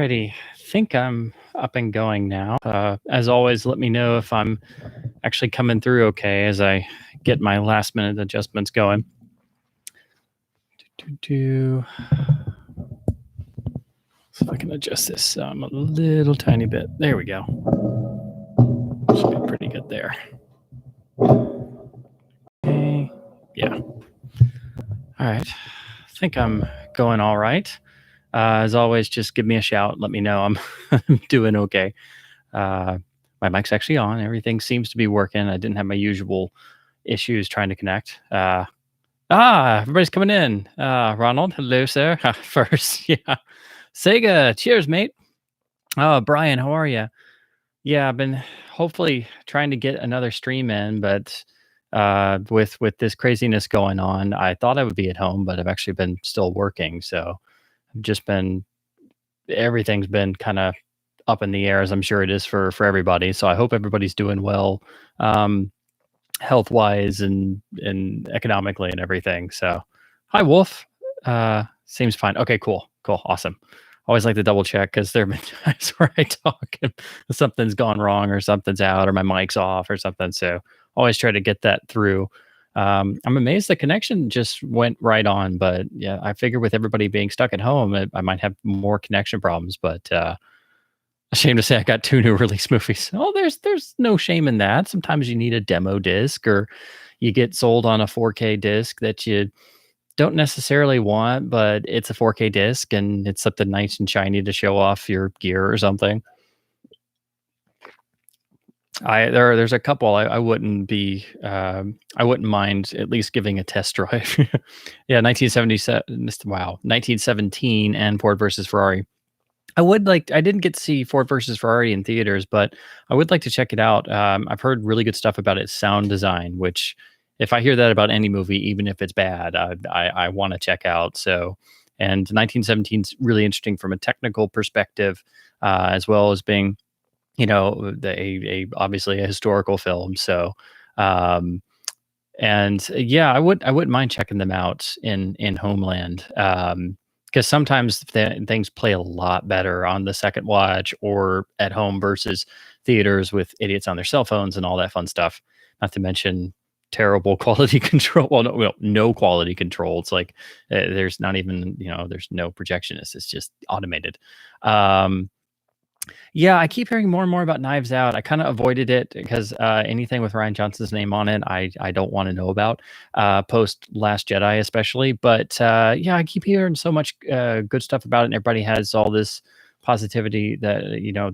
Alrighty, think I'm up and going now. As always, let me know if I'm actually coming through okay as I get my last minute adjustments going. See if I can adjust this a little tiny bit. There we go. Should be pretty good there. Okay, yeah. All right, I think I'm going all right. As always, just give me a shout. Let me know I'm doing okay. My mic's actually on. Everything seems to be working. I didn't have my usual issues trying to connect. Everybody's coming in. Ronald, hello, sir. First, yeah. Sega, cheers, mate. Oh, Brian, how are you? Yeah, I've been hopefully trying to get another stream in, but with this craziness going on, I thought I would be at home, but I've actually been still working. So I've just been everything's been kind of up in the air, as I'm sure it is for everybody. So I hope everybody's doing well, health wise and economically and everything. So hi, Wolf. Seems fine. Okay, cool, awesome. Always like to double check because there have been times where I talk and something's gone wrong or something's out or my mic's off or something. So always try to get that through. I'm amazed the connection just went right on, but yeah, I figure with everybody being stuck at home, I might have more connection problems. But ashamed to say, I got 2 new release movies. Oh, there's no shame in that. Sometimes you need a demo disc, or you get sold on a 4K disc that you don't necessarily want, but it's a 4K disc and it's something nice and shiny to show off your gear or something. There's a couple I wouldn't be I wouldn't mind at least giving a test drive. Yeah, 1917 and Ford versus Ferrari. I didn't get to see Ford versus Ferrari in theaters, but I would like to check it out. I've heard really good stuff about its sound design, which if I hear that about any movie, even if it's bad, I want to check out. So, and 1917 is really interesting from a technical perspective, as well as being, obviously a historical film. So, and yeah, I wouldn't mind checking them out in Homeland. Because sometimes things play a lot better on the second watch or at home versus theaters with idiots on their cell phones and all that fun stuff. Not to mention terrible quality control. Well, no quality control. It's like there's not even, there's no projectionist. It's just automated. Yeah, I keep hearing more and more about Knives Out. I kind of avoided it because anything with Rian Johnson's name on it, I don't want to know about, post Last Jedi especially. But yeah, I keep hearing so much good stuff about it, and everybody has all this positivity that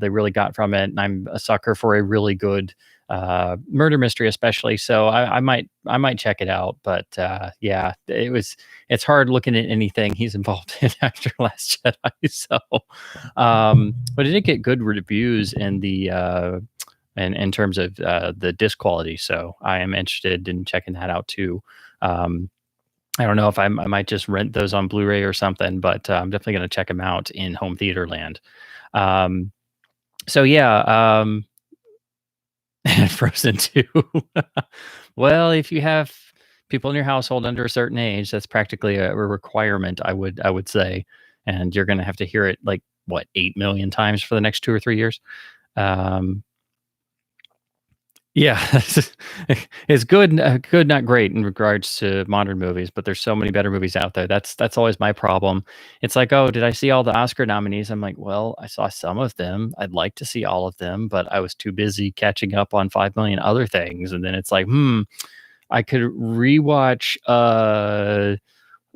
they really got from it. And I'm a sucker for a really good murder mystery, especially. So I might check it out. But yeah, it's hard looking at anything he's involved in after Last Jedi. So, but it did get good reviews in the in terms of the disc quality. So I am interested in checking that out too. I don't know if I might just rent those on Blu-ray or something, but I'm definitely going to check them out in home theater land. So yeah, Frozen 2. Well, if you have people in your household under a certain age, that's practically a requirement, I would say. And you're going to have to hear it like, what, 8 million times for the next 2 or 3 years. Yeah, it's good, not great in regards to modern movies, but there's so many better movies out there. That's always my problem. It's like, oh, did I see all the Oscar nominees? I'm like, well, I saw some of them. I'd like to see all of them, but I was too busy catching up on 5 million other things. And then it's like, I could rewatch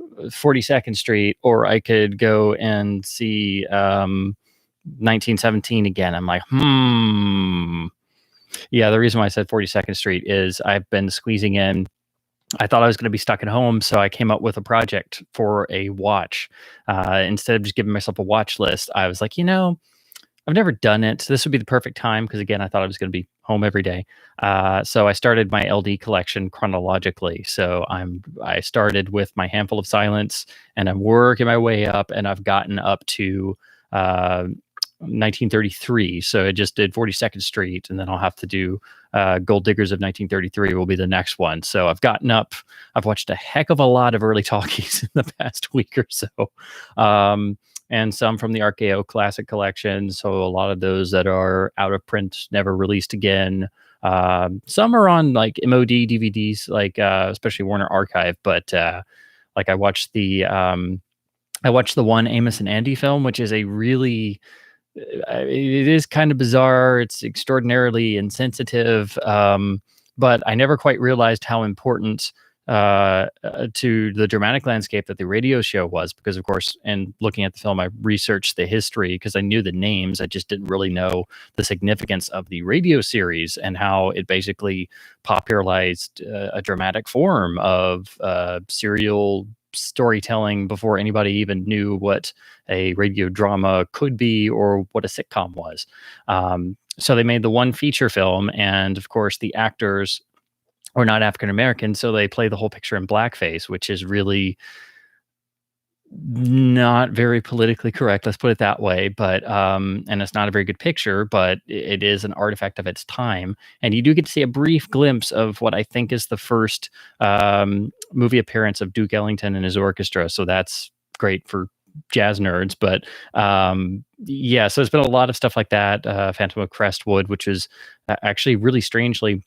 42nd Street, or I could go and see 1917 again. I'm like, Yeah, the reason why I said 42nd Street is I've been squeezing in. I thought I was going to be stuck at home, so I came up with a project for a watch. Instead of just giving myself a watch list, I was like, I've never done it. This would be the perfect time because, again, I thought I was going to be home every day. So I started my LD collection chronologically. So I started with my Handful of Silence, and I'm working my way up, and I've gotten up to 1933. So I just did 42nd Street, and then I'll have to do Gold Diggers of 1933 will be the next one. So I've gotten up. I've watched a heck of a lot of early talkies in the past week or so. and some from the RKO Classic Collection. So a lot of those that are out of print, never released again. Some are on like MOD DVDs, like especially Warner Archive. But like I watched the one Amos and Andy film, which is a really it is kind of bizarre. It's extraordinarily insensitive, but I never quite realized how important to the dramatic landscape that the radio show was, because, of course, and looking at the film, I researched the history because I knew the names. I just didn't really know the significance of the radio series and how it basically popularized a dramatic form of serial storytelling before anybody even knew what a radio drama could be or what a sitcom was. So they made the one feature film, and of course the actors are not African American, so they play the whole picture in blackface, which is really not very politically correct, let's put it that way. But and it's not a very good picture, but it is an artifact of its time. And you do get to see a brief glimpse of what I think is the first movie appearance of Duke Ellington and his orchestra. So that's great for jazz nerds. But yeah, so there's been a lot of stuff like that. Phantom of Crestwood, which is actually really strangely,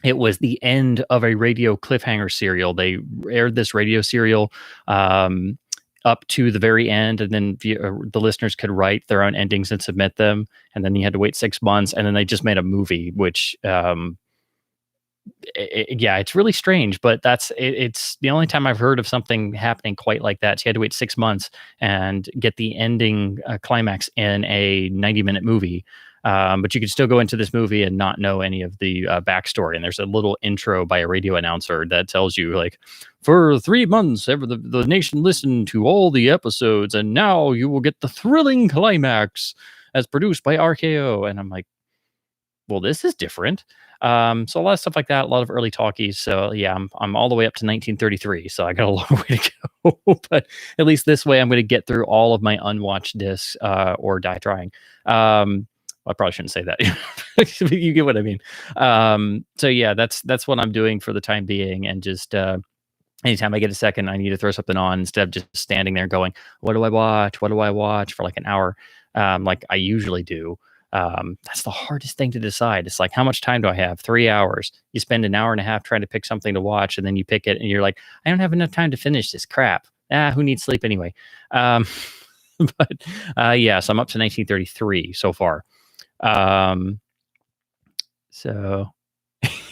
it was the end of a radio cliffhanger serial. They aired this radio serial up to the very end, and then the listeners could write their own endings and submit them, and then you had to wait 6 months, and then they just made a movie, which yeah, it's really strange, but it's the only time I've heard of something happening quite like that. So you had to wait 6 months and get the ending climax in a 90-minute movie. But you could still go into this movie and not know any of the backstory. And there's a little intro by a radio announcer that tells you, like, for 3 months, the nation listened to all the episodes, and now you will get the thrilling climax as produced by RKO. And I'm like, well, this is different. So a lot of stuff like that, a lot of early talkies. So yeah, I'm all the way up to 1933. So I got a long way to go. But at least this way, I'm going to get through all of my unwatched discs or die trying. I probably shouldn't say that. You get what I mean. So yeah, that's what I'm doing for the time being, and just anytime I get a second, I need to throw something on instead of just standing there going, "What do I watch? What do I watch?" for like an hour, like I usually do. That's the hardest thing to decide. It's like, how much time do I have? 3 hours. You spend an hour and a half trying to pick something to watch, and then you pick it, and you're like, I don't have enough time to finish this crap. Who needs sleep anyway? But yeah, so I'm up to 1933 so far. So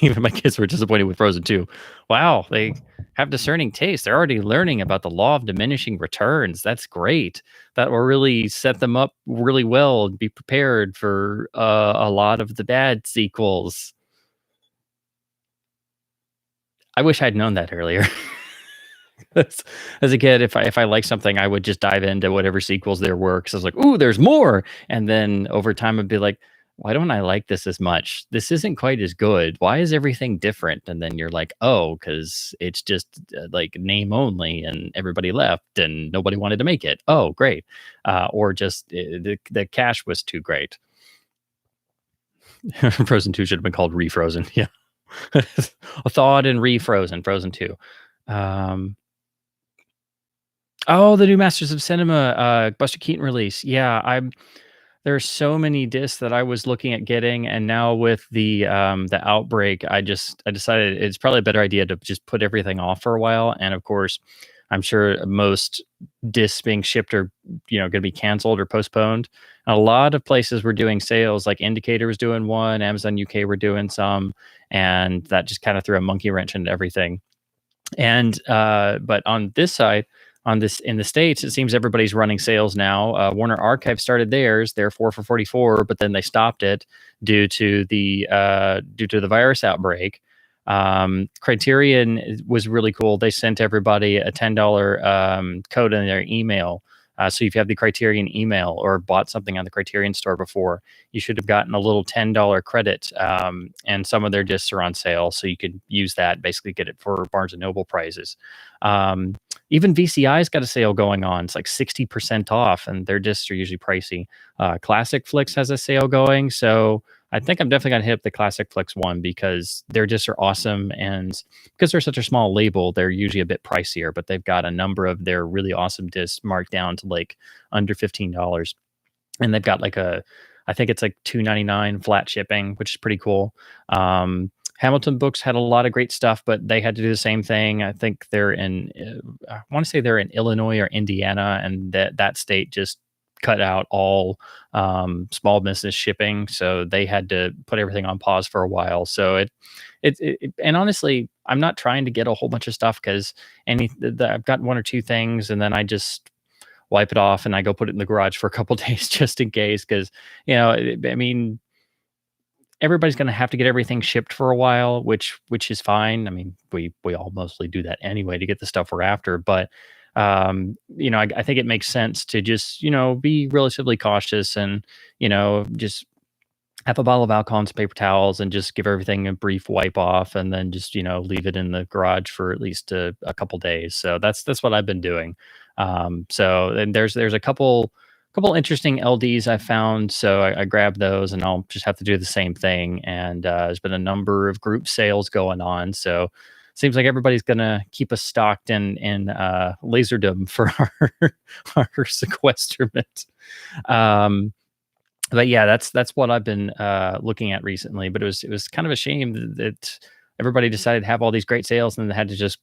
even my kids were disappointed with Frozen 2. Wow, they have discerning taste. They're already learning about the law of diminishing returns. That's great. That will really set them up really well and be prepared for a lot of the bad sequels. I wish I'd known that earlier. As a kid, if I like something, I would just dive into whatever sequels there were, because I was like, "Ooh, there's more!" And then over time, I'd be like, "Why don't I like this as much? This isn't quite as good. Why is everything different?" And then you're like, "Oh, because it's just like name only, and everybody left, and nobody wanted to make it. Oh, great!" Or just the cash was too great. Frozen 2 should have been called Refrozen. Yeah, thawed and refrozen. Frozen 2. Oh, the new Masters of Cinema, Buster Keaton release. Yeah, there's so many discs that I was looking at getting, and now with the outbreak, I decided it's probably a better idea to just put everything off for a while. And of course, I'm sure most discs being shipped are going to be canceled or postponed. A lot of places were doing sales, like Indicator was doing one, Amazon UK were doing some, and that just kind of threw a monkey wrench into everything. And but on this side, in the States, it seems everybody's running sales now. Warner Archive started theirs, their 4 for $44, but then they stopped it due to the virus outbreak. Criterion was really cool. They sent everybody a $10 code in their email. So if you have the Criterion email or bought something on the Criterion store before, you should have gotten a little $10 credit. And some of their discs are on sale, so you could use that, basically get it for Barnes & Noble prices. Even VCI's got a sale going on. It's like 60% off, and their discs are usually pricey. Classic Flicks has a sale going, so I think I'm definitely gonna hit up the Classic Flicks one because they're just are awesome, and because they're such a small label, they're usually a bit pricier, but they've got a number of their really awesome discs marked down to like under $15, and they've got like I think it's like 2.99 flat shipping, which is pretty cool. Hamilton Books had a lot of great stuff, but they had to do the same thing. I think they're in, I want to say they're in Illinois or Indiana, and that state just cut out all small business shipping, so they had to put everything on pause for a while. So and honestly, I'm not trying to get a whole bunch of stuff because I've got one or two things, and then I just wipe it off and I go put it in the garage for a couple days just in case. Because I mean, everybody's going to have to get everything shipped for a while, which is fine. I mean, we all mostly do that anyway to get the stuff we're after, but I think it makes sense to just be relatively cautious and just have a bottle of alcohol and some paper towels and just give everything a brief wipe off, and then just leave it in the garage for at least a couple days. So that's what I've been doing. So then there's a couple interesting LDs I found, so I grabbed those, and I'll just have to do the same thing. And there's been a number of group sales going on, so seems like everybody's gonna keep us stocked in laserdom for our sequesterment. But yeah, that's what I've been looking at recently. But it was kind of a shame that everybody decided to have all these great sales and then had to just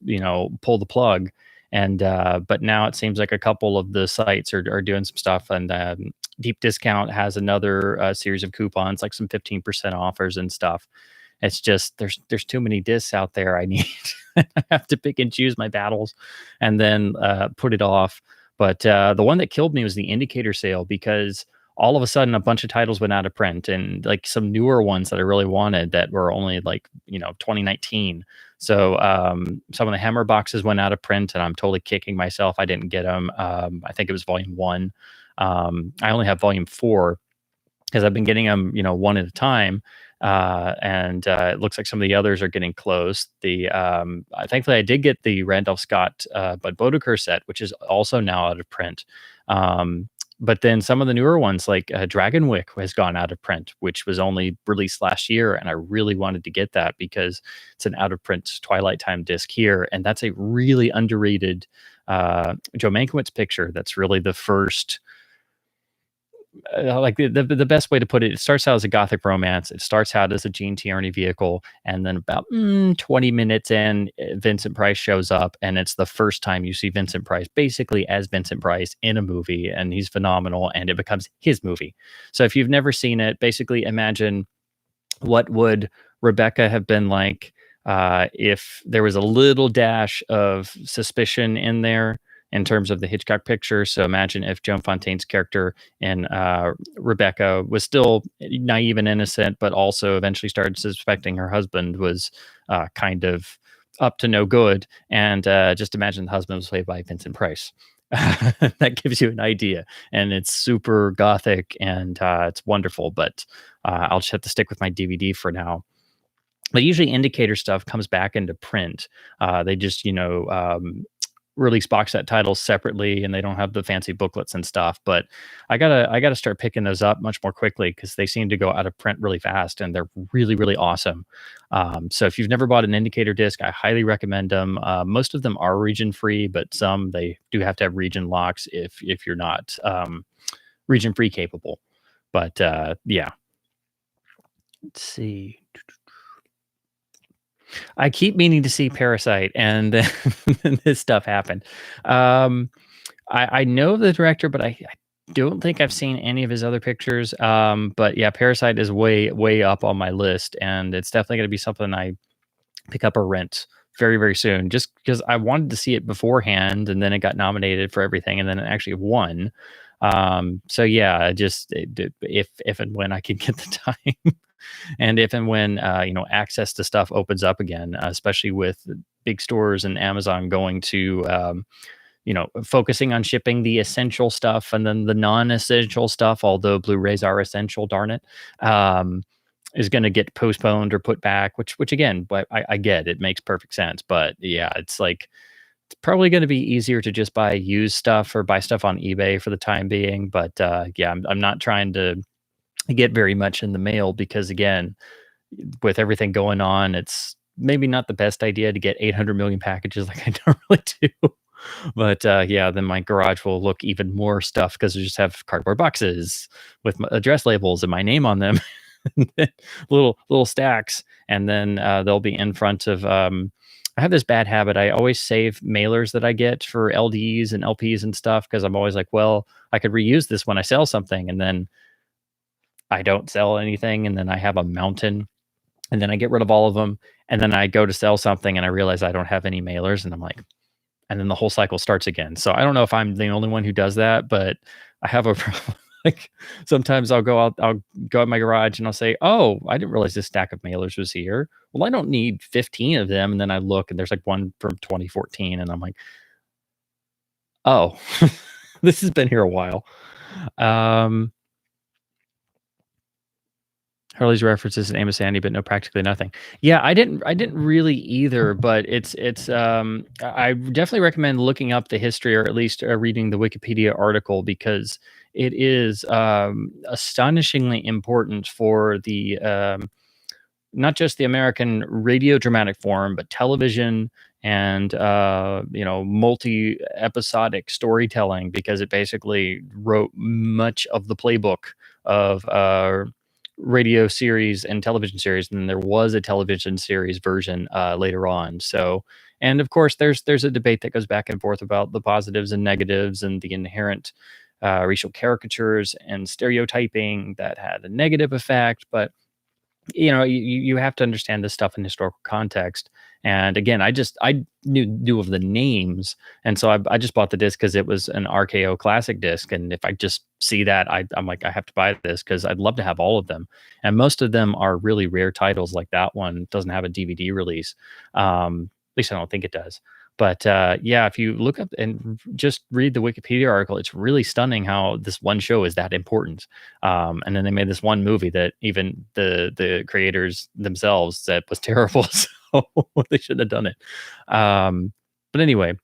pull the plug. And but now it seems like a couple of the sites are doing some stuff, and Deep Discount has another series of coupons, like some 15% offers and stuff. It's just there's too many discs out there. I need I have to pick and choose my battles, and then put it off. But the one that killed me was the Indicator sale, because all of a sudden a bunch of titles went out of print, and like some newer ones that I really wanted that were only like 2019. So some of the Hammer boxes went out of print, and I'm totally kicking myself I didn't get them. I think it was volume 1. I only have volume 4 because I've been getting them one at a time. And it looks like some of the others are getting close. Thankfully I did get the Randolph Scott Bud Boddicker set, which is also now out of print. But then some of the newer ones, like Dragonwick, has gone out of print, which was only released last year, and I really wanted to get that because it's an out of print Twilight Time disc here, and that's a really underrated Joe Mankiewicz picture. That's really the first. Like the best way to put it, it starts out as a gothic romance. It starts out as a Gene Tierney vehicle, and then about 20 minutes in, Vincent Price shows up, and it's the first time you see Vincent Price basically as Vincent Price in a movie, and he's phenomenal, and it becomes his movie. So if you've never seen it, basically imagine what would Rebecca have been like if there was a little dash of suspicion in there in terms of the Hitchcock picture. So imagine if Joan Fontaine's character in Rebecca was still naive and innocent, but also eventually started suspecting her husband was kind of up to no good. And just imagine the husband was played by Vincent Price. That gives you an idea. And it's super gothic, and it's wonderful, but I'll just have to stick with my DVD for now. But usually Indicator stuff comes back into print. They just, release box set titles separately, and they don't have the fancy booklets and stuff. But I gotta start picking those up much more quickly, because they seem to go out of print really fast, and they're really, really awesome. So if you've never bought an Indicator disc, I highly recommend them. Most of them are region free, but some they do have to have region locks if you're not region free capable. But yeah. Let's see. I keep meaning to see Parasite, and then this stuff happened. I know the director, but I don't think I've seen any of his other pictures. But yeah, Parasite is way, way up on my list, and it's definitely going to be something I pick up or rent very, very soon, just because I wanted to see it beforehand, and then it got nominated for everything, and then it actually won. So yeah, just if and when I can get the time. And if and when access to stuff opens up again, especially with big stores and Amazon going to focusing on shipping the essential stuff, and then the non-essential stuff, although Blu-rays are essential, darn it, is going to get postponed or put back, which again, I get, it makes perfect sense. But yeah, it's like, it's probably going to be easier to just buy used stuff or buy stuff on eBay for the time being. But yeah, I'm not trying to get very much in the mail because, again, with everything going on, it's maybe not the best idea to get 800 million packages like I normally do. But yeah, then my garage will look even more stuff because I just have cardboard boxes with my address labels and my name on them, and then little stacks, and then they'll be in front of. I have this bad habit. I always save mailers that I get for LDs and LPs and stuff because I'm always like, well, I could reuse this when I sell something, and then I don't sell anything, and then I have a mountain, and then I get rid of all of them, and then I go to sell something, and I realize I don't have any mailers, and I'm like, and then the whole cycle starts again. So I don't know if I'm the only one who does that, but I have a problem. Like sometimes I'll go in my garage and I'll say, "Oh, I didn't realize this stack of mailers was here. Well, I don't need 15 of them." And then I look and there's like one from 2014 and I'm like, "Oh, this has been here a while." Um Harley's references and Amos Andy, but no, practically nothing. Yeah, I didn't really either, but I definitely recommend looking up the history or at least reading the Wikipedia article because it is astonishingly important for the not just the American radio dramatic form, but television and multi episodic storytelling because it basically wrote much of the playbook of radio series and television series, and there was a television series version later on. So, and of course, there's a debate that goes back and forth about the positives and negatives and the inherent racial caricatures and stereotyping that had a negative effect. But you have to understand this stuff in historical context. And again, I knew of the names, and so I just bought the disc because it was an RKO classic disc. And if I just see that, I'm like, I have to buy this because I'd love to have all of them. And most of them are really rare titles. Like that one doesn't have a DVD release. At least I don't think it does. But yeah, if you look up and just read the Wikipedia article, it's really stunning how this one show is that important. And then they made this one movie that even the creators themselves said was terrible, so they shouldn't have done it. But anyway,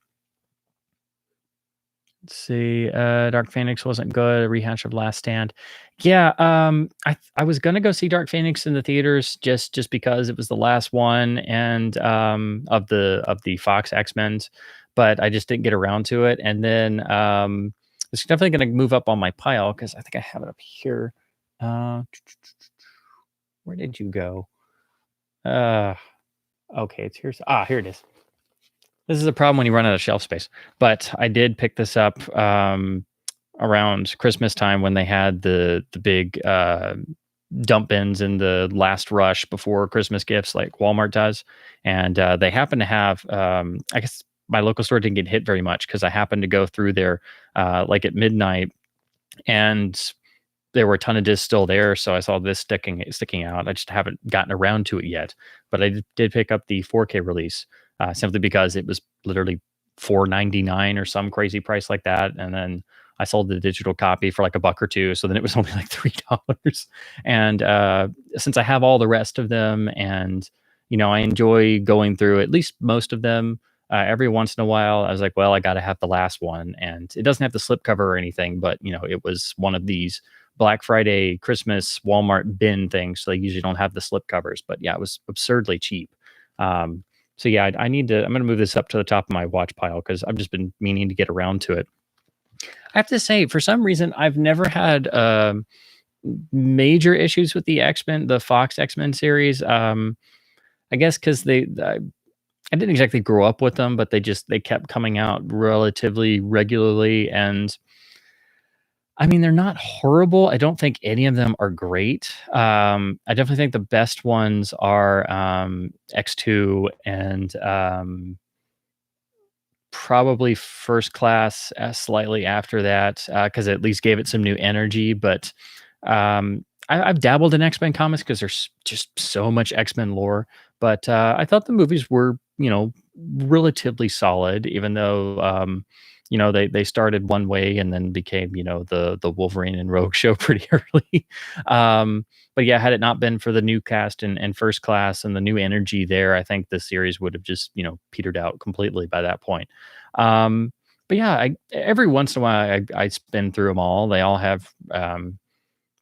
let's see. Dark Phoenix wasn't good. A rehash of Last Stand. Yeah, I was gonna go see Dark Phoenix in the theaters just because it was the last one and of the Fox X-Men's, but I just didn't get around to it. And then it's definitely gonna move up on my pile because I think I have it up here. Uh, where did you go? Okay, it's here. Here it is. This is a problem when you run out of shelf space. But I did pick this up around Christmas time when they had the big dump bins in the last rush before Christmas gifts, like Walmart does. And they happen to have, I guess my local store didn't get hit very much because I happened to go through there like at midnight, and there were a ton of discs still there. So I saw this sticking out. I just haven't gotten around to it yet. But I did pick up the 4K release simply because it was literally $4.99 or some crazy price like that. And then I sold the digital copy for like $1 or $2. So then it was only like $3. And since I have all the rest of them, and I enjoy going through at least most of them. Every once in a while, I was like, well, I got to have the last one, and it doesn't have the slipcover or anything, but it was one of these Black Friday, Christmas, Walmart bin things. So they usually don't have the slip covers, but yeah, it was absurdly cheap. So yeah, I'm going to move this up to the top of my watch pile because I've just been meaning to get around to it. I have to say, for some reason, I've never had major issues with the Fox X-Men series. I guess because I didn't exactly grow up with them, but they kept coming out relatively regularly. And I mean, they're not horrible. I don't think any of them are great. I definitely think the best ones are X2 and probably First Class slightly after that because it at least gave it some new energy. But I've dabbled in X-Men comics because there's just so much X-Men lore. But I thought the movies were, relatively solid, even though they started one way and then became the Wolverine and Rogue show pretty early. But yeah, had it not been for the new cast and First Class and the new energy there, I think the series would have just petered out completely by that point. But yeah, every once in a while I spin through them all. They all have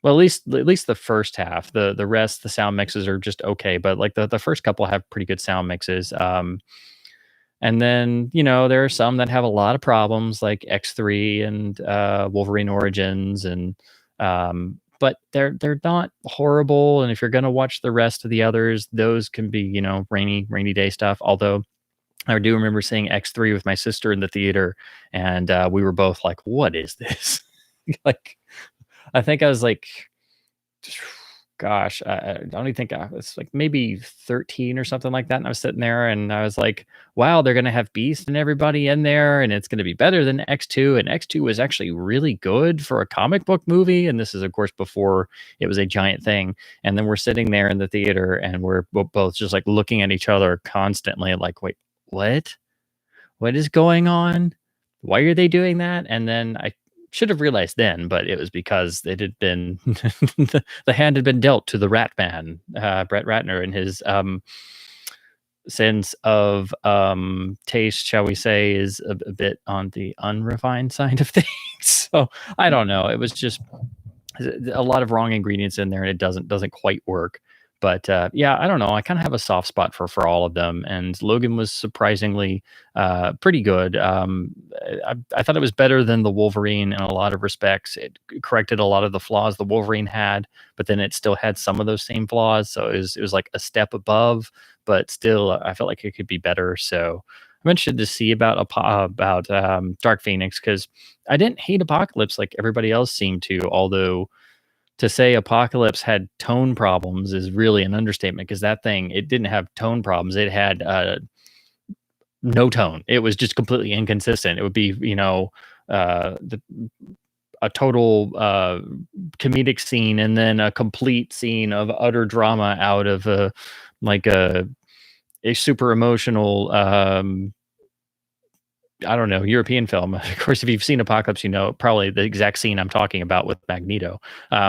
Well, at least the first half. The rest, the sound mixes are just okay, but like the first couple have pretty good sound mixes. And then, you know, there are some that have a lot of problems, like X3 and Wolverine Origins, and but they're not horrible. And if you're gonna watch the rest of the others, those can be, you know, rainy day stuff. Although I do remember seeing X3 with my sister in the theater, and we were both like, "What is this?" Like, I think I was like, gosh, I don't even think I was like maybe 13 or something like that. And I was sitting there and I was like, wow, they're going to have Beast and everybody in there, and it's going to be better than X2. And X2 was actually really good for a comic book movie. And this is, of course, before it was a giant thing. And then we're sitting there in the theater and we're both just like looking at each other constantly, like, wait, what? What is going on? Why are they doing that? And then I should have realized then, but it was because it had been the hand had been dealt to the Rat Man, Brett Ratner, and his sense of taste, shall we say, is a bit on the unrefined side of things. So I don't know. It was just a lot of wrong ingredients in there, and it doesn't quite work. But yeah, I don't know. I kind of have a soft spot for all of them, and Logan was surprisingly pretty good. I thought it was better than the Wolverine in a lot of respects. It corrected a lot of the flaws the Wolverine had, but then it still had some of those same flaws. So it was like a step above, but still, I felt like it could be better. So I'm interested to see about Dark Phoenix, because I didn't hate Apocalypse like everybody else seemed to, although to say Apocalypse had tone problems is really an understatement, because that thing, it didn't have tone problems. It had no tone. It was just completely inconsistent. It would be, you know, a total comedic scene and then a complete scene of utter drama out of like a super emotional I don't know, European film. Of course, if you've seen Apocalypse, you know probably the exact scene I'm talking about with Magneto,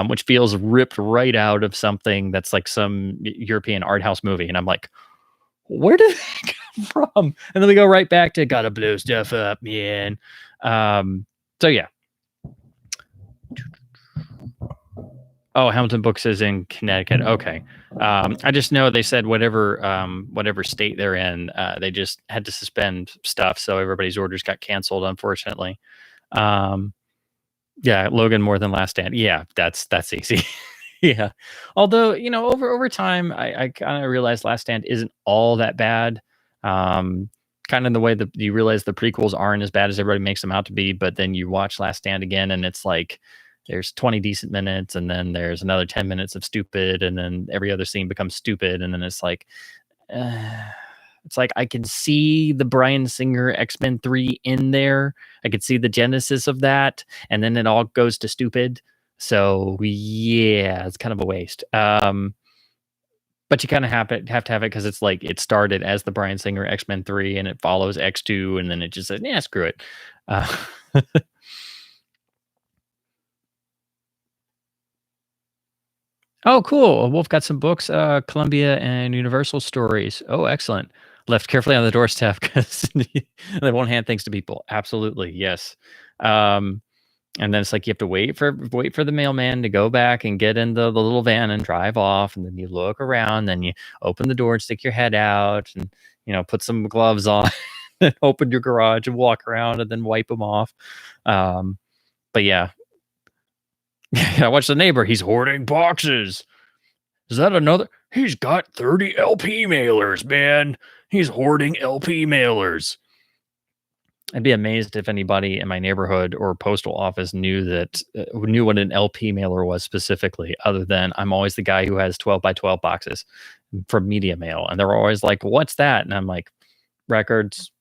which feels ripped right out of something that's like some European art house movie. And I'm like, where did that come from? And then we go right back to gotta blow stuff up, man. So yeah. Oh, Hamilton Books is in Connecticut. Okay. I just know they said whatever state they're in, they just had to suspend stuff, so everybody's orders got canceled, unfortunately. Yeah, Logan more than Last Stand. Yeah, that's easy. Yeah. Although, you know, over time, I kind of realized Last Stand isn't all that bad. Kind of the way that you realize the prequels aren't as bad as everybody makes them out to be, but then you watch Last Stand again, and it's like there's 20 decent minutes, and then there's another 10 minutes of stupid, and then every other scene becomes stupid, and then it's like I can see the Bryan Singer X-Men 3 in there. I could see the genesis of that, and then it all goes to stupid. So yeah, it's kind of a waste. But you kind of have to have it, because it's like it started as the Bryan Singer X-Men 3, and it follows X2, and then it just said, yeah, screw it. Oh, cool. Wolf got some books, Columbia and Universal stories. Oh, excellent. Left carefully on the doorstep because they won't hand things to people. Absolutely, yes. And then it's like you have to wait for the mailman to go back and get in the little van and drive off, and then you look around, then you open the door and stick your head out, and you know, put some gloves on, and open your garage and walk around, and then wipe them off. But yeah. I watch the neighbor. He's hoarding boxes. Is that another? He's got 30 LP mailers, man. He's hoarding LP mailers. I'd be amazed if anybody in my neighborhood or postal office knew what an LP mailer was specifically, other than I'm always the guy who has 12 by 12 boxes from Media Mail. And they're always like, what's that? And I'm like, records.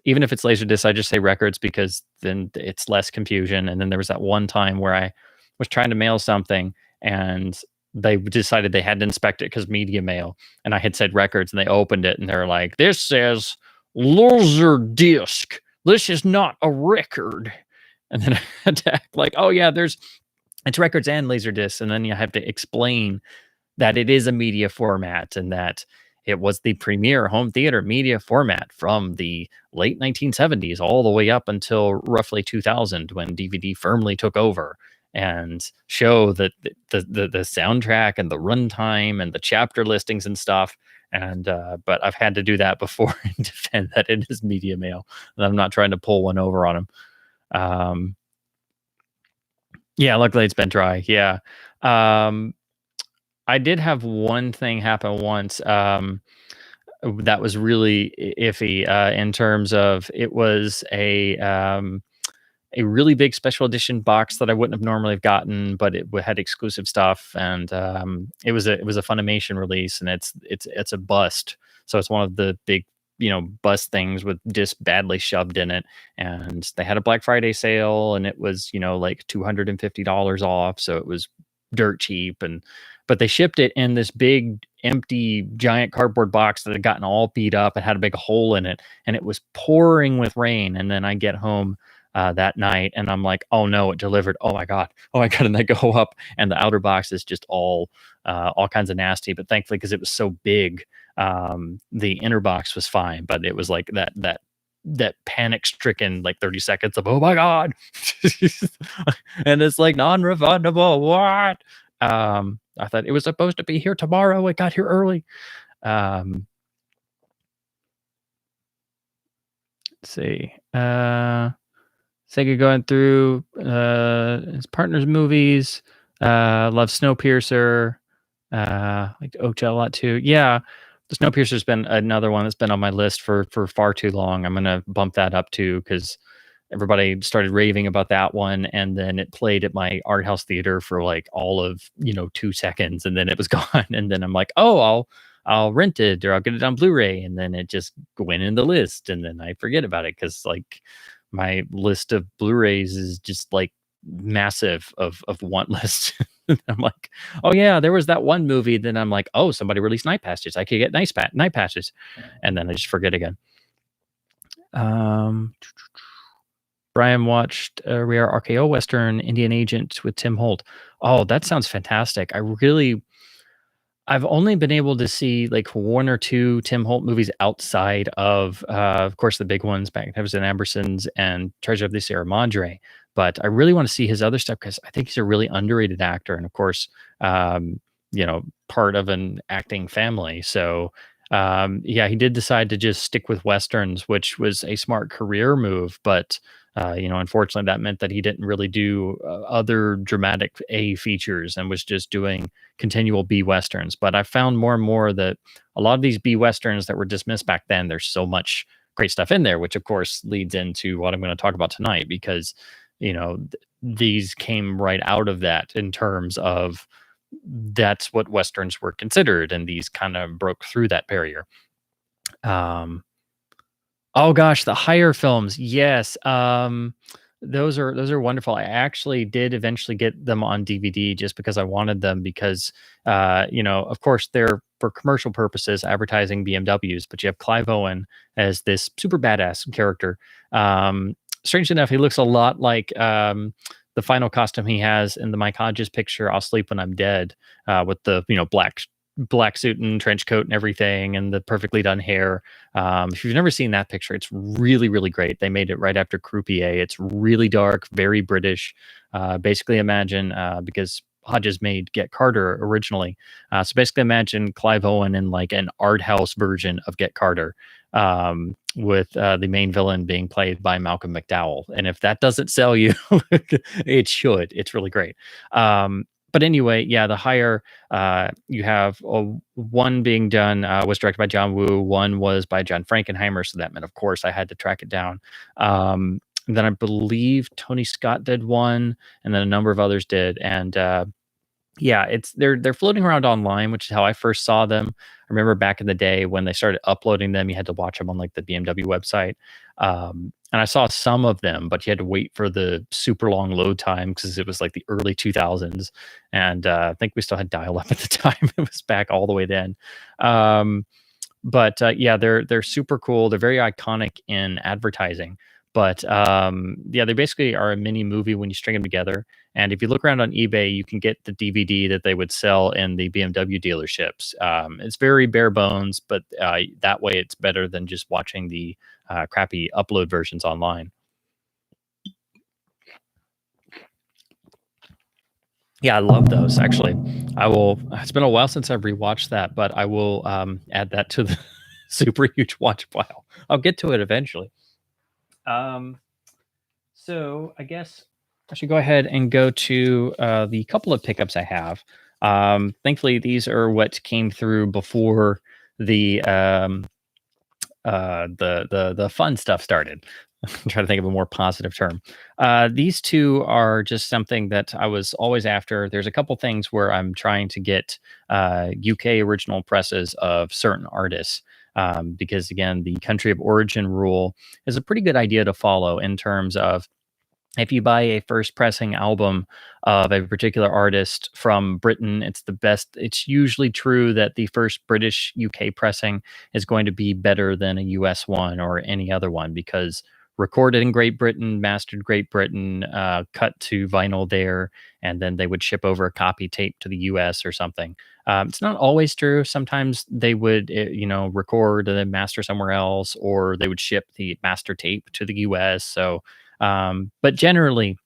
Even if it's Laserdisc, I just say records, because then it's less confusion. And then there was that one time where I was trying to mail something, and they decided they had to inspect it because Media Mail, and I had said records, and they opened it, and they're like, this says Laserdisc. This is not a record. And then I had to act like, oh yeah, it's records and Laserdisc. And then you have to explain that it is a media format, and that it was the premier home theater media format from the late 1970s all the way up until roughly 2000, when DVD firmly took over. and show the soundtrack and the runtime and the chapter listings and stuff. And but I've had to do that before and defend that it is media mail, and I'm not trying to pull one over on them. Yeah, luckily it's been dry. Yeah. I did have one thing happen once that was really iffy in terms of it was a really big special edition box that I wouldn't have normally have gotten, but it had exclusive stuff, and it was a Funimation release, and it's a bust, so it's one of the big bust things with disc badly shoved in it, and they had a Black Friday sale, and it was like $250 off, so it was dirt cheap, but they shipped it in this big empty giant cardboard box that had gotten all beat up and had a big hole in it, and it was pouring with rain, and then I get home that night, and I'm like, oh no, it delivered. Oh my god, and I go up, and the outer box is just all kinds of nasty. But thankfully, because it was so big, the inner box was fine. But it was like that panic-stricken like 30 seconds of oh my god, and it's like non-refundable. What? I thought it was supposed to be here tomorrow. It got here early. Let's see. Sega going through his partner's movies. Love Snowpiercer. Like Ocha a lot too. Yeah, the Snowpiercer's been another one that's been on my list for far too long. I'm gonna bump that up too because everybody started raving about that one, and then it played at my art house theater for like all of 2 seconds, and then it was gone. And then I'm like, oh, I'll rent it or I'll get it on Blu-ray, and then it just went in the list, and then I forget about it because like my list of Blu-rays is just like massive of want list. I'm like, oh yeah, there was that one movie. Then I'm like, oh, somebody released Night Passages. I could get Night Passages, and then I just forget again. Brian watched a rare RKO Western, Indian Agent with Tim Holt. Oh, that sounds fantastic. I've only been able to see like one or two Tim Holt movies outside of course, the big ones, Bagpipe and Ambersons and Treasure of the Sierra Madre. But I really want to see his other stuff because I think he's a really underrated actor, and of course, part of an acting family. So, yeah, he did decide to just stick with westerns, which was a smart career move. But unfortunately, that meant that he didn't really do other dramatic A features and was just doing continual B westerns. But I found more and more that a lot of these B westerns that were dismissed back then, there's so much great stuff in there, which of course leads into what I'm going to talk about tonight, because these came right out of that in terms of that's what westerns were considered, and these kind of broke through that barrier. Oh gosh, the higher films. Yes. Those are wonderful. I actually did eventually get them on DVD just because I wanted them because of course they're for commercial purposes advertising BMWs, but you have Clive Owen as this super badass character. Strangely enough, he looks a lot like the final costume he has in the Mike Hodges picture, I'll Sleep When I'm Dead, with the black suit and trench coat and everything, and the perfectly done hair. If you've never seen that picture, it's really, really great. They made it right after Croupier. It's really dark, very British. Basically imagine, because Hodges made Get Carter originally. So basically imagine Clive Owen in like an art house version of Get Carter, with the main villain being played by Malcolm McDowell. And if that doesn't sell you, it should. It's really great. But anyway, yeah, the higher you have one being done was directed by John Woo. One was by John Frankenheimer. So that meant, of course, I had to track it down. And then I believe Tony Scott did one, and then a number of others did. And yeah, they're floating around online, which is how I first saw them. I remember back in the day when they started uploading them, you had to watch them on like the BMW website. And I saw some of them, but you had to wait for the super long load time because it was like the early 2000s. And I think we still had dial up at the time. It was back all the way then. But yeah, they're super cool. They're very iconic in advertising. But yeah, they basically are a mini movie when you string them together. And if you look around on eBay, you can get the DVD that they would sell in the BMW dealerships. It's very bare bones, but that way it's better than just watching the crappy upload versions online. Yeah, I love those actually. I will. It's been a while since I've rewatched that, but I will add that to the super huge watch pile. I'll get to it eventually. Um, so I guess I should go ahead and go to the couple of pickups I have. Thankfully, these are what came through before the the fun stuff started. I'm trying to think of a more positive term. These two are just something that I was always after. There's a couple things where I'm trying to get UK original presses of certain artists. Because again, the country of origin rule is a pretty good idea to follow in terms of if you buy a first pressing album of a particular artist from Britain, it's the best. It's usually true that the first British UK pressing is going to be better than a US one or any other one because recorded in Great Britain, mastered Great Britain, cut to vinyl there, and then they would ship over a copy tape to the US or something. It's not always true. Sometimes they would, record and then master somewhere else, or they would ship the master tape to the US. So but generally,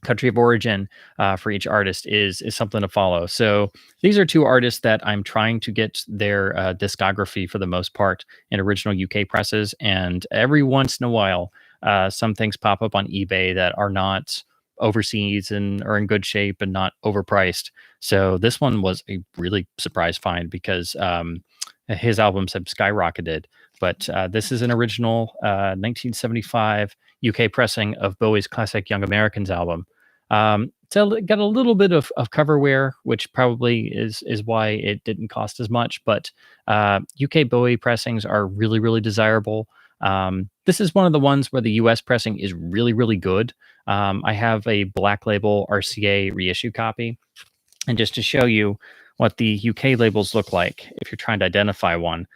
country of origin for each artist is something to follow. So these are two artists that I'm trying to get their discography for the most part in original UK presses, and every once in a while, some things pop up on eBay that are not overseas and are in good shape and not overpriced. So this one was a really surprise find because his albums have skyrocketed. But this is an original 1975 UK pressing of Bowie's classic Young Americans album. So it got a little bit of cover wear, which probably is why it didn't cost as much. But UK Bowie pressings are really, really desirable. This is one of the ones where the US pressing is really, really good. I have a Black Label RCA reissue copy. And just to show you what the UK labels look like, if you're trying to identify one,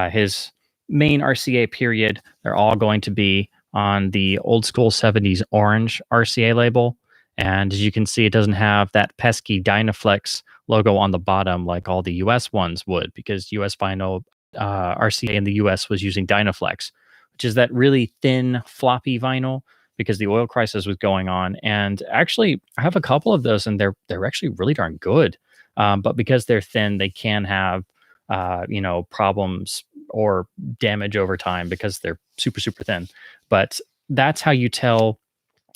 his main RCA period, they're all going to be on the old school 70s orange RCA label. And as you can see, it doesn't have that pesky Dynaflex logo on the bottom like all the US ones would, because US vinyl RCA in the US was using Dynaflex, which is that really thin, floppy vinyl because the oil crisis was going on. And actually, I have a couple of those, and they're actually really darn good. But because they're thin, they can have problems or damage over time because they're super, super thin. But that's how you tell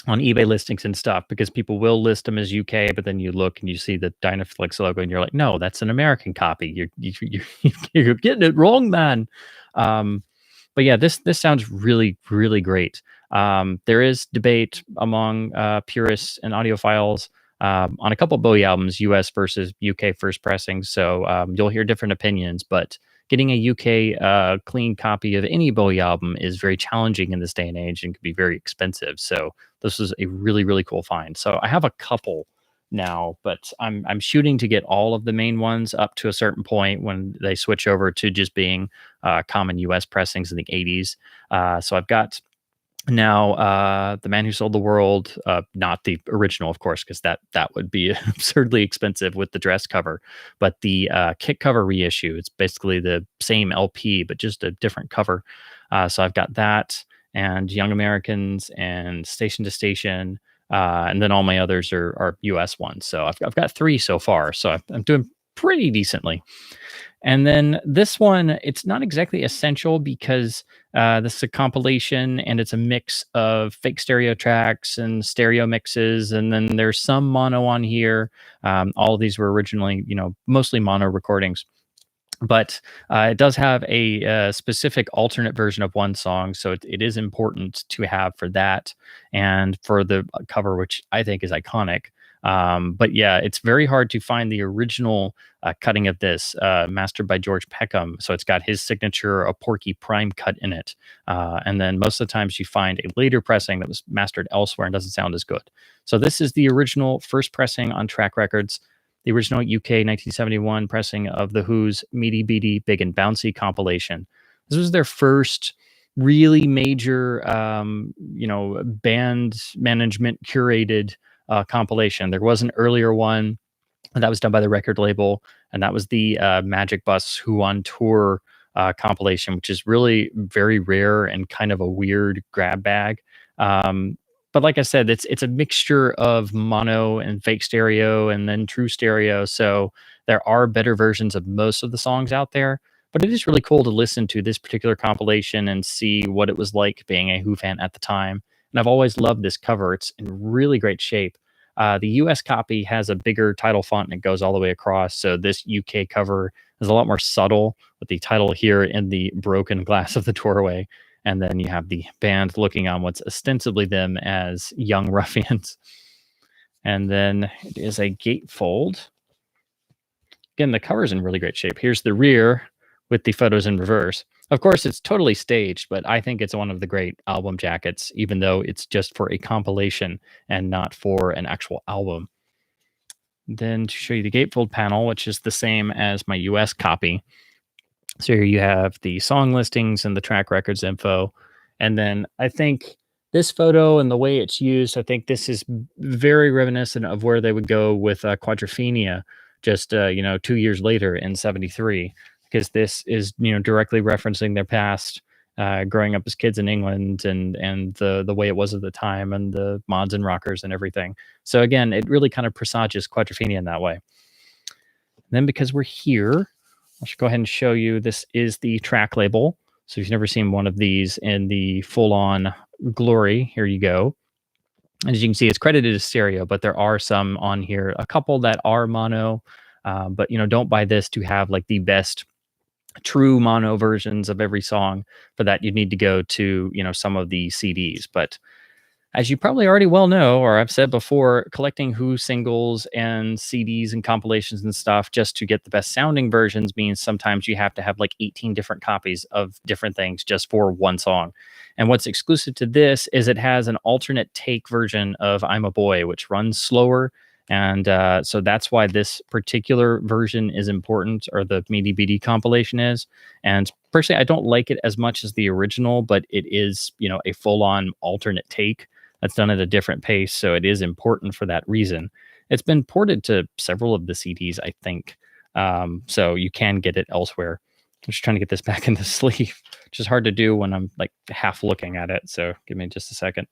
on eBay listings and stuff, because people will list them as UK, but then you look and you see the Dynaflex logo and you're like, no, that's an American copy. You're getting it wrong, man. But yeah, this sounds really, really great. There is debate among purists and audiophiles on a couple Bowie albums, US versus UK first pressings. So you'll hear different opinions, but getting a UK clean copy of any Bowie album is very challenging in this day and age and can be very expensive. So this was a really, really cool find. So I have a couple now, but I'm shooting to get all of the main ones up to a certain point when they switch over to just being common US pressings in the 80s. So I've got now The Man Who Sold the World, not the original, of course, because that would be absurdly expensive with the dress cover, but the kit cover reissue. It's basically the same LP but just a different cover. So I've got that and Young Americans and Station to Station, and then all my others are US ones. So I've got 3 so far, so I'm doing pretty decently. And then this one, it's not exactly essential because this is a compilation and it's a mix of fake stereo tracks and stereo mixes. And then there's some mono on here. All of these were originally, mostly mono recordings. But it does have a specific alternate version of one song. So it is important to have for that and for the cover, which I think is iconic. But yeah, it's very hard to find the original cutting of this, mastered by George Peckham. So it's got his signature, a Porky Prime cut in it. And then most of the times you find a later pressing that was mastered elsewhere and doesn't sound as good. So this is the original first pressing on Track Records, the original UK 1971 pressing of The Who's Meaty Beaty Big and Bouncy compilation. This was their first really major, band management curated compilation. There was an earlier one that was done by the record label, and that was the Magic Bus Who on Tour compilation, which is really very rare and kind of a weird grab bag. but like I said, it's a mixture of mono and fake stereo and then true stereo. So there are better versions of most of the songs out there. But it is really cool to listen to this particular compilation and see what it was like being a Who fan at the time. And I've always loved this cover. It's in really great shape. The US copy has a bigger title font and it goes all the way across. So this UK cover is a lot more subtle with the title here in the broken glass of the doorway. And then you have the band looking on what's ostensibly them as young ruffians. And then it is a gatefold. Again, the cover's in really great shape. Here's the rear with the photos in reverse. Of course, it's totally staged, but I think it's one of the great album jackets, even though it's just for a compilation and not for an actual album. Then to show you the gatefold panel, which is the same as my US copy. So here you have the song listings and the track records info. And then I think this photo and the way it's used, I think this is very reminiscent of where they would go with Quadrophenia just, 2 years later in 73, because this is, directly referencing their past, growing up as kids in England and the way it was at the time and the mods and rockers and everything. So again, it really kind of presages Quadrophenia in that way. And then because we're here, I should go ahead and show you, this is the track label. So if you've never seen one of these in the full-on glory, here you go. And as you can see, it's credited as stereo, but there are some on here, a couple that are mono. But, don't buy this to have like the best true mono versions of every song. For that, you'd need to go to, some of the CDs. But as you probably already well know, or I've said before, collecting Who singles and CDs and compilations and stuff just to get the best sounding versions means sometimes you have to have like 18 different copies of different things just for one song. And what's exclusive to this is it has an alternate take version of I'm a Boy, which runs slower. And so that's why this particular version is important, or the Meaty Beaty compilation is. And personally, I don't like it as much as the original, but it is, a full-on alternate take that's done at a different pace. So it is important for that reason. It's been ported to several of the CDs, I think. So you can get it elsewhere. I'm just trying to get this back in the sleeve, which is hard to do when I'm like half looking at it. So give me just a second.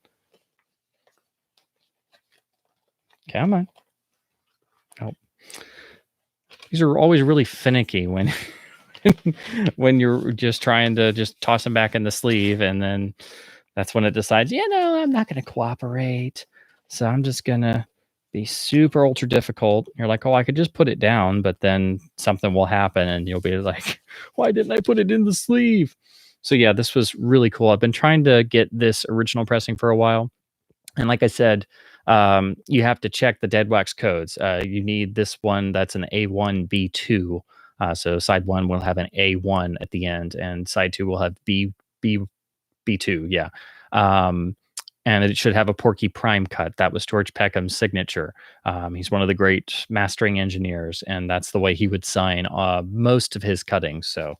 Come on. Oh, these are always really finicky when when you're just trying to just toss them back in the sleeve, and then that's when it decides, I'm not going to cooperate. So I'm just going to be super ultra difficult. You're like, oh, I could just put it down, but then something will happen and you'll be like, why didn't I put it in the sleeve? So yeah, this was really cool. I've been trying to get this original pressing for a while. And like I said, you have to check the dead wax codes. You need this one that's an A1B2. So side one will have an A1 at the end, and side two will have B2, yeah. And it should have a Porky Prime cut. That was George Peckham's signature. He's one of the great mastering engineers, and that's the way he would sign most of his cuttings. So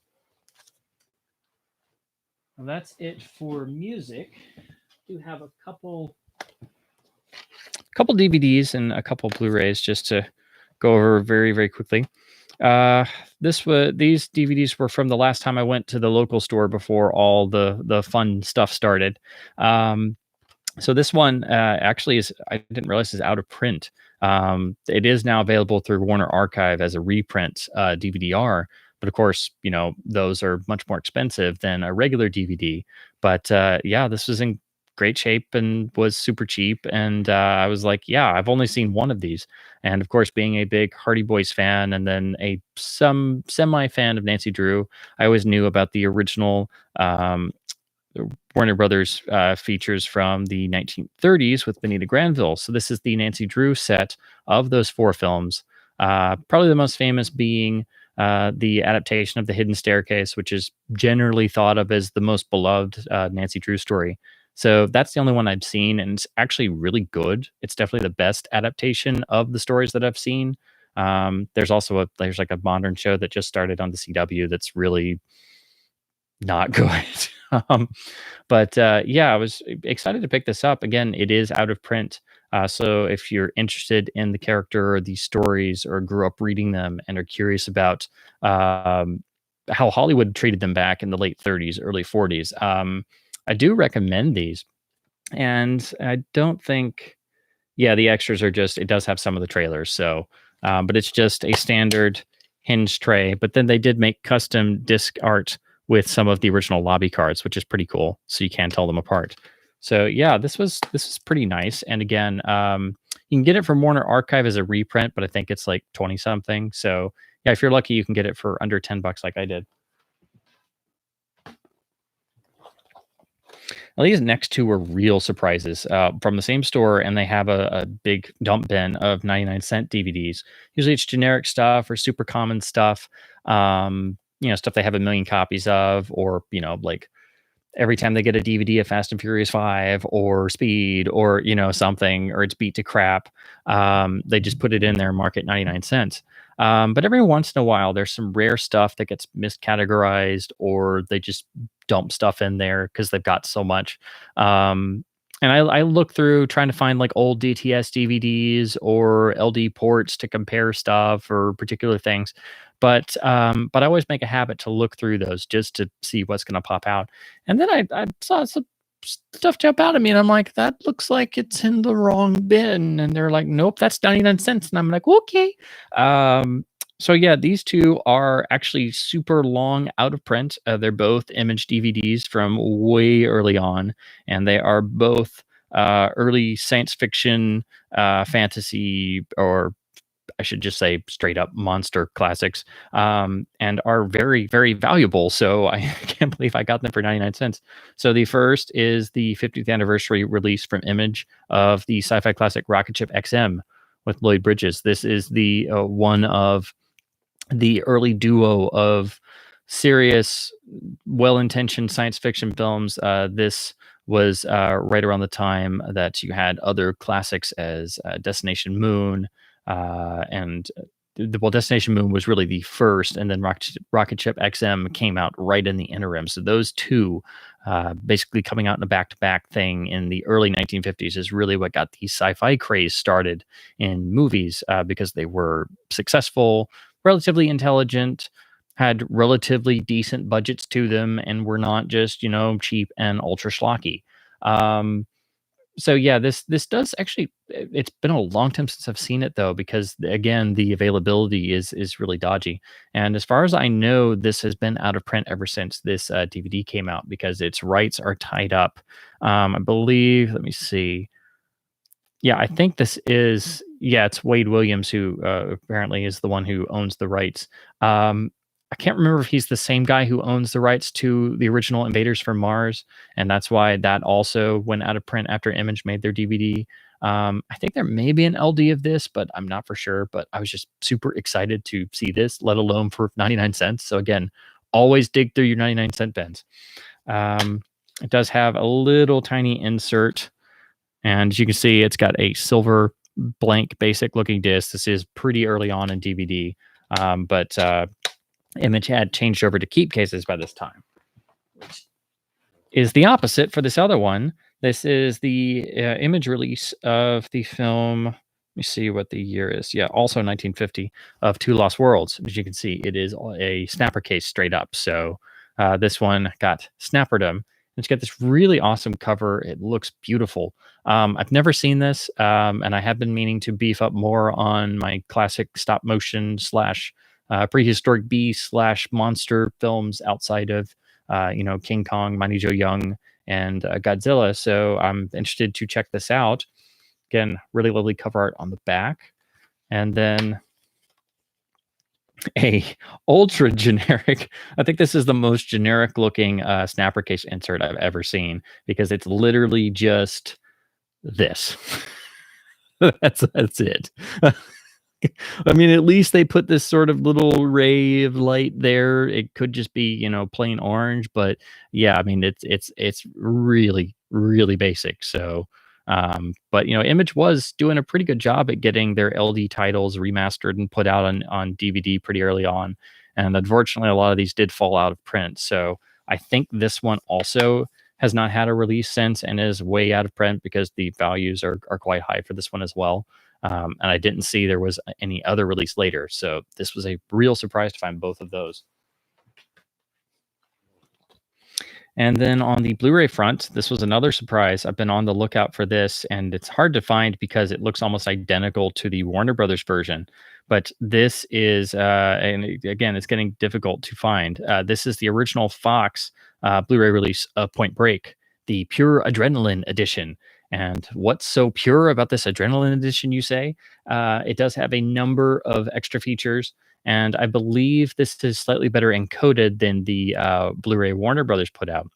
well, that's it for music. Do have a couple DVDs and a couple Blu-rays just to go over very, very quickly. These DVDs were from the last time I went to the local store before all the fun stuff started. So this one actually is, I didn't realize, is out of print. It is now available through Warner Archive as a reprint DVD-R. But of course, those are much more expensive than a regular DVD. But yeah, this was in great shape and was super cheap. And I was like, yeah, I've only seen one of these. And of course, being a big Hardy Boys fan and then some semi fan of Nancy Drew, I always knew about the original Warner Brothers features from the 1930s with Benita Granville. So this is the Nancy Drew set of those four films. Probably the most famous being the adaptation of The Hidden Staircase, which is generally thought of as the most beloved Nancy Drew story. So that's the only one I've seen, and it's actually really good. It's definitely the best adaptation of the stories that I've seen. There's also there's like a modern show that just started on the CW that's really not good. But yeah, I was excited to pick this up. Again, it is out of print. So if you're interested in the character or these stories, or grew up reading them and are curious about how Hollywood treated them back in the late 30s, early 40s, I do recommend these. And I don't think, yeah, the extras are just, it does have some of the trailers. So, but it's just a standard hinge tray. But then they did make custom disc art with some of the original lobby cards, which is pretty cool. So you can tell them apart. So yeah, this was pretty nice. And again, you can get it from Warner Archive as a reprint, but I think it's like 20 something. So yeah, if you're lucky, you can get it for under $10 like I did. Now, these next two were real surprises from the same store, and they have a big dump bin of 99-cent DVDs. Usually it's generic stuff or super common stuff, stuff they have a million copies of, or, like every time they get a DVD of Fast and Furious 5 or Speed or, something, or it's beat to crap, they just put it in there and mark it 99 cents. But every once in a while, there's some rare stuff that gets miscategorized, or they just dump stuff in there because they've got so much. And I look through trying to find like old DTS DVDs or LD ports to compare stuff or particular things. But I always make a habit to look through those just to see what's going to pop out. And then I saw some stuff jump out at me, and I'm like, that looks like it's in the wrong bin. And they're like, nope, that's 99 cents. And I'm like, okay. So yeah, these two are actually super long out of print. They're both image DVDs from way early on, and they are both early science fiction, fantasy, or I should just say straight up monster classics, and are very, very valuable. So I can't believe I got them for 99 cents. So the first is the 50th anniversary release from Image of the sci-fi classic Rocket Ship XM with Lloyd Bridges. This is the one of the early duo of serious, well-intentioned science fiction films. This was right around the time that you had other classics as Destination Moon, and Destination Moon was really the first, and then Rocket Ship XM came out right in the interim. So those two, basically coming out in a back-to-back thing in the early 1950s, is really what got the sci-fi craze started in movies, because they were successful, relatively intelligent, had relatively decent budgets to them, and were not just, cheap and ultra schlocky. So yeah, this does actually. It's been a long time since I've seen it though, because again, the availability is really dodgy. And as far as I know, this has been out of print ever since this DVD came out, because its rights are tied up. I believe. Let me see. Yeah, I think this is. Yeah, it's Wade Williams who apparently is the one who owns the rights. I can't remember if he's the same guy who owns the rights to the original Invaders from Mars, and that's why that also went out of print after Image made their DVD. I think there may be an LD of this, but I'm not for sure. But I was just super excited to see this, let alone for 99 cents. So again, always dig through your 99-cent bins. It does have a little tiny insert, and as you can see, it's got a silver blank basic looking disc. This is pretty early on in DVD, but Image had changed over to keep cases by this time, which is the opposite for this other one. This is the Image release of the film. Let me see what the year is. Yeah, also 1950, of Two Lost Worlds. As you can see, it is a snapper case straight up. So this one got snapperdom. It's got this really awesome cover. It looks beautiful. I've never seen this, and I have been meaning to beef up more on my classic stop motion / prehistoric beast / monster films outside of King Kong, Mighty Joe Young, and Godzilla. So I'm interested to check this out. Again, really lovely cover art on the back, and then a ultra generic. I think this is the most generic looking snapper case insert I've ever seen, because it's literally just this. that's it. I mean, at least they put this sort of little ray of light there. It could just be, plain orange, but yeah, I mean, it's really, really basic. So, but Image was doing a pretty good job at getting their LD titles remastered and put out on DVD pretty early on. And unfortunately, a lot of these did fall out of print. So I think this one also has not had a release since, and is way out of print because the values are quite high for this one as well. And I didn't see there was any other release later. So this was a real surprise to find both of those. And then on the Blu-ray front, this was another surprise. I've been on the lookout for this, and it's hard to find because it looks almost identical to the Warner Brothers version. But this is, and again, it's getting difficult to find. This is the original Fox Blu-ray release of Point Break, the Pure Adrenaline Edition. And what's so pure about this Adrenaline Edition, you say? It does have a number of extra features. And I believe this is slightly better encoded than the Blu-ray Warner Brothers put out,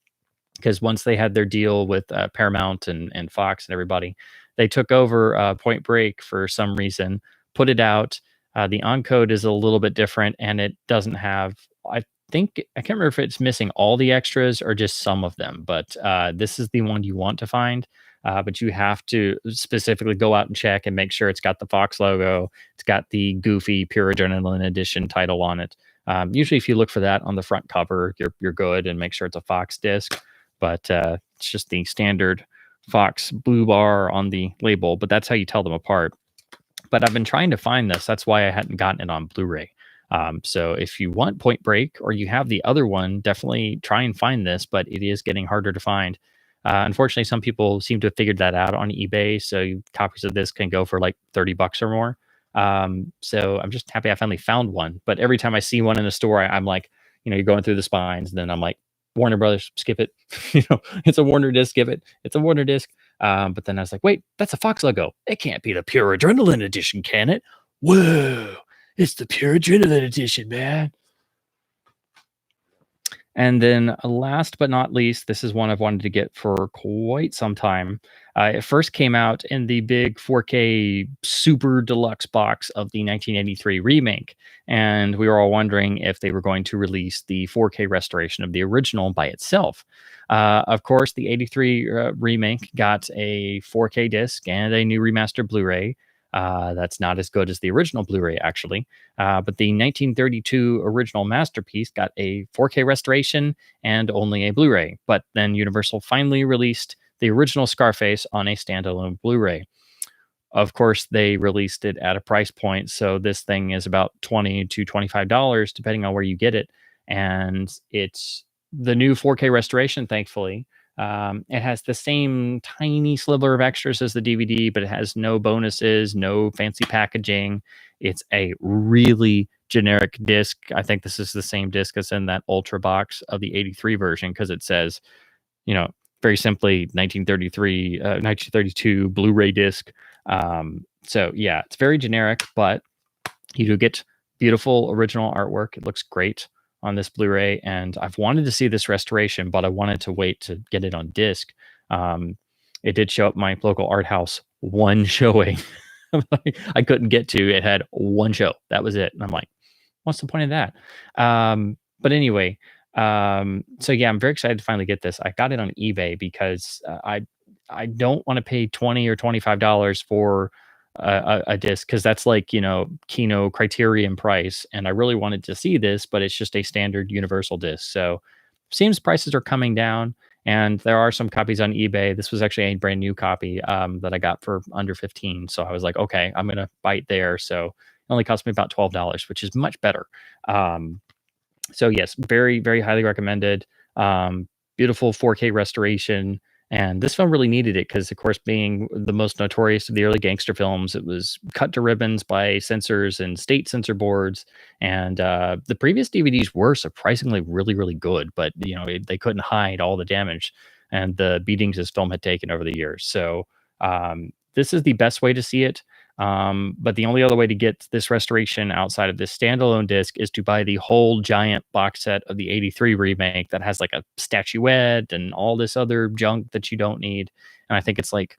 because once they had their deal with Paramount and Fox and everybody, they took over Point Break for some reason, put it out. The encode is a little bit different, and it doesn't have. I think I can't remember if it's missing all the extras or just some of them, but this is the one you want to find. But you have to specifically go out and check and make sure it's got the Fox logo. It's got the goofy Pure Adrenaline Edition title on it. Usually, if you look for that on the front cover, you're good, and make sure it's a Fox disc. But it's just the standard Fox blue bar on the label. But that's how you tell them apart. But I've been trying to find this. That's why I hadn't gotten it on Blu-ray. So if you want Point Break or you have the other one, definitely try and find this. But it is getting harder to find. Unfortunately, some people seem to have figured that out on eBay. So copies of this can go for like $30 or more. So I'm just happy I finally found one. But every time I see one in the store, I'm like, you're going through the spines. And then I'm like, Warner Brothers, skip it. It's a Warner disc, skip it. It's a Warner disc. But then I was like, wait, that's a Fox logo. It can't be the Pure Adrenaline Edition, can it? Whoa, it's the Pure Adrenaline Edition, man. And then last but not least, this is one I've wanted to get for quite some time. It first came out in the big 4K super deluxe box of the 1983 remake. And we were all wondering if they were going to release the 4K restoration of the original by itself. Of course, the 83 remake got a 4K disc and a new remastered Blu-ray. That's not as good as the original Blu-ray, actually. But the 1932 original masterpiece got a 4K restoration and only a Blu-ray. But then Universal finally released the original Scarface on a standalone Blu-ray. Of course, they released it at a price point, so this thing is about $20 to $25, depending on where you get it. And it's the new 4K restoration, thankfully. It has the same tiny sliver of extras as the DVD, but it has no bonuses, no fancy packaging. It's a really generic disc. I think this is the same disc as in that Ultra box of the 83 version, because it says, very simply 1932 Blu-ray disc. So yeah, it's very generic, but you do get beautiful original artwork. It looks great on this Blu-ray, and I've wanted to see this restoration, but I wanted to wait to get it on disc. It did show up my local art house, one showing. I couldn't get to. It had one show. That was it. And I'm like, what's the point of that? But anyway, so yeah, I'm very excited to finally get this. I got it on eBay because I don't want to pay $20 or $25 for a disc, because that's like Kino Criterion price, and I really wanted to see this, but it's just a standard Universal disc. So seems prices are coming down, and there are some copies on eBay. This was actually a brand new copy that I got for under 15, so I was like, okay, I'm gonna bite there. So it only cost me about $12, which is much better. So yes, very, very highly recommended. Beautiful 4K restoration. And this film really needed it because, of course, being the most notorious of the early gangster films, it was cut to ribbons by censors and state censor boards. And the previous DVDs were surprisingly really, really good, but they couldn't hide all the damage and the beatings this film had taken over the years. So this is the best way to see it. But the only other way to get this restoration outside of this standalone disc is to buy the whole giant box set of the 83 remake that has like a statuette and all this other junk that you don't need. And I think it's like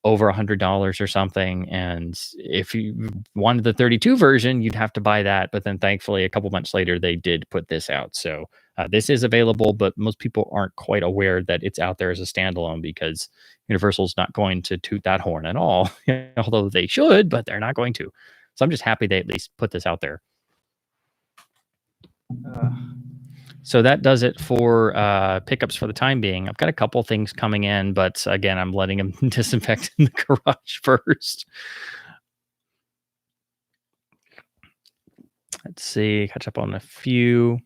over $100 or something. And if you wanted the 32 version, you'd have to buy that. But then thankfully, a couple months later, they did put this out. So this is available, but most people aren't quite aware that it's out there as a standalone, because Universal's not going to toot that horn at all, although they should, but they're not going to. So I'm just happy they at least put this out there. So that does it for pickups for the time being. I've got a couple things coming in, but again, I'm letting them disinfect in the garage first. Let's see, catch up on a few.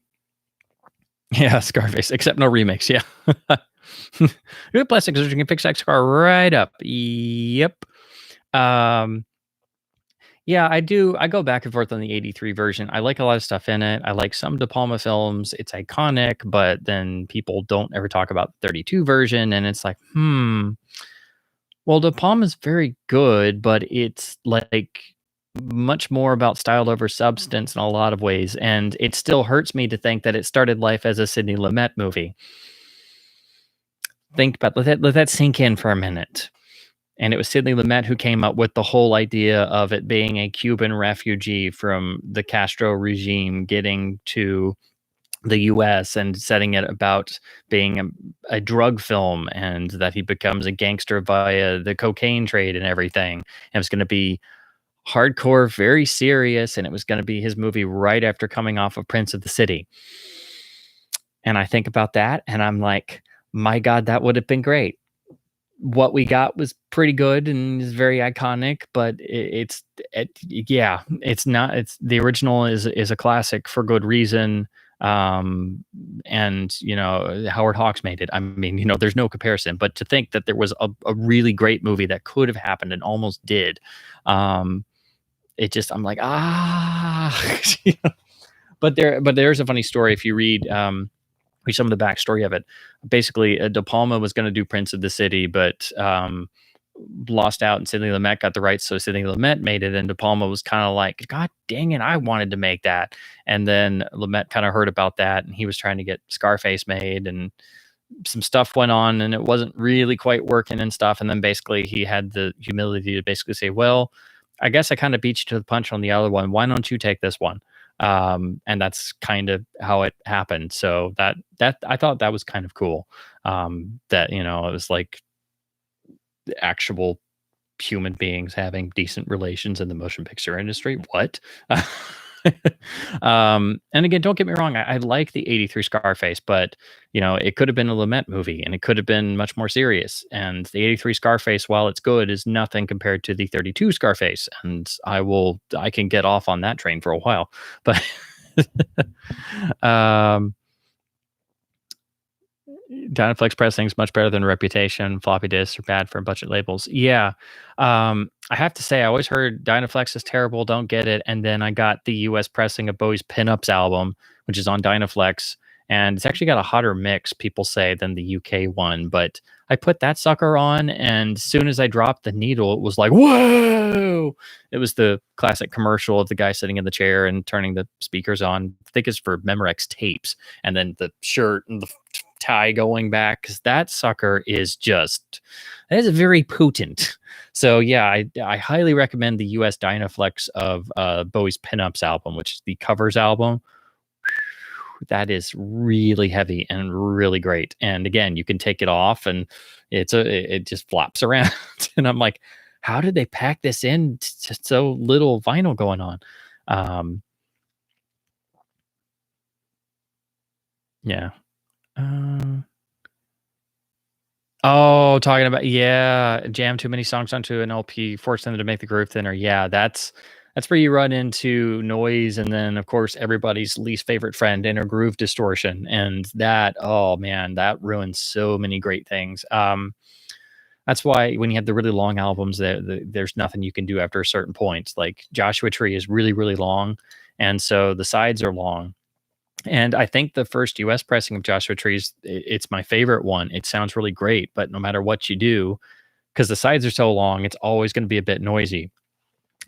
Yeah, Scarface, except no remakes. Yeah. Good plastic surgery can fix that scar right up. Yep. Um, yeah, I do. I go back and forth on the 83 version. I like a lot of stuff in it. I like some De Palma films. It's iconic, but then people don't ever talk about the 32 version. And it's like, well, De Palma's very good, but it's like much more about style over substance in a lot of ways. And it still hurts me to think that it started life as a Sidney Lumet movie. Think about let that sink in for a minute. And it was Sidney Lumet who came up with the whole idea of it being a Cuban refugee from the Castro regime getting to the US and setting it about being a drug film, and that he becomes a gangster via the cocaine trade and everything. And it was going to be hardcore, very serious, and it was going to be his movie right after coming off of Prince of the City. And I think about that and I'm like, my God, that would have been great. What we got was pretty good and is very iconic, but it's not. It's the original is a classic for good reason. And Howard Hawks made it. I mean, there's no comparison. But to think that there was a really great movie that could have happened and almost did, it just I'm like But there's a funny story if you read some of the backstory of it. Basically, De Palma was going to do Prince of the City, but lost out, and Sidney Lumet got the rights, so Sidney Lumet made it, and De Palma was kind of like, God dang it, I wanted to make that. And then Lumet kind of heard about that, and he was trying to get Scarface made, and some stuff went on, and it wasn't really quite working and stuff. And then basically he had the humility to basically say, well, I guess I kind of beat you to the punch on the other one. Why don't you take this one? And that's kind of how it happened. So that I thought that was kind of cool. That it was like the actual human beings having decent relations in the motion picture industry. What? And again, don't get me wrong, I like the 83 Scarface, but it could have been a Lumet movie and it could have been much more serious. And the 83 Scarface, while it's good, is nothing compared to the 32 Scarface. And I can get off on that train for a while, but Dynaflex pressing is much better than Reputation. Floppy disks are bad for budget labels. Yeah. I have to say, I always heard Dynaflex is terrible. Don't get it. And then I got the US pressing of Bowie's Pinups album, which is on Dynaflex. And it's actually got a hotter mix, people say, than the UK one. But I put that sucker on, and as soon as I dropped the needle, it was like, whoa! It was the classic commercial of the guy sitting in the chair and turning the speakers on. I think it's for Memorex tapes. And then the shirt and the tie going back, because that sucker is very potent. So yeah, I highly recommend the US Dynaflex of Bowie's Pinups album, which is the covers album. That is really heavy and really great. And again, you can take it off and it just flops around. And I'm like, how did they pack this in to so little vinyl going on? Yeah. Talking about, jam too many songs onto an LP, force them to make the groove thinner. Yeah, that's where you run into noise, and then of course everybody's least favorite friend, inner groove distortion, and that, oh man, that ruins so many great things. That's why when you have the really long albums, there's nothing you can do after a certain point. Like Joshua Tree is really, really long, and so the sides are long. And I think the first US pressing of Joshua Tree's, it's my favorite one. It sounds really great, but no matter what you do, because the sides are so long, it's always going to be a bit noisy.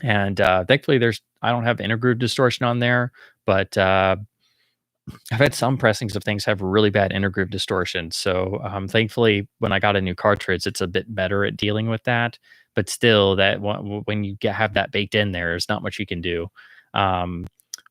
And thankfully, I don't have intergroove distortion on there, but I've had some pressings of things have really bad intergroove distortion. So thankfully, when I got a new cartridge, it's a bit better at dealing with that. But still, that when you have that baked in there, there's not much you can do.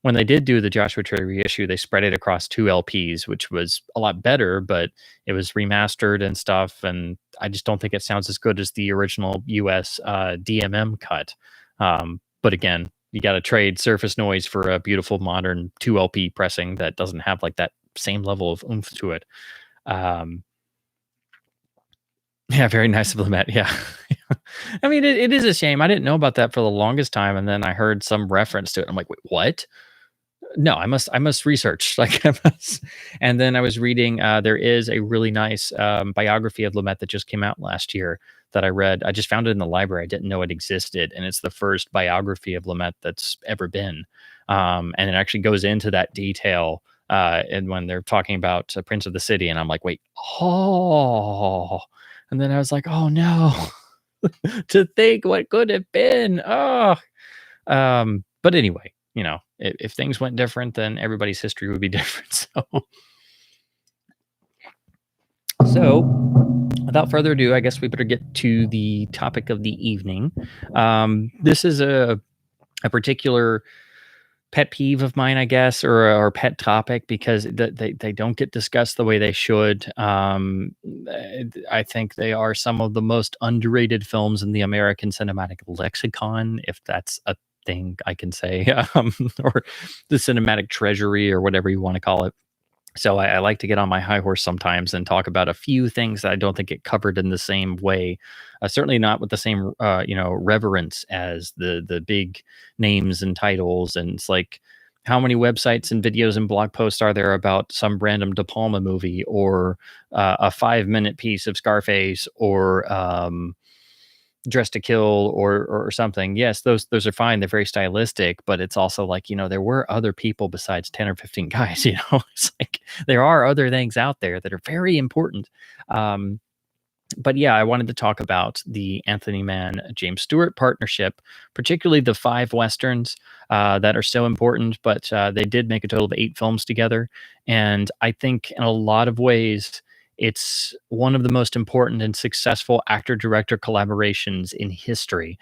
When they did do the Joshua Tree reissue, they spread it across 2 LPs, which was a lot better, but it was remastered and stuff. And I just don't think it sounds as good as the original US DMM cut. But again, you got to trade surface noise for a beautiful modern 2 LP pressing that doesn't have like that same level of oomph to it. Yeah, very nice of Lumet. Yeah. I mean, it is a shame. I didn't know about that for the longest time. And then I heard some reference to it. I'm like, wait, what? No, I must research. Like I must. And then I was reading. There is a really nice biography of Lumet that just came out last year that I read. I just found it in the library. I didn't know it existed, and it's the first biography of Lumet that's ever been. And it actually goes into that detail. And when they're talking about Prince of the City, and I'm like, wait, oh, and then I was like, oh no, to think what could have been. Oh, but anyway, you know, if things went different, then everybody's history would be different. So without further ado, I guess we better get to the topic of the evening. This is a particular pet peeve of mine, I guess, or pet topic, because they don't get discussed the way they should. I think they are some of the most underrated films in the American cinematic lexicon, if that's a thing I can say, or the cinematic treasury, or whatever you want to call it. So I like to get on my high horse sometimes and talk about a few things that I don't think get covered in the same way. Certainly not with the same, reverence as the big names and titles. And it's like, how many websites and videos and blog posts are there about some random De Palma movie, or a 5-minute piece of Scarface, or Dress to Kill, or something? Yes, those are fine. They're very stylistic, but it's also like, there were other people besides 10 or 15 guys. It's like there are other things out there that are very important. But yeah, I wanted to talk about the Anthony Mann James Stewart partnership, particularly the 5 westerns that are so important. But they did make a total of 8 films together, and I think in a lot of ways it's one of the most important and successful actor-director collaborations in history.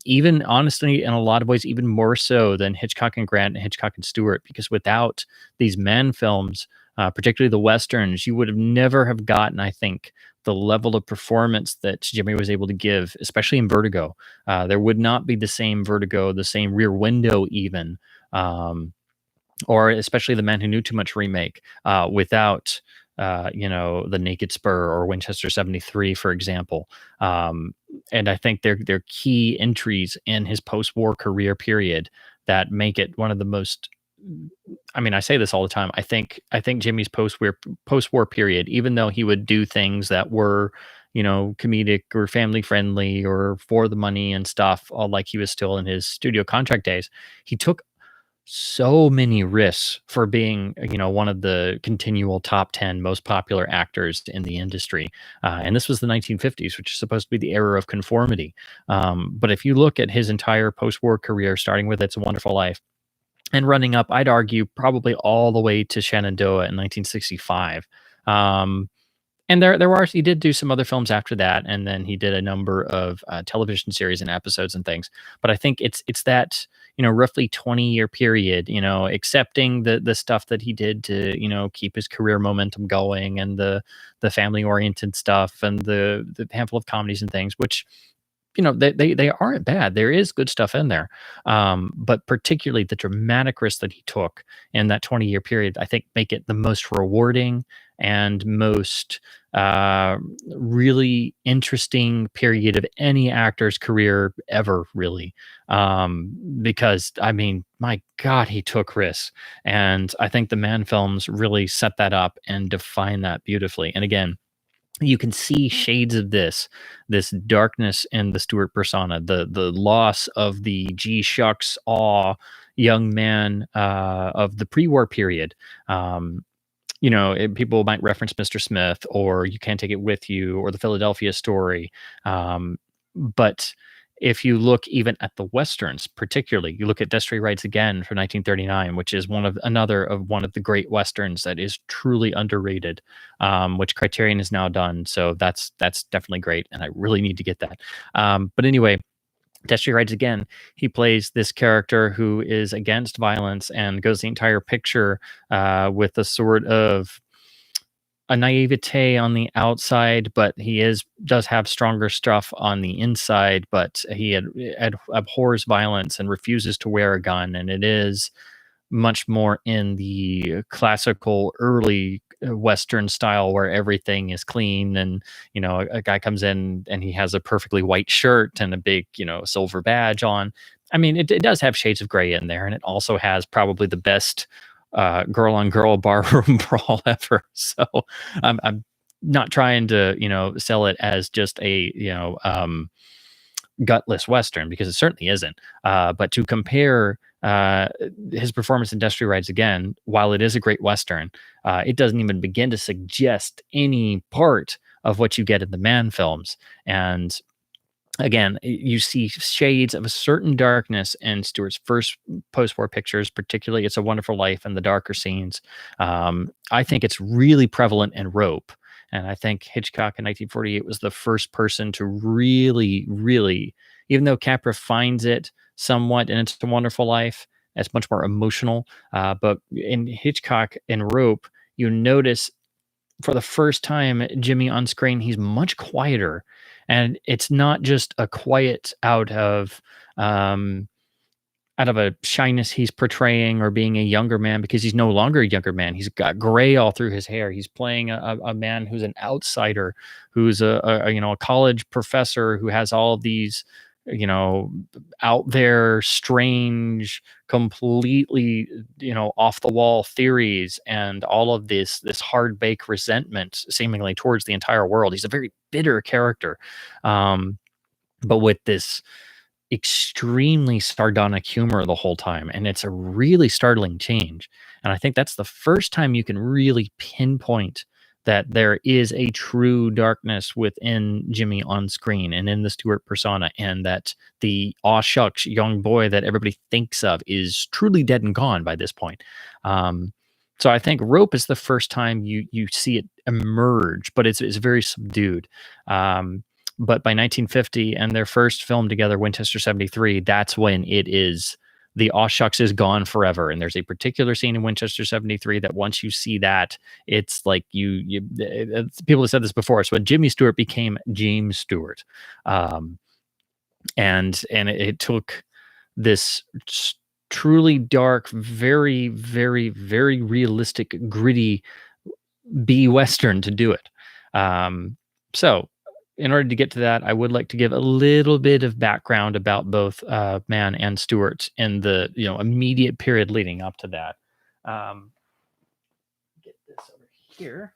Even honestly, in a lot of ways, even more so than Hitchcock and Grant and Hitchcock and Stewart, because without these Mann films, particularly the westerns, you would have never have gotten, I think, the level of performance that Jimmy was able to give, especially in Vertigo. There would not be the same Vertigo, the same Rear Window, even, or especially the Man Who Knew Too Much remake, without the Naked Spur or Winchester 73, for example. And I think they're key entries in his post-war career period that make it one of the most. I mean, I say this all the time. I think Jimmy's post-war period, even though he would do things that were, comedic or family friendly or for the money and stuff, all like he was still in his studio contract days, he took so many risks for being, one of the continual top 10 most popular actors in the industry. And this was the 1950s, which is supposed to be the era of conformity. But if you look at his entire post-war career, starting with It's a Wonderful Life, and running up, I'd argue, probably all the way to Shenandoah in 1965. And he did do some other films after that, and then he did a number of television series and episodes and things. But I think it's that, roughly 20-year period, accepting the stuff that he did to, keep his career momentum going, and the family oriented stuff, and the handful of comedies and things, which, they aren't bad. There is good stuff in there. But particularly the dramatic risks that he took in that 20-year period, I think, make it the most rewarding and most really interesting period of any actor's career ever, really. Because, I mean, my God, he took risks. And I think the Mann films really set that up and define that beautifully. And again, you can see shades of this darkness in the Stewart persona, the loss of the gee shucks awe young man of the pre-war period. People might reference Mr. Smith, or You Can't Take It With You, or The Philadelphia Story. But if you look even at the westerns, particularly, you look at Destry Rides Again from 1939, which is one of the great westerns that is truly underrated, which Criterion has now done. So that's definitely great, and I really need to get that. But anyway, Destry Rides Again, he plays this character who is against violence and goes the entire picture with a sort of a naivete on the outside, but he does have stronger stuff on the inside. But he abhors violence and refuses to wear a gun, and it is much more in the classical early Western style, where everything is clean, and a guy comes in and he has a perfectly white shirt and a big silver badge on. I mean, it does have shades of gray in there, and it also has probably the best girl on girl barroom brawl ever. So I'm not trying to sell it as just a gutless western, because it certainly isn't. But to compare his performance in Destry Rides Again, while it is a great western, it doesn't even begin to suggest any part of what you get in the Man films. And again, you see shades of a certain darkness in Stewart's first post-war pictures, particularly "It's a Wonderful Life" and the darker scenes. I think it's really prevalent in Rope, and I think Hitchcock in 1948 was the first person to really, really, even though Capra finds it somewhat in "It's a Wonderful Life," it's much more emotional. But in Hitchcock in Rope, you notice for the first time Jimmy on screen, he's much quieter, and it's not just a quiet um out of a shyness he's portraying or being a younger man, because he's no longer a younger man. He's got gray all through his hair. He's playing a man who's an outsider, who's a college professor who has all of these out there strange, completely off the wall theories, and all of this hard baked resentment seemingly towards the entire world. He's a very bitter character, um but with this extremely sardonic humor the whole time, and it's a really startling change. And I think that's the first time you can really pinpoint that there is a true darkness within Jimmy on screen and in the Stewart persona, and that the aw shucks young boy that everybody thinks of is truly dead and gone by this point. Um, so I think Rope is the first time you see it emerge, but it's very subdued. But by 1950 and their first film together, Winchester 73, that's when it is the aw shucks is gone forever. And there's a particular scene in Winchester 73 that once you see that, it's like people have said this before. It's when Jimmy Stewart became James Stewart. Um, and it took this truly dark, very, very, very realistic, gritty B Western to do it. So in order to get to that, I would like to give a little bit of background about both Mann and Stewart in the immediate period leading up to that. Get this over here.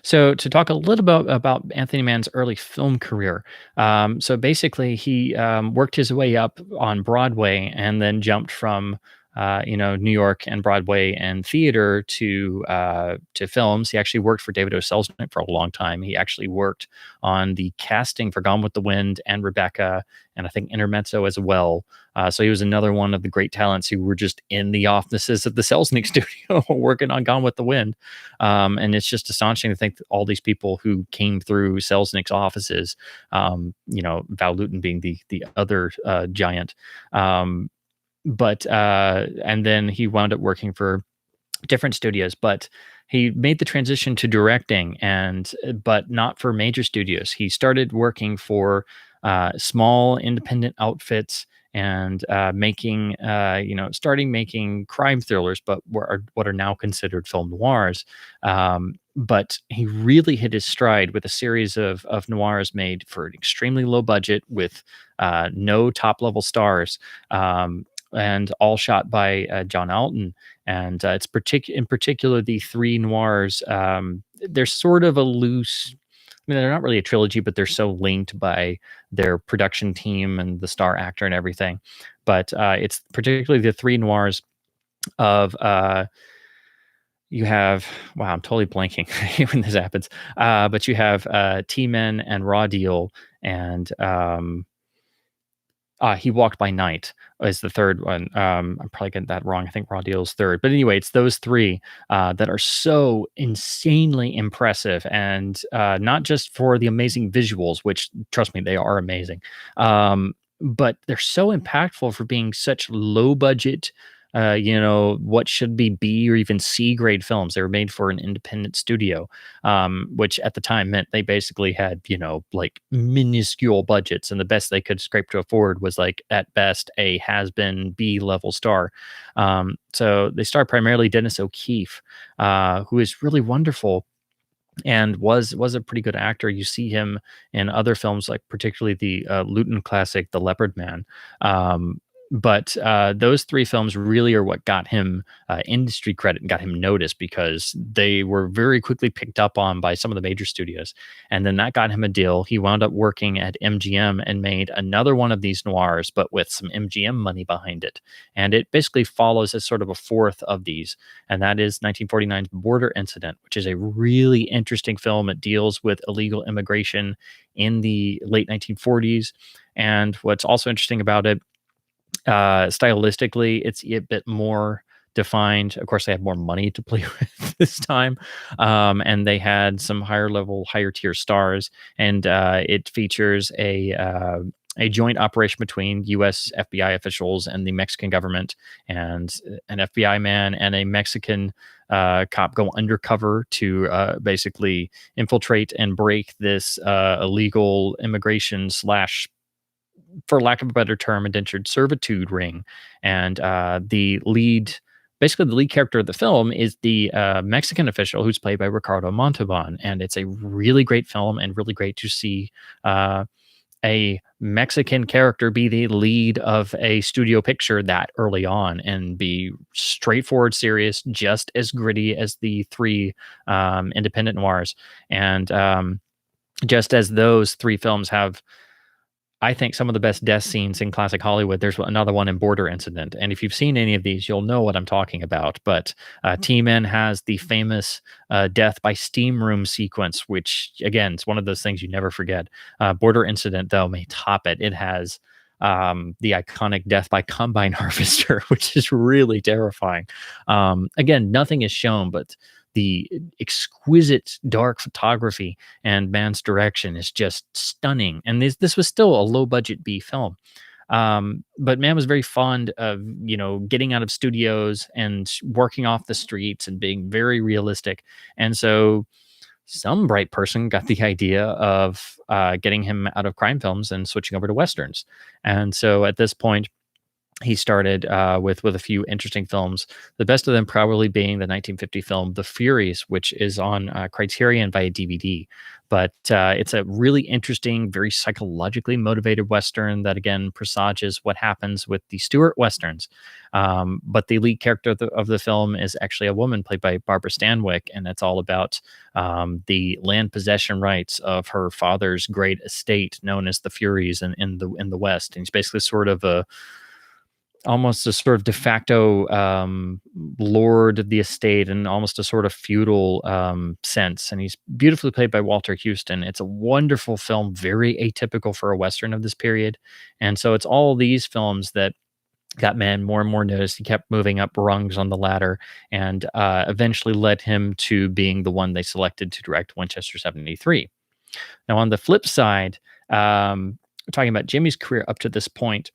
So to talk a little bit about Anthony Mann's early film career. So basically he worked his way up on Broadway and then jumped from New York and Broadway and theater to films. He actually worked for David O. Selznick for a long time. He actually worked on the casting for Gone with the Wind and Rebecca, and I think Intermezzo as well. So he was another one of the great talents who were just in the offices of the Selznick studio working on Gone with the Wind. And it's just astonishing to think that all these people who came through Selznick's offices, Val Lewton being the other giant. But and then he wound up working for different studios, but he made the transition to directing, but not for major studios. He started working for small independent outfits and starting making crime thrillers, but what are now considered film noirs. But he really hit his stride with a series of noirs made for an extremely low budget with no top level stars. And all shot by John Alton. And it's in particular the three noirs. They're sort of a loose, they're not really a trilogy, but they're so linked by their production team and the star actor and everything. But it's particularly the three noirs of you have, wow, I'm totally blanking when this happens. But you have T-Men and Raw Deal, and He Walked by Night is the third one. I'm probably getting that wrong. I think Raw Deal is third. But anyway, it's those three that are so insanely impressive. And not just for the amazing visuals, which, trust me, they are amazing. But they're so impactful for being such low budget, what should be B or even C grade films. They were made for an independent studio, which at the time meant they basically had, like minuscule budgets, and the best they could scrape to afford was like at best a has-been B level star. So they star primarily Dennis O'Keefe, who is really wonderful. and was a pretty good actor. You see him in other films, like particularly the Luton classic, The Leopard Man. Um, but those three films really are what got him industry credit and got him noticed, because they were very quickly picked up on by some of the major studios. And then that got him a deal. He wound up working at MGM and made another one of these noirs, but with some MGM money behind it. And it basically follows as sort of a fourth of these, and that is 1949's Border Incident, which is a really interesting film. It deals with illegal immigration in the late 1940s. And what's also interesting about it, stylistically, it's a bit more defined. Of course, they had more money to play with this time, and they had some higher level, higher tier stars. And it features a joint operation between U.S. FBI officials and the Mexican government, and an FBI man and a Mexican cop go undercover to basically infiltrate and break this illegal immigration slash, for lack of a better term, indentured servitude ring. And basically the lead character of the film is the Mexican official, who's played by Ricardo Montalban. And it's a really great film, and really great to see a Mexican character be the lead of a studio picture that early on, and be straightforward, serious, just as gritty as the three independent noirs. And just as those three films have, I think, some of the best death scenes in classic Hollywood, there's another one in Border Incident. And if you've seen any of these, you'll know what I'm talking about. But T-Man has the famous death by steam room sequence, which, again, it's one of those things you never forget. Border Incident, though, may top it. It has the iconic death by combine harvester, which is really terrifying. Again, nothing is shown, but the exquisite dark photography and Mann's direction is just stunning. And this was still a low budget B film. But Mann was very fond of, getting out of studios and working off the streets and being very realistic. And so some bright person got the idea of getting him out of crime films and switching over to Westerns. And so at this point, he started with a few interesting films. The best of them probably being the 1950 film The Furies, which is on Criterion via DVD. But it's a really interesting, very psychologically motivated Western that, again, presages what happens with the Stewart Westerns. But the lead character of the film is actually a woman played by Barbara Stanwyck, and it's all about the land possession rights of her father's great estate known as the Furies in the West. And he's basically sort of almost a sort of de facto lord of the estate, and almost a sort of feudal sense. And he's beautifully played by Walter Houston. It's a wonderful film, very atypical for a Western of this period. And so it's all these films that got Mann more and more noticed. He kept moving up rungs on the ladder, and eventually led him to being the one they selected to direct Winchester 73. Now, on the flip side, talking about Jimmy's career up to this point,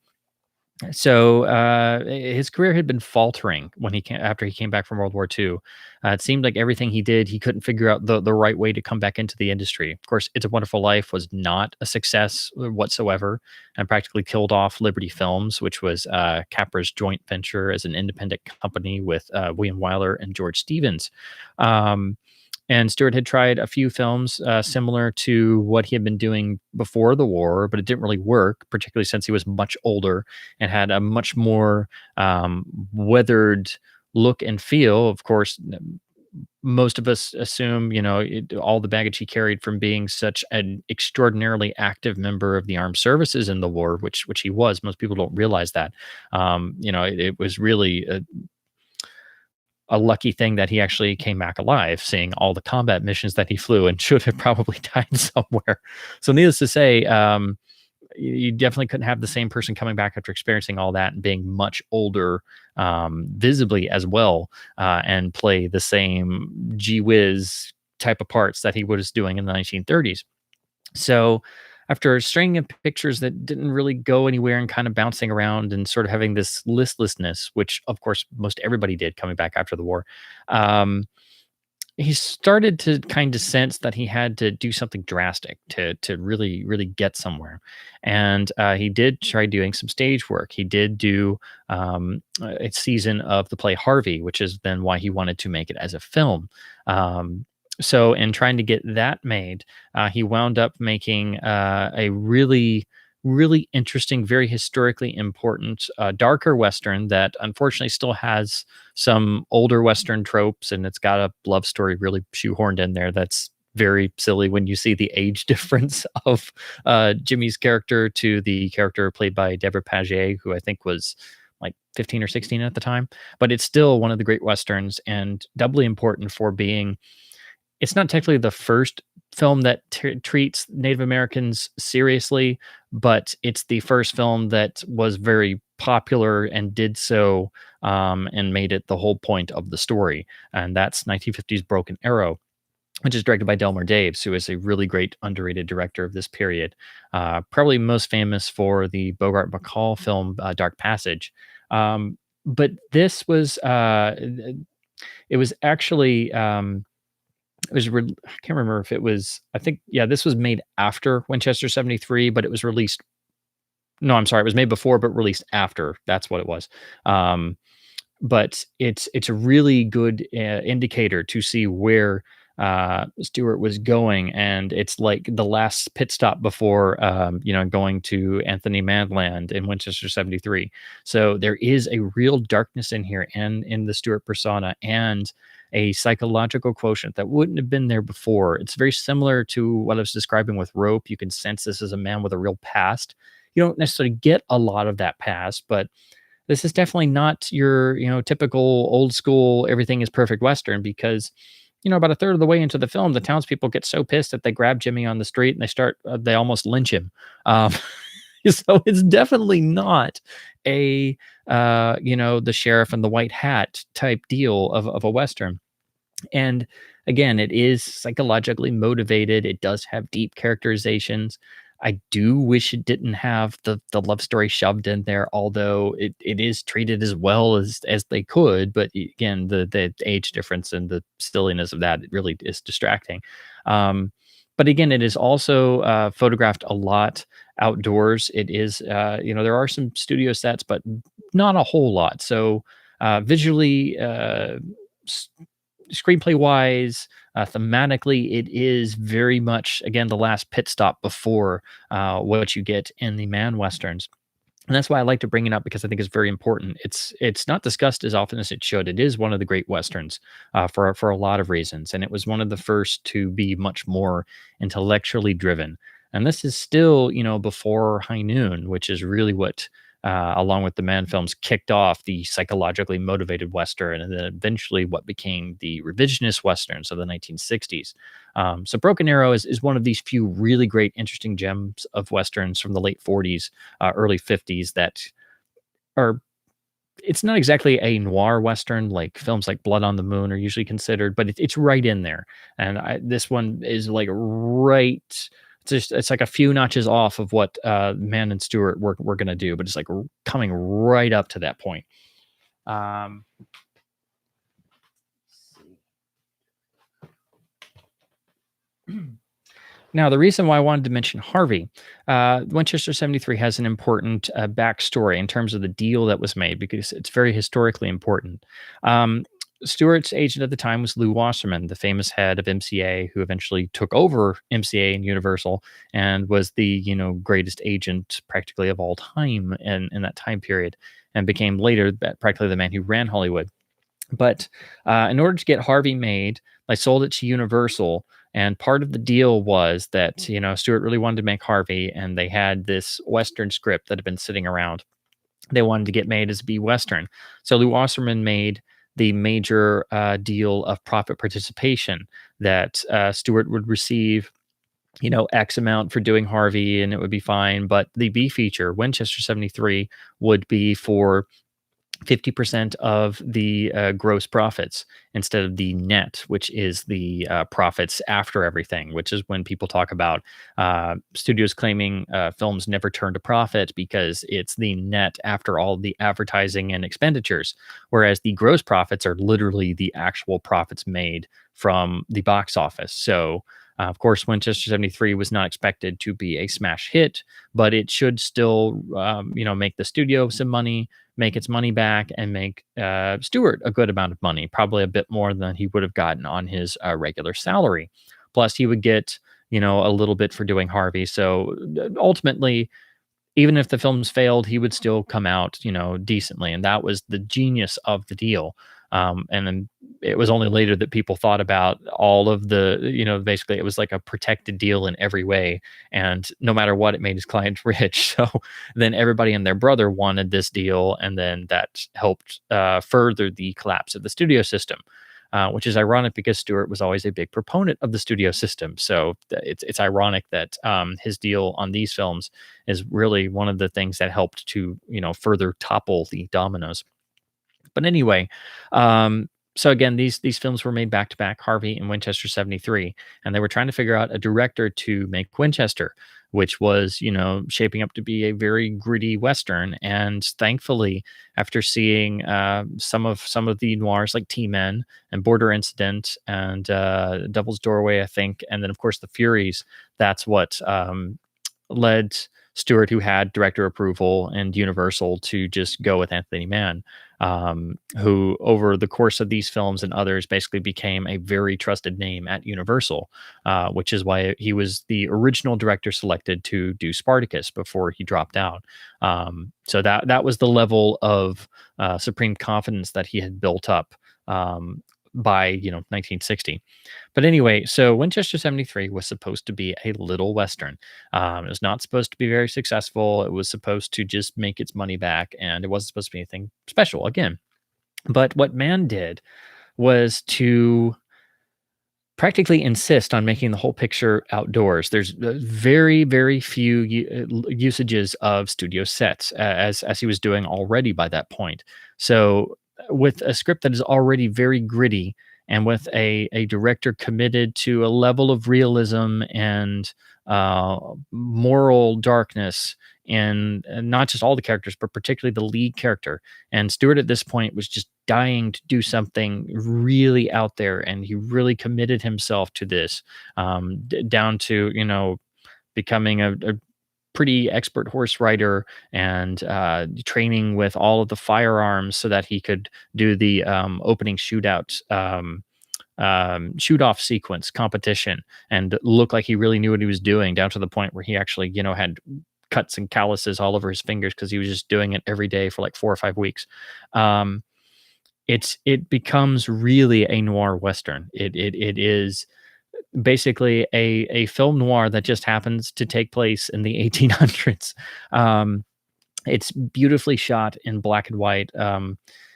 so his career had been faltering after he came back from World War II. It seemed like everything he did, he couldn't figure out the right way to come back into the industry. Of course, It's a Wonderful Life was not a success whatsoever, and practically killed off Liberty Films, which was Capra's joint venture as an independent company with William Wyler and George Stevens. And Stewart had tried a few films similar to what he had been doing before the war, but it didn't really work, particularly since he was much older and had a much more weathered look and feel. Of course, most of us assume, all the baggage he carried from being such an extraordinarily active member of the armed services in the war, which he was. Most people don't realize that. It was really a lucky thing that he actually came back alive, seeing all the combat missions that he flew, and should have probably died somewhere. So needless to say, you definitely couldn't have the same person coming back after experiencing all that and being much older, visibly as well, and play the same gee whiz type of parts that he was doing in the 1930s. So after a string of pictures that didn't really go anywhere and kind of bouncing around and sort of having this listlessness, which of course most everybody did coming back after the war, he started to kind of sense that he had to do something drastic to really, really get somewhere. And he did try doing some stage work. He did do a season of the play Harvey, which is then why he wanted to make it as a film. So in trying to get that made, he wound up making a really, really interesting, very historically important, darker Western that unfortunately still has some older Western tropes, and it's got a love story really shoehorned in there that's very silly when you see the age difference of Jimmy's character to the character played by Deborah Paget, who I think was like 15 or 16 at the time. But it's still one of the great Westerns and doubly important for being, it's not technically the first film that treats Native Americans seriously, but it's the first film that was very popular and did so, and made it the whole point of the story. And that's 1950's Broken Arrow, which is directed by Delmer Daves, who is a really great underrated director of this period. Probably most famous for the Bogart Bacall film Dark Passage. But this was it was actually I can't remember if it was, I think, yeah, this was made after Winchester 73, but it was released. No, I'm sorry, it was made before, but released after. That's what it was. Um, but it's a really good indicator to see where Stewart was going, and it's like the last pit stop before going to Anthony Manland in Winchester 73. So there is a real darkness in here and in the Stewart persona, and a psychological quotient that wouldn't have been there before. It's very similar to what I was describing with Rope. You can sense this as a man with a real past. You don't necessarily get a lot of that past, but this is definitely not your, typical old school, everything is perfect Western, because, about a third of the way into the film, the townspeople get so pissed that they grab Jimmy on the street and they almost lynch him. Um, so it's definitely not the sheriff and the white hat type deal of a Western. And again, it is psychologically motivated. It does have deep characterizations. I do wish it didn't have the love story shoved in there, although it is treated as well as they could. But again, the age difference and the silliness of that, it really is distracting. But again, it is also photographed a lot outdoors. It is, there are some studio sets, but not a whole lot. So visually, screenplay wise, thematically, it is very much, again, the last pit stop before what you get in the Man Westerns. And that's why I like to bring it up, because I think it's very important. It's not discussed as often as it should. It is one of the great westerns for a lot of reasons, and it was one of the first to be much more intellectually driven. And this is still, before High Noon, which is really what, along with the Man films, kicked off the psychologically motivated Western, and then eventually what became the revisionist Westerns of the 1960s. So Broken Arrow is one of these few really great, interesting gems of Westerns from the late 40s, early 50s that are, it's not exactly a noir Western like films like Blood on the Moon are usually considered, but it's right in there. And this one is like right, it's like a few notches off of what Mann and Stewart were going to do, but it's like coming right up to that point. Um, Now, the reason why I wanted to mention Harvey, Winchester 73 has an important backstory in terms of the deal that was made, because it's very historically important. Um, Stewart's agent at the time was Lew Wasserman, the famous head of MCA, who eventually took over MCA and Universal and was the greatest agent practically of all time in that time period, and became later practically the man who ran Hollywood. But in order to get Harvey made, they sold it to Universal. And part of the deal was that, Stewart really wanted to make Harvey, and they had this Western script that had been sitting around. They wanted to get made as B Western. So Lew Wasserman made the major deal of profit participation that Stewart would receive, X amount for doing Harvey, and it would be fine. But the B feature, Winchester 73, would be for 50% of the gross profits instead of the net, which is the profits after everything, which is when people talk about studios claiming films never turn to profit because it's the net after all the advertising and expenditures, whereas the gross profits are literally the actual profits made from the box office. So of course, Winchester 73 was not expected to be a smash hit, but it should still, make the studio some money, make its money back and make Stewart a good amount of money, probably a bit more than he would have gotten on his regular salary. Plus, he would get, a little bit for doing Harvey. So ultimately, even if the films failed, he would still come out, decently. And that was the genius of the deal. And then it was only later that people thought about all of the, basically it was like a protected deal in every way. And no matter what, it made his clients rich. So then everybody and their brother wanted this deal. And then that helped further the collapse of the studio system. Which is ironic because Stewart was always a big proponent of the studio system. So it's ironic that his deal on these films is really one of the things that helped to further topple the dominoes. But anyway, so again, these films were made back to back, Harvey and Winchester 73, and they were trying to figure out a director to make Winchester, which was shaping up to be a very gritty western. And thankfully, after seeing some of the noirs like T-Men and Border Incident and Devil's Doorway, I think, and then of course the Furies, that's what led Stewart, who had director approval and Universal, to just go with Anthony Mann, who over the course of these films and others basically became a very trusted name at Universal, which is why he was the original director selected to do Spartacus before he dropped out. So that was the level of supreme confidence that he had built up by 1960. But anyway, so Winchester 73 was supposed to be a little western. It was not supposed to be very successful. It was supposed to just make its money back, and it wasn't supposed to be anything special again. But what Mann did was to practically insist on making the whole picture outdoors. There's very, very few usages of studio sets, as he was doing already by that point. So with a script that is already very gritty, and with a director committed to a level of realism and moral darkness, and not just all the characters, but particularly the lead character. And Stewart at this point was just dying to do something really out there, and he really committed himself to this, down to becoming a pretty expert horse rider and training with all of the firearms so that he could do the opening shootout shoot off sequence competition and look like he really knew what he was doing, down to the point where he actually had cuts and calluses all over his fingers because he was just doing it every day for like 4 or 5 weeks. It becomes really a noir western. It is basically a film noir that just happens to take place in the 1800s. It's beautifully shot in black and white.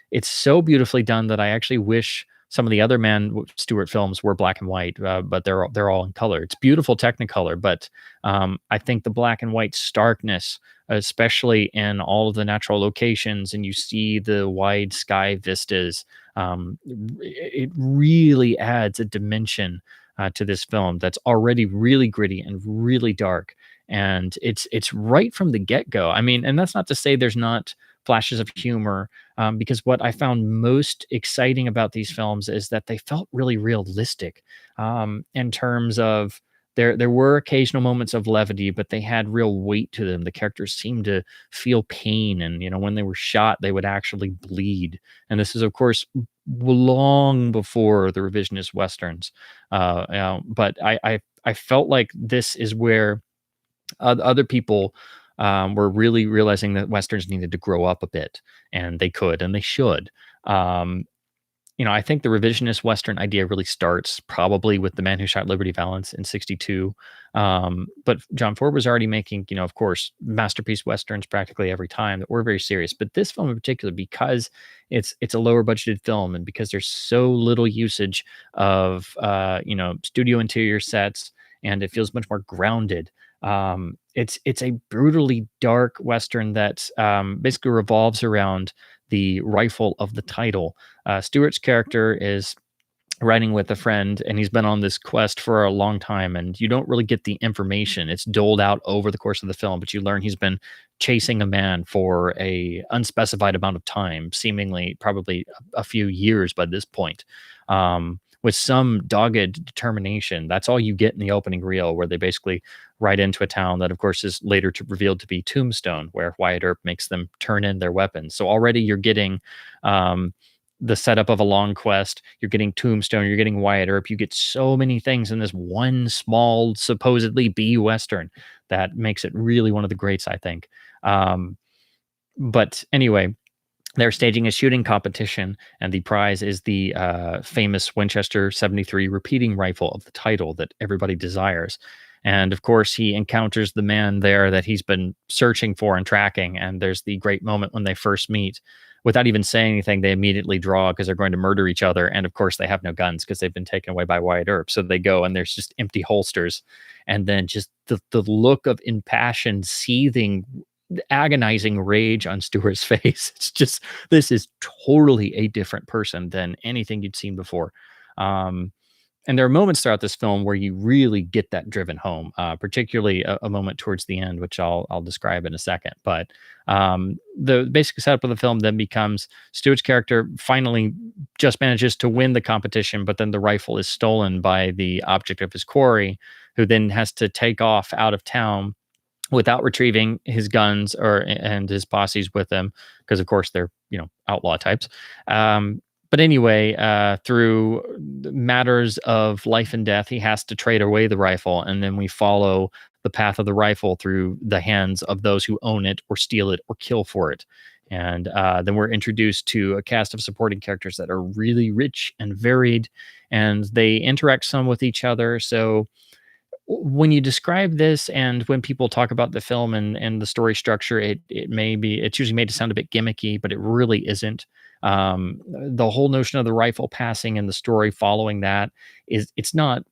It's so beautifully done that I actually wish some of the other Mann Stewart films were black and white, but they're all in color. It's beautiful Technicolor, but I think the black and white starkness, especially in all of the natural locations, and you see the wide sky vistas, it really adds a dimension to this film that's already really gritty and really dark. And it's right from the get-go. I mean, and that's not to say there's not flashes of humor, because what I found most exciting about these films is that they felt really realistic, in terms of there were occasional moments of levity, but they had real weight to them. The characters seemed to feel pain, and when they were shot, they would actually bleed. And this is, of course, long before the revisionist westerns. But I felt like this is where other people were really realizing that westerns needed to grow up a bit, and they could, and they should. I think the revisionist western idea really starts probably with The Man Who Shot Liberty Valance in '62. But John Ford was already making, of course, masterpiece westerns practically every time that were very serious. But this film in particular, because it's a lower budgeted film, and because there's so little usage of studio interior sets, and it feels much more grounded. It's a brutally dark western that basically revolves around the rifle of the title. Stewart's character is riding with a friend, and he's been on this quest for a long time, and you don't really get the information. It's doled out over the course of the film, but you learn he's been chasing a man for a unspecified amount of time, seemingly probably a few years by this point. with some dogged determination. That's all you get in the opening reel, where they basically ride into a town that, of course, is later revealed to be Tombstone, where Wyatt Earp makes them turn in their weapons. So already you're getting the setup of a long quest. You're getting Tombstone. You're getting Wyatt Earp. You get so many things in this one small, supposedly B Western that makes it really one of the greats, I think. But anyway, they're staging a shooting competition, and the prize is the famous Winchester 73 repeating rifle of the title that everybody desires. And of course, he encounters the man there that he's been searching for and tracking. And there's the great moment when they first meet. Without even saying anything, they immediately draw because they're going to murder each other. And of course, they have no guns because they've been taken away by Wyatt Earp. So they go, and there's just empty holsters. And then just the look of impassioned, seething, agonizing rage on Stewart's face. It's just, this is totally a different person than anything you'd seen before. And there are moments throughout this film where you really get that driven home, particularly a moment towards the end, which I'll describe in a second. But the basic setup of the film then becomes Stewart's character finally just manages to win the competition, but then the rifle is stolen by the object of his quarry, who then has to take off out of town without retrieving his guns and his posses with him, because of course they're outlaw types. But anyway, through matters of life and death, he has to trade away the rifle, and then we follow the path of the rifle through the hands of those who own it or steal it or kill for it. And then we're introduced to a cast of supporting characters that are really rich and varied, and they interact some with each other. So when you describe this, and when people talk about the film and the story structure, it's usually made to sound a bit gimmicky, but it really isn't. The whole notion of the rifle passing and the story following that it's not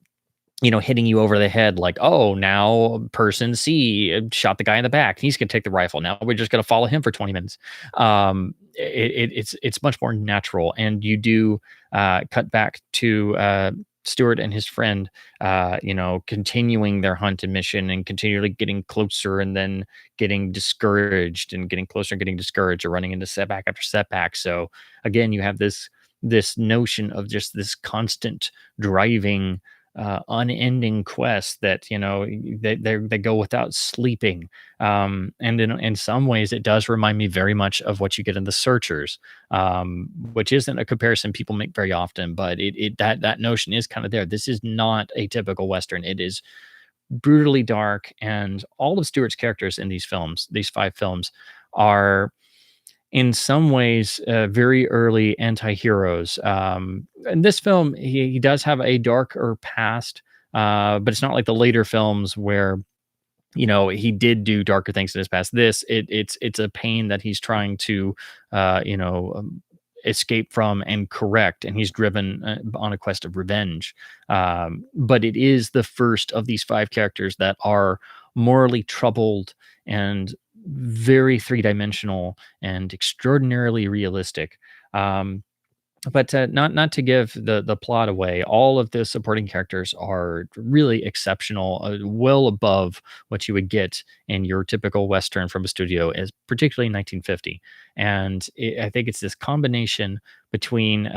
hitting you over the head like, oh, now person C shot the guy in the back, he's gonna take the rifle, now we're just gonna follow him for 20 minutes. It's much more natural, and you do cut back to Stewart and his friend, continuing their hunt and mission, and continually getting closer, and then getting discouraged, and getting closer and getting discouraged, or running into setback after setback. So again, you have this notion of just this constant driving, unending quest that they go without sleeping. And in some ways, it does remind me very much of what you get in The Searchers, which isn't a comparison people make very often, but that notion is kind of there. This is not a typical Western. It is brutally dark, and all of Stewart's characters in these films, these 5 films, are in some ways very early anti-heroes. In this film, he does have a darker past, but it's not like the later films where he did do darker things in his past. It's a pain that he's trying to escape from and correct, and he's driven on a quest of revenge. But it is the first of these 5 characters that are morally troubled and very three-dimensional and extraordinarily realistic. But not to give the plot away, all of the supporting characters are really exceptional, well above what you would get in your typical Western from a studio, as particularly in 1950. And I think it's this combination between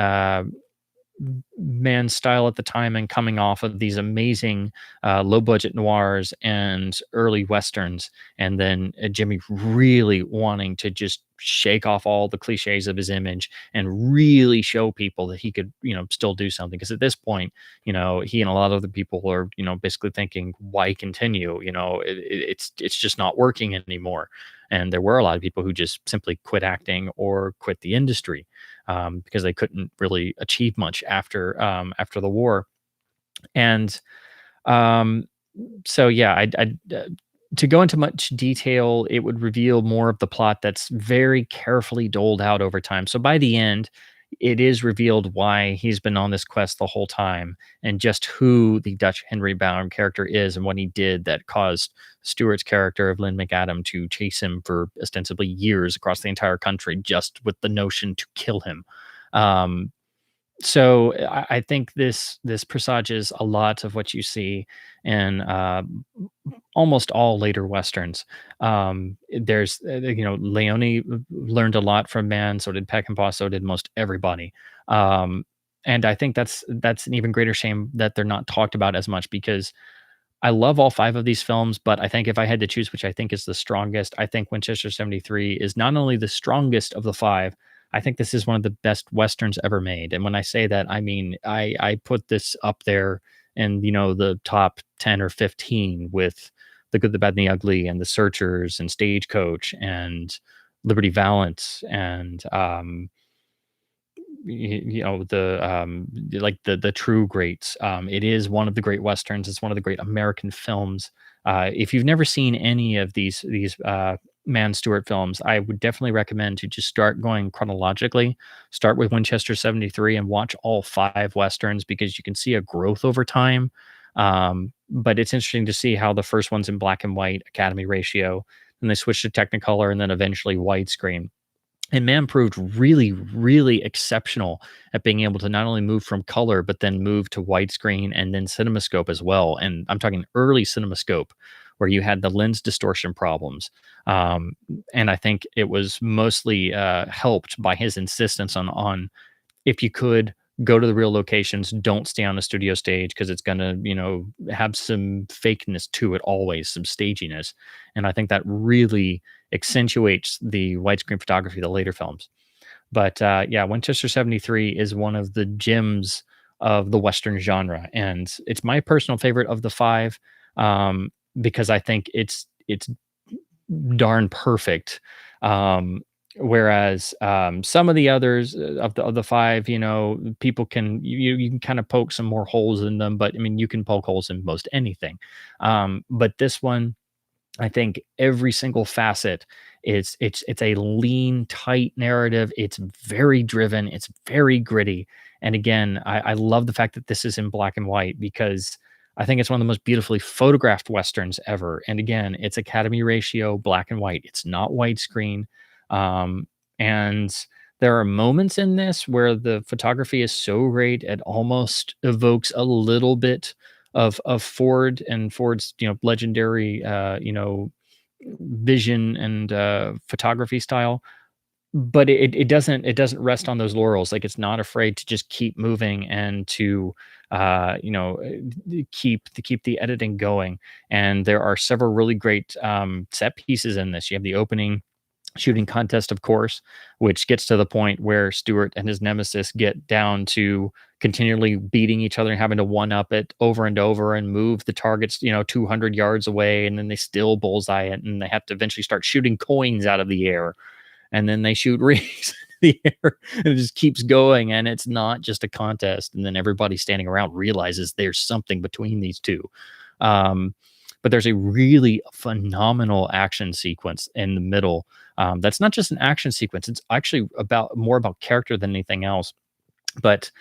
Mann's style at the time, and coming off of these amazing low budget noirs and early westerns, and then Jimmy really wanting to just shake off all the cliches of his image and really show people that he could still do something. Because at this point, he and a lot of the people are basically thinking, why continue? It's just not working anymore. And there were a lot of people who just simply quit acting or quit the industry, because they couldn't really achieve much after the war. And so yeah, to go into much detail, it would reveal more of the plot that's very carefully doled out over time. So by the end, it is revealed why he's been on this quest the whole time, and just who the Dutch Henry Baum character is, and what he did that caused Stewart's character of Lynn McAdam to chase him for ostensibly years across the entire country, just with the notion to kill him. So I think this presages a lot of what you see in almost all later westerns. There's Leone learned a lot from Mann, so did Peckinpah, so did most everybody. and I think that's an even greater shame that they're not talked about as much, because I love all 5 of these films, but I think if I had to choose which I think is the strongest, I think Winchester 73 is not only the strongest of the 5, I think this is one of the best westerns ever made. And when I say that, I mean I put this up there in, the top 10 or 15 with The Good, the Bad, and the Ugly, and The Searchers, and Stagecoach, and Liberty Valance, and the true greats. It is one of the great westerns. It's one of the great American films. If you've never seen any of these Man Stewart films, I would definitely recommend to just start going chronologically. Start with Winchester 73 and watch all 5 westerns, because you can see a growth over time. But it's interesting to see how the first one's in black and white Academy ratio, and they switched to Technicolor, and then eventually widescreen. And Man proved really, really exceptional at being able to not only move from color, but then move to widescreen and then CinemaScope as well. And I'm talking early CinemaScope, where you had the lens distortion problems. And I think it was mostly helped by his insistence on if you could go to the real locations, don't stay on the studio stage, because it's going to, have some fakeness to it always, some staginess. And I think that really accentuates the widescreen photography of the later films. But yeah, Winchester 73 is one of the gems of the Western genre. And it's my personal favorite of the 5, because I think it's darn perfect. Whereas some of the others of the 5, people can you can kind of poke some more holes in them, but I mean, you can poke holes in most anything. But this one, I think every single facet it's a lean, tight narrative. It's very driven. It's very gritty. And again, I love the fact that this is in black and white, because I think it's one of the most beautifully photographed westerns ever. And again, it's Academy ratio, black and white. It's not widescreen. And there are moments in this where the photography is so great it almost evokes a little bit of Ford and Ford's legendary vision and photography style. But it doesn't rest on those laurels. Like, it's not afraid to just keep moving and to keep the editing going. And there are several really great set pieces in this. You have the opening shooting contest, of course, which gets to the point where Stewart and his nemesis get down to continually beating each other and having to one up it over and over and move the targets 200 yards away, and then they still bullseye it, and they have to eventually start shooting coins out of the air, and then they shoot rings in the air, and it just keeps going. And it's not just a contest. And then everybody standing around realizes there's something between these two. But there's a really phenomenal action sequence in the middle. That's not just an action sequence. It's actually more about character than anything else. But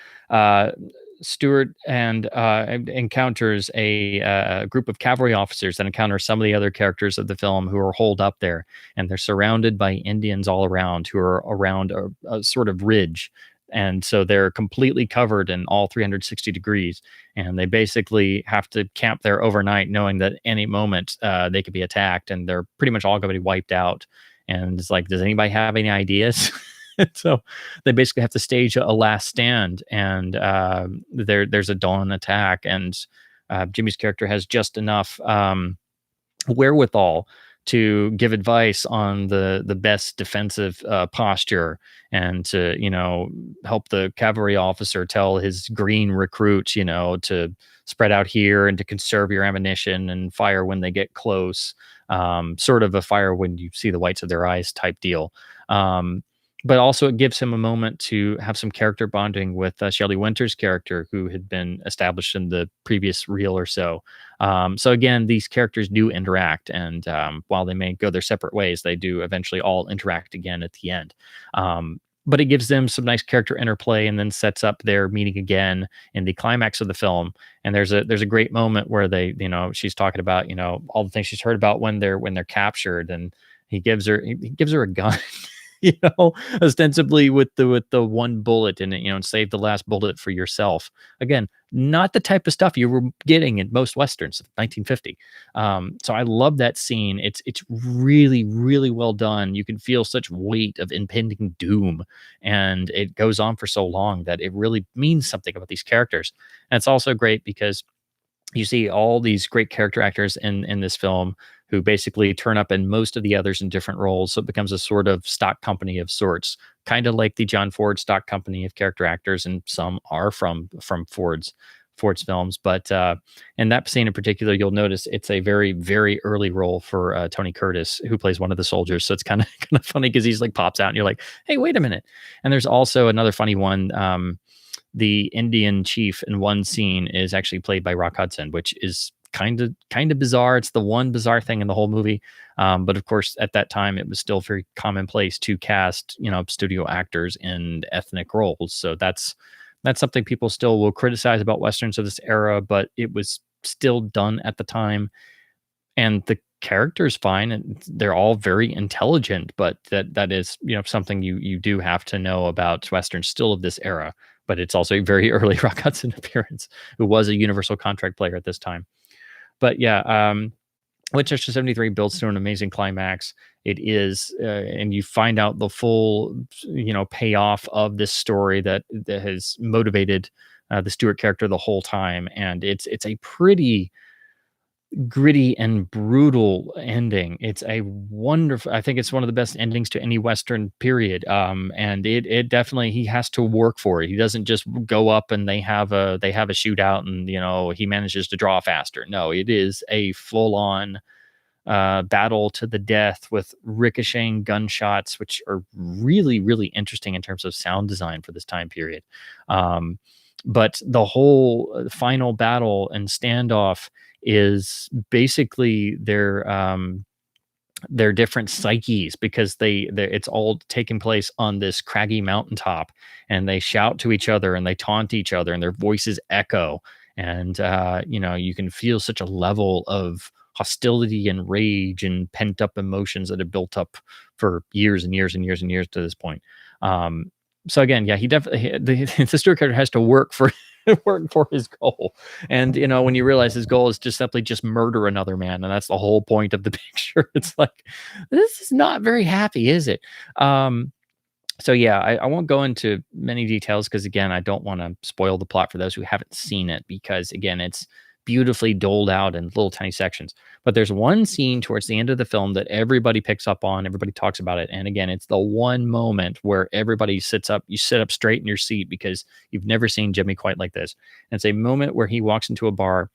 Stewart encounters a group of cavalry officers that encounter some of the other characters of the film who are holed up there. And they're surrounded by Indians all around, who are around a sort of ridge. And so they're completely covered in all 360 degrees. And they basically have to camp there overnight, knowing that any moment they could be attacked, and they're pretty much all going to be wiped out. And it's like, does anybody have any ideas? So they basically have to stage a last stand, and there's a dawn attack. And Jimmy's character has just enough wherewithal to give advice on the best defensive posture, and to help the cavalry officer tell his green recruits to spread out here and to conserve your ammunition and fire when they get close, sort of a fire when you see the whites of their eyes type deal. But also it gives him a moment to have some character bonding with Shelley Winter's character, who had been established in the previous reel or so. So again, these characters do interact, and while they may go their separate ways, they do eventually all interact again at the end. But it gives them some nice character interplay, and then sets up their meeting again in the climax of the film. And there's a great moment where she's talking about all the things she's heard about when they're captured, and he gives her a gun. ostensibly with the one bullet in it, and save the last bullet for yourself. Again, not the type of stuff you were getting in most westerns of 1950. So I love that scene. It's really, really well done. You can feel such weight of impending doom, and it goes on for so long that it really means something about these characters. And it's also great because you see all these great character actors in this film who basically turn up in most of the others in different roles. So it becomes a sort of stock company of sorts, kind of like the John Ford stock company of character actors, and some are from Ford's films. But in that scene in particular, you'll notice it's a very, very early role for Tony Curtis, who plays one of the soldiers. So it's kind of kind of funny because he's like pops out and you're like, hey, wait a minute. And there's also another funny one. The Indian chief in one scene is actually played by Rock Hudson, which is kind of bizarre. It's the one bizarre thing in the whole movie. But of course, at that time, it was still very commonplace to cast, studio actors in ethnic roles. So that's something people still will criticize about westerns of this era, but it was still done at the time. And the character's fine, and they're all very intelligent, but that is, something you do have to know about westerns still of this era. But it's also a very early Rock Hudson appearance, who was a Universal contract player at this time. But yeah, Winchester 73 builds to an amazing climax. It is, and you find out the full, payoff of this story that has motivated the Stewart character the whole time, and it's a pretty gritty and brutal ending. It's a wonderful, I think it's one of the best endings to any Western period. And it definitely, he has to work for it. He doesn't just go up and they have a shootout and, he manages to draw faster. No, it is a full on battle to the death with ricocheting gunshots, which are really, really interesting in terms of sound design for this time period. But the whole final battle and standoff is basically their different psyches, because it's all taking place on this craggy mountaintop, and they shout to each other and they taunt each other and their voices echo, and you can feel such a level of hostility and rage and pent up emotions that have built up for years and years and years and years to this point. So again, yeah, he definitely, the Stewart character has to work for his goal. And when you realize his goal is just simply just murder another man, and that's the whole point of the picture, it's like, this is not very happy, is it? So yeah, I won't go into many details because, again, I don't want to spoil the plot for those who haven't seen it, because again, it's beautifully doled out in little tiny sections. But there's one scene towards the end of the film that everybody picks up on, everybody talks about it. And again, it's the one moment where everybody sits up, you sit up straight in your seat because you've never seen Jimmy quite like this. And it's a moment where he walks into a bar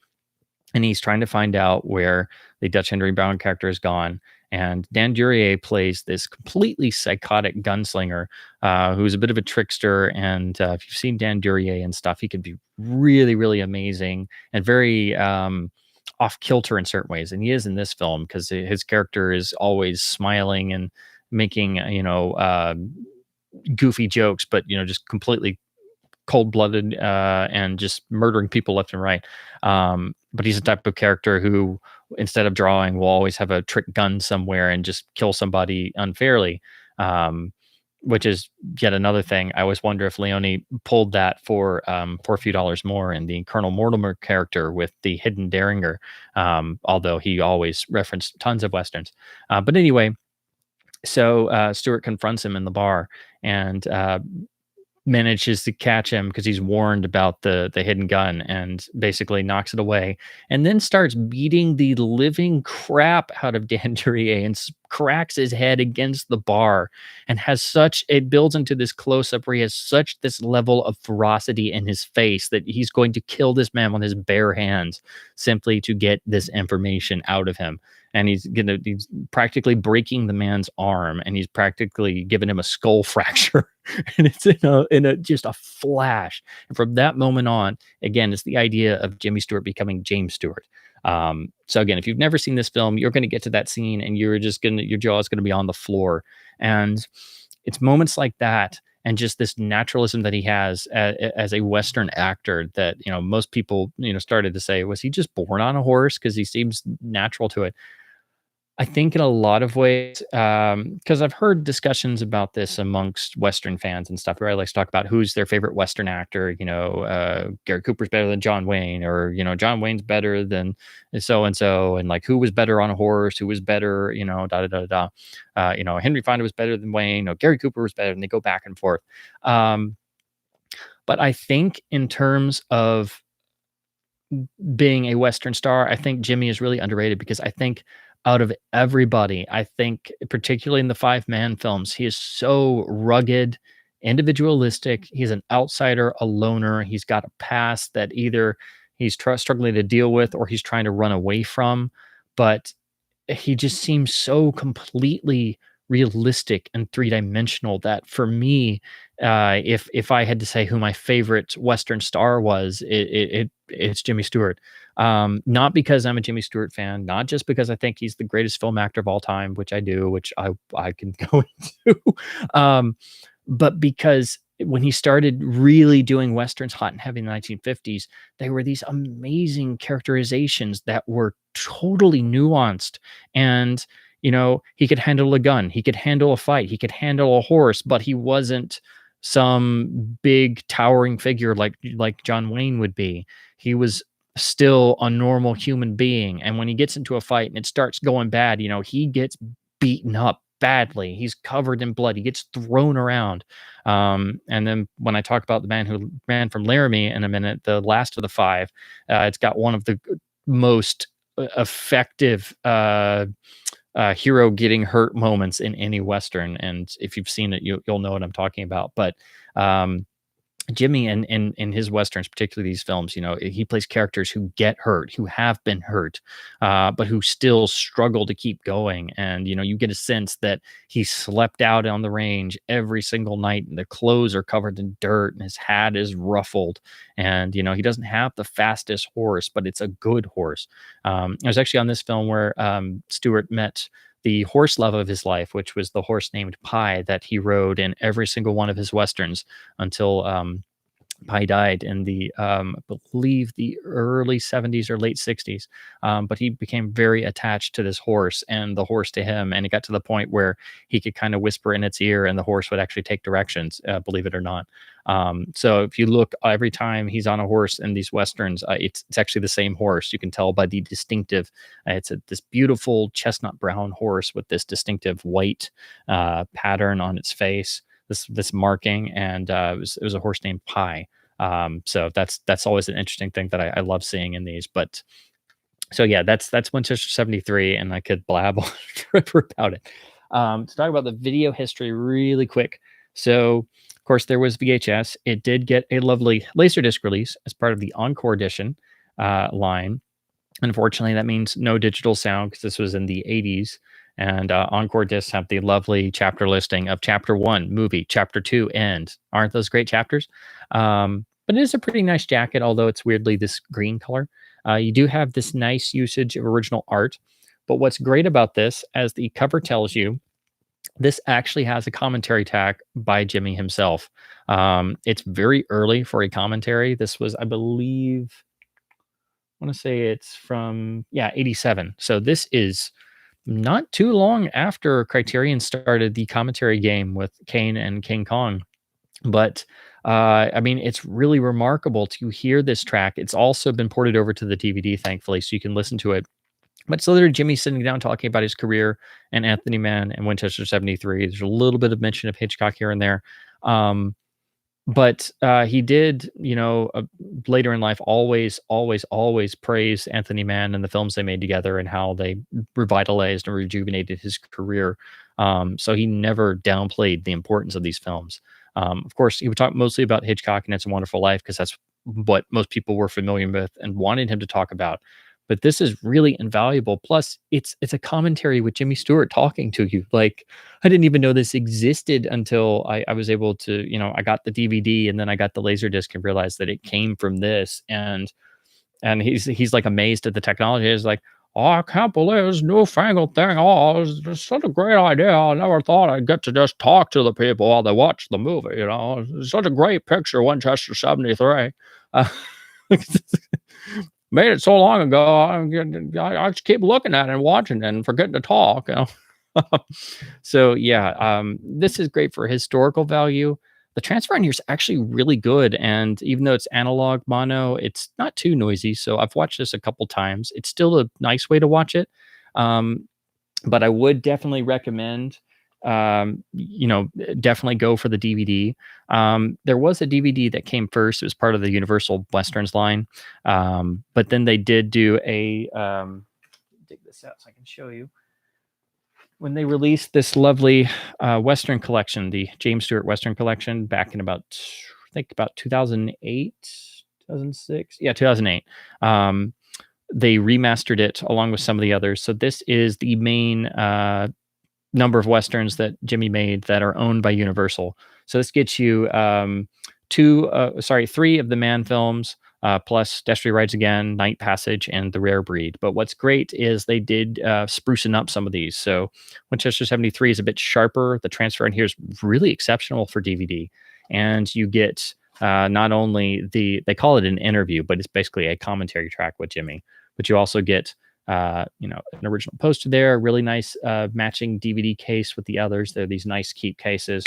and he's trying to find out where the Dutch Henry Brown character is gone. And Dan Duryea plays this completely psychotic gunslinger who's a bit of a trickster. And if you've seen Dan Duryea and stuff, he can be really, really amazing and very off kilter in certain ways. And he is in this film because his character is always smiling and making, goofy jokes, but, just completely cold-blooded and just murdering people left and right. But he's the type of character who, instead of drawing, will always have a trick gun somewhere and just kill somebody unfairly, which is yet another thing. I always wonder if Leone pulled that for a few dollars more in the Colonel Mortimer character with the hidden Derringer, although he always referenced tons of Westerns. But anyway, so Stewart confronts him in the bar and manages to catch him because he's warned about the hidden gun, and basically knocks it away, and then starts beating the living crap out of Dan Duryea and cracks his head against the bar, and it builds into this close-up where he has such this level of ferocity in his face that he's going to kill this man with his bare hands simply to get this information out of him. And he's practically breaking the man's arm, and he's practically giving him a skull fracture. And it's in just a flash. And from that moment on, again, it's the idea of Jimmy Stewart becoming James Stewart. So again, if you've never seen this film, you're going to get to that scene and your jaw is going to be on the floor. And it's moments like that, and just this naturalism that he has as a Western actor that, most people, started to say, was he just born on a horse? Because he seems natural to it. I think in a lot of ways, because I've heard discussions about this amongst Western fans and stuff, where I like to talk about who's their favorite Western actor. Gary Cooper's better than John Wayne, or John Wayne's better than so and so, and like who was better on a horse, who was better, da da da da. Henry Fonda was better than Wayne, or Gary Cooper was better, and they go back and forth. Um, but I think in terms of being a Western star, I think Jimmy is really underrated because I think out of everybody, I think particularly in the five man films, he is so rugged, individualistic. He's an outsider, a loner. He's got a past that either he's struggling to deal with or he's trying to run away from. But he just seems so completely realistic and three-dimensional that for me, if I had to say who my favorite Western star was, it's Jimmy Stewart. Not because I'm a Jimmy Stewart fan, not just because I think he's the greatest film actor of all time, which I do, which I can go into, um, but because when he started really doing westerns hot and heavy in the 1950s, they were these amazing characterizations that were totally nuanced. And he could handle a gun, he could handle a fight, he could handle a horse, but he wasn't some big towering figure like John Wayne would be. He was still a normal human being. And when he gets into a fight and it starts going bad, he gets beaten up badly. He's covered in blood. He gets thrown around. And then when I talk about the Man from Laramie in a minute, the last of the five, it's got one of the most effective hero getting hurt moments in any Western. And if you've seen it, you'll know what I'm talking about. But Jimmy in his westerns, particularly these films, he plays characters who get hurt, who have been hurt, but who still struggle to keep going. And you get a sense that he slept out on the range every single night, and the clothes are covered in dirt, and his hat is ruffled. And he doesn't have the fastest horse, but it's a good horse. I was actually on this film where Stewart met the horse love of his life, which was the horse named Pie that he rode in every single one of his westerns until Pie died in I believe the early 70s or late 60s. But he became very attached to this horse and the horse to him. And it got to the point where he could kind of whisper in its ear and the horse would actually take directions, believe it or not. So if you look every time he's on a horse in these westerns, it's actually the same horse. You can tell by the distinctive, this beautiful chestnut brown horse with this distinctive white pattern on its face, this marking, and it was a horse named Pie. So that's always an interesting thing that I love seeing in these. But so yeah, that's Winchester 73, and I could blab on forever about it. To talk about the video history really quick. So of course there was VHS. It did get a lovely Laserdisc release as part of the Encore Edition line. Unfortunately, that means no digital sound because this was in the 80s. And Encore discs have the lovely chapter listing of Chapter 1, movie, Chapter 2, end. Aren't those great chapters? But it is a pretty nice jacket, although it's weirdly this green color. You do have this nice usage of original art. But what's great about this, as the cover tells you, this actually has a commentary tag by Jimmy himself. It's very early for a commentary. This was, I believe, I want to say it's from 87. So this is not too long after Criterion started the commentary game with Kane and King Kong. But I mean, it's really remarkable to hear this track. It's also been ported over to the DVD, thankfully, so you can listen to it. But it's literally Jimmy sitting down talking about his career and Anthony Mann and Winchester 73. There's a little bit of mention of Hitchcock here and there. But he did, later in life, always praise Anthony Mann and the films they made together and how they revitalized and rejuvenated his career. So he never downplayed the importance of these films. Of course, he would talk mostly about Hitchcock and It's a Wonderful Life because that's what most people were familiar with and wanted him to talk about. But this is really invaluable. Plus, it's a commentary with Jimmy Stewart talking to you. Like, I didn't even know this existed until I was able to, I got the DVD and then I got the Laserdisc and realized that it came from this. And he's like amazed at the technology. He's like, oh, I can't believe this newfangled thing. Oh, it's such a great idea. I never thought I'd get to just talk to the people while they watch the movie. It's such a great picture, Winchester 73. made it so long ago. I just keep looking at it and watching it and forgetting to talk. You know? So yeah, this is great for historical value. The transfer on here is actually really good, and even though it's analog mono, it's not too noisy. So I've watched this a couple times. It's still a nice way to watch it, um, but I would definitely recommend, definitely go for the DVD. There was a DVD that came first. It was part of the Universal Westerns line, but then they did do a dig this out so I can show you. When they released this lovely Western collection, the James Stewart Western collection, back in about, I think about 2008, 2006, yeah, 2008. They remastered it along with some of the others. So this is the main number of Westerns that Jimmy made that are owned by Universal. So this gets you three of the Man films, plus Destry Rides Again, Night Passage, and The Rare Breed. But what's great is they did sprucing up some of these. So Winchester 73 is a bit sharper. The transfer in here is really exceptional for DVD. And you get not only they call it an interview, but it's basically a commentary track with Jimmy. But you also get an original poster there, a really nice matching DVD case with the others. They're these nice keep cases.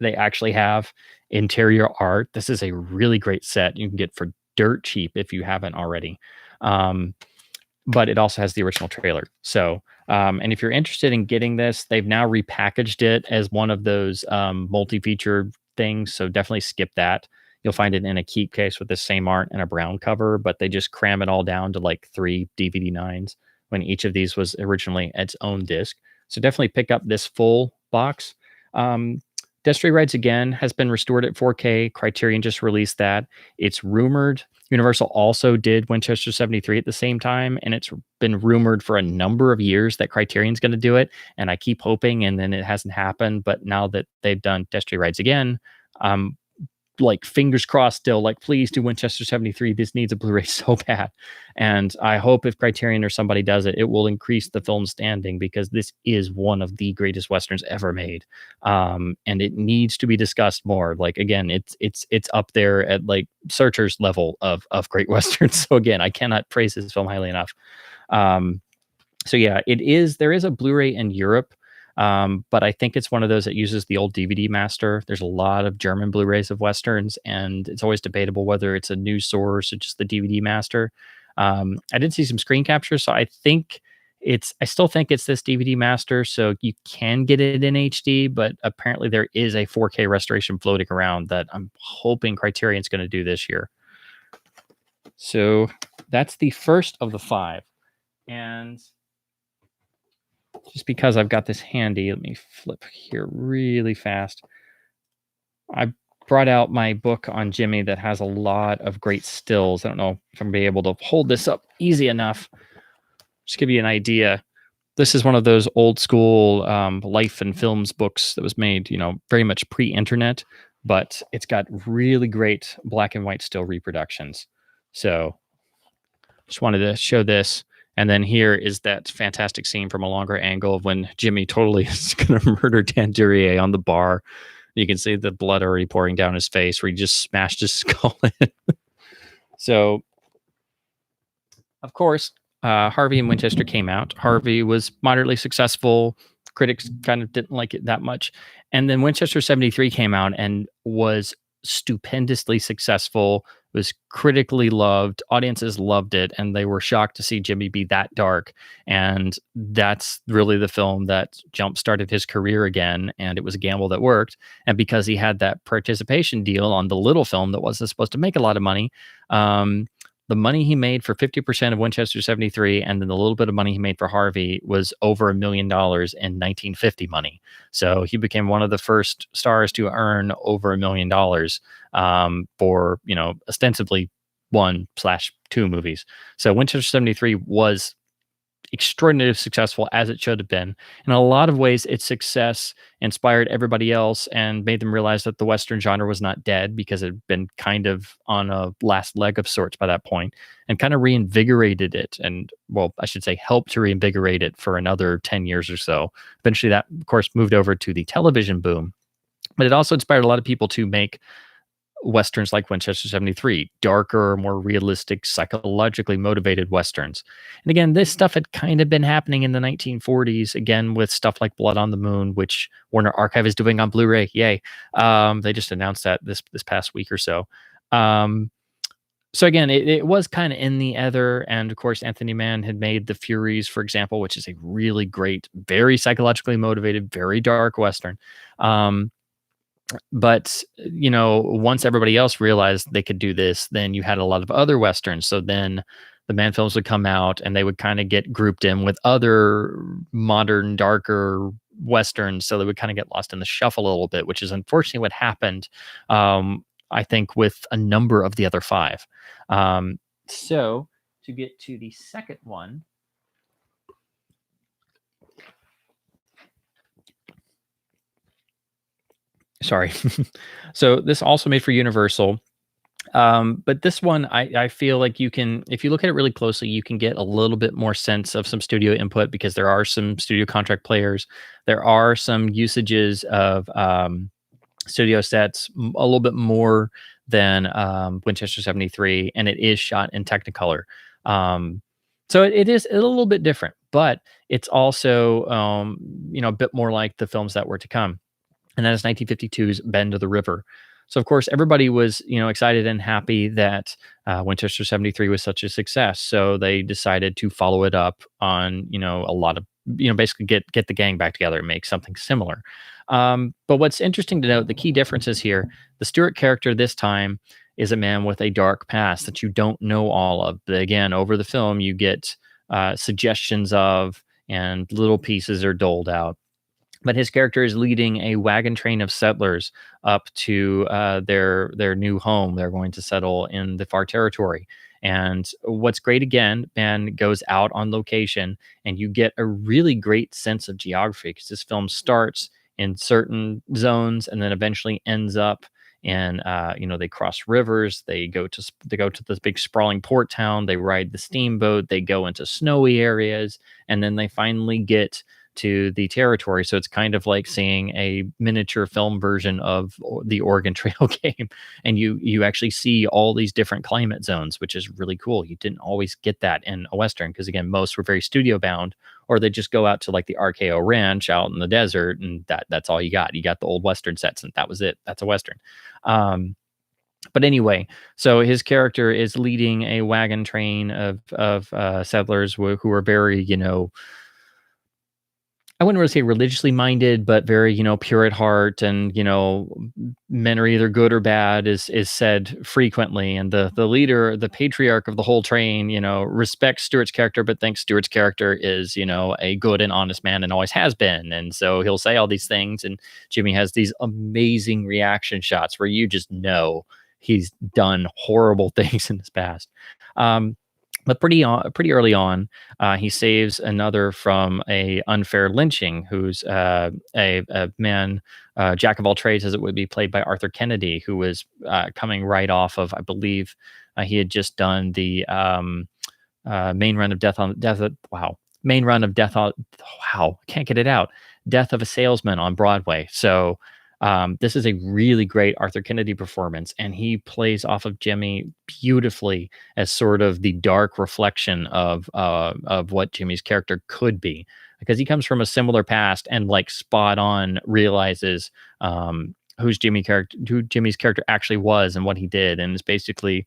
They actually have interior art. This is a really great set you can get for dirt cheap if you haven't already. But it also has the original trailer. So, and if you're interested in getting this, they've now repackaged it as one of those multi-feature things. So definitely skip that. You'll find it in a keep case with the same art and a brown cover, but they just cram it all down to like 3 DVD 9s when each of these was originally its own disc. So definitely pick up this full box. Destry Rides Again has been restored at 4K. Criterion just released that. It's rumored Universal also did Winchester 73 at the same time, and it's been rumored for a number of years that Criterion's going to do it, and I keep hoping, and then it hasn't happened. But now that they've done Destry Rides Again, like fingers crossed still, like please do Winchester 73. This needs a Blu-ray so bad. And I hope if Criterion or somebody does it, it will increase the film standing, because this is one of the greatest Westerns ever made. And it needs to be discussed more. Like, again, it's up there at like Searcher's level of great Westerns. So again, I cannot praise this film highly enough. So yeah, there is a Blu-ray in Europe. But I think it's one of those that uses the old DVD master. There's a lot of German Blu-rays of Westerns, and it's always debatable whether it's a new source or just the DVD master. I did see some screen captures, so I still think it's this DVD master, so you can get it in HD, but apparently there is a 4K restoration floating around that I'm hoping Criterion's going to do this year. So that's the first of the 5. And just because I've got this handy, let me flip here really fast. I brought out my book on Jimmy that has a lot of great stills. I don't know if I'm going to be able to hold this up easy enough. Just give you an idea. This is one of those old school life and films books that was made, very much pre-internet, but it's got really great black and white still reproductions. So just wanted to show this. And then here is that fantastic scene from a longer angle of when Jimmy totally is going to murder Dan Duryea on the bar. You can see the blood already pouring down his face where he just smashed his skull in. So, of course, Harvey and Winchester came out. Harvey was moderately successful. Critics kind of didn't like it that much. And then Winchester 73 came out and was stupendously successful, was critically loved. Audiences loved it, and they were shocked to see Jimmy be that dark. And that's really the film that jump-started his career again, and it was a gamble that worked. And because he had that participation deal on the little film that wasn't supposed to make a lot of money, the money he made for 50% of Winchester 73 and then the little bit of money he made for Harvey was over $1 million in 1950 money. So he became one of the first stars to earn over $1 million for, ostensibly 1/2 movies. So Winchester 73 was extraordinarily successful, as it should have been. In a lot of ways, its success inspired everybody else and made them realize that the Western genre was not dead, because it had been kind of on a last leg of sorts by that point, and kind of reinvigorated it. And, well, I should say helped to reinvigorate it for another 10 years or so. Eventually that, of course, moved over to the television boom, but it also inspired a lot of people to make westerns like Winchester 73, darker, more realistic, psychologically motivated westerns. And again, this stuff had kind of been happening in the 1940s, again, with stuff like Blood on the Moon, which Warner Archive is doing on Blu-ray. Yay. They just announced that this past week or so. So again, it was kind of in the ether, and of course, Anthony Mann had made The Furies, for example, which is a really great, very psychologically motivated, very dark western. But once everybody else realized they could do this, then you had a lot of other westerns. So then the Mann films would come out, and they would kind of get grouped in with other modern, darker westerns. So they would kind of get lost in the shuffle a little bit, which is unfortunately what happened. I think with a number of the other five. So to get to the second one. Sorry. So this also made for Universal. But this one, I feel like you can, if you look at it really closely, you can get a little bit more sense of some studio input, because there are some studio contract players. There are some usages of studio sets, a little bit more than Winchester 73, and it is shot in Technicolor. So it is a little bit different, but it's also a bit more like the films that were to come. And that is 1952's Bend of the River. So of course everybody was excited and happy that Winchester 73 was such a success. So they decided to follow it up on a lot of basically get the gang back together and make something similar. But what's interesting to note, the key differences here, the Stewart character this time is a man with a dark past that you don't know all of. But again, over the film, you get suggestions of, and little pieces are doled out. But his character is leading a wagon train of settlers up to their new home. They're going to settle in the far territory. And what's great, again, Mann goes out on location, and you get a really great sense of geography, because this film starts in certain zones and then eventually ends up in they cross rivers, they go to this big sprawling port town, they ride the steamboat, they go into snowy areas, and then they finally get to the territory. So it's kind of like seeing a miniature film version of the Oregon Trail game, and you actually see all these different climate zones, which is really cool. You didn't always get that in a western, because again, most were very studio bound, or they just go out to like the RKO Ranch out in the desert, and that's all you got. You got the old western sets, and that was it. That's a western. But anyway, so his character is leading a wagon train of settlers who are very, I wouldn't really say religiously minded, but very, pure at heart, and, men are either good or bad is said frequently. And the leader, the patriarch of the whole train, respects Stewart's character, but thinks Stewart's character is, a good and honest man and always has been. And so he'll say all these things, and Jimmy has these amazing reaction shots where you just know he's done horrible things in his past. But pretty early on, he saves another from a unfair lynching, who's a man, jack of all trades, as it would be, played by Arthur Kennedy, who was coming right off of, I believe, he had just done the main run of Death. Wow, can't get it out. Death of a Salesman on Broadway. So this is a really great Arthur Kennedy performance, and he plays off of Jimmy beautifully as sort of the dark reflection of what Jimmy's character could be, because he comes from a similar past and like spot on realizes who Jimmy's character actually was and what he did, and is basically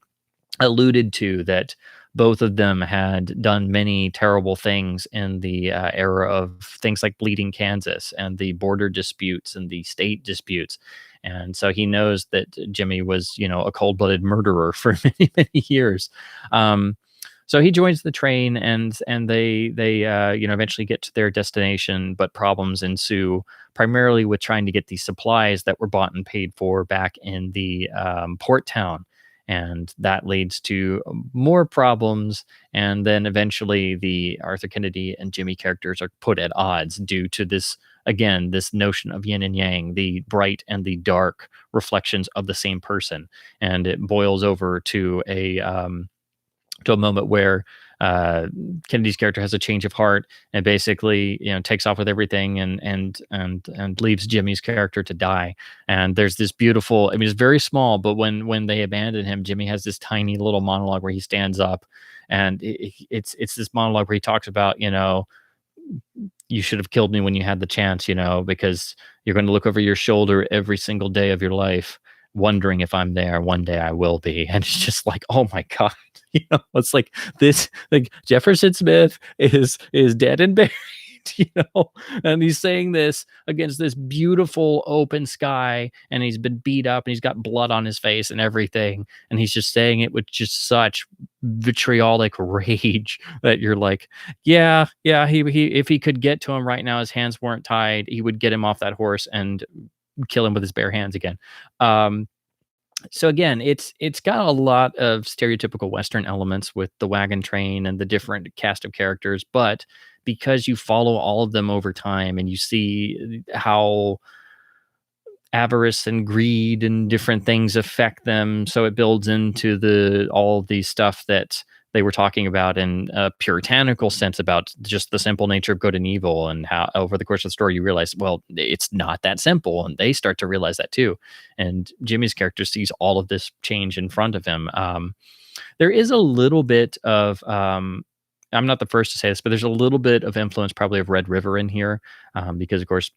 alluded to that both of them had done many terrible things in the era of things like Bleeding Kansas and the border disputes and the state disputes. And so he knows that Jimmy was, a cold-blooded murderer for many, many years. So he joins the train, and they eventually get to their destination, but problems ensue, primarily with trying to get the supplies that were bought and paid for back in the port town. And that leads to more problems. And then eventually the Arthur Kennedy and Jimmy characters are put at odds due to this, again, this notion of yin and yang, the bright and the dark reflections of the same person. And it boils over to a moment where Kennedy's character has a change of heart and basically, takes off with everything and leaves Jimmy's character to die. And there's this beautiful, I mean, it's very small, but when they abandon him, Jimmy has this tiny little monologue where he stands up, and it's this monologue where he talks about, you should have killed me when you had the chance, because you're going to look over your shoulder every single day of your life, wondering if I'm there. One day I will be. And it's just like, oh my God. It's like this, like Jefferson Smith is dead and buried, and he's saying this against this beautiful open sky, and he's been beat up and he's got blood on his face and everything. And he's just saying it with just such vitriolic rage that you're like, yeah, he if he could get to him right now, his hands weren't tied, he would get him off that horse and kill him with his bare hands again. So again, it's got a lot of stereotypical Western elements with the wagon train and the different cast of characters, but because you follow all of them over time and you see how avarice and greed and different things affect them, so it builds into all the stuff that they were talking about in a puritanical sense about just the simple nature of good and evil, and how over the course of the story you realize, well, it's not that simple, and they start to realize that too. And Jimmy's character sees all of this change in front of him. There is a little bit of I'm not the first to say this, but there's a little bit of influence probably of Red River in here, because of course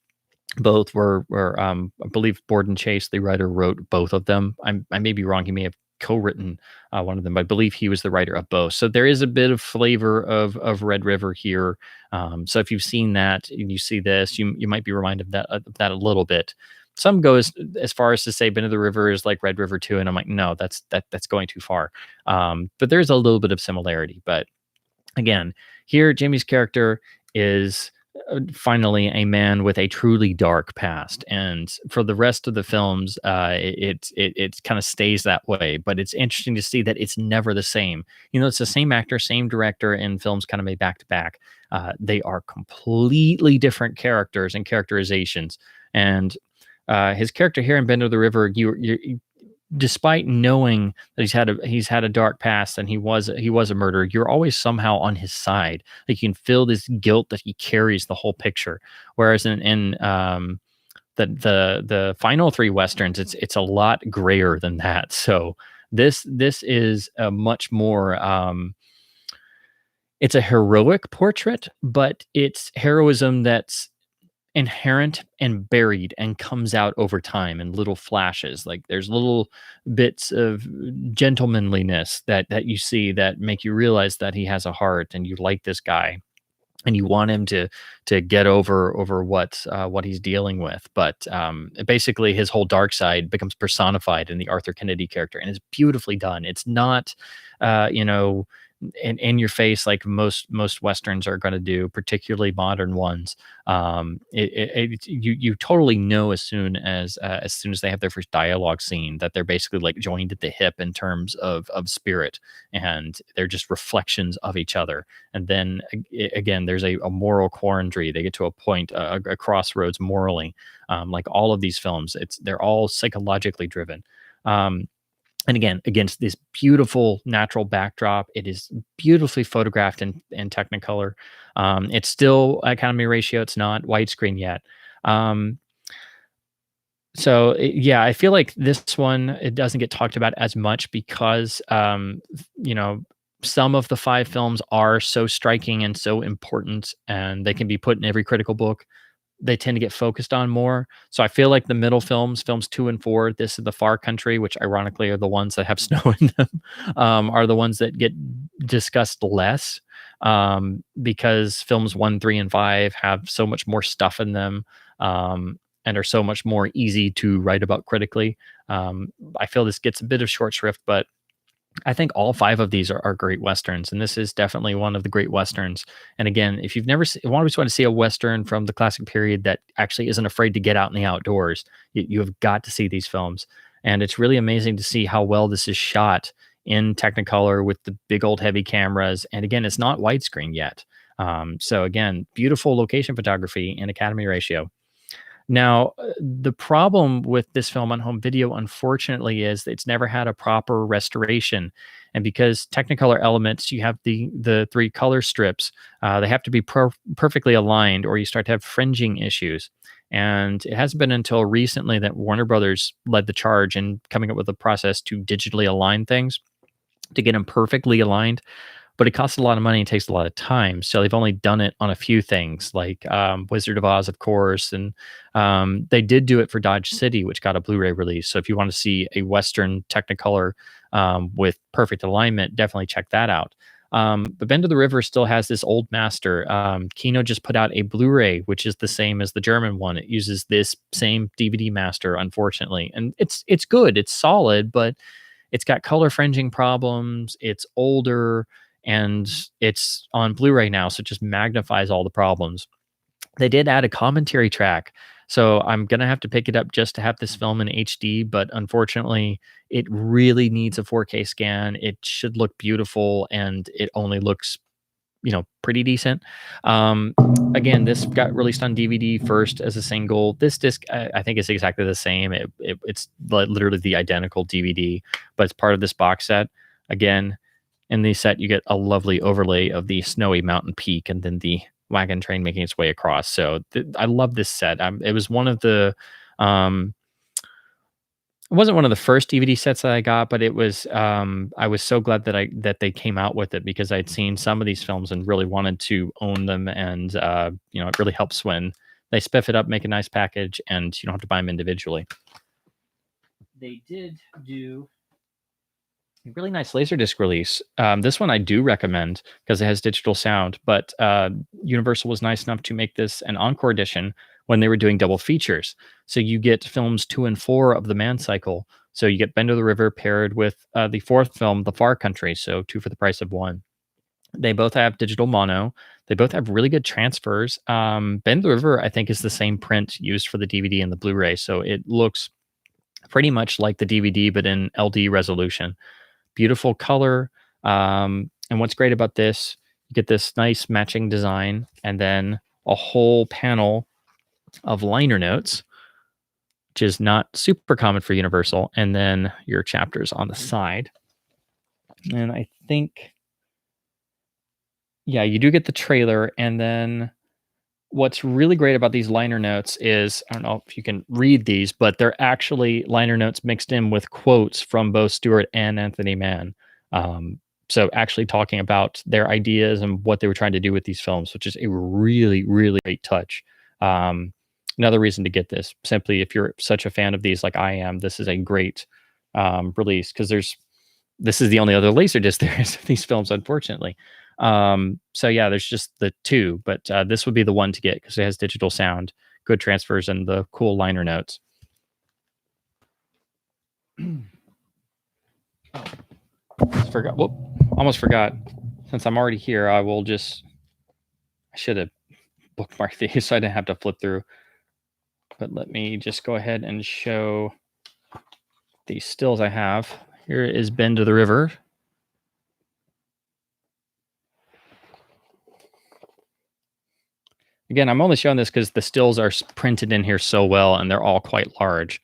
both were I believe Borden Chase, the writer, wrote both of them. I may be wrong. He may have co-written one of them, but I believe he was the writer of both. So there is a bit of flavor of Red River here. So if you've seen that and you see this, you might be reminded of that a little bit. Some go as far as to say Bend of the River is like Red River 2, and I'm like, no, that's going too far. But there's a little bit of similarity. But again, here Jimmy's character is finally a man with a truly dark past, and for the rest of the films it kind of stays that way. But it's interesting to see that it's never the same. It's the same actor, same director, and films kind of made back to back. They are completely different characters and characterizations, and his character here in Bend of the River, you despite knowing that he's had a dark past and he was a murderer, you're always somehow on his side. Like, you can feel this guilt that he carries the whole picture. Whereas in the final three westerns, it's a lot grayer than that. So this is a much more it's a heroic portrait, but it's heroism that's inherent and buried and comes out over time in little flashes. Like, there's little bits of gentlemanliness that you see that make you realize that he has a heart, and you like this guy and you want him to get over what he's dealing with. But basically his whole dark side becomes personified in the Arthur Kennedy character, and it's beautifully done. It's not in your face like most westerns are going to do, particularly modern ones. You totally know as soon as they have their first dialogue scene that they're basically like joined at the hip in terms of spirit, and they're just reflections of each other. And then again, there's a moral quandary. They get to a point, a crossroads morally. Like all of these films, they're all psychologically driven. And again, against this beautiful natural backdrop, it is beautifully photographed in Technicolor. It's still Academy ratio. It's not widescreen yet. Yeah, I feel like this one, it doesn't get talked about as much because, some of the five films are so striking and so important, and they can be put in every critical book. They tend to get focused on more. So I feel like the middle films 2 and 4, This is the Far Country, which ironically are the ones that have snow in them, are the ones that get discussed less, because films 1, 3, and 5 have so much more stuff in them, and are so much more easy to write about critically. I feel this gets a bit of short shrift, but I think all 5 of these are great westerns, and this is definitely one of the great westerns. And again, if you've never always want to see a western from the classic period that actually isn't afraid to get out in the outdoors, you have got to see these films. And it's really amazing to see how well this is shot in Technicolor with the big old heavy cameras. And again, it's not widescreen yet. So again, beautiful location photography in Academy ratio. Now, the problem with this film on home video, unfortunately, is it's never had a proper restoration. And because Technicolor Elements, you have the three color strips, they have to be perfectly aligned, or you start to have fringing issues. And it hasn't been until recently that Warner Brothers led the charge in coming up with a process to digitally align things to get them perfectly aligned, but it costs a lot of money and takes a lot of time. So they've only done it on a few things, like Wizard of Oz, of course, and they did do it for Dodge City, which got a Blu-ray release. So if you want to see a Western Technicolor with perfect alignment, definitely check that out. But Bend of the River still has this old master. Kino just put out a Blu-ray, which is the same as the German one. It uses this same DVD master, unfortunately, and it's good. It's solid, but it's got color fringing problems. It's older, and it's on Blu-ray now, so it just magnifies all the problems. They did add a commentary track, so I'm gonna have to pick it up just to have this film in HD, but unfortunately, it really needs a 4K scan. It should look beautiful, and it only looks, pretty decent. Um, Again, this got released on DVD first as a single. This disc, I think, is exactly the same. It's literally the identical DVD, but it's part of this box set. Again, in the set, you get a lovely overlay of the snowy mountain peak and then the wagon train making its way across. So I love this set. It was one of the, it wasn't one of the first DVD sets that I got, but it was. I was so glad that they came out with it, because I'd seen some of these films and really wanted to own them, and it really helps when they spiff it up, make a nice package, and you don't have to buy them individually. They did do a really nice Laserdisc release. This one I do recommend because it has digital sound, but Universal was nice enough to make this an encore edition when they were doing double features. So you get films 2 and 4 of the Man cycle. So you get Bend of the River paired with the fourth film, The Far Country. So 2 for the price of 1. They both have digital mono. They both have really good transfers. Bend of the River, I think, is the same print used for the DVD and the Blu-ray. So it looks pretty much like the DVD, but in LD resolution. Beautiful color. And what's great about this, you get this nice matching design, and then a whole panel of liner notes, which is not super common for Universal, and then your chapters on the side. And I think, yeah, you do get the trailer. And then what's really great about these liner notes is, I don't know if you can read these, but they're actually liner notes mixed in with quotes from both Stewart and Anthony Mann. So actually talking about their ideas and what they were trying to do with these films, which is a really, really great touch. Another reason to get this, simply if you're such a fan of these like I am, this is a great release, because this is the only other Laserdisc there is of these films, unfortunately. So yeah, there's just the 2, but this would be the one to get because it has digital sound, good transfers, and the cool liner notes. Almost forgot. Since I'm already here, I should have bookmarked these so I didn't have to flip through. But let me just go ahead and show the stills I have. Here is Bend of the River. Again, I'm only showing this because the stills are printed in here so well, and they're all quite large.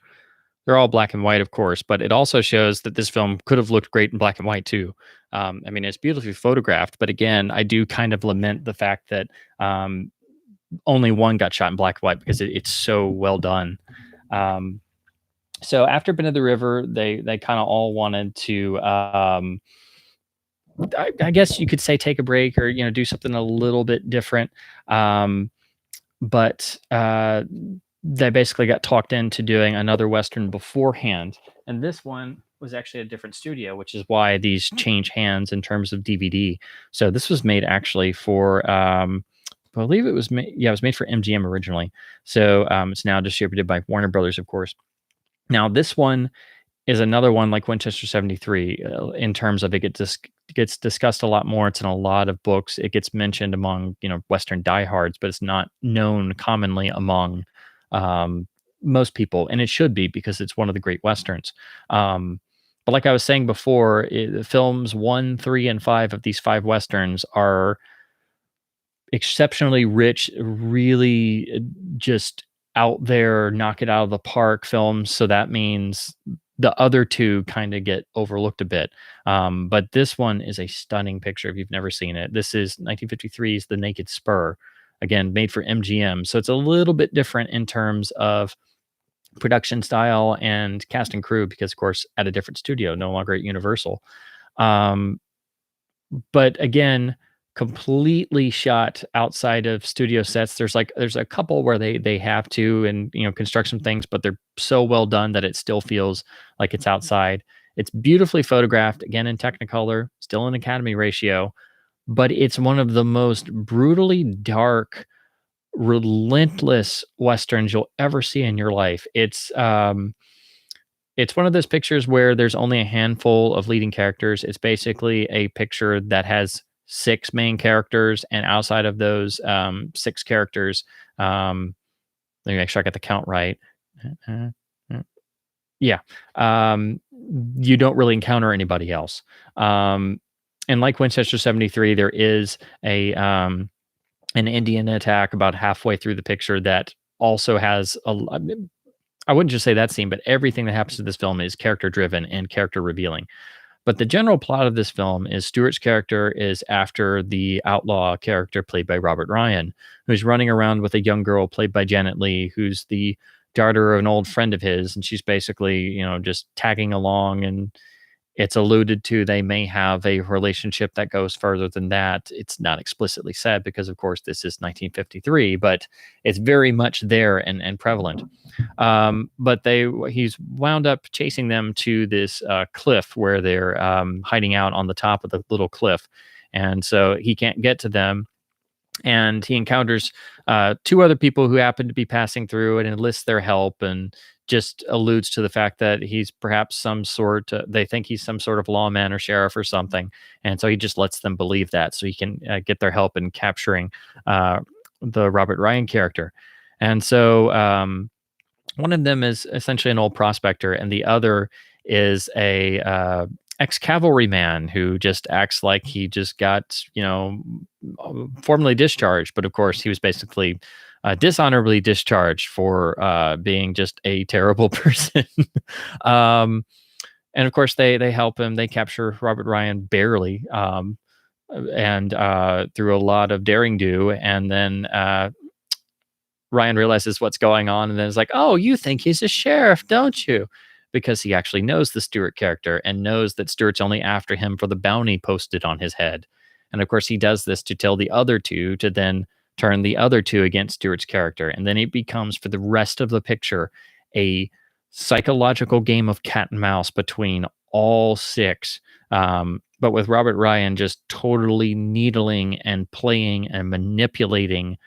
They're all black and white, of course, but it also shows that this film could have looked great in black and white too. I mean, it's beautifully photographed, but again, I do kind of lament the fact that only one got shot in black and white, because it's so well done. So after Bend of the River, they kind of all wanted to, I guess you could say, take a break, or do something a little bit different. But they basically got talked into doing another Western beforehand. And this one was actually a different studio, which is why these change hands in terms of DVD. So this was made actually for, I believe it was made, it was made for MGM originally. So it's now distributed by Warner Brothers, of course. Now, this one is another one like Winchester 73 in terms of it gets discussed a lot more. It's in a lot of books. It gets mentioned among, Western diehards, but it's not known commonly among most people. And it should be, because it's one of the great Westerns. But like I was saying before, films 1, 3, and 5 of these 5 Westerns are exceptionally rich, really just out there, knock it out of the park films. So that means the other two kind of get overlooked a bit. But this one is a stunning picture if you've never seen it. This is 1953's The Naked Spur, again, made for MGM. So it's a little bit different in terms of production style and cast and crew because, of course, at a different studio, no longer at Universal. Um, but again, completely shot outside of studio sets. There's a couple where they have to and construct some things, but they're so well done that it still feels like it's outside. It's beautifully photographed, again in Technicolor, still an Academy ratio, but it's one of the most brutally dark, relentless westerns you'll ever see in your life. It's one of those pictures where there's only a handful of leading characters. It's basically a picture that has six main characters, and outside of those six characters, let me make sure I got the count right. Yeah, you don't really encounter anybody else. And like Winchester 73, there is an Indian attack about halfway through the picture that also has I wouldn't just say that scene, but everything that happens to this film is character driven and character revealing. But the general plot of this film is Stewart's character is after the outlaw character played by Robert Ryan, who's running around with a young girl played by Janet Leigh, who's the daughter of an old friend of his. And she's basically, just tagging along, and it's alluded to they may have a relationship that goes further than that. It's not explicitly said because, of course, this is 1953, but it's very much there and prevalent. But he's wound up chasing them to this cliff where they're hiding out on the top of the little cliff. And so he can't get to them. And he encounters two other people who happen to be passing through and enlists their help, and just alludes to the fact that he's perhaps they think he's some sort of lawman or sheriff or something. And so he just lets them believe that so he can get their help in capturing the Robert Ryan character. And so one of them is essentially an old prospector, and the other is a ex-cavalryman who just acts like he just got, formally discharged. But of course, he was basically dishonorably discharged for being just a terrible person. And of course, they help him. They capture Robert Ryan barely, and through a lot of daring do. And then Ryan realizes what's going on, and then is like, "Oh, you think he's a sheriff, don't you?" Because he actually knows the Stewart character and knows that Stewart's only after him for the bounty posted on his head. And of course, he does this to tell the other two to then turn the other two against Stewart's character. And then it becomes, for the rest of the picture, a psychological game of cat and mouse between all six. But with Robert Ryan just totally needling and playing and manipulating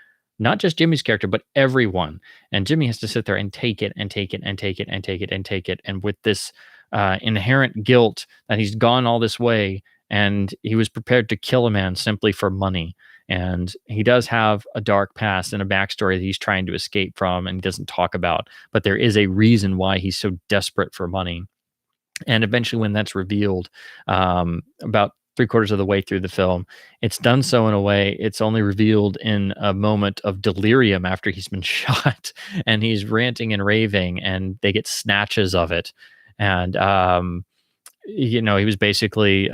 not just Jimmy's character, but everyone. And Jimmy has to sit there and take it and take it and take it and take it and take it. And with this inherent guilt that he's gone all this way and he was prepared to kill a man simply for money. And he does have a dark past and a backstory that he's trying to escape from and he doesn't talk about. But there is a reason why he's so desperate for money. And eventually when that's revealed, about 3/4 of the way through the film, it's done so in a way it's only revealed in a moment of delirium after he's been shot, and he's ranting and raving, and they get snatches of it. And he was basically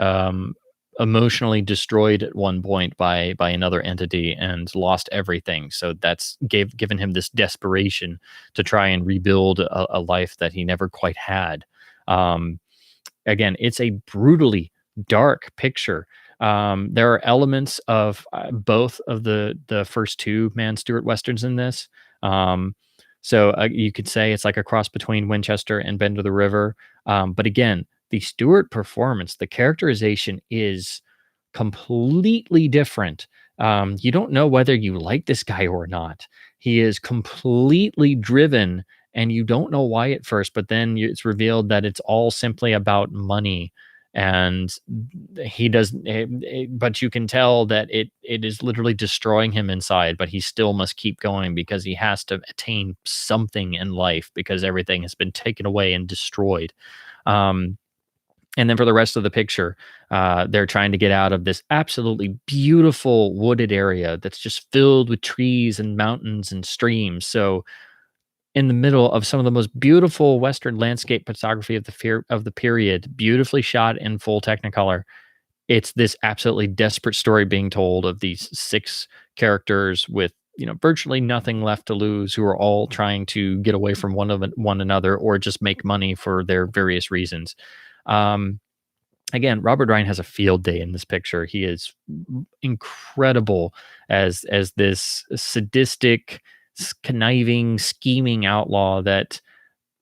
emotionally destroyed at one point by another entity and lost everything. So that's given him this desperation to try and rebuild a life that he never quite had. Again, it's a brutally dark picture. There are elements of both of the first two Man Stewart westerns in this. So you could say it's like a cross between Winchester and Bend of the River. But again, the Stewart performance, the characterization is completely different. You don't know whether you like this guy or not. He is completely driven, and you don't know why at first, but then it's revealed that it's all simply about money. And he does, but you can tell that it is literally destroying him inside, but he still must keep going because he has to attain something in life because everything has been taken away and destroyed. And then for the rest of the picture, they're trying to get out of this absolutely beautiful wooded area that's just filled with trees and mountains and streams. So in the middle of some of the most beautiful Western landscape photography of the period, beautifully shot in full Technicolor. It's this absolutely desperate story being told of these 6 characters with, virtually nothing left to lose, who are all trying to get away from one another or just make money for their various reasons. Um, Again, Robert Ryan has a field day in this picture. He is incredible as this sadistic, conniving, scheming outlaw that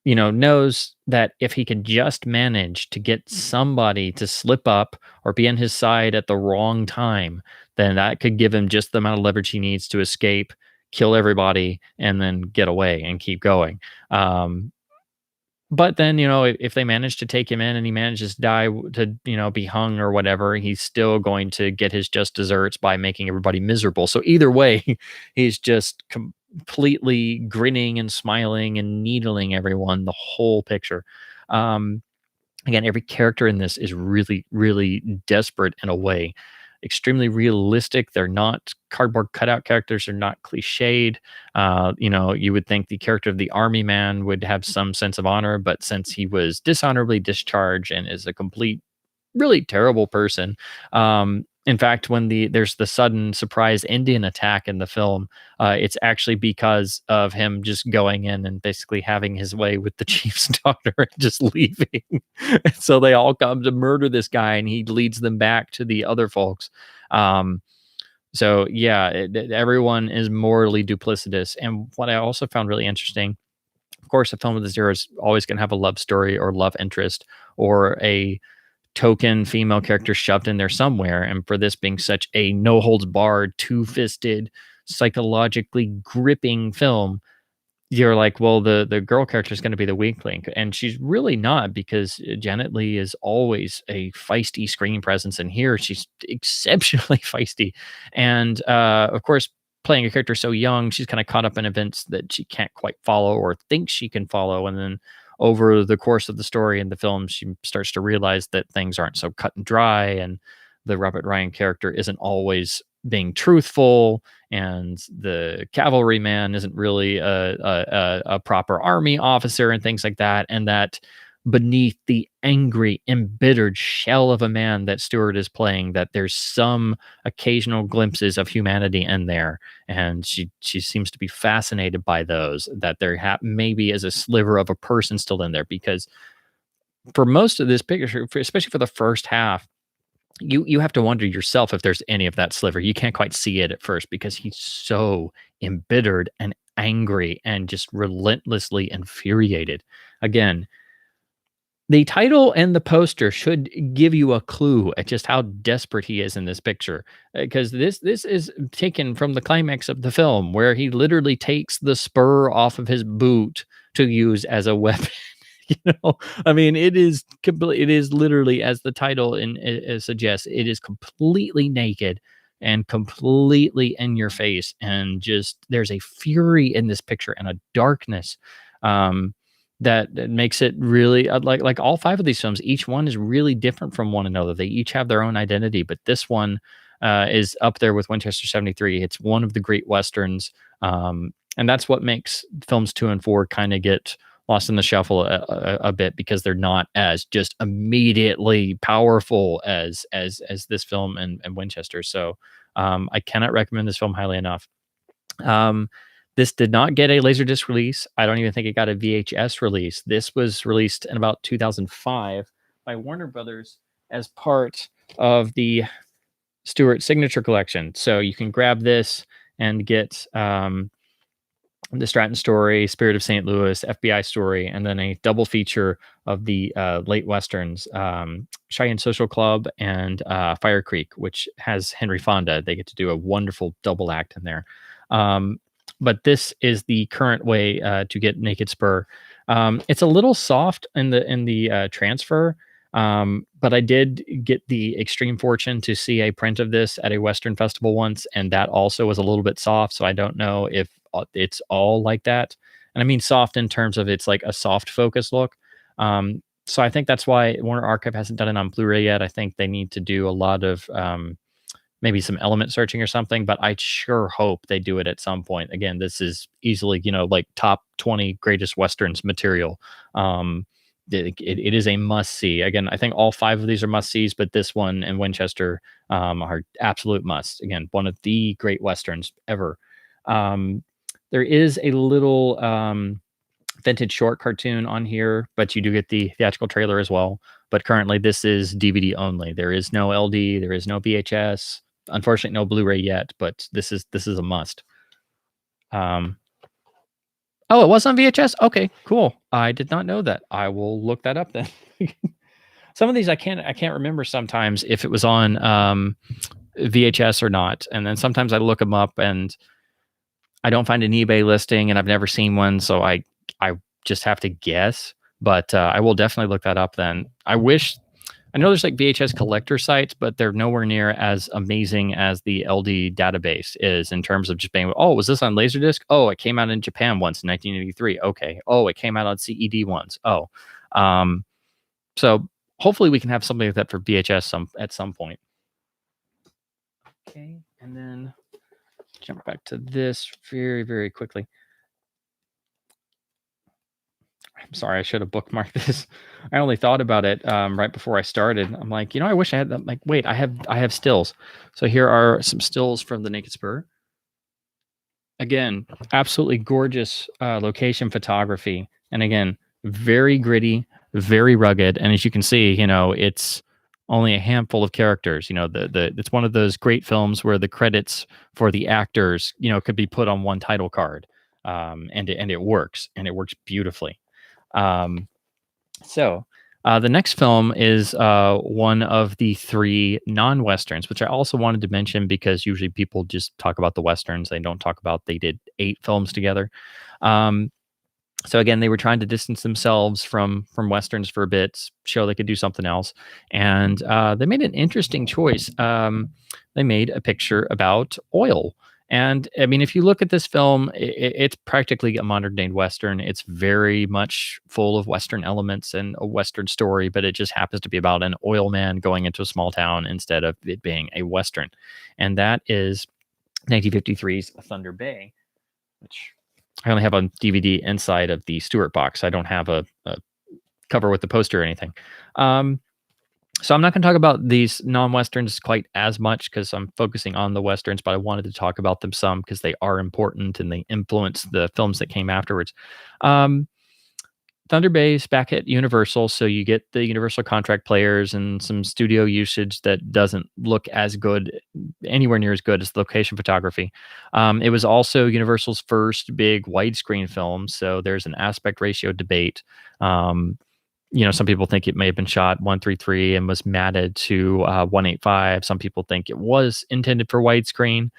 knows that if he could just manage to get somebody to slip up or be on his side at the wrong time, then that could give him just the amount of leverage he needs to escape, kill everybody, and then get away and keep going. Um, but then, if they manage to take him in and he manages to die, to, be hung or whatever, he's still going to get his just desserts by making everybody miserable. So either way, he's just completely grinning and smiling and needling everyone the whole picture. Um, Again, every character in this is really, really desperate in a way. Extremely realistic. They're not cardboard cutout characters. They're not cliched. You would think the character of the army man would have some sense of honor, but since he was dishonorably discharged and is a complete, really terrible person. In fact, when there's the sudden surprise Indian attack in the film, it's actually because of him just going in and basically having his way with the chief's daughter and just leaving. So they all come to murder this guy, and he leads them back to the other folks. So yeah, everyone is morally duplicitous. And what I also found really interesting, of course, a film of this era is always going to have a love story or love interest or a token female character shoved in there somewhere. And for this being such a no holds barred, two-fisted, psychologically gripping film, you're like, well, the girl character is going to be the weak link, and she's really not, because Janet Leigh is always a feisty screen presence, and here she's exceptionally feisty. And of course, playing a character so young, she's kind of caught up in events that she can't quite follow or thinks she can follow, and then over the course of the story in the film, she starts to realize that things aren't so cut and dry, and the Robert Ryan character isn't always being truthful, and the cavalryman isn't really a proper army officer, and things like that. And that beneath the angry, embittered shell of a man that Stewart is playing, that there's some occasional glimpses of humanity in there, and she seems to be fascinated by those. That there maybe is a sliver of a person still in there, because for most of this picture, especially for the first half, you have to wonder yourself if there's any of that sliver. You can't quite see it at first because he's so embittered and angry and just relentlessly infuriated. Again, the title and the poster should give you a clue at just how desperate he is in this picture, because this is taken from the climax of the film, where he literally takes the spur off of his boot to use as a weapon. I mean, it is literally, as the title suggests, it is completely naked and completely in your face, and just there's a fury in this picture and a darkness that makes it really like all 5 of these films. Each one is really different from one another. They each have their own identity, but this one is up there with Winchester 73. It's one of the great westerns, and that's what makes films 2 and 4 kind of get lost in the shuffle a bit, because they're not as just immediately powerful as this film and Winchester. So I cannot recommend this film highly enough. This did not get a Laserdisc release. I don't even think it got a VHS release. This was released in about 2005 by Warner Brothers as part of the Stewart Signature Collection. So you can grab this and get the Stratton story, Spirit of St. Louis, FBI story, and then a double feature of the late westerns, Cheyenne Social Club and Fire Creek, which has Henry Fonda. They get to do a wonderful double act in there. But this is the current way to get Naked Spur. It's a little soft in the transfer, but I did get the extreme fortune to see a print of this at a Western festival once, and that also was a little bit soft. So I don't know if it's all like that. And I mean soft in terms of it's like a soft focus look. So I think that's why Warner Archive hasn't done it on Blu-ray yet. I think they need to do a lot of maybe some element searching or something, but I sure hope they do it at some point. Again, this is easily, like top 20 greatest Westerns material. It is a must see. Again, I think all 5 of these are must sees, but this one and Winchester are absolute must. Again, one of the great Westerns ever. There is a little vintage short cartoon on here, but you do get the theatrical trailer as well. But currently, this is DVD only. There is no LD, there is no VHS. Unfortunately, no Blu-ray yet, but this is a must. Oh, it was on VHS. Okay, cool. I did not know that. I will look that up then. Some of these I can't remember sometimes if it was on VHS or not, and then sometimes I look them up and I don't find an eBay listing, and I've never seen one, so I just have to guess. But I will definitely look that up then. I know there's like VHS collector sites, but they're nowhere near as amazing as the LD database is in terms of just being, oh, was this on Laserdisc? Oh, it came out in Japan once in 1983. Okay. Oh, it came out on CED once. Oh. So hopefully we can have something like that for VHS at some point. Okay. And then jump back to this very, very quickly. I'm sorry, I should have bookmarked this. I only thought about it right before I started. I'm like, I wish I had that. Like, wait, I have stills. So here are some stills from the Naked Spur. Again, absolutely gorgeous location photography, and again, very gritty, very rugged. And as you can see, it's only a handful of characters. It's one of those great films where the credits for the actors, could be put on one title card, and it works, and it works beautifully. So the next film is one of the 3 non-Westerns, which I also wanted to mention because usually people just talk about the Westerns. They don't talk about they did 8 films together. So again, they were trying to distance themselves from Westerns for a bit, show they could do something else. And they made an interesting choice. They made a picture about oil. And I mean, if you look at this film, it's practically a modern day Western. It's very much full of Western elements and a Western story, but it just happens to be about an oil man going into a small town instead of it being a Western. And that is 1953's Thunder Bay, which I only have on DVD inside of the Stewart box. I don't have a cover with the poster or anything. So I'm not going to talk about these non-Westerns quite as much because I'm focusing on the Westerns, but I wanted to talk about them some because they are important and they influence the films that came afterwards. Thunder Bay is back at Universal, so you get the Universal contract players and some studio usage that doesn't look as good, anywhere near as good as the location photography. It was also Universal's first big widescreen film, so there's an aspect ratio debate. Some people think it may have been shot 1:3:3 and was matted to 1:8:5. Some people think it was intended for widescreen.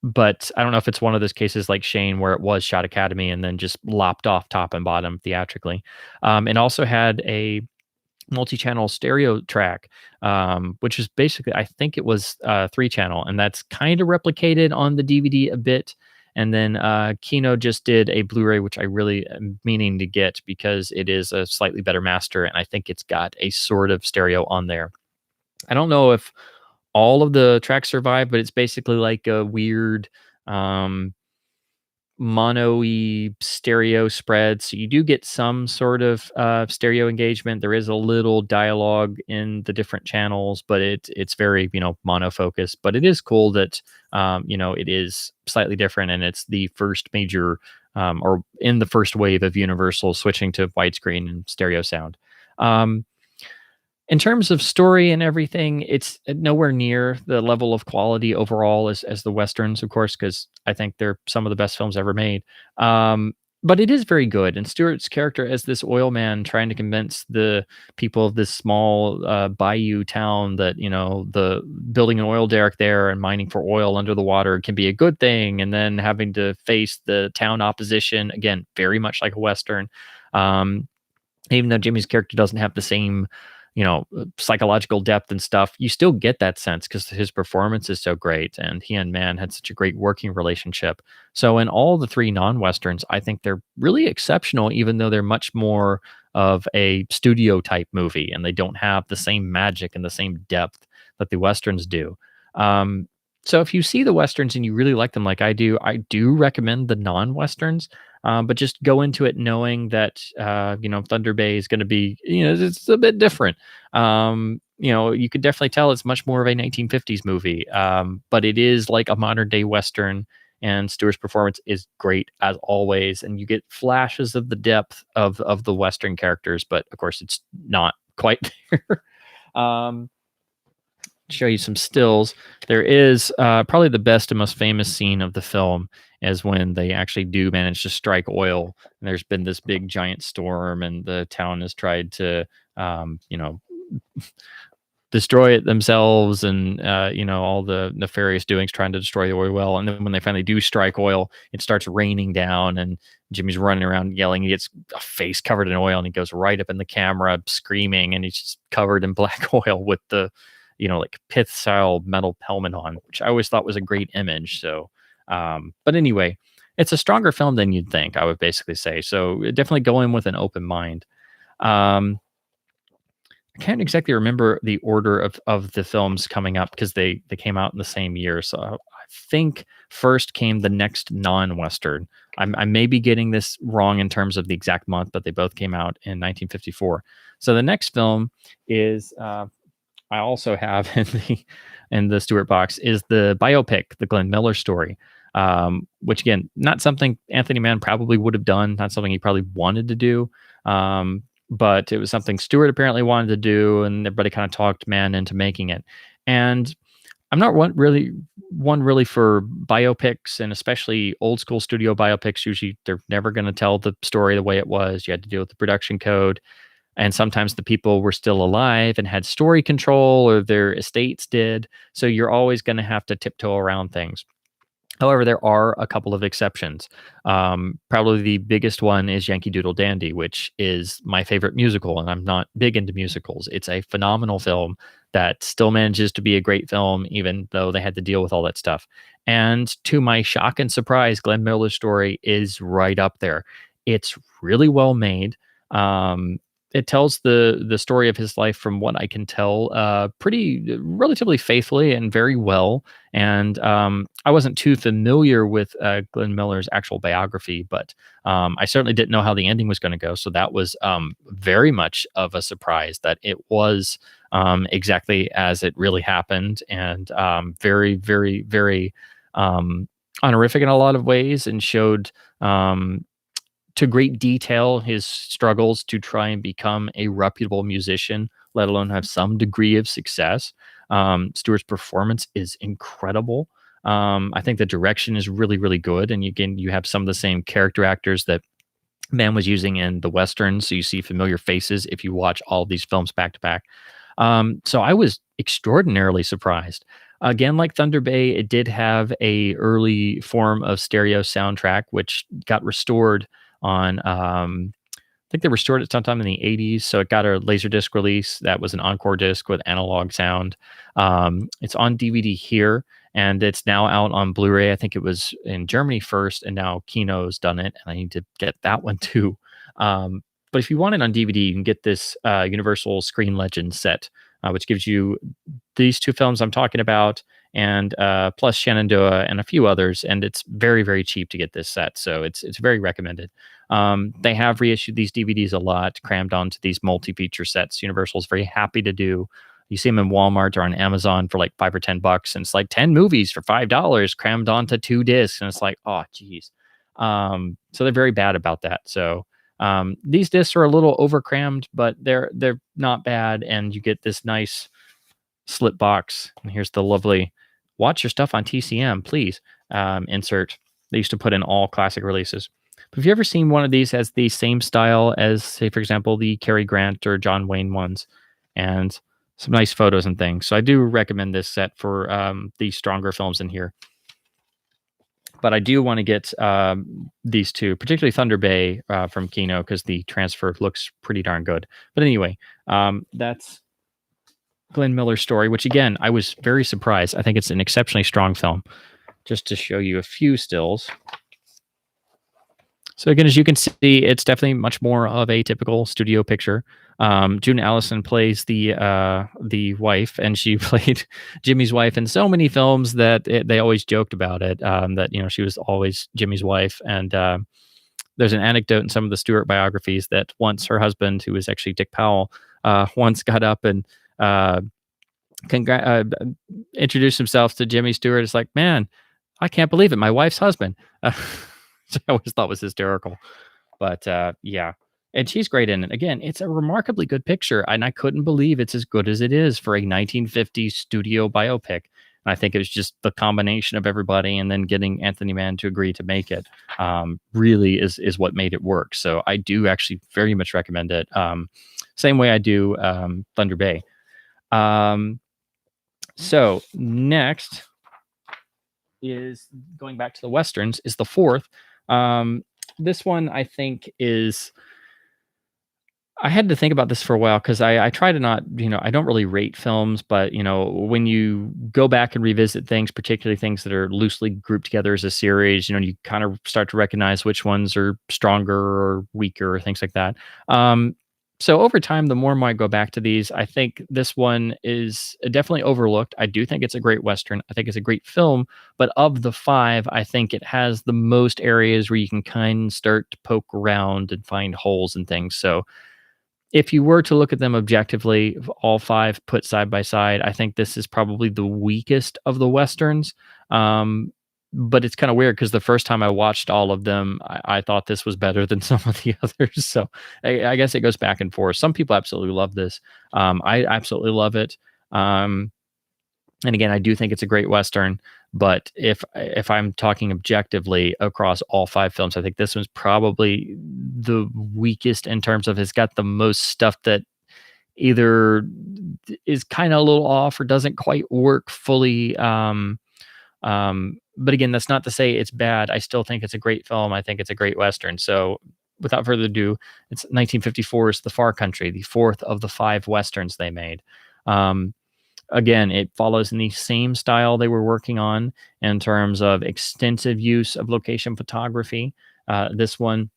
But I don't know if it's one of those cases like Shane where it was shot Academy and then just lopped off top and bottom theatrically. It also had a multi-channel stereo track, which is basically, I think it was 3-channel, and that's kind of replicated on the DVD a bit. And then Kino just did a Blu-ray, which I really am meaning to get because it is a slightly better master, and I think it's got a sort of stereo on there. I don't know if all of the tracks survive, but it's basically like a weird mono-y stereo spread. So you do get some sort of stereo engagement. There is a little dialogue in the different channels, but it's very, mono-focused. But it is cool that, it is slightly different, and it's the first major or in the first wave of Universal switching to widescreen and stereo sound. In terms of story and everything, it's nowhere near the level of quality overall as the Westerns, of course, because I think they're some of the best films ever made. But it is very good. And Stewart's character as this oil man trying to convince the people of this small bayou town that, the building an oil derrick there and mining for oil under the water can be a good thing. And then having to face the town opposition, again, very much like a Western. Even though Jimmy's character doesn't have the same psychological depth and stuff, you still get that sense because his performance is so great, and he and Mann had such a great working relationship. So in all the 3 non-Westerns, I think they're really exceptional, even though they're much more of a studio type movie and they don't have the same magic and the same depth that the westerns do. So if you see the westerns and you really like them, like I do recommend the non-westerns. But just go into it knowing that Thunder Bay is going to be, it's a bit different. You could definitely tell it's much more of a 1950s movie, but it is like a modern day western. And Stewart's performance is great as always, and you get flashes of the depth of the western characters, but of course it's not quite there. Show you some stills. There is probably the best and most famous scene of the film is when they actually do manage to strike oil. And there's been this big giant storm, and the town has tried to, destroy it themselves, and all the nefarious doings trying to destroy the oil well. And then when they finally do strike oil, it starts raining down, and Jimmy's running around yelling. He gets a face covered in oil, and he goes right up in the camera screaming, and he's just covered in black oil with the like pith style metal helmet on, which I always thought was a great image. So but anyway, it's a stronger film than you'd think, I would basically say. So definitely go in with an open mind. I can't exactly remember the order of the films coming up because they came out in the same year. So I think first came the next non-Western. I may be getting this wrong in terms of the exact month, but they both came out in 1954. So the next film is I also have in the Stewart box is the biopic, the Glenn Miller story, which again, not something Anthony Mann probably would have done, not something he probably wanted to do, but it was something Stewart apparently wanted to do, and everybody kind of talked Mann into making it. And I'm not one really for biopics, and especially old school studio biopics. Usually, they're never going to tell the story the way it was. You had to deal with the production code. And sometimes the people were still alive and had story control, or their estates did. So you're always going to have to tiptoe around things. However, there are a couple of exceptions. Probably the biggest one is Yankee Doodle Dandy, which is my favorite musical, and I'm not big into musicals. It's a phenomenal film that still manages to be a great film, even though they had to deal with all that stuff. And to my shock and surprise, Glenn Miller's story is right up there. It's really well made. It tells the story of his life, from what I can tell, relatively faithfully and very well. And I wasn't too familiar with Glenn Miller's actual biography, but I certainly didn't know how the ending was going to go. So that was very much of a surprise that it was exactly as it really happened, and very, very, very honorific in a lot of ways, and showed to great detail his struggles to try and become a reputable musician, let alone have some degree of success. Stewart's performance is incredible. I think the direction is really, really good. And again, you have some of the same character actors that Mann was using in the Westerns. So you see familiar faces if you watch all of these films back to back. So I was extraordinarily surprised. Again, like Thunder Bay, it did have a early form of stereo soundtrack, which got restored on, I think they restored it sometime in the 80s. So it got a Laserdisc release. That was an encore disc with analog sound. It's on DVD here, and it's now out on Blu-ray. I think it was in Germany first, and now Kino's done it, and I need to get that one too. But if you want it on DVD, you can get this Universal Screen Legends set, which gives you these two films I'm talking about, and plus Shenandoah and a few others. And it's very, very cheap to get this set, so it's very recommended. They have reissued these DVDs a lot, crammed onto these multi-feature sets. Universal's very happy to do. You see them in Walmart or on Amazon for like $5 or $10, and it's like 10 movies for $5 crammed onto 2 discs, and it's like, oh, geez. So they're very bad about that. So these discs are a little overcrammed, but they're not bad, and you get this nice slip box. And here's the lovely "Watch your stuff on TCM, please" insert. They used to put in all classic releases. But have you ever seen one of these as the same style as, say, for example, the Cary Grant or John Wayne ones, and some nice photos and things? So I do recommend this set for the stronger films in here. But I do want to get these two, particularly Thunder Bay from Kino, because the transfer looks pretty darn good. But anyway, that's Glenn Miller's story, which again, I was very surprised. I think it's an exceptionally strong film. Just to show you a few stills. So again, as you can see, it's definitely much more of a typical studio picture. June Allison plays the wife, and she played Jimmy's wife in so many films that they always joked about it. That she was always Jimmy's wife, and there's an anecdote in some of the Stewart biographies that once her husband, who was actually Dick Powell, once got up and uh, introduced himself to Jimmy Stewart. It's like, man, I can't believe it, my wife's husband. Which I always thought was hysterical. But yeah, and she's great in it. Again, it's a remarkably good picture, and I couldn't believe it's as good as it is for a 1950s studio biopic. And I think it was just the combination of everybody, and then getting Anthony Mann to agree to make it really is what made it work. So I do actually very much recommend it. Same way I do Thunder Bay. So next is going back to the Westerns, is the fourth. This one I think is, I had to think about this for a while because I try to not, I don't really rate films, but when you go back and revisit things, particularly things that are loosely grouped together as a series, you kind of start to recognize which ones are stronger or weaker or things like that. So over time, the more and more I go back to these, I think this one is definitely overlooked. I do think it's a great Western. I think it's a great film, but of the five, I think it has the most areas where you can kind of start to poke around and find holes and things. So if you were to look at them objectively, all five put side by side, I think this is probably the weakest of the Westerns. But it's kind of weird because the first time I watched all of them, I thought this was better than some of the others. So I guess it goes back and forth. Some people absolutely love this. I absolutely love it. And again, I do think it's a great Western. But if I'm talking objectively across all five films, I think this one's probably the weakest in terms of it's got the most stuff that either is kind of a little off or doesn't quite work fully. But again, that's not to say it's bad. I still think it's a great film. I think it's a great Western. So without further ado, it's 1954's The Far Country, the fourth of the five Westerns they made. Again, it follows in the same style they were working on in terms of extensive use of location photography. This one,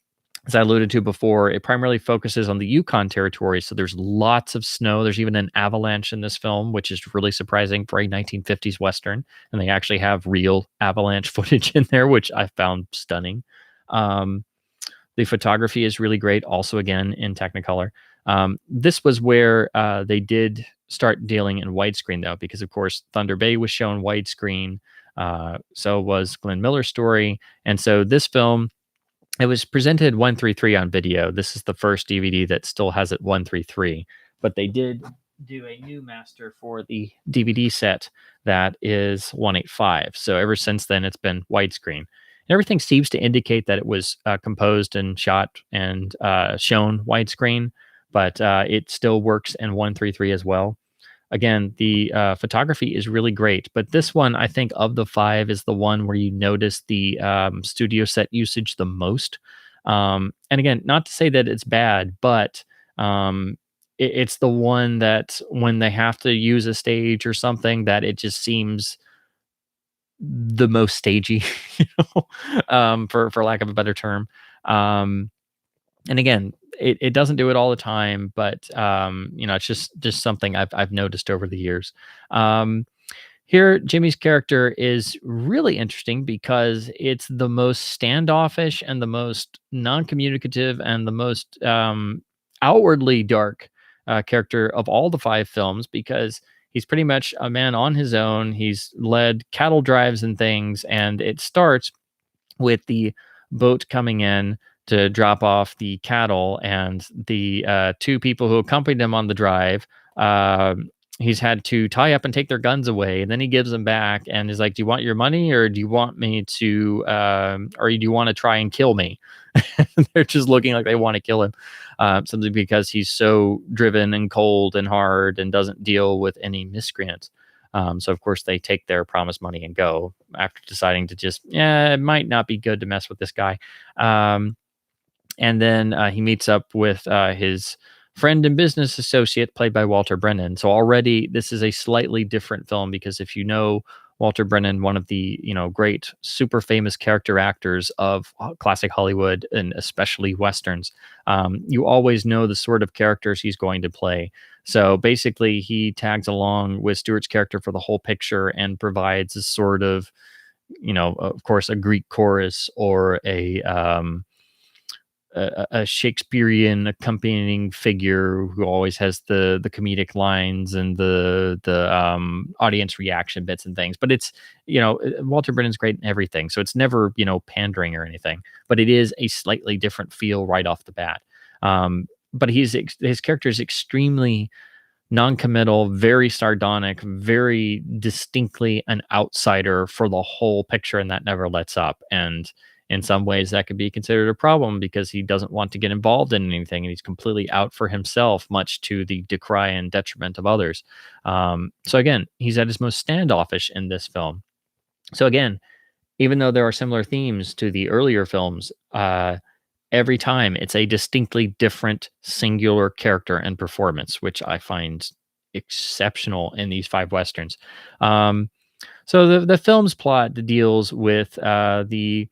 as I alluded to before, it primarily focuses on the Yukon territory. So there's lots of snow. There's even an avalanche in this film, which is really surprising for a 1950s Western. And they actually have real avalanche footage in there, which I found stunning. The photography is really great, also again in Technicolor. This was where they did start dealing in widescreen, though, because of course Thunder Bay was shown widescreen. So was Glenn Miller's Story. And so this film, it was presented 133 on video. This is the first DVD that still has it 133, but they did do a new master for the DVD set that is 185. So ever since then, it's been widescreen. And everything seems to indicate that it was composed and shot and shown widescreen, but it still works in 133 as well. Again, the photography is really great, but this one, I think, of the five is the one where you notice the studio set usage the most. And again, not to say that it's bad, but it's the one that when they have to use a stage or something, that it just seems the most stagey, for lack of a better term. And again, it doesn't do it all the time, but it's just something I've noticed over the years. Here, Jimmy's character is really interesting because it's the most standoffish and the most non-communicative and the most outwardly dark character of all the five films, because he's pretty much a man on his own. He's led cattle drives and things, and it starts with the boat coming in to drop off the cattle, and the two people who accompanied him on the drive, he's had to tie up and take their guns away, and then he gives them back and is like, do you want your money, or do you want me to or do you want to try and kill me? They're just looking like they want to kill him, simply because he's so driven and cold and hard and doesn't deal with any miscreants. So of course they take their promised money and go, after deciding to just, it might not be good to mess with this guy. And then he meets up with his friend and business associate, played by Walter Brennan. So already this is a slightly different film, because if you know Walter Brennan, one of the great, super famous character actors of classic Hollywood and especially westerns. You always know the sort of characters he's going to play. So basically, he tags along with Stewart's character for the whole picture and provides a sort of, of course, a Greek chorus or a Shakespearean accompanying figure who always has the comedic lines and the audience reaction bits and things. But it's Walter Brennan's great in everything, so it's never pandering or anything. But it is a slightly different feel right off the bat. But his character is extremely non-committal, very sardonic, very distinctly an outsider for the whole picture, and that never lets up. And in some ways, that could be considered a problem because he doesn't want to get involved in anything, and he's completely out for himself, much to the decry and detriment of others. So again, he's at his most standoffish in this film. So again, even though there are similar themes to the earlier films, every time it's a distinctly different singular character and performance, which I find exceptional in these 5 westerns. So the film's plot deals with the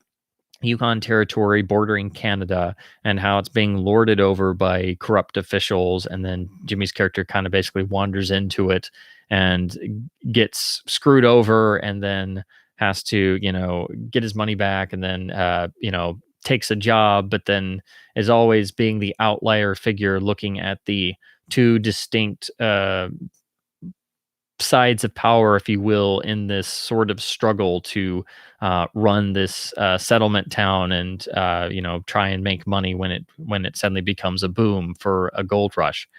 Yukon Territory bordering Canada and how it's being lorded over by corrupt officials. And then Jimmy's character kind of basically wanders into it and gets screwed over, and then has to, get his money back, and then, takes a job, but then is always being the outlier figure looking at the 2 distinct sides of power, if you will, in this sort of struggle to run this settlement town and try and make money when it suddenly becomes a boom for a gold rush.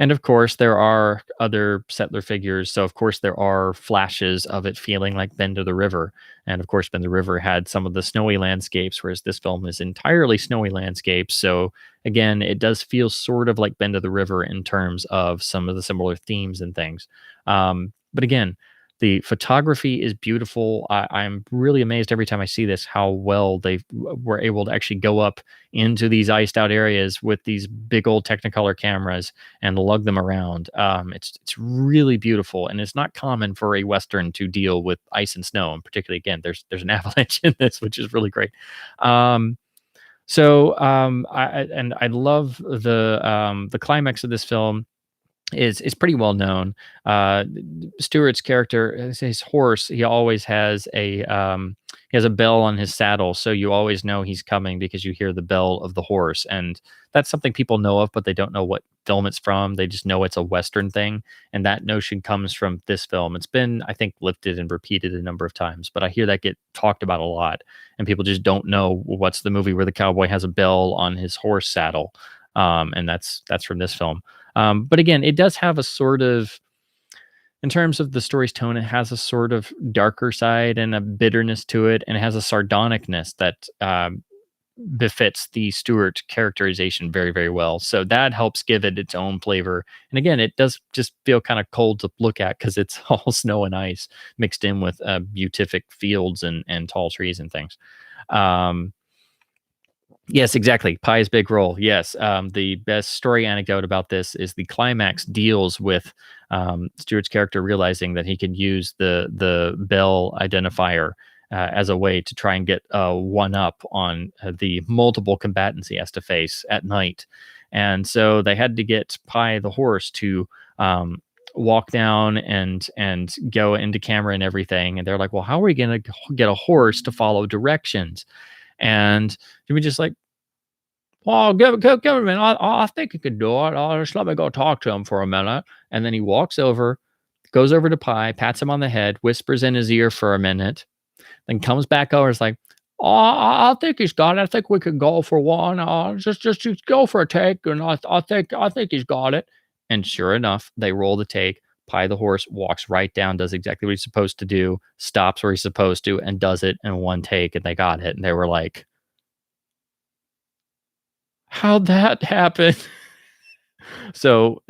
And of course, there are other settler figures. So, of course, there are flashes of it feeling like Bend of the River. And of course, Bend of the River had some of the snowy landscapes, whereas this film is entirely snowy landscapes. So, again, it does feel sort of like Bend of the River in terms of some of the similar themes and things. But again, the photography is beautiful. I'm really amazed every time I see this how well they were able to actually go up into these iced out areas with these big old Technicolor cameras and lug them around. It's really beautiful, and it's not common for a Western to deal with ice and snow. And particularly, again, there's an avalanche in this, which is really great. I love the climax of this film is pretty well known. Stewart's character, his horse, he always has he has a bell on his saddle, so you always know he's coming because you hear the bell of the horse, and that's something people know of, but they don't know what film it's from. They just know it's a Western thing, and that notion comes from this film. It's been, I think, lifted and repeated a number of times, but I hear that get talked about a lot, and people just don't know what's the movie where the cowboy has a bell on his horse saddle, and that's from this film. But again, it does have a sort of, in terms of the story's tone, it has a sort of darker side and a bitterness to it, and it has a sardonicness that befits the Stewart characterization very, very well. So that helps give it its own flavor. And again, it does just feel kind of cold to look at because it's all snow and ice mixed in with beatific fields and tall trees and things. Yes, exactly. Pie's big role. Yes. The best story anecdote about this is the climax deals with Stewart's character realizing that he can use the bell identifier as a way to try and get one up on the multiple combatants he has to face at night. And so they had to get Pie the horse to walk down and go into camera and everything. And they're like, well, how are we going to get a horse to follow directions? And Jimmy just like, well, give it a minute. I think he could do it. Just let me go talk to him for a minute. And then he walks over, goes over to Pie, pats him on the head, whispers in his ear for a minute, then comes back over. It's like, oh, I think he's got it. I think we could go for one. Just go for a take, and I think he's got it. And sure enough, they roll the take. Pie the horse walks right down, does exactly what he's supposed to do, stops where he's supposed to, and does it in one take, and they got it. And they were like, how'd that happen? So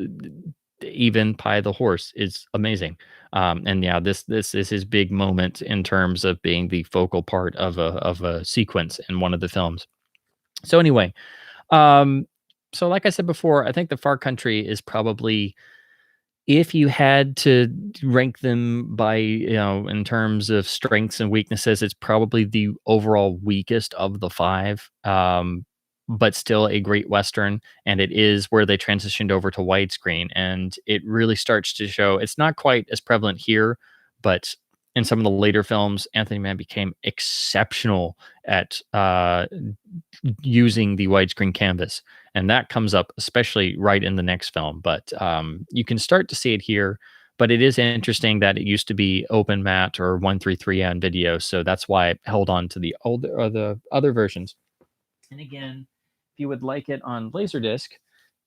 even Pie the horse is amazing. And yeah, this is his big moment in terms of being the focal part of a sequence in one of the films. So anyway, so like I said before, I think The Far Country is probably if you had to rank them by, in terms of strengths and weaknesses, it's probably the overall weakest of the five, but still a great Western. And it is where they transitioned over to widescreen. And it really starts to show it's not quite as prevalent here, but in some of the later films, Anthony Mann became exceptional at using the widescreen canvas, and that comes up especially right in the next film. But you can start to see it here. But it is interesting that it used to be open matte or 133 on video, so that's why I held on to the older or the other versions. And again, if you would like it on Laserdisc,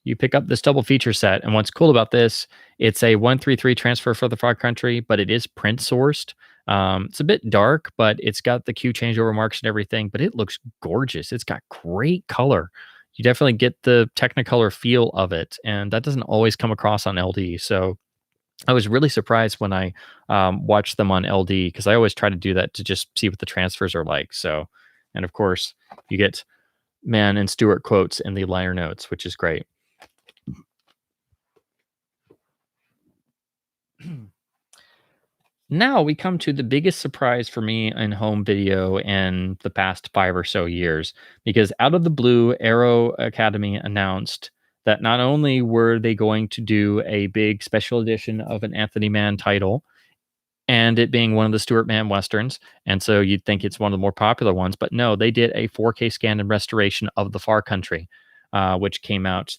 you pick up this double feature set. And what's cool about this, it's a 133 transfer for the Frog Country, but it is print sourced. It's a bit dark, but it's got the Q changeover marks and everything, but it looks gorgeous. It's got great color. You definitely get the Technicolor feel of it, and that doesn't always come across on LD. So I was really surprised when I watched them on LD, because I always try to do that to just see what the transfers are like. So, and of course, you get Mann and Stewart quotes in the liner notes, which is great. Now we come to the biggest surprise for me in home video in the past 5 or so years, because out of the blue, Arrow Academy announced that not only were they going to do a big special edition of an Anthony Mann title, and it being one of the Stuart Mann Westerns, and so you'd think it's one of the more popular ones, but no, they did a 4K scan and restoration of The Far Country, which came out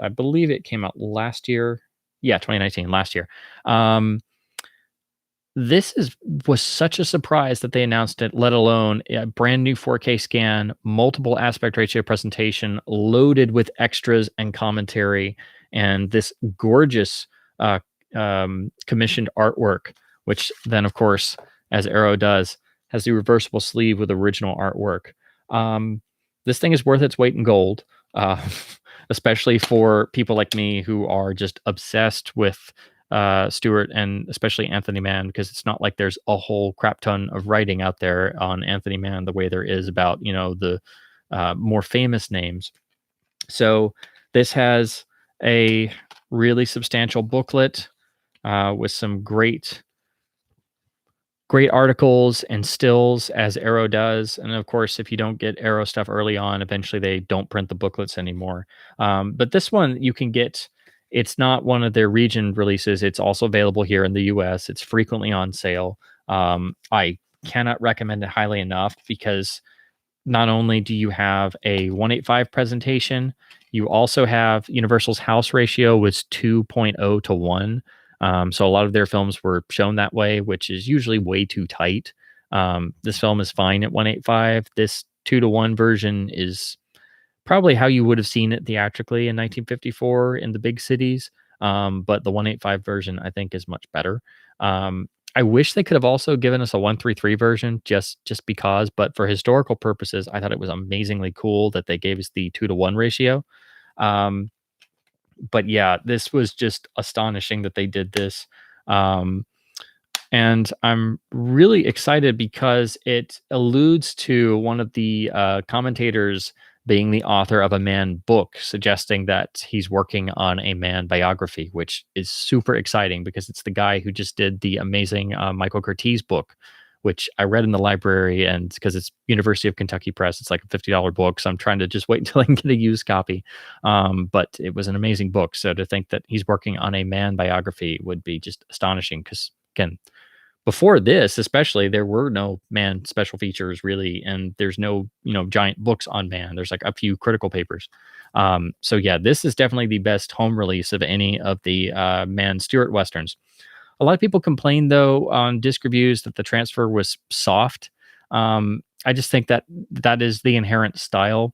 I believe it came out last year. Yeah, 2019, last year. Was such a surprise that they announced it, let alone a brand new 4K scan, multiple aspect ratio presentation, loaded with extras and commentary, and this gorgeous commissioned artwork, which then, of course, as Arrow does, has the reversible sleeve with original artwork. This thing is worth its weight in gold, especially for people like me who are just obsessed with Stewart, and especially Anthony Mann, because it's not like there's a whole crap ton of writing out there on Anthony Mann the way there is about, the more famous names. So this has a really substantial booklet with some great articles and stills, as Arrow does. And of course, if you don't get Arrow stuff early on, eventually they don't print the booklets anymore. But this one you can get. It's not one of their region releases. It's also available here in the US. It's frequently on sale. I cannot recommend it highly enough, because not only do you have a 1:8:5 presentation, you also have Universal's house ratio was 2.0 to 1. So a lot of their films were shown that way, which is usually way too tight. This film is fine at 1:8:5. This 2 to 1 version is probably how you would have seen it theatrically in 1954 in the big cities. But the 1:8:5 version, I think, is much better. I wish they could have also given us a 1:3:3 version, just because, but for historical purposes, I thought it was amazingly cool that they gave us the 2 to 1 ratio. But yeah, this was just astonishing that they did this. And I'm really excited because it alludes to one of the commentators being the author of a Mann book, suggesting that he's working on a Mann biography, which is super exciting because it's the guy who just did the amazing Michael Curtiz book, which I read in the library, and because it's University of Kentucky Press, it's like a $50 book. So I'm trying to just wait until I can get a used copy. But it was an amazing book. So to think that he's working on a Mann biography would be just astonishing, because again, before this, especially, there were no Mann special features really, and there's no giant books on Mann. There's like a few critical papers. So yeah, this is definitely the best home release of any of the Mann Stewart westerns. A lot of people complained though on disc reviews that the transfer was soft. I just think that is the inherent style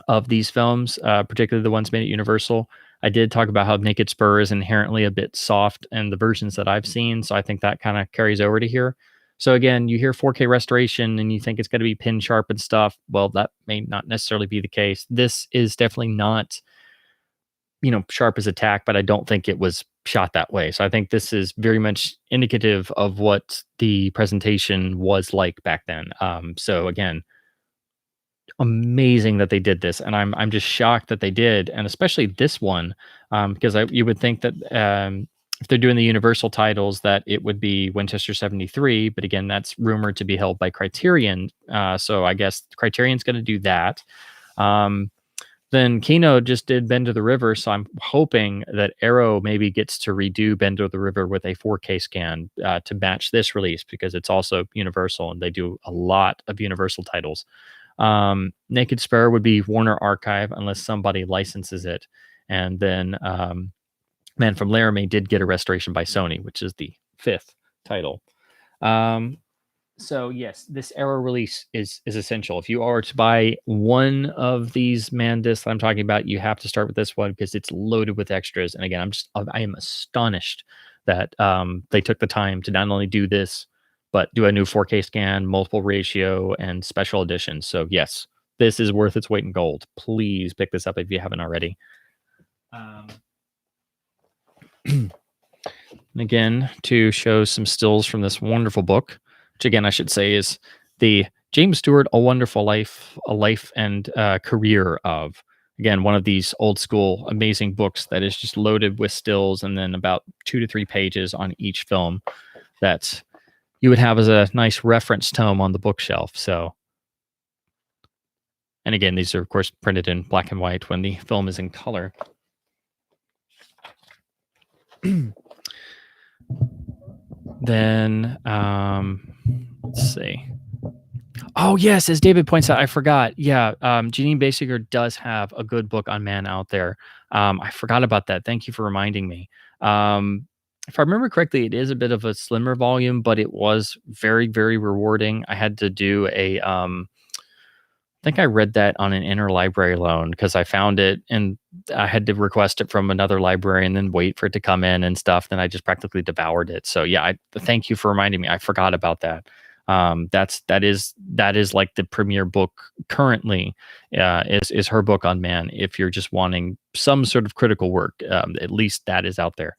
of these films, particularly the ones made at Universal. I did talk about how Naked Spur is inherently a bit soft in the versions that I've seen, so I think that kind of carries over to here. So again, you hear 4K restoration and you think it's going to be pin sharp and stuff. Well, that may not necessarily be the case. This is definitely not, sharp as a tack, but I don't think it was shot that way. So I think this is very much indicative of what the presentation was like back then. So again, amazing that they did this, and I'm just shocked that they did, and especially this one, because you would think that if they're doing the Universal titles, that it would be Winchester 73. But again, that's rumored to be held by Criterion. So I guess Criterion's going to do that. Then Kino just did Bend to the River, so I'm hoping that Arrow maybe gets to redo Bend to the River with a 4K scan to match this release, because it's also Universal and they do a lot of Universal titles. Naked Spur would be Warner Archive unless somebody licenses it. And then Man from Laramie did get a restoration by Sony, which is the 5th title. So yes, this Arrow release is essential. If you are to buy one of these Man discs I'm talking about, you have to start with this one because it's loaded with extras. And again, I am astonished that they took the time to not only do this, but do a new 4K scan, multiple ratio, and special editions. So yes, this is worth its weight in gold. Please pick this up if you haven't already. And again, to show some stills from this wonderful book, which again, I should say is the James Stewart, A Wonderful Life, A Life and Career of. Again, one of these old school amazing books that is just loaded with stills and then about 2 to 3 pages on each film that you would have as a nice reference tome on the bookshelf. So, and again, these are of course printed in black and white when the film is in color. Then let's see. Oh yes, as David points out, I forgot. Yeah, Janine Basinger does have a good book on Man out there. I forgot about that. Thank you for reminding me. If I remember correctly, it is a bit of a slimmer volume, but it was very, very rewarding. I had to do a I think I read that on an interlibrary loan because I found it and I had to request it from another library and then wait for it to come in and stuff. Then I just practically devoured it. So yeah, thank you for reminding me. I forgot about that. That is like the premier book currently, is her book on Man. If you're just wanting some sort of critical work, at least that is out there.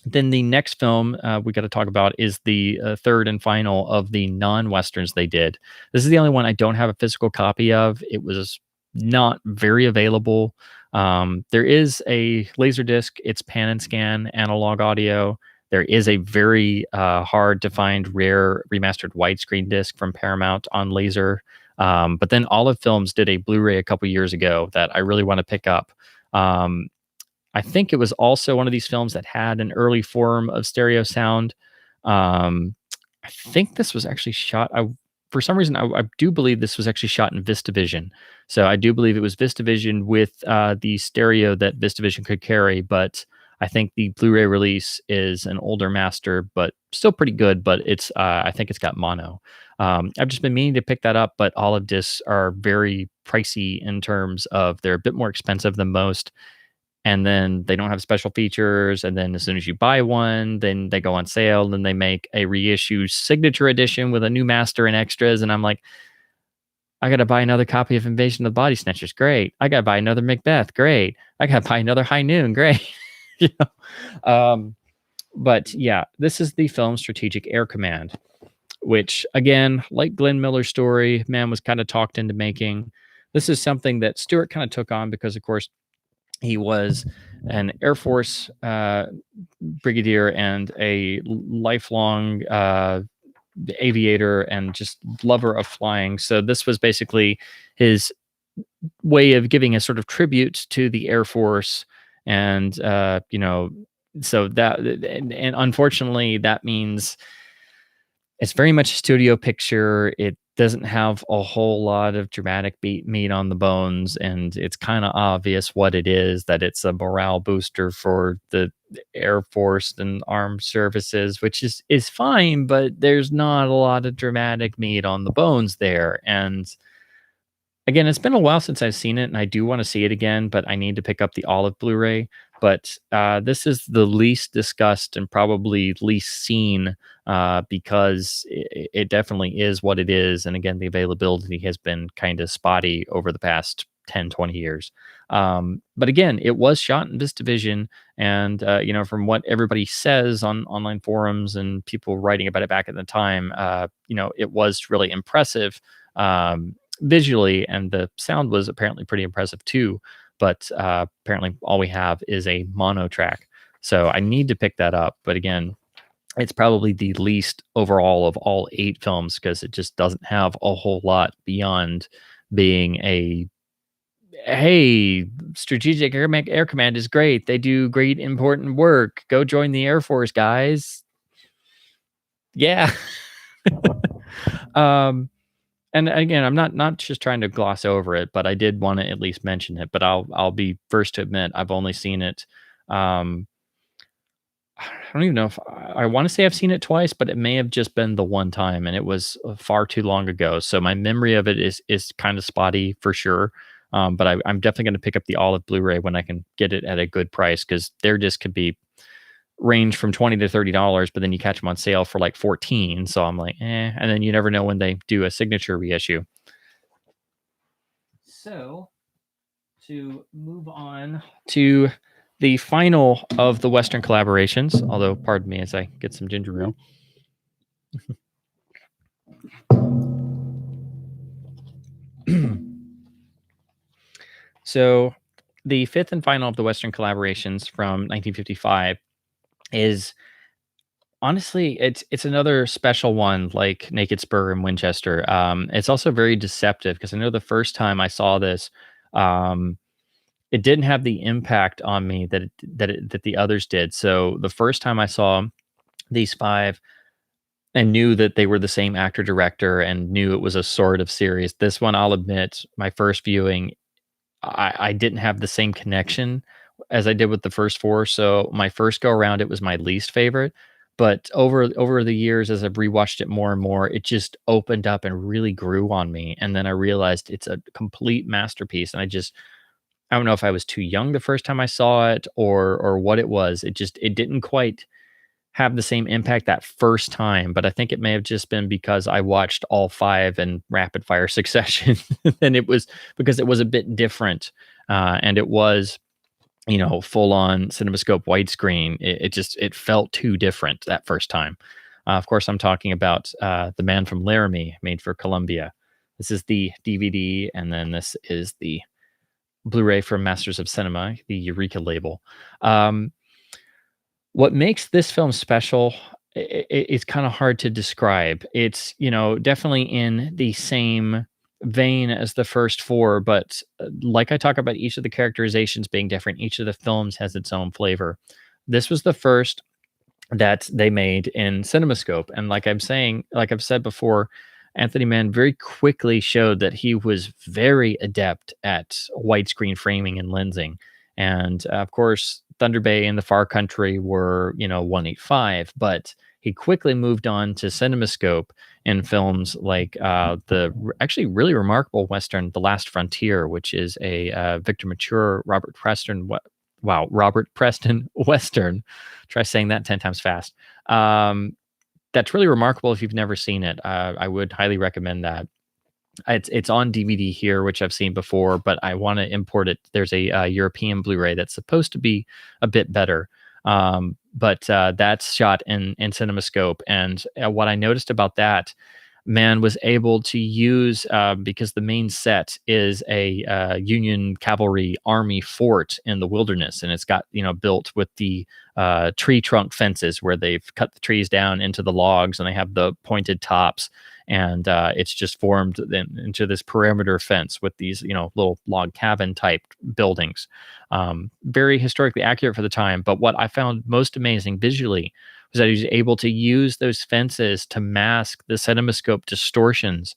Then the next film we got to talk about is the third and final of the non-Westerns they did. This is the only one I don't have a physical copy of. It was not very available. There is a Laserdisc. It's pan and scan analog audio. There is a very hard to find rare remastered widescreen disc from Paramount on laser. But then Olive Films did a Blu-ray a couple years ago that I really want to pick up. I think it was also one of these films that had an early form of stereo sound. I think this was actually shot. For some reason, I do believe this was actually shot in VistaVision. So I do believe it was VistaVision with the stereo that VistaVision could carry. But I think the Blu-ray release is an older master, but still pretty good. But it's I think it's got mono. I've just been meaning to pick that up, but olive discs are very pricey in terms of they're a bit more expensive than most. And then they don't have special features. And then as soon as you buy one, then they go on sale. Then they make a reissue signature edition with a new master and extras. And I'm like, I got to buy another copy of Invasion of the Body Snatchers. Great. I got to buy another Macbeth. Great. I got to buy another High Noon. Great. You know? But yeah, this is the film Strategic Air Command, which again, like Glenn Miller's story, Man was kind of talked into making. This is something that Stewart kind of took on because, of course, he was an Air Force brigadier and a lifelong aviator and just lover of flying. So this was basically his way of giving a sort of tribute to the Air Force. And, you know, so that, and unfortunately, that means it's very much a studio picture. It doesn't have a whole lot of dramatic meat on the bones, and it's kind of obvious what it is, that it's a morale booster for the Air Force and armed services, which is fine, but there's not a lot of dramatic meat on the bones there. And again, it's been a while since I've seen it, and I do want to see it again, but I need to pick up the Olive Blu-ray. But this is the least discussed and probably least seen because it definitely is what it is. And again, the availability has been kind of spotty over the past 10, 20 years. But again, it was shot in VistaVision. And, you know, from what everybody says on online forums and people writing about it back at the time, you know, it was really impressive visually. And the sound was apparently pretty impressive too. But apparently all we have is a mono track. So I need to pick that up. But again, it's probably the least overall of all 8 films because it just doesn't have a whole lot beyond being a hey, Strategic Air Command is great. They do great important work. Go join the Air Force, guys. Yeah. um and again, I'm not just trying to gloss over it, but I did want to at least mention it. But I'll be first to admit I've only seen it. Um, I don't even know if I want to say I've seen it twice, but it may have just been the one time, and it was far too long ago. So my memory of it is kind of spotty for sure. But I'm definitely going to pick up the olive Blu-ray when I can get it at a good price because their disc could be range from $20 to $30, but then you catch them on sale for like 14. So I'm like, and then you never know when they do a signature reissue. So to move on to the final of the Western collaborations, although pardon me as I get some ginger ale. So the fifth and final of the Western collaborations from 1955 is honestly it's another special one like Naked Spur and Winchester. It's also very deceptive because I know the first time I saw this, it didn't have the impact on me that the others did. So the first time I saw these 5 and knew that they were the same actor director and knew it was a sort of series. This one, I'll admit, my first viewing, I didn't have the same connection as I did with the first 4. So my first go around, it was my least favorite. But over the years, as I've rewatched it more and more, it just opened up and really grew on me. And then I realized it's a complete masterpiece. And I don't know if I was too young the first time I saw it or what it was. It didn't quite have the same impact that first time, but I think it may have just been because I watched all 5 in rapid fire succession. And it was because it was a bit different. And it was, full on CinemaScope widescreen. It felt too different that first time. Of course, I'm talking about The Man from Laramie, made for Columbia. This is the DVD, and then this is the Blu-ray from Masters of Cinema, the Eureka label. What makes this film special, it's kind of hard to describe. It's, definitely in the same vein as the first 4, but like I talk about each of the characterizations being different, each of the films has its own flavor. This was the first that they made in CinemaScope. And like I've said before, Anthony Mann very quickly showed that he was very adept at widescreen framing and lensing. And of course, Thunder Bay and the Far Country were, 185, but he quickly moved on to CinemaScope in films like actually really remarkable Western, The Last Frontier, which is a Victor Mature, Robert Preston Western. Try saying that 10 times fast. That's really remarkable if you've never seen it. I would highly recommend that. It's on DVD here, which I've seen before, but I want to import it. There's a European Blu-ray that's supposed to be a bit better, but that's shot in CinemaScope. And what I noticed about that, Mann was able to use because the main set is a Union cavalry army fort in the wilderness, and it's got built with the tree trunk fences where they've cut the trees down into the logs, and they have the pointed tops. And it's just formed into this perimeter fence with these, little log cabin type buildings. Very historically accurate for the time. But what I found most amazing visually was that he was able to use those fences to mask the CinemaScope distortions.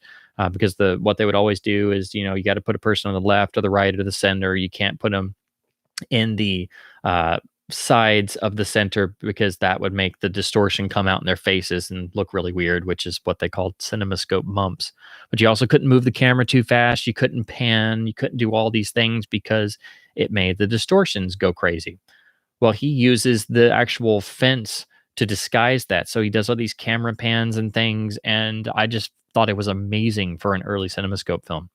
Because what they would always do is, you got to put a person on the left or the right or the center. You can't put them in the sides of the center because that would make the distortion come out in their faces and look really weird, which is what they called CinemaScope mumps. But you also couldn't move the camera too fast. You couldn't pan. You couldn't do all these things because it made the distortions go crazy. Well, he uses the actual fence to disguise that. So he does all these camera pans and things. And I just thought it was amazing for an early CinemaScope film.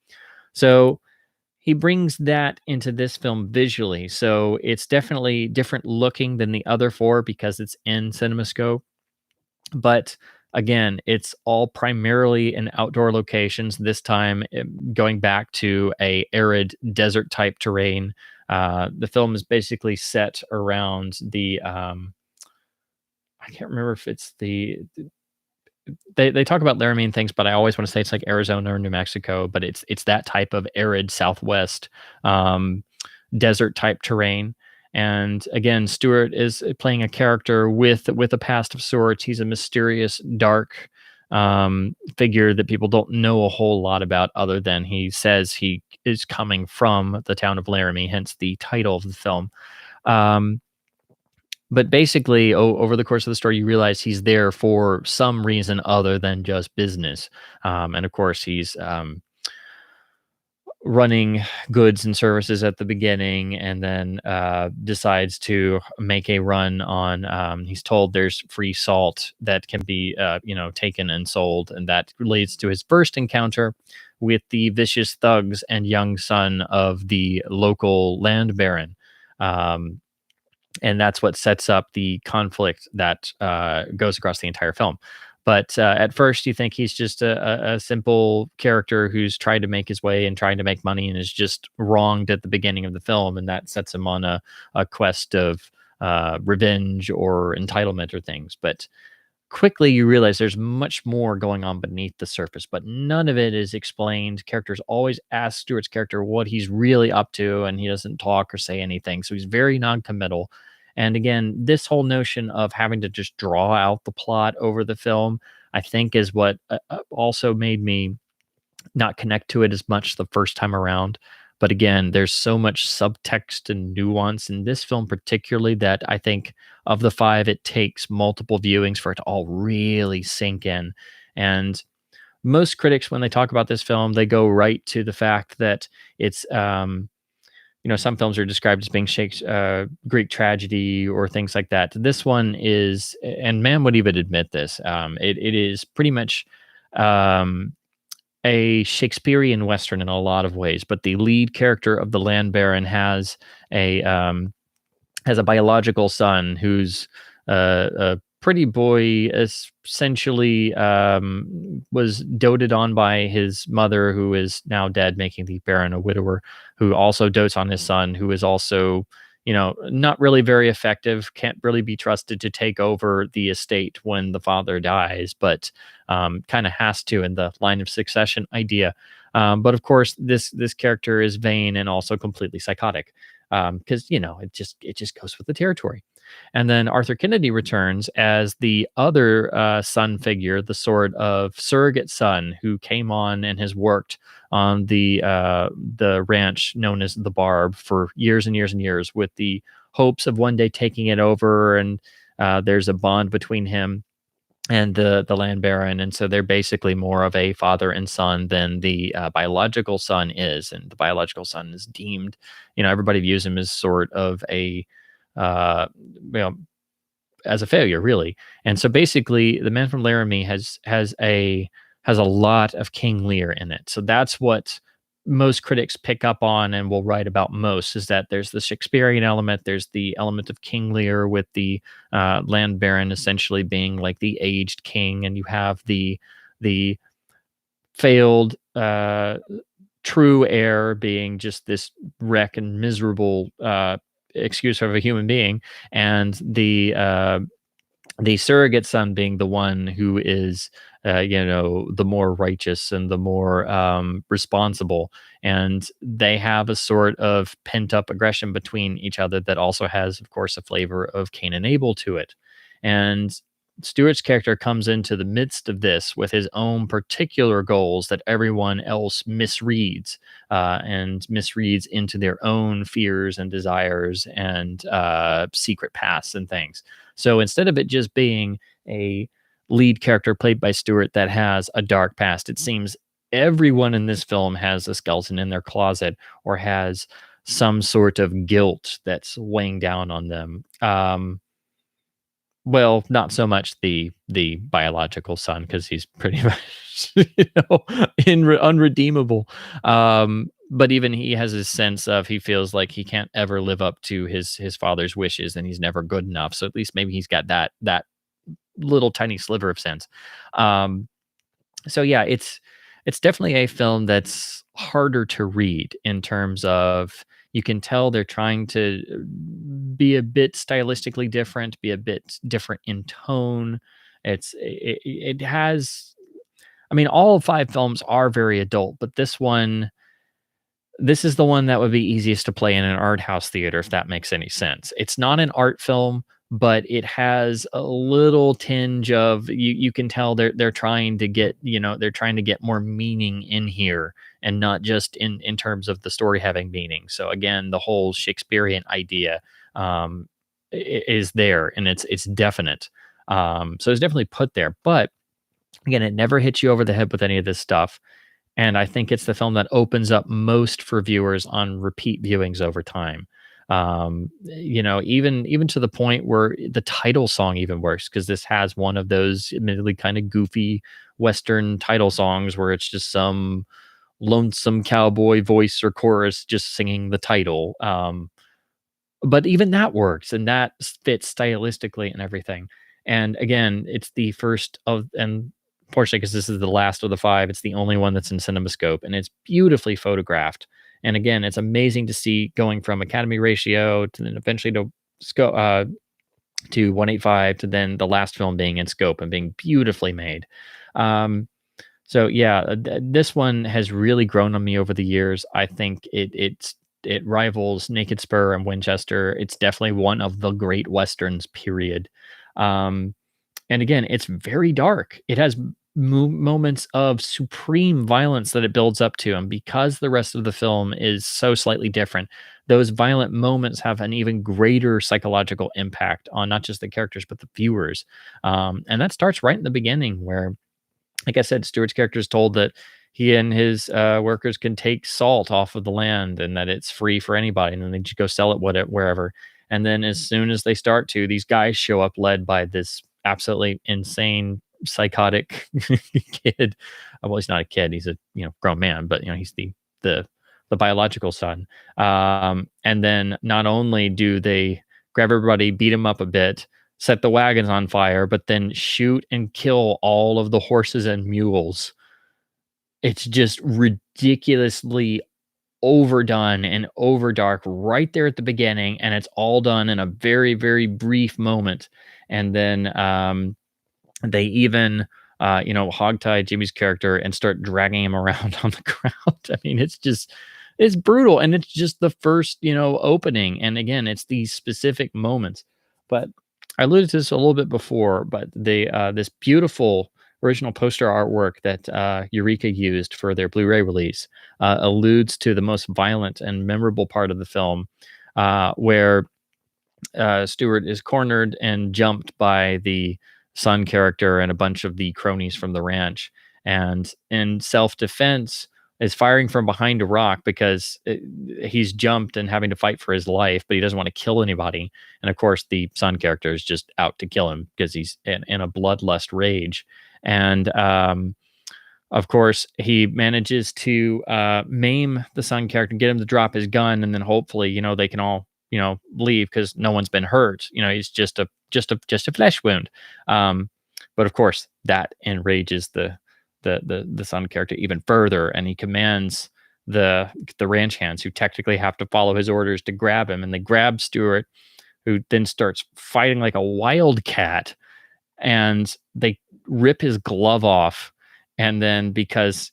So he brings that into this film visually. So it's definitely different looking than the other 4 because it's in CinemaScope. But again, it's all primarily in outdoor locations. This time going back to a arid desert type terrain. The film is basically set around the I can't remember if it's they talk about Laramie and things, but I always want to say it's like Arizona or New Mexico, but it's that type of arid Southwest um, desert type terrain. And again, Stewart is playing a character with a past of sorts. He's a mysterious, dark figure that people don't know a whole lot about, other than he says he is coming from the town of Laramie, hence the title of the film. Um, but basically, over the course of the story, you realize he's there for some reason other than just business. And of course, he's running goods and services at the beginning, and then decides to make a run on. He's told there's free salt that can be, taken and sold, and that leads to his first encounter with the vicious thugs and young son of the local land baron. Um, and that's what sets up the conflict that goes across the entire film. But at first, you think he's just a simple character who's trying to make his way and trying to make money, and is just wronged at the beginning of the film, and that sets him on a quest of revenge or entitlement or things. But quickly you realize there's much more going on beneath the surface, but none of it is explained. Characters always ask Stewart's character what he's really up to, and he doesn't talk or say anything. So he's very non-committal. And again, this whole notion of having to just draw out the plot over the film, I think, is what also made me not connect to it as much the first time around. But again, there's so much subtext and nuance in this film, particularly, that I think of the five, it takes multiple viewings for it to all really sink in. And most critics, when they talk about this film, they go right to the fact that it's, some films are described as being Greek tragedy or things like that. This one is, and Mann would even admit this, it is pretty much a Shakespearean Western in a lot of ways, but the lead character of the land baron has a biological son who's a pretty boy, essentially, was doted on by his mother, who is now dead, making the baron a widower, who also dotes on his son, who is also, not really very effective, can't really be trusted to take over the estate when the father dies, but kind of has to, in the line of succession idea. But of course, this character is vain and also completely psychotic, because it just goes with the territory. And then Arthur Kennedy returns as the other son figure, the sort of surrogate son who came on and has worked on the ranch known as the Barb for years and years and years, with the hopes of one day taking it over. And there's a bond between him and the land baron, and so they're basically more of a father and son than the biological son is. And the biological son is deemed, everybody views him as sort of a uh, you know, as a failure, really. And so basically, the Man from Laramie has a lot of King Lear in it. So that's what most critics pick up on and will write about most, is that there's the Shakespearean element, there's the element of King Lear, with the land baron essentially being like the aged king, and you have the failed true heir being just this wreck and miserable excuse of a human being, and the surrogate son being the one who is, the more righteous and the more responsible. And they have a sort of pent up aggression between each other that also has, of course, a flavor of Cain and Abel to it. And Stewart's character comes into the midst of this with his own particular goals that everyone else misreads, and misreads into their own fears and desires and secret pasts and things. So instead of it just being a lead character played by Stewart that has a dark past, it seems everyone in this film has a skeleton in their closet, or has some sort of guilt that's weighing down on them. Well, not so much the biological son, because he's pretty much, unredeemable. But even he has a sense of, he feels like he can't ever live up to his father's wishes, and he's never good enough. So at least maybe he's got that little tiny sliver of sense. Um, so yeah, it's definitely a film that's harder to read in terms of You can tell they're trying to be a bit stylistically different, be a bit different in tone. It has, I mean, all 5 films are very adult, but this is the one that would be easiest to play in an art house theater, if that makes any sense. It's not an art film, but it has a little tinge of, you can tell they're trying to get, they're trying to get more meaning in here, and not just in terms of the story having meaning. So again, the whole Shakespearean idea is there, and it's definite. So it's definitely put there, but again, it never hits you over the head with any of this stuff. And I think it's the film that opens up most for viewers on repeat viewings over time. Even to the point where the title song even works, because this has one of those admittedly kind of goofy Western title songs where it's just some lonesome cowboy voice or chorus just singing the title. But even that works, and that fits stylistically and everything. And again, it's the first of, and fortunately, because this is the last of the 5, it's the only one that's in CinemaScope, and it's beautifully photographed. And again, it's amazing to see going from Academy ratio to then eventually to scope, to 185, to then the last film being in scope and being beautifully made. So yeah, this one has really grown on me over the years. I think it rivals Naked Spur and Winchester. It's definitely one of the great westerns, period. And again, it's very dark. It has moments of supreme violence that it builds up to, and because the rest of the film is so slightly different, those violent moments have an even greater psychological impact on not just the characters but the viewers. And that starts right in the beginning, where, like I said, Stewart's character is told that he and his workers can take salt off of the land and that it's free for anybody, and then they just go sell it wherever. And then as soon as they start to, these guys show up led by this absolutely insane, psychotic kid. Well, he's not a kid; he's a grown man, but he's the biological son. And then not only do they grab everybody, beat him up a bit, set the wagons on fire, but then shoot and kill all of the horses and mules. It's just ridiculously overdone and overdark right there at the beginning, and it's all done in a very, very brief moment. And then they even hogtie Jimmy's character and start dragging him around on the ground. I mean, it's brutal, and it's just the first opening. And again, it's these specific moments. But I alluded to this a little bit before, but this beautiful original poster artwork that Eureka used for their Blu-ray release alludes to the most violent and memorable part of the film, where Stewart is cornered and jumped by the son character and a bunch of the cronies from the ranch, and in self-defense is firing from behind a rock because he's jumped and having to fight for his life, but he doesn't want to kill anybody. And of course, the son character is just out to kill him because he's in a bloodlust rage. And of course, he manages to maim the son character, get him to drop his gun, and then hopefully, they can all leave because no one's been hurt. He's just a flesh wound. But of course, that enrages the son character even further, and he commands the ranch hands, who technically have to follow his orders, to grab him, and they grab Stewart, who then starts fighting like a wildcat, and they rip his glove off. And then because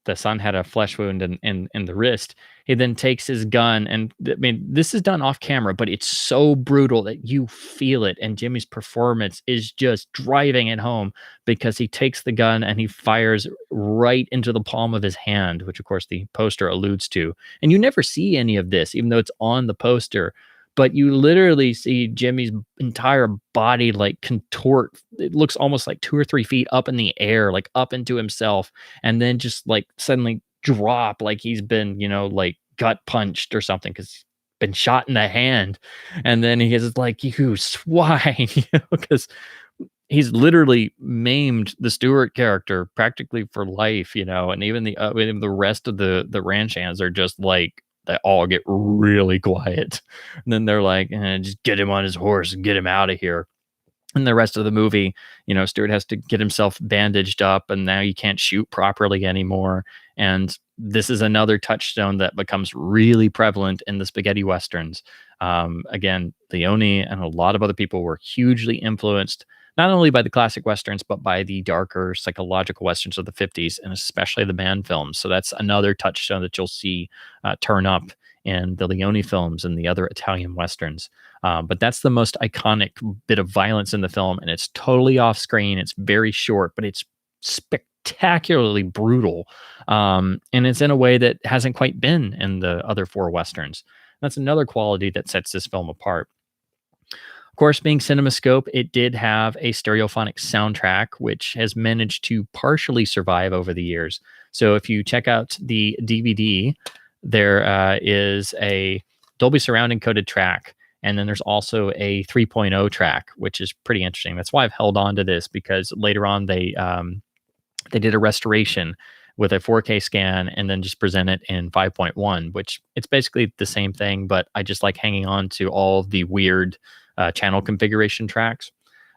the son had a flesh wound in the wrist, he then takes his gun, and I mean, this is done off camera, but it's so brutal that you feel it. And Jimmy's performance is just driving it home, because he takes the gun and he fires right into the palm of his hand, which of course the poster alludes to. And you never see any of this, even though it's on the poster. But you literally see Jimmy's entire body like contort. It looks almost like 2 or 3 feet up in the air, like up into himself, and then just like suddenly drop like he's been, like gut punched or something, because he's been shot in the hand. And then he is like, "You swine," because he's literally maimed the Stewart character practically for life, and even the rest of the ranch hands are just like, they all get really quiet. And then they're like, just get him on his horse and get him out of here. And the rest of the movie, Stewart has to get himself bandaged up, and now he can't shoot properly anymore. And this is another touchstone that becomes really prevalent in the spaghetti westerns. Again, Leone and a lot of other people were hugely influenced not only by the classic westerns but by the darker psychological westerns of the 50s, and especially the Mann films. So that's another touchstone that you'll see turn up in the Leone films and the other Italian westerns. But that's the most iconic bit of violence in the film, and it's totally off screen. It's very short, but it's spectacularly brutal, and it's in a way that hasn't quite been in the other four westerns. That's another quality that sets this film apart. Of course, being CinemaScope, it did have a stereophonic soundtrack, which has managed to partially survive over the years. So if you check out the DVD, there is a Dolby Surround encoded track, and then there's also a 3.0 track, which is pretty interesting. That's why I've held on to this, because later on they did a restoration with a 4K scan and then just present it in 5.1, which it's basically the same thing, but I just like hanging on to all the weird channel configuration tracks.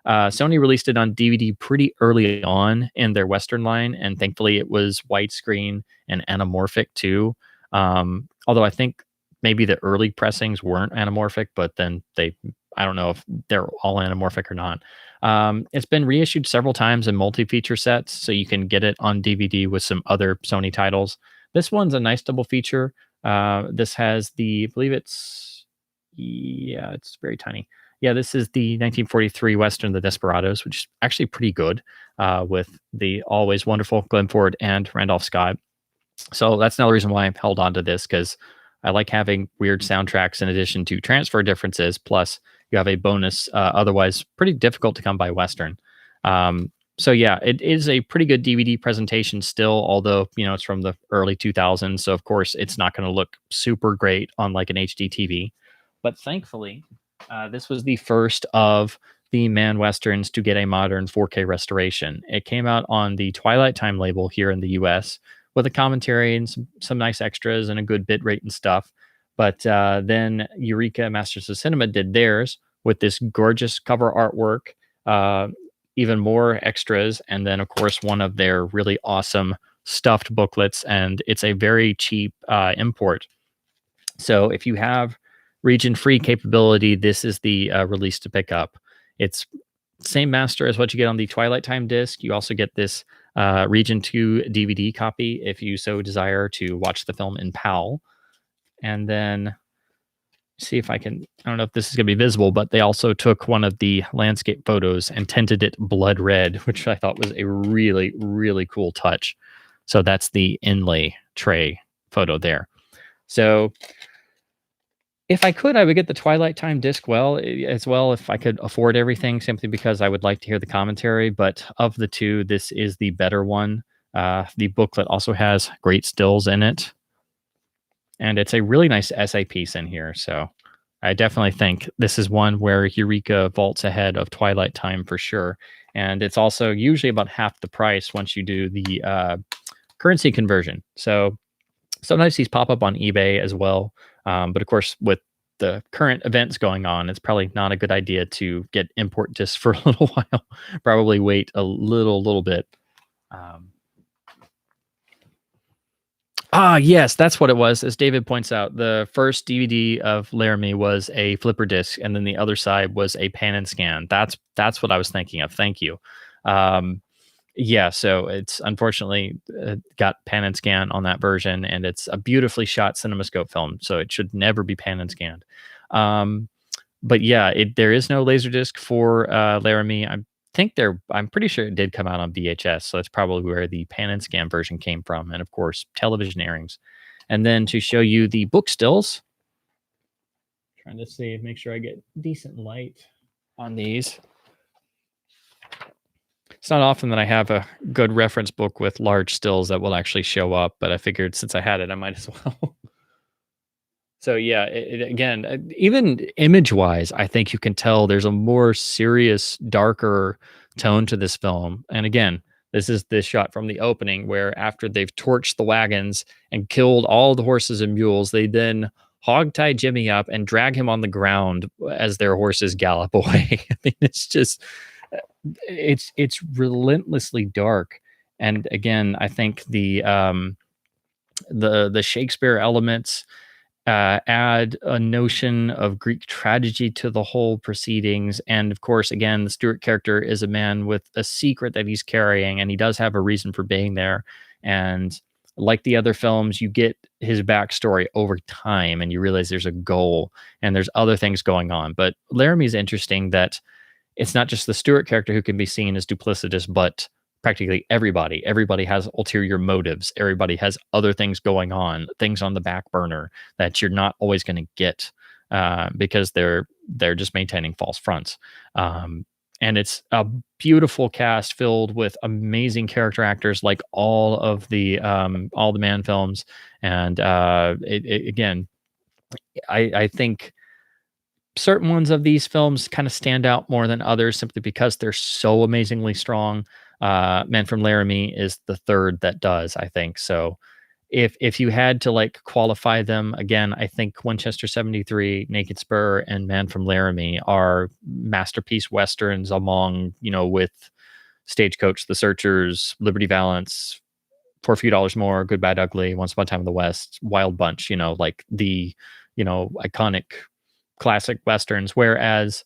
Sony released it on DVD pretty early on in their Western line, and thankfully it was widescreen and anamorphic too. Although I think maybe the early pressings weren't anamorphic, but then I don't know if they're all anamorphic or not. It's been reissued several times in multi-feature sets, so you can get it on DVD with some other Sony titles. This one's a nice double feature. This has I believe it's very tiny. Yeah, this is the 1943 Western, The Desperados, which is actually pretty good, with the always wonderful Glenn Ford and Randolph Scott. So that's another reason why I've held on to this, because I like having weird soundtracks in addition to transfer differences. Plus, you have a bonus, otherwise pretty difficult to come by Western. So yeah, it is a pretty good DVD presentation still, although, it's from the early 2000s. So of course, it's not going to look super great on like an HD TV. But thankfully, this was the first of the Mann Westerns to get a modern 4K restoration. It came out on the Twilight Time label here in the US with a commentary and some nice extras and a good bit rate and stuff. But then Eureka Masters of Cinema did theirs with this gorgeous cover artwork, even more extras, and then, of course, one of their really awesome stuffed booklets. And it's a very cheap import. So if you have region-free capability, this is the release to pick up. It's same master as what you get on the Twilight Time disc. You also get this Region 2 DVD copy if you so desire to watch the film in PAL. And then see if I don't know if this is going to be visible, but they also took one of the landscape photos and tinted it blood red, which I thought was a really, really cool touch. So that's the inlay tray photo there. So if I could, I would get the Twilight Time disc as well if I could afford everything, simply because I would like to hear the commentary. But of the two, this is the better one. The booklet also has great stills in it. And it's a really nice essay piece in here. So I definitely think this is one where Eureka vaults ahead of Twilight Time for sure. And it's also usually about half the price once you do the currency conversion. So sometimes these pop up on eBay as well. But of course, with the current events going on, it's probably not a good idea to get import discs for a little while. Probably wait a little bit. Yes, that's what it was. As David points out, the first DVD of Laramie was a flipper disc, and then the other side was a pan and scan. That's what I was thinking of. Thank you. Yeah, so it's unfortunately got pan and scan on that version, and it's a beautifully shot CinemaScope film, so it should never be pan and scanned. But yeah, there is no Laserdisc for Laramie. I'm pretty sure it did come out on VHS, so that's probably where the pan and scan version came from, and of course, television airings. And then to show you the book stills, trying to make sure I get decent light on these. It's not often that I have a good reference book with large stills that will actually show up, but I figured since I had it, I might as well. So yeah, again, even image-wise, I think you can tell there's a more serious, darker tone to this film. And again, this is this shot from the opening where after they've torched the wagons and killed all the horses and mules, they then hog-tie Jimmy up and drag him on the ground as their horses gallop away. I mean, it's relentlessly dark. And again, I think the the Shakespeare elements add a notion of Greek tragedy to the whole proceedings. And of course, again, the Stewart character is a man with a secret that he's carrying, and he does have a reason for being there. And like the other films, you get his backstory over time and you realize there's a goal and there's other things going on. But Laramie's interesting that it's not just the Stewart character who can be seen as duplicitous, but practically everybody. Everybody has ulterior motives. Everybody has other things going on, things on the back burner that you're not always going to get because they're just maintaining false fronts. And it's a beautiful cast filled with amazing character actors, like all the Man films. And again, I think certain ones of these films kind of stand out more than others simply because they're so amazingly strong. Man from Laramie is the third that does, I think. So if you had to like qualify them again, I think Winchester 73, Naked Spur, and Man from Laramie are masterpiece westerns among, with Stagecoach, The Searchers, Liberty Valance, For a Few Dollars More, Good Bad Ugly, Once Upon a Time in the West, Wild Bunch, like the, iconic classic westerns, whereas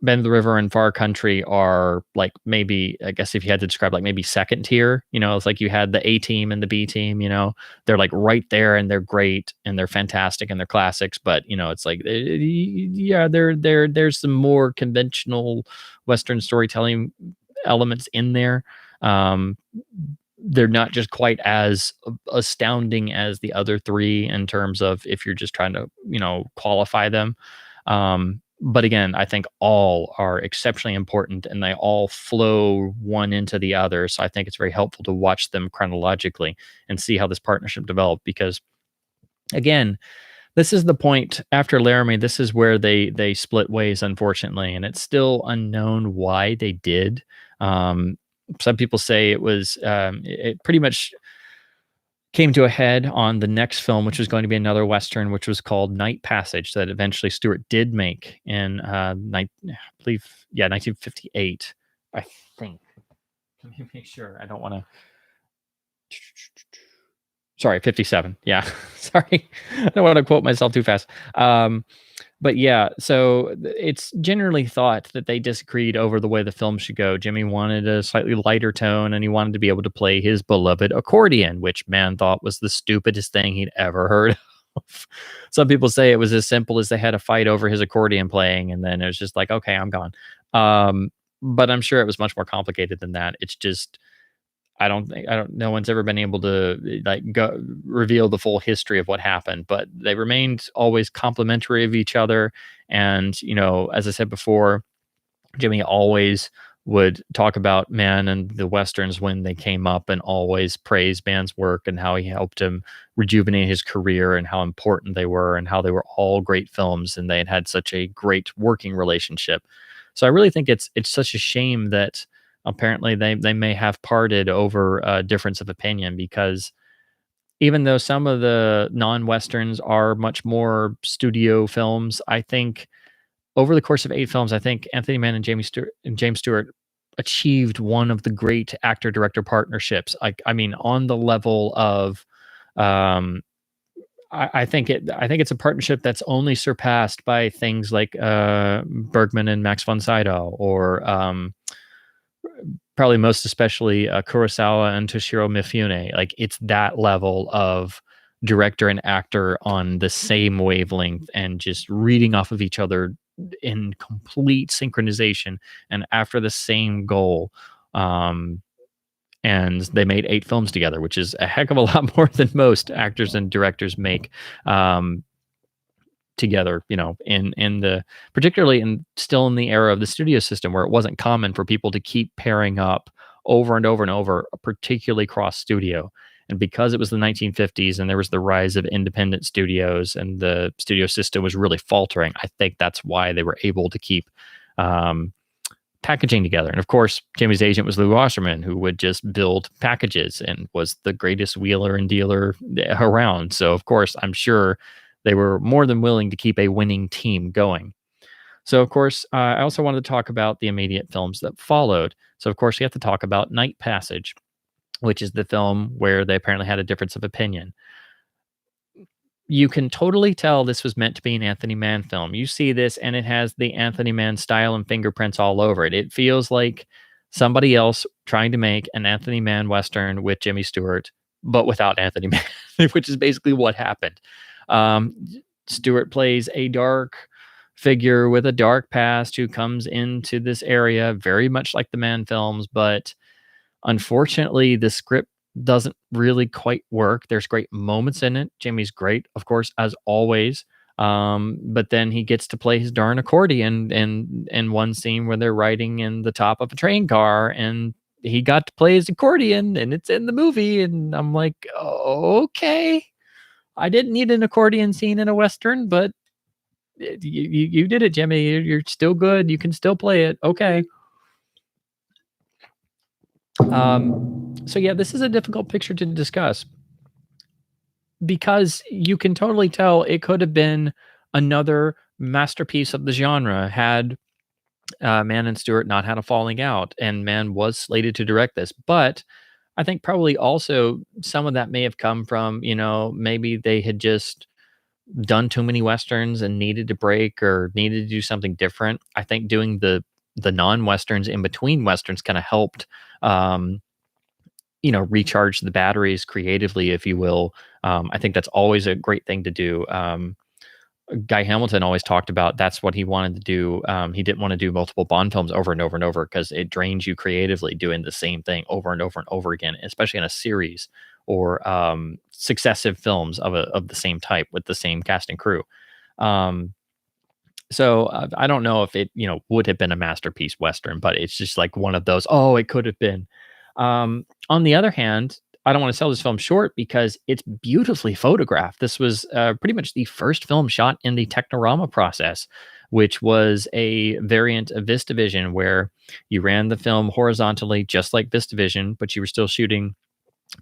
Bend of the River and Far Country are like, maybe, I guess if you had to describe, like maybe second tier. It's like you had the A team and the B team. They're like right there and they're great and they're fantastic and they're classics, but it's like yeah, there's some more conventional Western storytelling elements in there. They're not just quite as astounding as the other three in terms of if you're just trying to, qualify them. But again, I think all are exceptionally important and they all flow one into the other. So I think it's very helpful to watch them chronologically and see how this partnership developed, because again, this is the point after Laramie. This is where they split ways, unfortunately, and it's still unknown why they did. Some people say it was it pretty much came to a head on the next film, which was going to be another Western, which was called Night Passage, that eventually Stewart did make in, I believe, 1958, I think. Let me make sure. I don't want to... Sorry, 57. Yeah, sorry. I don't want to quote myself too fast. But yeah, so it's generally thought that they disagreed over the way the film should go. Jimmy wanted a slightly lighter tone, and he wanted to be able to play his beloved accordion, which Mann thought was the stupidest thing he'd ever heard of. Some people say it was as simple as they had a fight over his accordion playing, and then it was just like, okay, I'm gone. But I'm sure it was much more complicated than that. It's just, no one's ever been able to reveal the full history of what happened, but they remained always complimentary of each other. And, as I said before, Jimmy always would talk about Mann and the Westerns when they came up and always praise Mann's work and how he helped him rejuvenate his career and how important they were and how they were all great films and they had had such a great working relationship. So I really think it's such a shame that apparently they may have parted over a difference of opinion, because even though some of the non-Westerns are much more studio films, I think over the course of 8 films, I think Anthony Mann and James Stewart achieved one of the great actor-director partnerships. I mean, on the level of, I think it's a partnership that's only surpassed by things like Bergman and Max von Sydow, or probably most especially Kurosawa and Toshiro Mifune. Like, it's that level of director and actor on the same wavelength and just reading off of each other in complete synchronization and after the same goal. And they made 8 films together, which is a heck of a lot more than most actors and directors make together, particularly still in the era of the studio system, where it wasn't common for people to keep pairing up over and over and over, particularly cross studio. And because it was the 1950s and there was the rise of independent studios and the studio system was really faltering, I think that's why they were able to keep packaging together. And of course, Jimmy's agent was Lou Wasserman, who would just build packages and was the greatest wheeler and dealer around. So of course, I'm sure they were more than willing to keep a winning team going. So of course, I also wanted to talk about the immediate films that followed. So of course, you have to talk about Night Passage. which is the film where they apparently had a difference of opinion. You can totally tell this was meant to be an Anthony Mann film. You see this, and it has the Anthony Mann style and fingerprints all over it. It feels like somebody else trying to make an Anthony Mann Western with Jimmy Stewart, but without Anthony Mann, which is basically what happened. Um, Stewart plays a dark figure with a dark past who comes into this area very much like the Mann films, but unfortunately, the script doesn't really quite work. There's great moments in it. Jimmy's great, of course, as always. But then he gets to play his darn accordion in one scene where they're riding in the top of a train car, and he got to play his accordion, and it's in the movie. And I'm like, okay, I didn't need an accordion scene in a Western, but you did it, Jimmy. You're still good. You can still play it. Okay. So yeah, this is a difficult picture to discuss because you can totally tell it could have been another masterpiece of the genre had Mann and Stewart not had a falling out, and Mann was slated to direct this. But I think probably also some of that may have come from, maybe they had just done too many Westerns and needed to break or needed to do something different. I think doing the non-Westerns in between Westerns kind of helped recharge the batteries creatively, if you will. I think that's always a great thing to do. Guy Hamilton always talked about that's what he wanted to do. He didn't want to do multiple Bond films over and over and over because it drains you creatively doing the same thing over and over and over again, especially in a series or successive films of the same type with the same cast and crew. So I don't know if it would have been a masterpiece Western, but it's just like one of those, oh, it could have been. On the other hand, I don't want to sell this film short because it's beautifully photographed. This was pretty much the first film shot in the Technorama process, which was a variant of VistaVision where you ran the film horizontally, just like VistaVision, but you were still shooting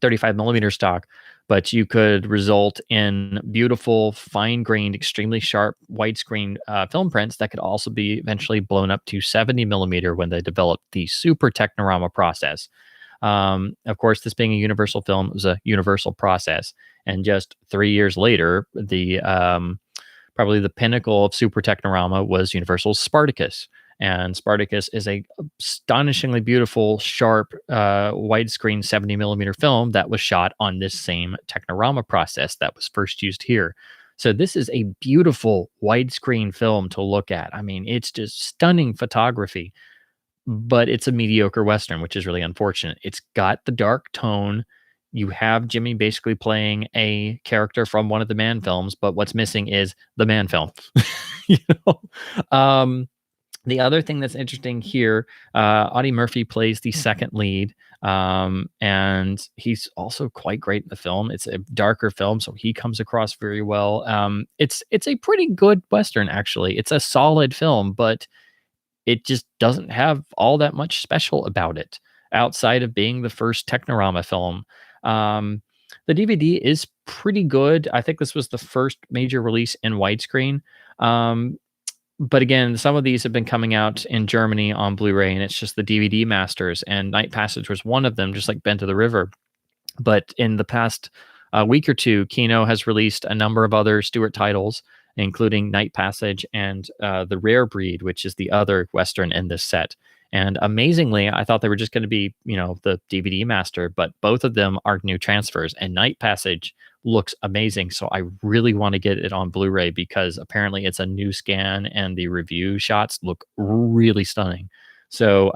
35 millimeter stock, but you could result in beautiful, fine-grained, extremely sharp widescreen film prints that could also be eventually blown up to 70 millimeter when they developed the Super Technorama process. Of course, this being a Universal film, it was a Universal process. And just 3 years later, the probably the pinnacle of Super Technorama was Universal's Spartacus. And Spartacus is a astonishingly beautiful, sharp, widescreen 70 millimeter film that was shot on this same Technorama process that was first used here. So this is a beautiful widescreen film to look at. I mean, it's just stunning photography, but it's a mediocre Western, which is really unfortunate. It's got the dark tone. You have Jimmy basically playing a character from one of the Mann films, but what's missing is the Mann film. you know? The other thing that's interesting here, Audie Murphy plays the second lead, and he's also quite great in the film. It's a darker film, so he comes across very well. It's a pretty good Western, actually. It's a solid film, but it just doesn't have all that much special about it outside of being the first Technorama film. The DVD is pretty good. I think this was the first major release in widescreen. But again, some of these have been coming out in Germany on Blu-ray, and it's just the DVD masters. And Night Passage was one of them, just like Bend to the River. But in the past week or two, Kino has released a number of other Stewart titles, including Night Passage and The Rare Breed, which is the other Western in this set. And amazingly, I thought they were just going to be, the DVD master, but both of them are new transfers. And Night Passage looks amazing. So I really want to get it on Blu-ray because apparently it's a new scan and the review shots look really stunning. So,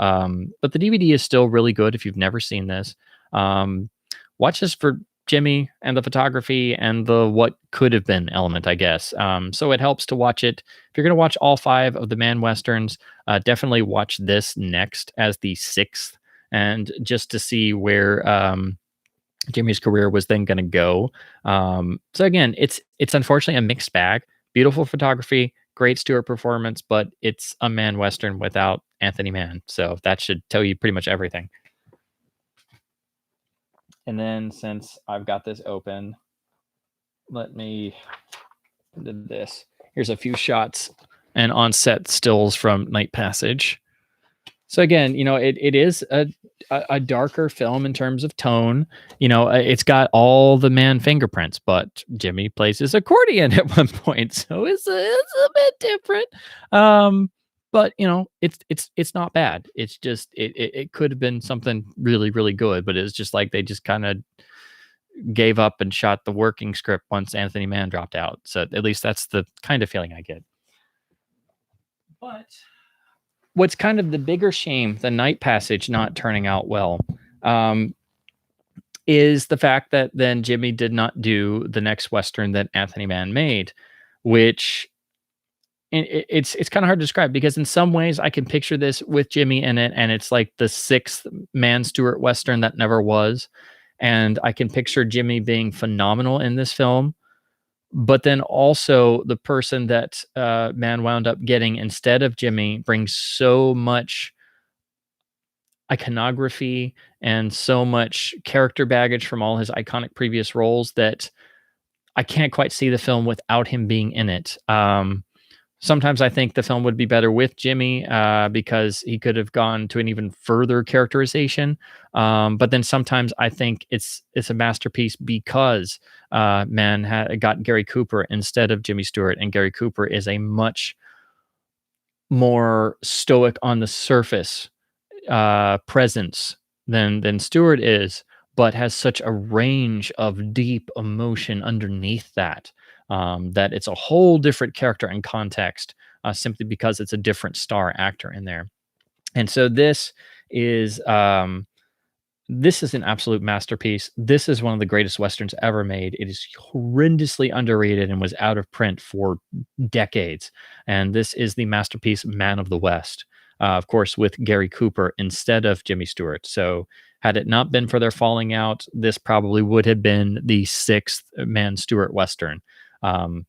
but the DVD is still really good if you've never seen this. Watch this for Jimmy and the photography and the what could have been element, I guess. So it helps to watch it. If you're going to watch all 5 of the Mann Westerns, definitely watch this next as the 6th, and just to see where Jimmy's career was then going to go. So again, it's unfortunately a mixed bag. Beautiful photography, great Stewart performance, but it's a Mann Western without Anthony Mann. So that should tell you pretty much everything. And then since I've got this open, let me do this. Here's a few shots and on-set stills from Night Passage. So again, it is a darker film in terms of tone. It's got all the man fingerprints, but Jimmy plays his accordion at one point, so it's a bit different. But it's not bad. It's just it could have been something really really good, but it's just like they just kind of gave up and shot the working script once Anthony Mann dropped out. So at least that's the kind of feeling I get. But what's kind of the bigger shame, the Night Passage not turning out well, um, is the fact that then Jimmy did not do the next Western that Anthony Mann made, which it's kind of hard to describe because in some ways I can picture this with Jimmy in it, and it's like the sixth Mann Stewart Western that never was. And I can picture Jimmy being phenomenal in this film, but then also the person that Mann wound up getting instead of Jimmy brings so much iconography and so much character baggage from all his iconic previous roles that I can't quite see the film without him being in it. Sometimes I think the film would be better with Jimmy because he could have gone to an even further characterization. But then sometimes I think it's a masterpiece because Mann got Gary Cooper instead of Jimmy Stewart, and Gary Cooper is a much more stoic on the surface presence than Stewart is, but has such a range of deep emotion underneath that, that it's a whole different character and context, simply because it's a different star actor in there. And so is this is an absolute masterpiece. This is one of the greatest westerns ever made. It is horrendously underrated and was out of print for decades. And this is the masterpiece Man of the West, of course, with Gary Cooper instead of Jimmy Stewart. So, had it not been for their falling out, this probably would have been the sixth Mann Stewart Western. Um,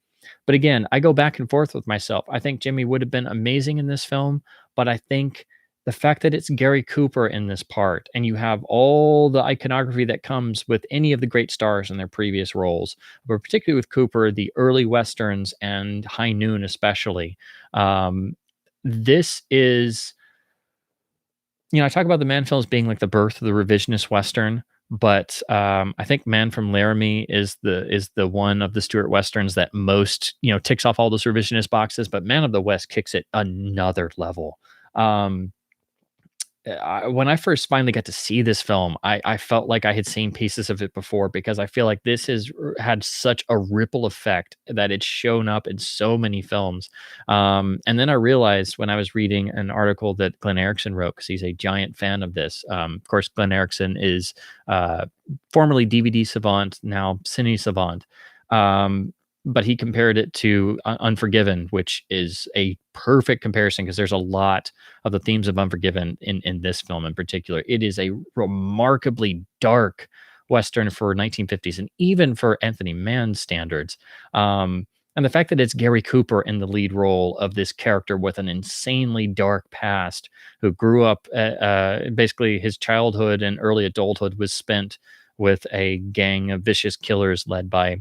but again, I go back and forth with myself. I think Jimmy would have been amazing in this film, but I think the fact that it's Gary Cooper in this part and you have all the iconography that comes with any of the great stars in their previous roles, but particularly with Cooper, the early westerns and High Noon especially. This is, I talk about the Man films being like the birth of the revisionist western, but I think Man from Laramie is the one of the Stewart westerns that most ticks off all those revisionist boxes. But Man of the West kicks it another level. When I first finally got to see this film, I felt like I had seen pieces of it before because I feel like this has had such a ripple effect that it's shown up in so many films. And then I realized when I was reading an article that Glenn Erickson wrote, because he's a giant fan of this. Of course, Glenn Erickson is formerly DVD Savant, now Cine Savant. But he compared it to Unforgiven, which is a perfect comparison because there's a lot of the themes of Unforgiven in this film in particular. It is a remarkably dark Western for 1950s and even for Anthony Mann standards. And the fact that it's Gary Cooper in the lead role of this character with an insanely dark past who grew up, basically his childhood and early adulthood was spent with a gang of vicious killers led by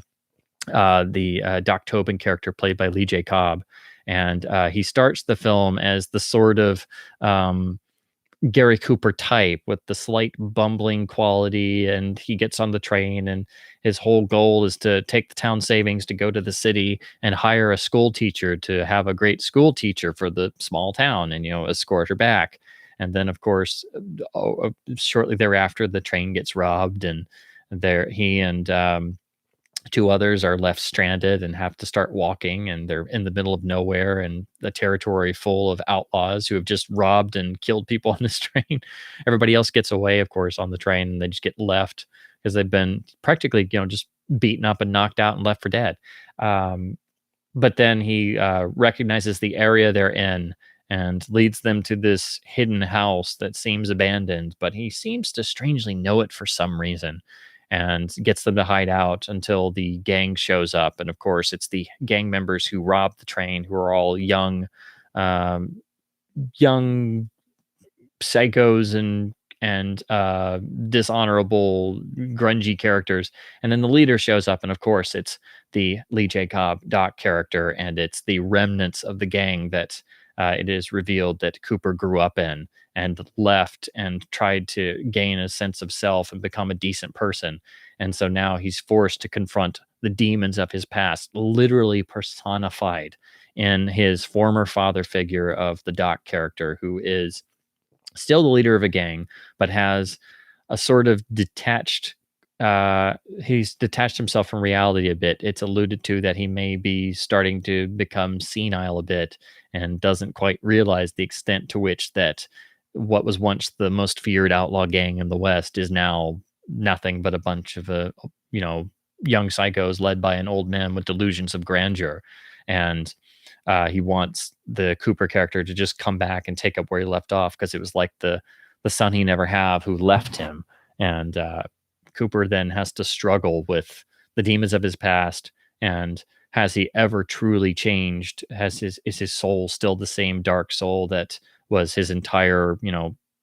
the Doc Tobin character played by Lee J. Cobb. And he starts the film as the sort of Gary Cooper type with the slight bumbling quality. And he gets on the train, and his whole goal is to take the town savings to go to the city and hire a school teacher to have a great school teacher for the small town and, escort her back. And then, of course, shortly thereafter, the train gets robbed, and he and two others are left stranded and have to start walking, and they're in the middle of nowhere and the territory full of outlaws who have just robbed and killed people on this train. Everybody else gets away, of course, on the train, and they just get left because they've been practically, just beaten up and knocked out and left for dead. But then he recognizes the area they're in and leads them to this hidden house that seems abandoned, but he seems to strangely know it for some reason, and gets them to hide out until the gang shows up. And of course, it's the gang members who robbed the train, who are all young psychos and dishonorable, grungy characters. And then the leader shows up, and of course, it's the Lee J. Cobb Doc character, and it's the remnants of the gang that it is revealed that Cooper grew up in and left and tried to gain a sense of self and become a decent person. And so now he's forced to confront the demons of his past, literally personified in his former father figure of the Doc character, who is still the leader of a gang, but has a sort of detached. He's detached himself from reality a bit. It's alluded to that he may be starting to become senile a bit and doesn't quite realize the extent to which that what was once the most feared outlaw gang in the West is now nothing but a bunch of you know young psychos led by an old man with delusions of grandeur. And he wants the Cooper character to just come back and take up where he left off, because it was like the son he never have who left him. And Cooper then has to struggle with the demons of his past. And has he ever truly changed? Is his soul still the same dark soul that was his entire,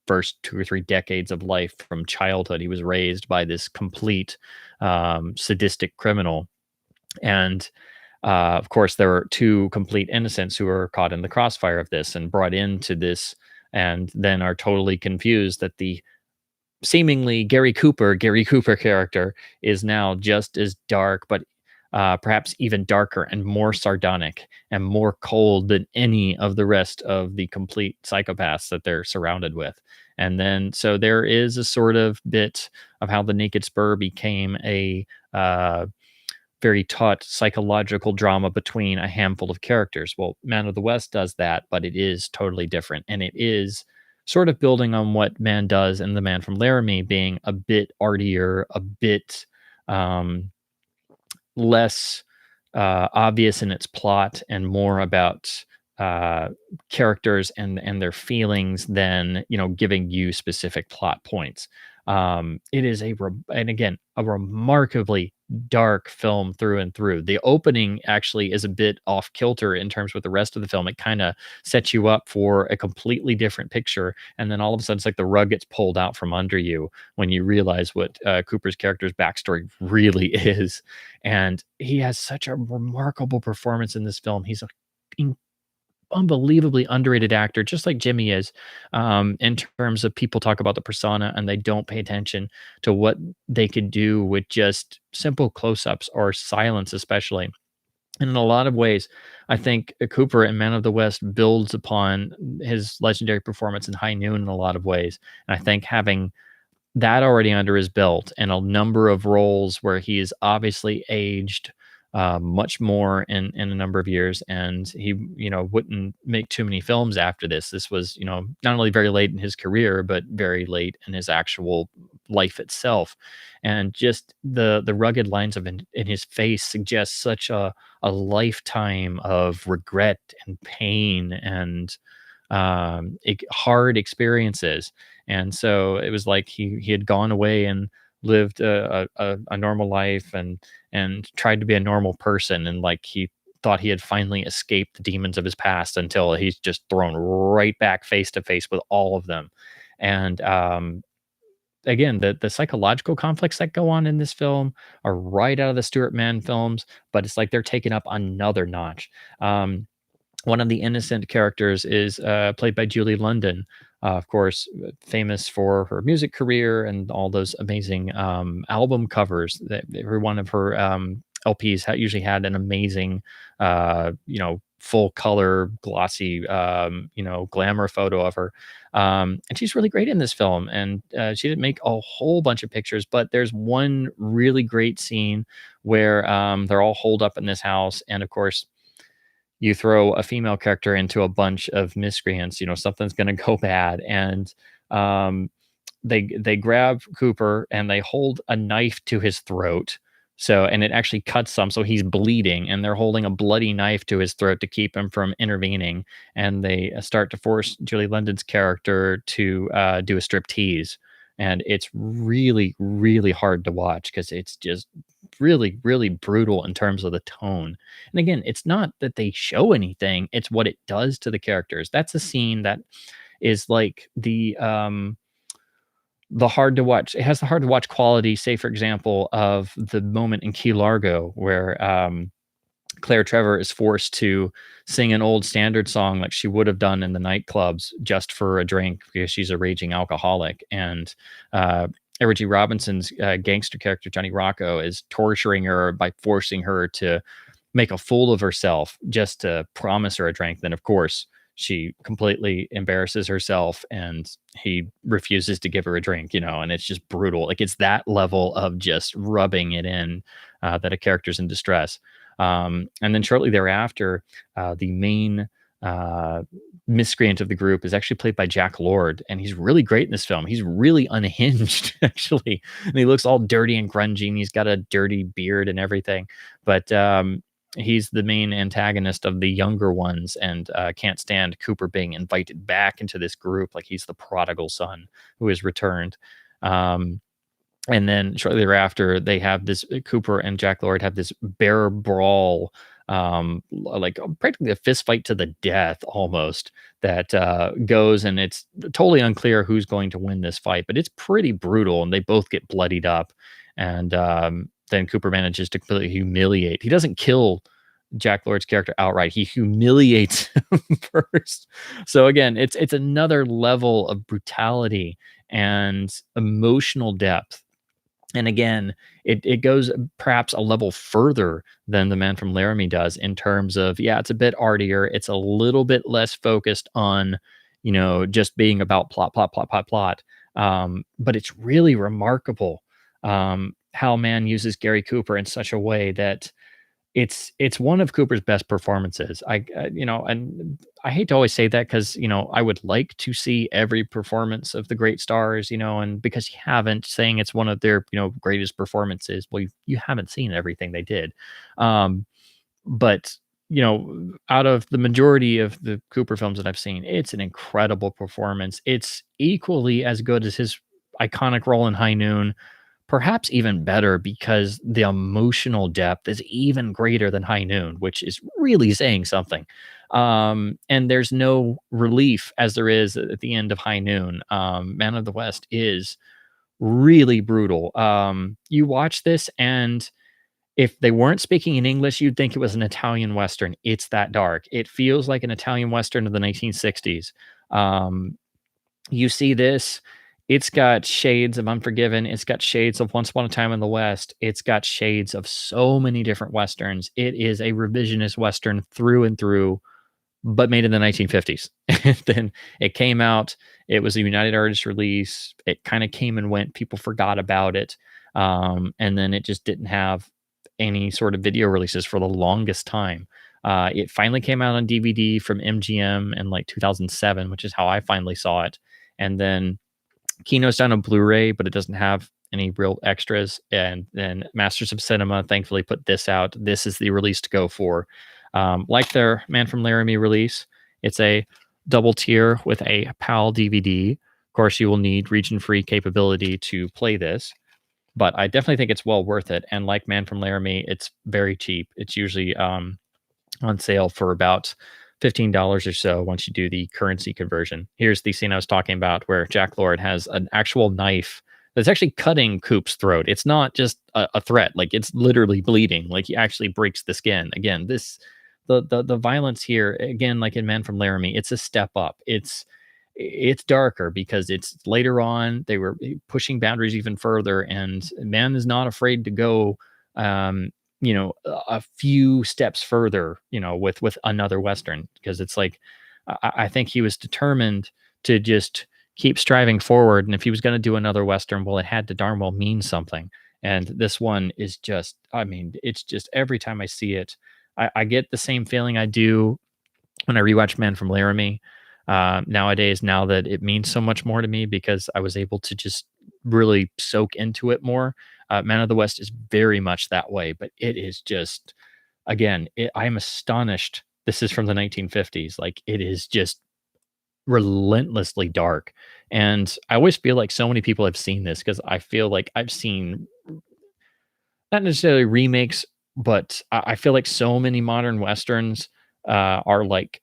first 2 or 3 decades of life from childhood? He was raised by this complete sadistic criminal. And of course, there are two complete innocents who are caught in the crossfire of this and brought into this, and then are totally confused that the seemingly Gary Cooper character is now just as dark, but perhaps even darker and more sardonic and more cold than any of the rest of the complete psychopaths that they're surrounded with. And then, so there is a sort of bit of how the Naked Spur became a very taut psychological drama between a handful of characters. Well, Man of the West does that, but it is totally different. And it is sort of building on what Man does in The Man from Laramie, being a bit artier, a bit less obvious in its plot, and more about characters and their feelings than giving you specific plot points. It is and again, a remarkably dark film through and through. The opening actually is a bit off kilter in terms with the rest of the film. It kind of sets you up for a completely different picture, and then all of a sudden it's like the rug gets pulled out from under you when you realize what Cooper's character's backstory really is. And he has such a remarkable performance in this film. He's a unbelievably underrated actor, just like Jimmy is, in terms of people talk about the persona and they don't pay attention to what they could do with just simple close-ups or silence, especially. And in a lot of ways, I think Cooper in Man of the West builds upon his legendary performance in High Noon in a lot of ways. And I think having that already under his belt and a number of roles where he is obviously aged much more in a number of years, and he wouldn't make too many films after this. This was not only very late in his career, but very late in his actual life itself. And just the rugged lines in his face suggest such a lifetime of regret and pain and hard experiences. And so it was like he had gone away and lived a normal life and tried to be a normal person, and like he thought he had finally escaped the demons of his past, until he's just thrown right back face to face with all of them. And again, the psychological conflicts that go on in this film are right out of the Stewart Mann films, but it's like they're taken up another notch. One of the innocent characters is played by Julie London, of course, famous for her music career and all those amazing album covers. That every one of her LPs usually had an amazing, full color, glossy, glamour photo of her. And she's really great in this film. And she didn't make a whole bunch of pictures, but there's one really great scene where they're all holed up in this house. And of course, you throw a female character into a bunch of miscreants, something's going to go bad. And they grab Cooper and they hold a knife to his throat. So, and it actually cuts some, so he's bleeding, and they're holding a bloody knife to his throat to keep him from intervening. And they start to force Julie London's character to do a striptease. And it's really, really hard to watch, because it's just really, really brutal in terms of the tone. And again, it's not that they show anything, it's what it does to the characters. That's a scene that is like the hard to watch. It has the hard to watch quality, say, for example, of the moment in Key Largo where Claire Trevor is forced to sing an old standard song like she would have done in the nightclubs just for a drink because she's a raging alcoholic. And Edward G. Robinson's gangster character, Johnny Rocco, is torturing her by forcing her to make a fool of herself just to promise her a drink. Then, of course, she completely embarrasses herself and he refuses to give her a drink, and it's just brutal. Like, it's that level of just rubbing it in that a character's in distress. And then shortly thereafter, the main miscreant of the group is actually played by Jack Lord, and he's really great in this film. He's really unhinged, actually, and he looks all dirty and grungy, and he's got a dirty beard and everything. But he's the main antagonist of the younger ones, and can't stand Cooper being invited back into this group. Like, he's the prodigal son who has returned. And then shortly thereafter, they have this, Cooper and Jack Lord have this bear brawl, like practically a fist fight to the death almost, that goes, and it's totally unclear who's going to win this fight, but it's pretty brutal, and they both get bloodied up. And then Cooper manages to completely humiliate. He doesn't kill Jack Lord's character outright. He humiliates him first. So again, it's another level of brutality and emotional depth. And again, it goes perhaps a level further than The Man from Laramie does in terms of, it's a bit artier. It's a little bit less focused on, just being about plot. But it's really remarkable how Mann uses Gary Cooper in such a way that it's one of Cooper's best performances. And I hate to always say that because, I would like to see every performance of the great stars, and because you haven't, saying it's one of their, greatest performances, well, you haven't seen everything they did. But, out of the majority of the Cooper films that I've seen, it's an incredible performance. It's equally as good as his iconic role in High Noon, perhaps even better, because the emotional depth is even greater than High Noon, which is really saying something. And there's no relief as there is at the end of High Noon. Man of the West is really brutal. You watch this, and if they weren't speaking in English, you'd think it was an Italian Western. It's that dark. It feels like an Italian Western of the 1960s. You see this, it's got shades of Unforgiven. It's got shades of Once Upon a Time in the West. It's got shades of so many different Westerns. It is a revisionist Western through and through, but made in the 1950s. And then it came out. It was a United Artists release. It kind of came and went. People forgot about it. And then it just didn't have any sort of video releases for the longest time. It finally came out on DVD from MGM in like 2007, which is how I finally saw it. And then Kino's done a Blu-ray, but it doesn't have any real extras. And then Masters of Cinema thankfully put this out. This is the release to go for. Like their Man from Laramie release, it's a double tier with a PAL DVD. Of course, you will need region-free capability to play this, but I definitely think it's well worth it. And like Man from Laramie, it's very cheap. It's usually on sale for about $15 or so once you do the currency conversion. Here's the scene I was talking about where Jack Lord has an actual knife that's actually cutting Coop's throat. It's not just a threat. Like, it's literally bleeding. Like, he actually breaks the skin. Again, the violence here, again, like in Man from Laramie, it's a step up. It's darker because it's later on. They were pushing boundaries even further, and Mann is not afraid to go a few steps further, with another Western, because it's like, I think he was determined to just keep striving forward. And if he was going to do another Western, well, it had to darn well mean something. And this one is just, it's just, every time I see it, I get the same feeling I do when I rewatch Man from Laramie nowadays, now that it means so much more to me because I was able to just really soak into it more. Man of the West is very much that way, but it is just, again, I'm astonished. This is from the 1950s. Like, it is just relentlessly dark. And I always feel like so many people have seen this, because I feel like I've seen not necessarily remakes, but I feel like so many modern Westerns are like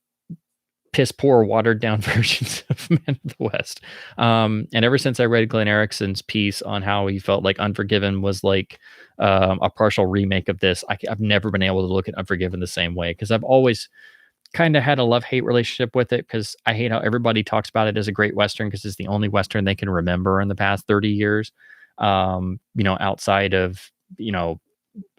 piss poor, watered down versions of Man of the West. And ever since I read Glenn Erickson's piece on how he felt like Unforgiven was like a partial remake of this, I've never been able to look at Unforgiven the same way, because I've always kind of had a love-hate relationship with it, because I hate how everybody talks about it as a great Western, because it's the only Western they can remember in the past 30 years. Outside of,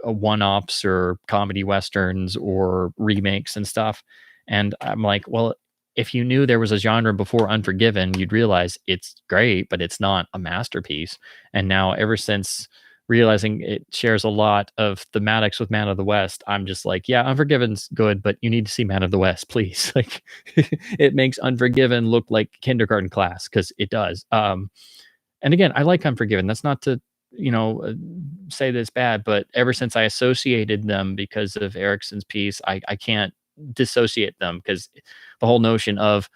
one-offs or comedy Westerns or remakes and stuff. And I'm like, well, if you knew there was a genre before Unforgiven, you'd realize it's great, but it's not a masterpiece. And now, ever since realizing it shares a lot of thematics with Man of the West, I'm just like, yeah, Unforgiven's good, but you need to see Man of the West, please. Like, it makes Unforgiven look like kindergarten class, because it does. And again, I like Unforgiven. That's not to, say this bad, but ever since I associated them because of Erickson's piece, I can't dissociate them, because the whole notion of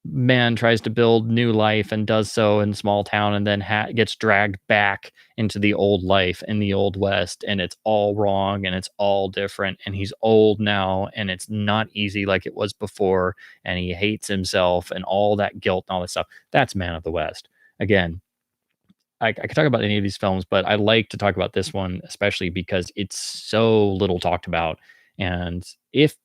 man tries to build new life and does so in small town, and then gets dragged back into the old life in the old West, and it's all wrong and it's all different, and he's old now and it's not easy like it was before, and he hates himself and all that guilt and all that stuff. That's Man of the West. Again, I could talk about any of these films, but I like to talk about this one especially because it's so little talked about. And if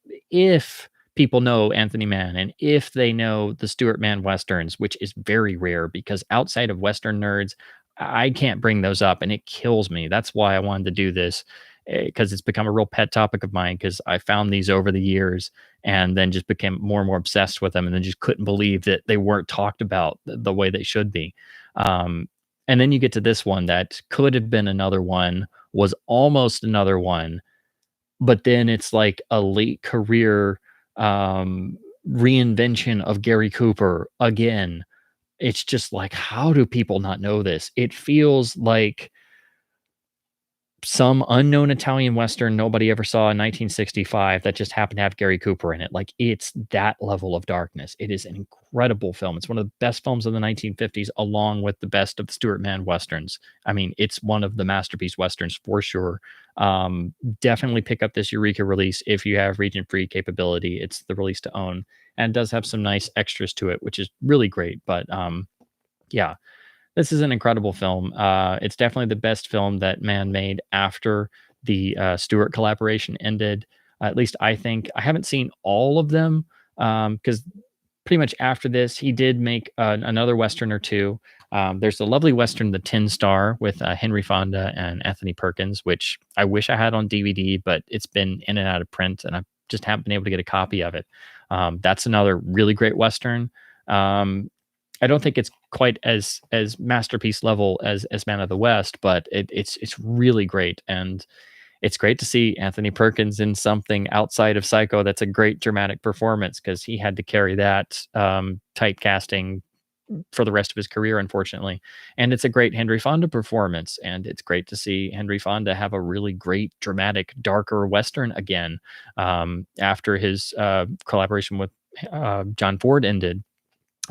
people know Anthony Mann, and if they know the Stewart Mann Westerns, which is very rare, because outside of Western nerds, I can't bring those up, and it kills me. That's why I wanted to do this, because it's become a real pet topic of mine, because I found these over the years and then just became more and more obsessed with them, and then just couldn't believe that they weren't talked about the way they should be. And then you get to this one that could have been another one, was almost another one, but then it's like a late career reinvention of Gary Cooper again. It's just like, how do people not know this? It feels like some unknown Italian Western nobody ever saw in 1965 that just happened to have Gary Cooper in it. Like, it's that level of darkness. It is an incredible film. It's one of the best films of the 1950s, along with the best of the Stewart Mann Westerns. I mean, it's one of the masterpiece Westerns for sure. Definitely pick up this Eureka release if you have region-free capability. It's the release to own, and does have some nice extras to it, which is really great. But yeah, this is an incredible film. It's definitely the best film that Mann made after the Stewart collaboration ended. At least I think. I haven't seen all of them, because pretty much after this, he did make another Western or two. There's a lovely Western, The Tin Star, with Henry Fonda and Anthony Perkins, which I wish I had on DVD, but it's been in and out of print, and I just haven't been able to get a copy of it. That's another really great Western. I don't think it's quite as masterpiece level as Man of the West, but it's really great, and it's great to see Anthony Perkins in something outside of Psycho. That's a great dramatic performance, because he had to carry that typecasting for the rest of his career, unfortunately. And it's a great Henry Fonda performance, and it's great to see Henry Fonda have a really great dramatic, darker Western again, after his collaboration with John Ford ended.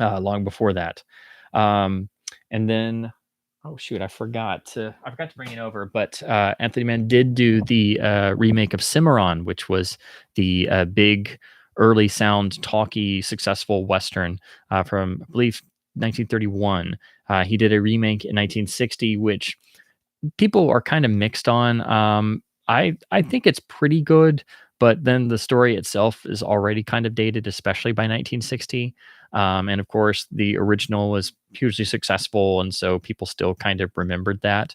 Long before that. And then, oh shoot, I forgot to bring it over, but Anthony Mann did do the remake of Cimarron, which was the big early sound talky successful Western from, I believe, 1931. He did a remake in 1960, which people are kind of mixed on. I think it's pretty good, but then the story itself is already kind of dated, especially by 1960. And of course, the original was hugely successful, and so people still kind of remembered that.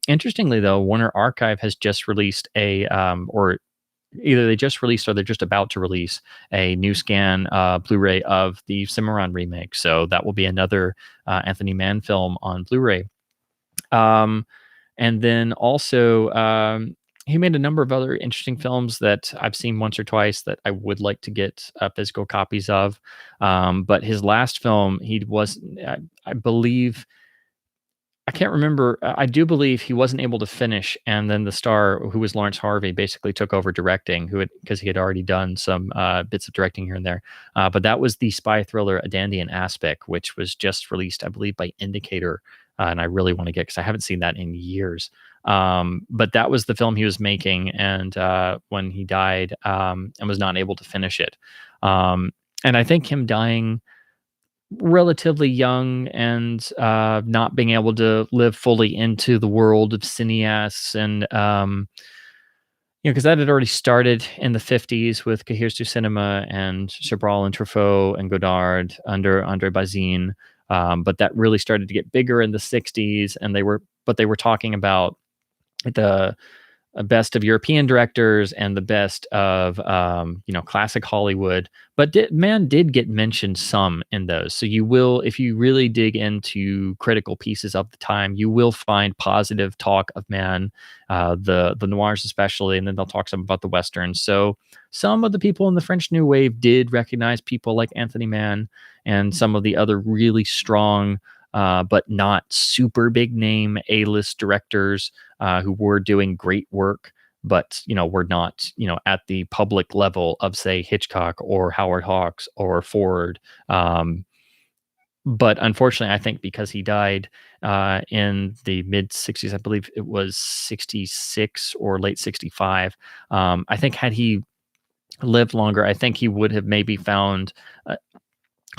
Interestingly, though, Warner Archive has just released or either they just released or they're just about to release a new scan Blu-ray of the Cimarron remake. So that will be another Anthony Mann film on Blu-ray. And then also, he made a number of other interesting films that I've seen once or twice that I would like to get physical copies of. But his last film, I believe, I can't remember. I do believe he wasn't able to finish, and then the star, who was Lawrence Harvey, basically took over directing, because he had already done some bits of directing here and there. But that was the spy thriller A Dandian Aspect, which was just released, I believe, by Indicator, and I really want to get, because I haven't seen that in years. But that was the film he was making, and when he died, and was not able to finish it. And I think him dying relatively young and not being able to live fully into the world of cineasts and because that had already started in the 50s with Cahiers du Cinema and Chabrol and Truffaut and Godard under Andre Bazin. But that really started to get bigger in the 60s, and they were talking about the best of European directors and the best of classic Hollywood. But Man did get mentioned some in those. So you will, if you really dig into critical pieces of the time, you will find positive talk of Man, the noirs especially, and then they'll talk some about the westerns. So some of the people in the French New Wave did recognize people like Anthony Mann and some of the other really strong. But not super big name A-list directors who were doing great work, but were not at the public level of, say, Hitchcock or Howard Hawks or Ford. But unfortunately, I think because he died in the mid 60s, I believe it was 66 or late 65. I think had he lived longer, I think he would have maybe found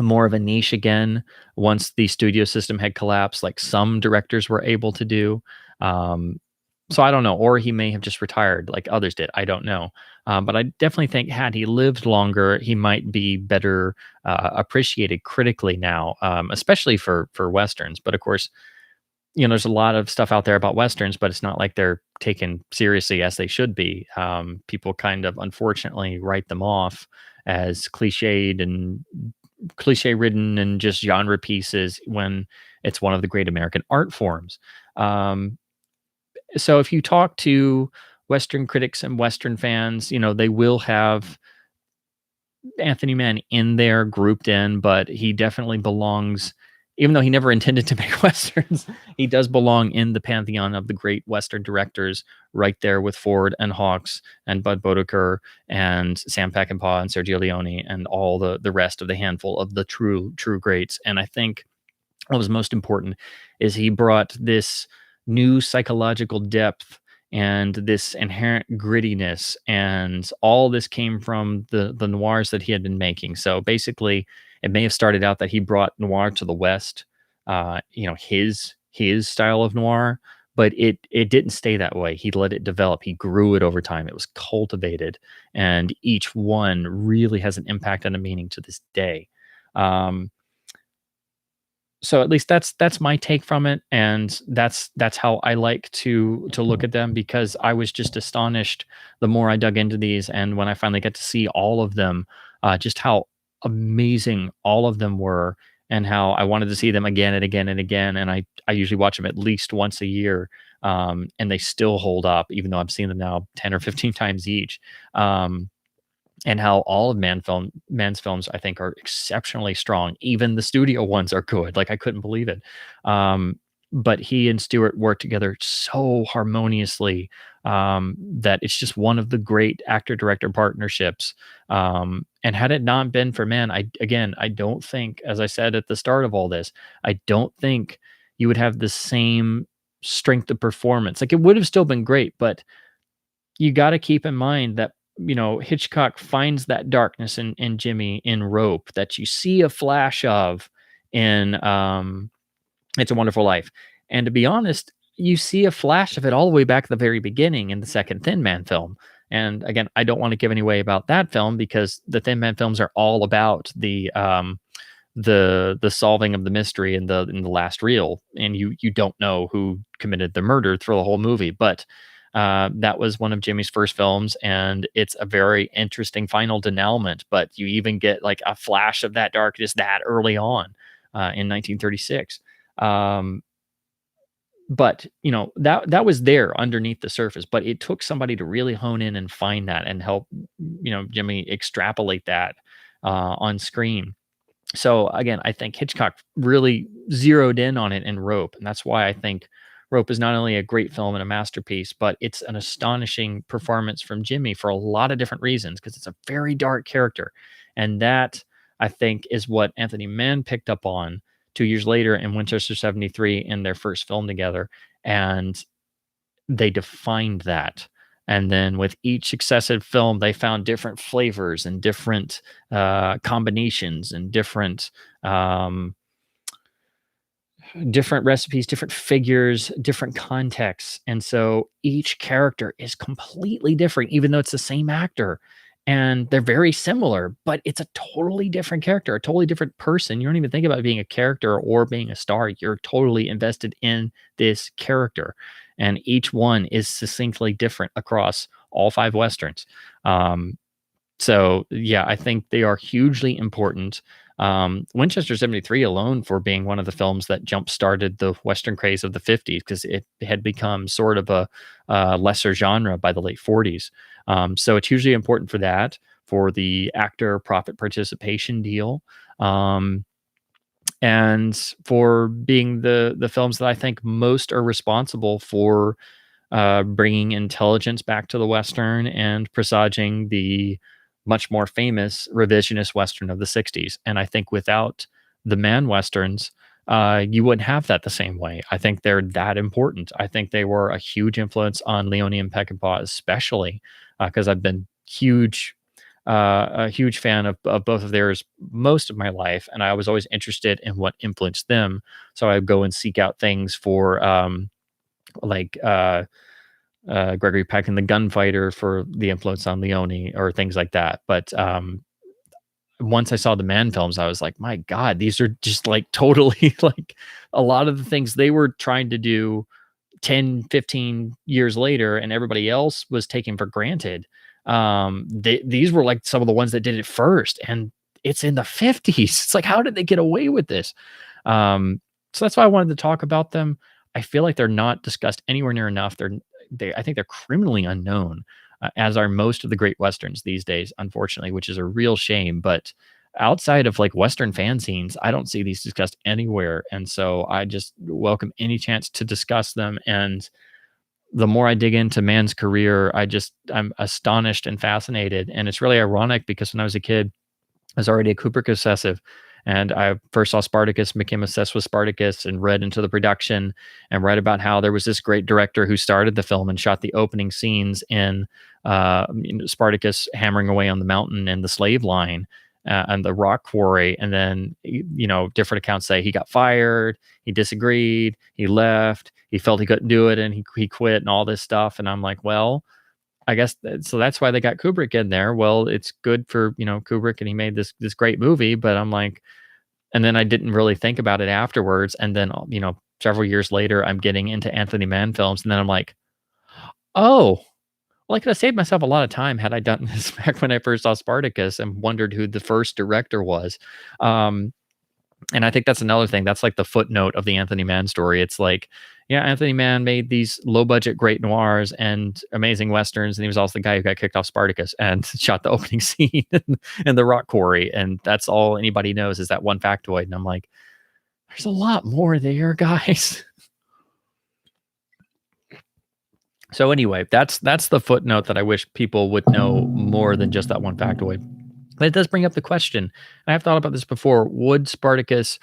more of a niche again once the studio system had collapsed, like some directors were able to do. So I don't know, or he may have just retired like others did. I don't know. But I definitely think had he lived longer, he might be better appreciated critically now, especially for westerns. But of course, there's a lot of stuff out there about westerns, but it's not like they're taken seriously as they should be. People kind of unfortunately write them off as cliched and cliche ridden and just genre pieces when it's one of the great American art forms. So if you talk to Western critics and Western fans, they will have Anthony Mann in there grouped in, but he definitely belongs, even though he never intended to make Westerns, he does belong in the pantheon of the great Western directors, right there with Ford and Hawks and Bud Bodeker and Sam Peckinpah and Sergio Leone and all the rest of the handful of the true greats. And I think what was most important is he brought this new psychological depth and this inherent grittiness, and all this came from the noirs that he had been making. So basically, it may have started out that he brought noir to the West, his style of noir, but it didn't stay that way. He let it develop. He grew it over time. It was cultivated, and each one really has an impact and a meaning to this day. So at least that's my take from it, and that's how I like to look at them, because I was just astonished the more I dug into these, and when I finally got to see all of them, just how amazing all of them were, and how I wanted to see them again and again and again. And I usually watch them at least once a year, and they still hold up, even though I've seen them now 10 or 15 times each. And how all of Mann's films, I think, are exceptionally strong. Even the studio ones are good. Like, I couldn't believe it. But he and Stewart worked together so harmoniously, that it's just one of the great actor-director partnerships. And had it not been for Mann, I don't think, as I said at the start of all this, I don't think you would have the same strength of performance. Like, it would have still been great, but you got to keep in mind that Hitchcock finds that darkness in Jimmy in Rope that you see a flash of in It's a Wonderful Life. And to be honest, you see a flash of it all the way back at the very beginning in the second Thin Man film. And again, I don't want to give any away about that film, because the Thin Man films are all about the solving of the mystery in the last reel, and you don't know who committed the murder through the whole movie. But that was one of Jimmy's first films, and it's a very interesting final denouement. But you even get like a flash of that darkness that early on in 1936. But that was there underneath the surface. But it took somebody to really hone in and find that and help Jimmy extrapolate that on screen. So again, I think Hitchcock really zeroed in on it in Rope, and that's why I think Rope is not only a great film and a masterpiece, but it's an astonishing performance from Jimmy for a lot of different reasons, because it's a very dark character. And that, I think, is what Anthony Mann picked up on 2 years later in Winchester 73 in their first film together. And they defined that. And then with each successive film, they found different flavors and different combinations and um, different recipes, different figures, different contexts. And so each character is completely different, even though it's the same actor. And they're very similar, but it's a totally different character, a totally different person. You don't even think about being a character or being a star. You're totally invested in this character. And each one is succinctly different across all five Westerns. So yeah, I think they are hugely important. Winchester 73 alone for being one of the films that jump started the Western craze of the 50s because it had become sort of a lesser genre by the late 40s. So it's hugely important for that, for the actor profit participation deal, and for being the films that I think most are responsible for bringing intelligence back to the Western and presaging the much more famous revisionist Western of the 60s. And I think without the Man Westerns, you wouldn't have that the same way. I think they're that important. I think they were a huge influence on Leone and Peckinpah, especially because I've been a huge fan of both of theirs most of my life. And I was always interested in what influenced them. So I would go and seek out things for like Gregory Peck and the Gunfighter for the influence on Leone or things like that. But once I saw the Man films, I was like, my God, these are just like totally like a lot of the things they were trying to do 10, 15 years later and everybody else was taken for granted. These were like some of the ones that did it first, and it's in the 50s. It's like, how did they get away with this? So that's why I wanted to talk about them. I feel like they're not discussed anywhere near enough. I think they're criminally unknown, as are most of the great Westerns these days, unfortunately, which is a real shame. But outside of like Western fan scenes, I don't see these discussed anywhere. And so I just welcome any chance to discuss them. And the more I dig into Mann's career, I'm astonished and fascinated. And it's really ironic because when I was a kid, I was already a Kubrick obsessive. And I first saw Spartacus, became obsessed with Spartacus, and read into the production and read about how there was this great director who started the film and shot the opening scenes in Spartacus hammering away on the mountain and the slave line and the rock quarry. And then, different accounts say he got fired, he disagreed, he left, he felt he couldn't do it, and he quit and all this stuff. And I'm like, well, I guess so that's why they got Kubrick in there. Well, it's good for, Kubrick, and he made this great movie, but I'm like, and then I didn't really think about it afterwards. And then, several years later, I'm getting into Anthony Mann films, and then I'm like, oh, well, I could have saved myself a lot of time had I done this back when I first saw Spartacus and wondered who the first director was. And I think that's another thing. That's like the footnote of the Anthony Mann story. It's like, yeah, Anthony Mann made these low budget great noirs and amazing Westerns. And he was also the guy who got kicked off Spartacus and shot the opening scene in the rock quarry. And that's all anybody knows is that one factoid. And I'm like, there's a lot more there, guys. So anyway, that's the footnote that I wish people would know more than just that one factoid. But it does bring up the question, and I've thought about this before, would Spartacus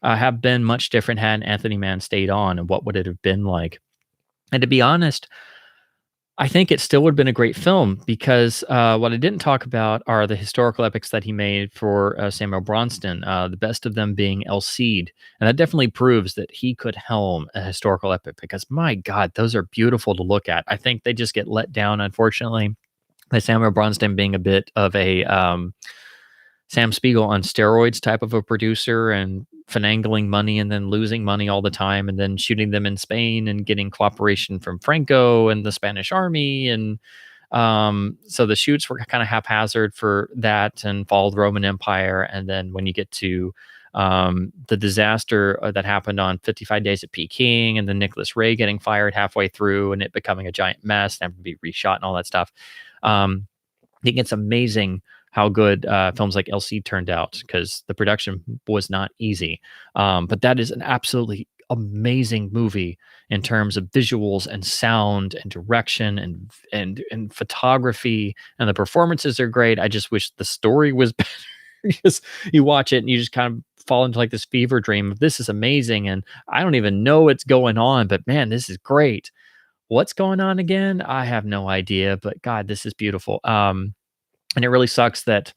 have been much different had Anthony Mann stayed on, and what would it have been like? And to be honest, I think it still would have been a great film because what I didn't talk about are the historical epics that he made for Samuel Bronston, the best of them being El Cid. And that definitely proves that he could helm a historical epic because, my God, those are beautiful to look at. I think they just get let down, unfortunately, by Samuel Bronston being a bit of a Sam Spiegel on steroids type of a producer and finagling money and then losing money all the time and then shooting them in Spain and getting cooperation from Franco and the Spanish army. And so the shoots were kind of haphazard for that and fall of the Roman Empire. And then when you get to the disaster that happened on 55 Days at Peking and then Nicholas Ray getting fired halfway through and it becoming a giant mess and having to be reshot and all that stuff. I think it's amazing how good films like El Cid turned out because the production was not easy. But that is an absolutely amazing movie in terms of visuals and sound and direction and photography, and the performances are great. I just wish the story was better. Because you watch it and you just kind of fall into like this fever dream of this is amazing and I don't even know what's going on, but man, this is great. What's going on again? I have no idea, but God, this is beautiful. And it really sucks that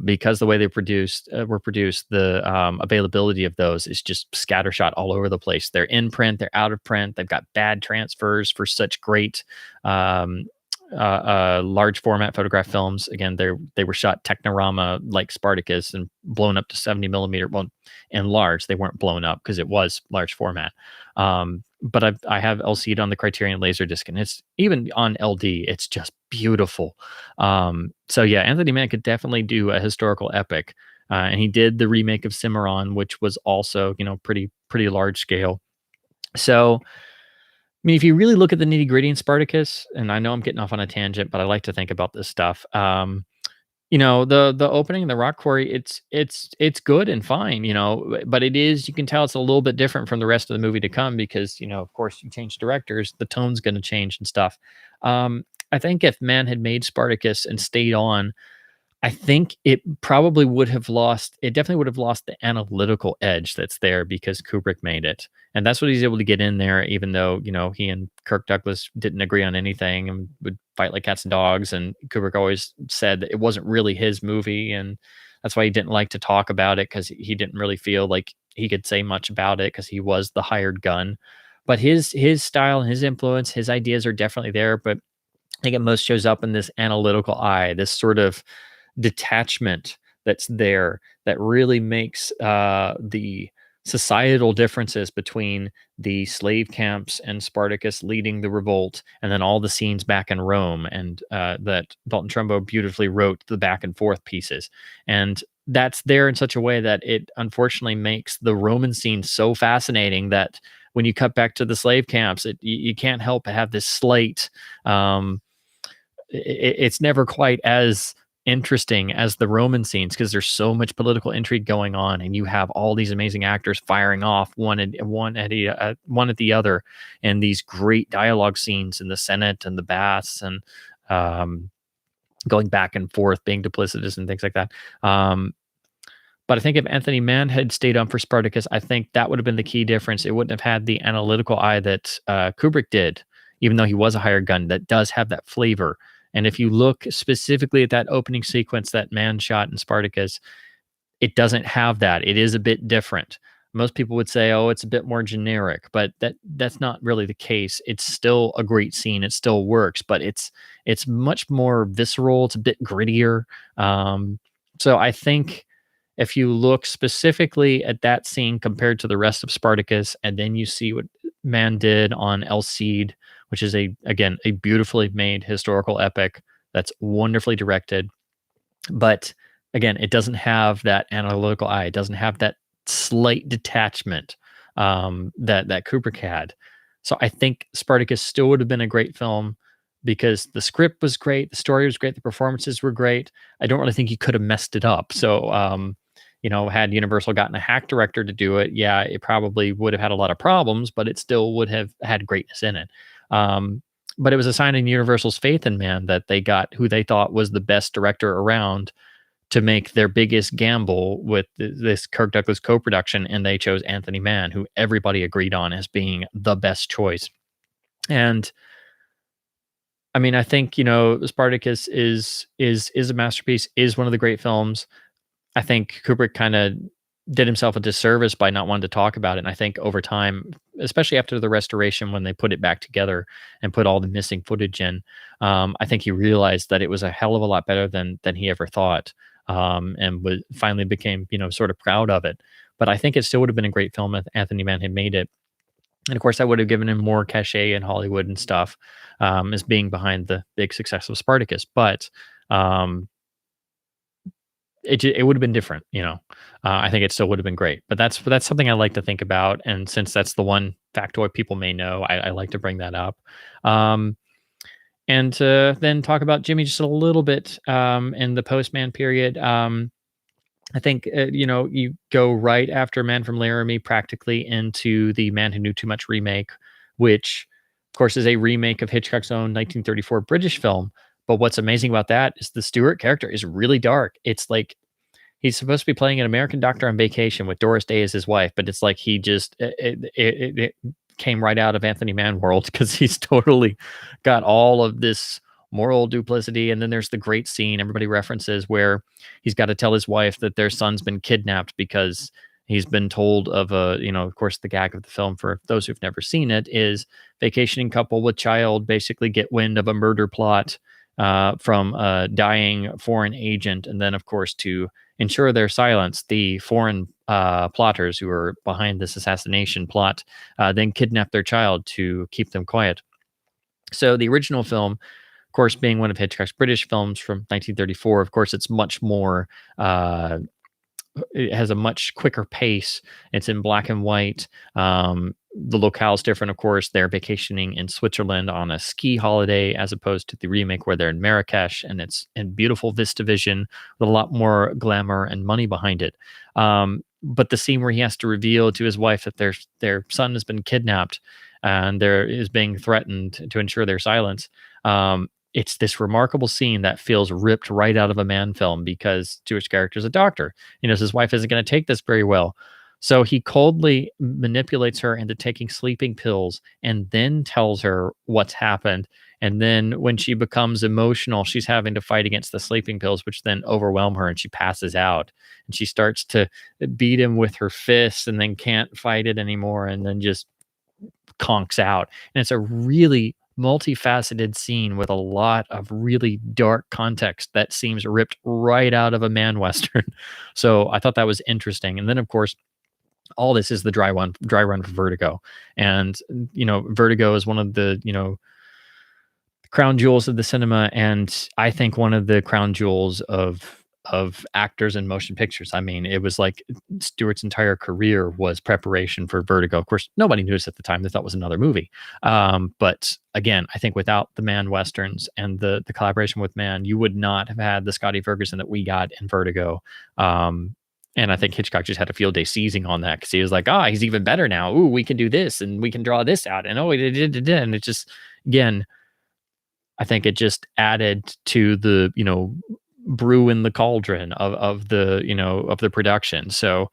because the way they were produced, the availability of those is just scattershot all over the place. They're in print, they're out of print. They've got bad transfers for such great um, large format photograph films. Again, they were shot Technorama like Spartacus and blown up to 70 millimeter. Well, and large, they weren't blown up because it was large format. But I have LC'd on the Criterion Laserdisc, and it's even on LD. It's just beautiful. So yeah, Anthony Mann could definitely do a historical epic, and he did the remake of Cimarron, which was also pretty large scale. So I mean, if you really look at the nitty gritty in Spartacus, and I know I'm getting off on a tangent, but I like to think about this stuff. The opening, the rock quarry, it's good and fine, but you can tell it's a little bit different from the rest of the movie to come because, of course, you change directors, the tone's going to change and stuff. I think if Mann had made Spartacus and stayed on, I think it probably would have lost, it definitely would have lost the analytical edge that's there because Kubrick made it. And that's what he's able to get in there, even though, he and Kirk Douglas didn't agree on anything and would fight like cats and dogs. And Kubrick always said that it wasn't really his movie. And that's why he didn't like to talk about it because he didn't really feel like he could say much about it because he was the hired gun. But his style and his influence, his ideas are definitely there. But I think it most shows up in this analytical eye, this sort of detachment that's there that really makes the societal differences between the slave camps and Spartacus leading the revolt, and then all the scenes back in Rome, and that Dalton Trumbo beautifully wrote the back and forth pieces. And that's there in such a way that it unfortunately makes the Roman scene so fascinating that when you cut back to the slave camps, you can't help but have this slate. It's never quite as interesting as the Roman scenes because there's so much political intrigue going on, and you have all these amazing actors firing off one at the other, and these great dialogue scenes in the Senate and the baths, and going back and forth, being duplicitous and things like that. But I think if Anthony Mann had stayed on for Spartacus, I think that would have been the key difference. It wouldn't have had the analytical eye that Kubrick did, even though he was a hired gun. That does have that flavor. And if you look specifically at that opening sequence that Mann shot in Spartacus, it doesn't have that. It is a bit different. Most people would say, oh, it's a bit more generic, but that's not really the case. It's still a great scene. It still works, but it's much more visceral. It's a bit grittier. So I think if you look specifically at that scene compared to the rest of Spartacus, and then you see what Mann did on El Cid, which is a beautifully made historical epic that's wonderfully directed. But again, it doesn't have that analytical eye. It doesn't have that slight detachment that Kubrick had. So I think Spartacus still would have been a great film because the script was great, the story was great, the performances were great. I don't really think you could have messed it up. So had Universal gotten a hack director to do it, yeah, it probably would have had a lot of problems, but it still would have had greatness in it. But it was a sign in Universal's faith in Mann that they got who they thought was the best director around to make their biggest gamble with this Kirk Douglas co-production, and they chose Anthony Mann, who everybody agreed on as being the best choice. And I mean, I think Spartacus is a masterpiece, is one of the great films. I think Kubrick kind of did himself a disservice by not wanting to talk about it. And I think over time, especially after the restoration, when they put it back together and put all the missing footage in, I think he realized that it was a hell of a lot better than he ever thought, and finally became sort of proud of it. But I think it still would have been a great film if Anthony Mann had made it. And of course, that would have given him more cachet in Hollywood and stuff, as being behind the big success of Spartacus. But it would have been different, I think it still would have been great. But that's something I like to think about. And since that's the one factoid people may know, I like to bring that up. And then talk about Jimmy just a little bit in the post-Man period. I think, you go right after Man from Laramie practically into the Man Who Knew Too Much remake, which, of course, is a remake of Hitchcock's own 1934 British film. But what's amazing about that is the Stewart character is really dark. It's like he's supposed to be playing an American doctor on vacation with Doris Day as his wife, but it's like he just came right out of Anthony Mann world, because he's totally got all of this moral duplicity. And then there's the great scene everybody references where he's got to tell his wife that their son's been kidnapped because he's been told of a, of course, the gag of the film, for those who've never seen it, is vacationing couple with child basically get wind of a murder plot from a dying foreign agent. And then, of course, to ensure their silence, the foreign plotters who are behind this assassination plot then kidnap their child to keep them quiet. So the original film, of course, being one of Hitchcock's British films from 1934, of course, it's much more, it has a much quicker pace. It's in black and white. The locale's different, of course. They're vacationing in Switzerland on a ski holiday, as opposed to the remake where they're in Marrakesh, and it's in beautiful Vista Vision with a lot more glamour and money behind it. But the scene where he has to reveal to his wife that their son has been kidnapped and there is being threatened to ensure their silence. It's this remarkable scene that feels ripped right out of a Mann film, because Stewart's character is a doctor. He knows his wife isn't going to take this very well. So he coldly manipulates her into taking sleeping pills and then tells her what's happened. And then when she becomes emotional, she's having to fight against the sleeping pills, which then overwhelm her and she passes out. And she starts to beat him with her fists and then can't fight it anymore and then just conks out. And it's a really multifaceted scene with a lot of really dark context that seems ripped right out of a Mann Western. So I thought that was interesting. And then, of course, all this is the dry run for Vertigo. And, Vertigo is one of the, crown jewels of the cinema. And I think one of the crown jewels of actors in motion pictures. I mean, it was like Stewart's entire career was preparation for Vertigo. Of course, nobody knew this at the time. They thought it was another movie. But again, I think without the Mann Westerns and the collaboration with Mann, you would not have had the Scotty Ferguson that we got in Vertigo. And I think Hitchcock just had a field day seizing on that, because he was like, he's even better now. Ooh, we can do this and we can draw this out. And and it just, again, I think it just added to the, brew in the cauldron of the production. So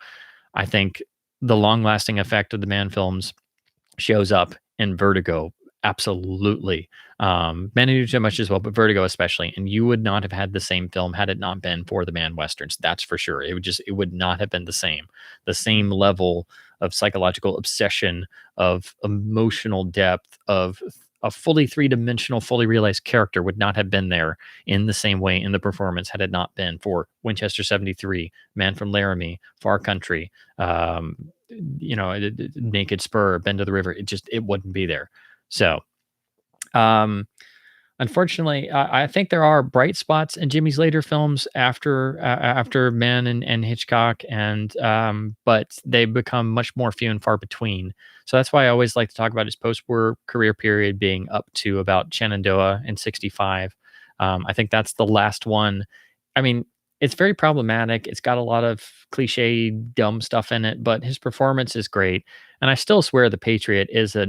I think the long lasting effect of the Mann films shows up in Vertigo. Absolutely. Man do so much as well, but Vertigo especially. And you would not have had the same film had it not been for the Mann Westerns. That's for sure. It would not have been the same level of psychological obsession, of emotional depth, of a fully three-dimensional, fully realized character would not have been there in the same way in the performance had it not been for Winchester 73, Man from Laramie, Far Country, Naked Spur, Bend of the River. It wouldn't be there. So, unfortunately, I think there are bright spots in Jimmy's later films after Mann and Hitchcock, but they become much more few and far between. So that's why I always like to talk about his post-war career period being up to about Shenandoah in '65. I think that's the last one. I mean, it's very problematic. It's got a lot of cliche, dumb stuff in it, but his performance is great. And I still swear The Patriot is a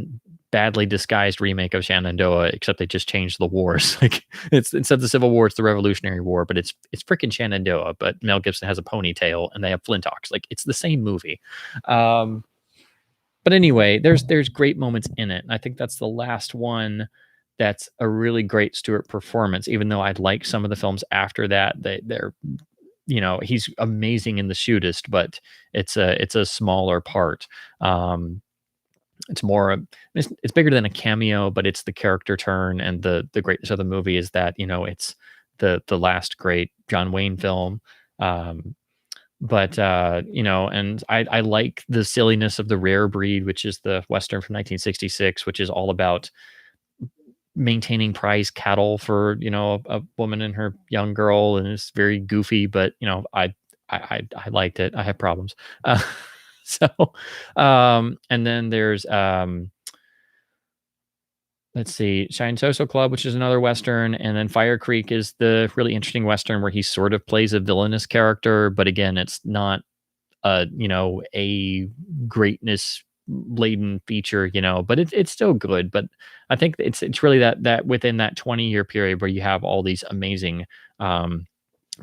badly disguised remake of Shenandoah, except they just changed the wars. Like, it's, instead of the Civil War, it's the Revolutionary War, but it's freaking Shenandoah. But Mel Gibson has a ponytail and they have flinthawks. Like, it's the same movie. But anyway, there's great moments in it. And I think that's the last one that's a really great Stewart performance, even though I'd like some of the films after that. They're he's amazing in The Shootist, but it's a smaller part. It's more, it's bigger than a cameo, but it's the character turn, and the greatness of the movie is that, it's the last great John Wayne film. But and I like the silliness of The Rare Breed, which is the Western from 1966, which is all about maintaining prize cattle for, a woman and her young girl. And it's very goofy, but, I liked it. I have problems. And then there's, let's see, Shine Social Club, which is another Western. And then Fire Creek is the really interesting Western where he sort of plays a villainous character. But again, it's not a greatness laden feature, but it's still good. But I think it's really that within that 20-year period where you have all these amazing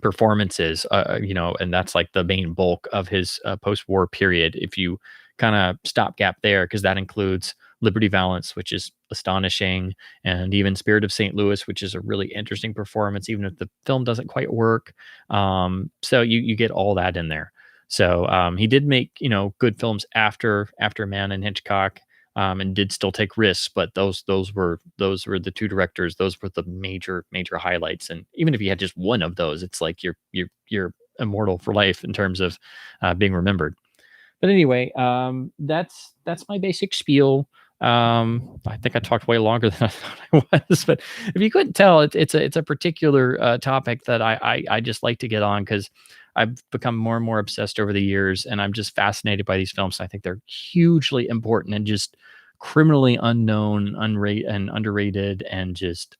performances, and that's like the main bulk of his post-war period. If you kind of stopgap there, because that includes Liberty Valance, which is astonishing, and even Spirit of St. Louis, which is a really interesting performance, even if the film doesn't quite work. So you get all that in there. So he did make good films after Mann and Hitchcock, and did still take risks, but those were the two directors. Those were the major highlights. And even if you had just one of those, it's like you're immortal for life in terms of being remembered. But anyway, that's my basic spiel. I think I talked way longer than I thought I was, but if you couldn't tell, it's a particular topic that I just like to get on, because I've become more and more obsessed over the years, and I'm just fascinated by these films. I think they're hugely important and just criminally unknown, and underrated, and just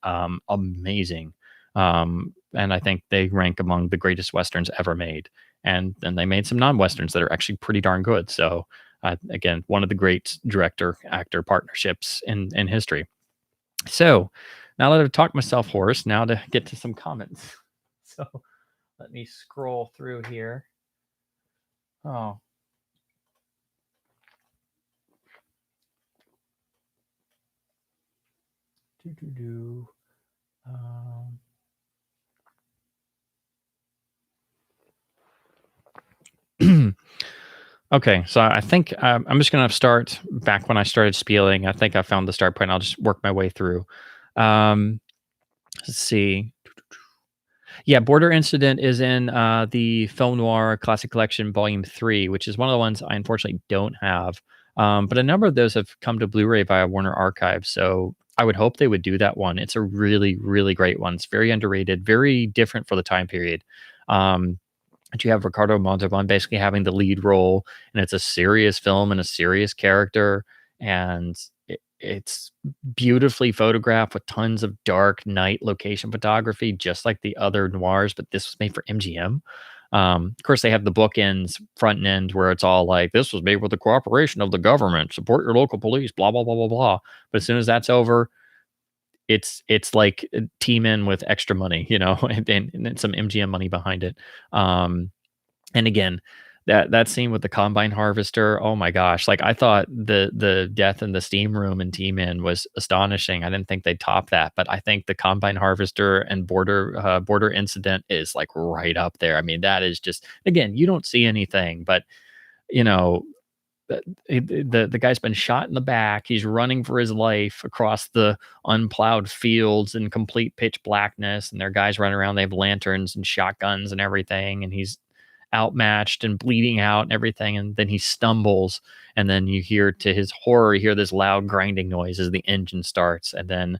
amazing. And I think they rank among the greatest westerns ever made. And then they made some non-westerns that are actually pretty darn good. So again, one of the great director actor partnerships in history. So now that I've talked myself hoarse, now to get to some comments. So let me scroll through here. Oh. Okay, so I think I'm just going to start back when I started spieling. I think I found the start point. I'll just work my way through. Let's see. Yeah, Border Incident is in the Film Noir Classic Collection Volume 3, which is one of the ones I unfortunately don't have. But a number of those have come to Blu-ray via Warner Archive, so I would hope they would do that one. It's a really, really great one. It's very underrated, very different for the time period. And you have Ricardo Montalban basically having the lead role, and it's a serious film and a serious character, and it's beautifully photographed with tons of dark night location photography, just like the other noirs, but this was made for MGM. Of course, they have the bookends front and end where it's all like, this was made with the cooperation of the government, support your local police, blah, blah, blah, blah, blah. But as soon as that's over, it's like Team In with extra money, and some MGM money behind it. And again, that scene with the combine harvester, oh my gosh, like I thought the death in the steam room in Team In was astonishing. I didn't think they'd top that, but I think the combine harvester and border incident is like right up there. I mean, that is just, again, you don't see anything, but you know the guy's been shot in the back. He's running for his life across the unplowed fields in complete pitch blackness, and there are guys running around. They have lanterns and shotguns and everything, and he's outmatched and bleeding out and everything. And then he stumbles, and then you hear, to his horror, you hear this loud grinding noise as the engine starts, and then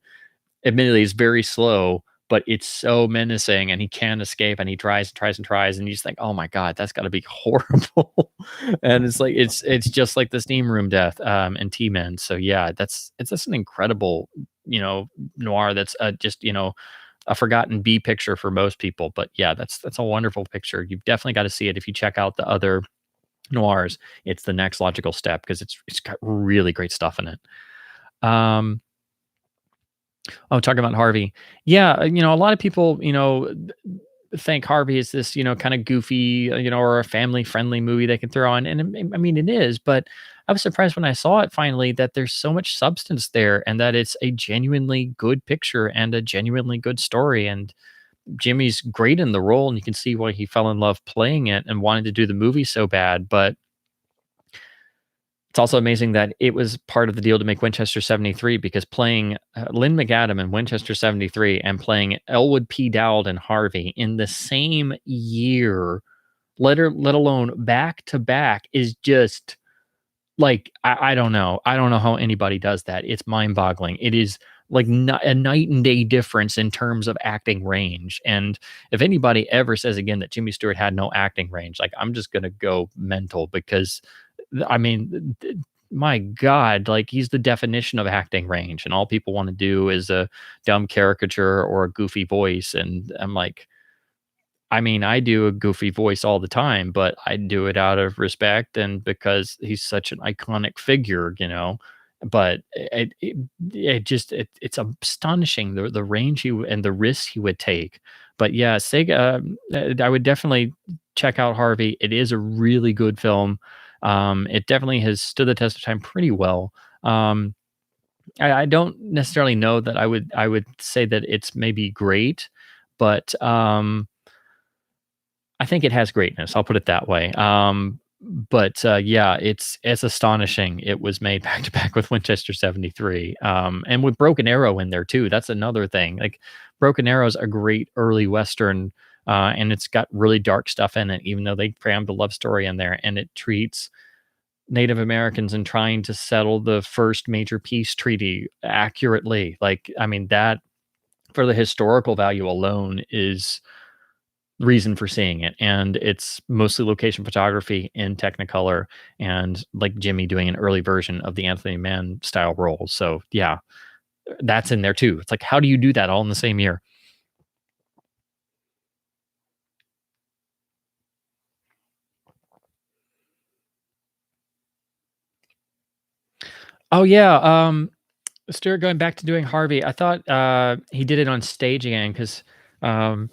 admittedly it's very slow, but it's so menacing, and he can't escape, and he tries and tries and tries, and you just think, oh my god, that's got to be horrible. And it's like it's just like the steam room death in T-Men. So yeah, it's just an incredible noir that's just a forgotten B picture for most people. But yeah, that's a wonderful picture. You've definitely got to see it. If you check out the other noirs, it's the next logical step, because it's got really great stuff in it. Oh, talking about Harvey. Yeah, a lot of people, think Harvey is this, kind of goofy, or a family-friendly movie they can throw on. And I mean, it is, but I was surprised when I saw it finally that there's so much substance there, and that it's a genuinely good picture and a genuinely good story. And Jimmy's great in the role, and you can see why he fell in love playing it and wanted to do the movie so bad. But it's also amazing that it was part of the deal to make Winchester 73, because playing Lynn McAdam in Winchester 73 and playing Elwood P. Dowd and Harvey in the same year, let alone back to back, is just like, I don't know. I don't know how anybody does that. It's mind boggling. It is like a night and day difference in terms of acting range. And if anybody ever says again that Jimmy Stewart had no acting range, like, I'm just going to go mental, because I mean, my God, like, he's the definition of acting range, and all people want to do is a dumb caricature or a goofy voice. And I'm like, I mean, I do a goofy voice all the time, but I do it out of respect and because he's such an iconic figure. But it's astonishing the range and the risks he would take. But yeah, Sega, I would definitely check out Harvey. It is a really good film. It definitely has stood the test of time pretty well. I don't necessarily know that I would say that it's maybe great, but I think it has greatness. I'll put it that way. But yeah, it's astonishing. It was made back to back with Winchester 73, and with Broken Arrow in there too. That's another thing. Like Broken Arrow's a great early western, and it's got really dark stuff in it. Even though they crammed a love story in there, and it treats Native Americans and trying to settle the first major peace treaty accurately. Like, I mean, that for the historical value alone is reason for seeing it. And it's mostly location photography in Technicolor and like Jimmy doing an early version of the Anthony Mann style role. So yeah, that's in there too. It's like, how do you do that all in the same year? Oh yeah, Stewart going back to doing Harvey. I thought he did it on stage again because um,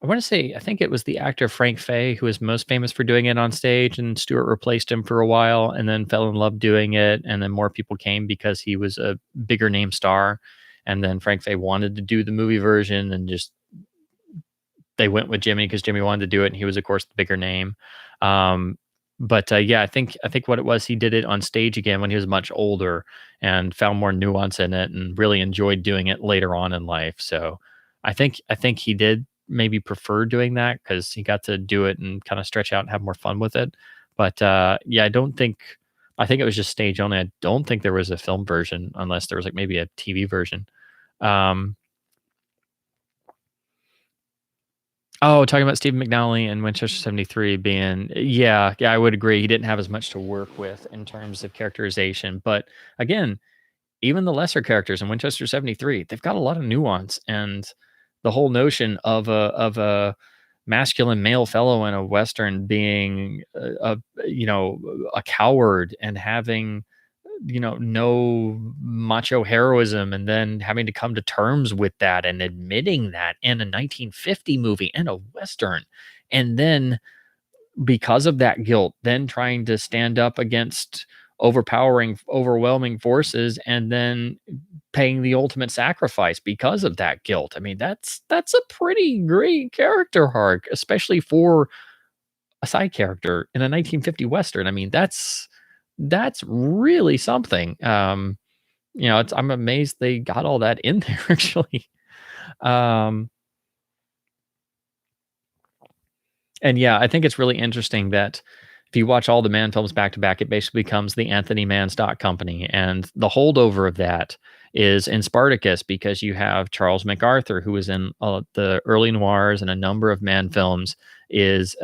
I want to say I think it was the actor Frank Fay who was most famous for doing it on stage, and Stewart replaced him for a while, and then fell in love doing it, and then more people came because he was a bigger name star, and then Frank Fay wanted to do the movie version, and just they went with Jimmy because Jimmy wanted to do it, and he was, of course, the bigger name. Um, but yeah, I think what it was, he did it on stage again when he was much older and found more nuance in it, and really enjoyed doing it later on in life. So I think he did maybe prefer doing that because he got to do it and kind of stretch out and have more fun with it. But yeah, I think it was just stage only. I don't think there was a film version unless there was like maybe a TV version. Um, Oh, talking about Stephen McNally and Winchester 73 being, yeah, I would agree. He didn't have as much to work with in terms of characterization. But again, even the lesser characters in Winchester 73, they've got a lot of nuance. And the whole notion of a masculine male fellow in a Western being a coward and having no macho heroism, and then having to come to terms with that and admitting that in a 1950 movie and a Western. And then because of that guilt, then trying to stand up against overwhelming forces, and then paying the ultimate sacrifice because of that guilt. I mean, that's a pretty great character arc, especially for a side character in a 1950 Western. I mean, that's really something. I'm amazed they got all that in there actually. Um, and yeah, I think it's really interesting that if you watch all the Mann films back to back, it basically becomes the Anthony Mann stock company. And the holdover of that is in Spartacus, because you have Charles MacArthur, who was in the early noirs and a number of Mann films, is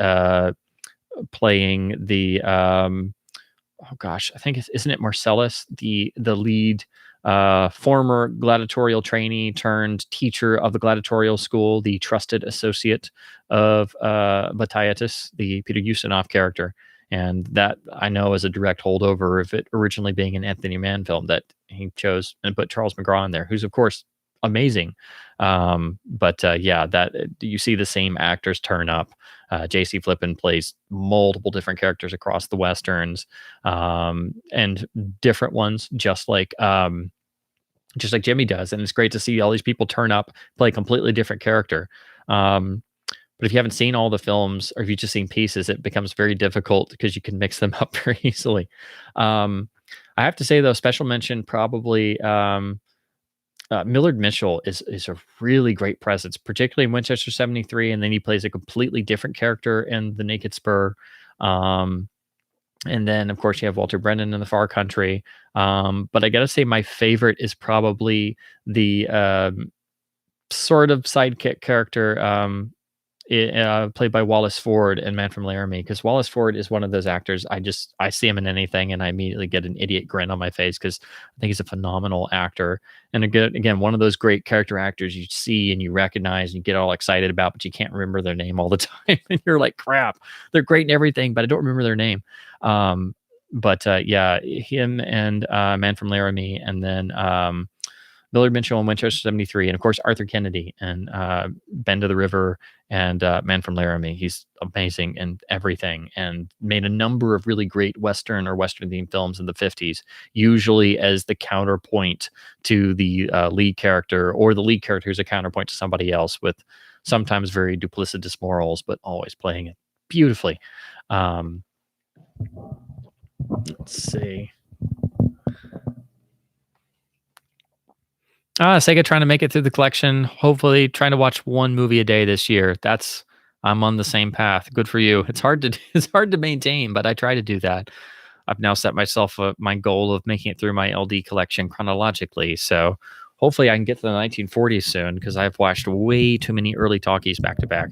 playing the oh gosh, I think isn't it Marcellus, the lead former gladiatorial trainee turned teacher of the gladiatorial school, the trusted associate of Batiatus, the Peter Ustinov character. And that I know is a direct holdover of it originally being an Anthony Mann film that he chose and put Charles McGraw in there, who's of course amazing. But yeah, that you see the same actors turn up. J.C. Flippin plays multiple different characters across the westerns, and different ones, just like Jimmy does. And it's great to see all these people turn up, play a completely different character. But if you haven't seen all the films, or if you've just seen pieces, it becomes very difficult because you can mix them up very easily. I have to say though, special mention probably Millard Mitchell is a really great presence, particularly in Winchester 73, and then he plays a completely different character in The Naked Spur. Um, and then, of course, you have Walter Brennan in The Far Country. But I got to say, my favorite is probably the sort of sidekick character played by Wallace Ford in Man from Laramie, because Wallace Ford is one of those actors. I see him in anything and I immediately get an idiot grin on my face because I think he's a phenomenal actor. And again, one of those great character actors you see and you recognize and you get all excited about, but you can't remember their name all the time. And you're like, crap, they're great and everything, but I don't remember their name. But yeah, him and Man from Laramie, and then Millard Mitchell and Winchester 73, and of course Arthur Kennedy and Bend of the River and Man from Laramie. He's amazing in everything, and made a number of really great Western or Western themed films in the 50s, usually as the counterpoint to the lead character, or the lead character who's a counterpoint to somebody else, with sometimes very duplicitous morals, but always playing it beautifully. Let's see. Sega trying to make it through the collection. Hopefully, trying to watch one movie a day this year. I'm on the same path. Good for you. It's hard to maintain, but I try to do that. I've now set myself my goal of making it through my LD collection chronologically. So hopefully, I can get to the 1940s soon, because I've watched way too many early talkies back to back.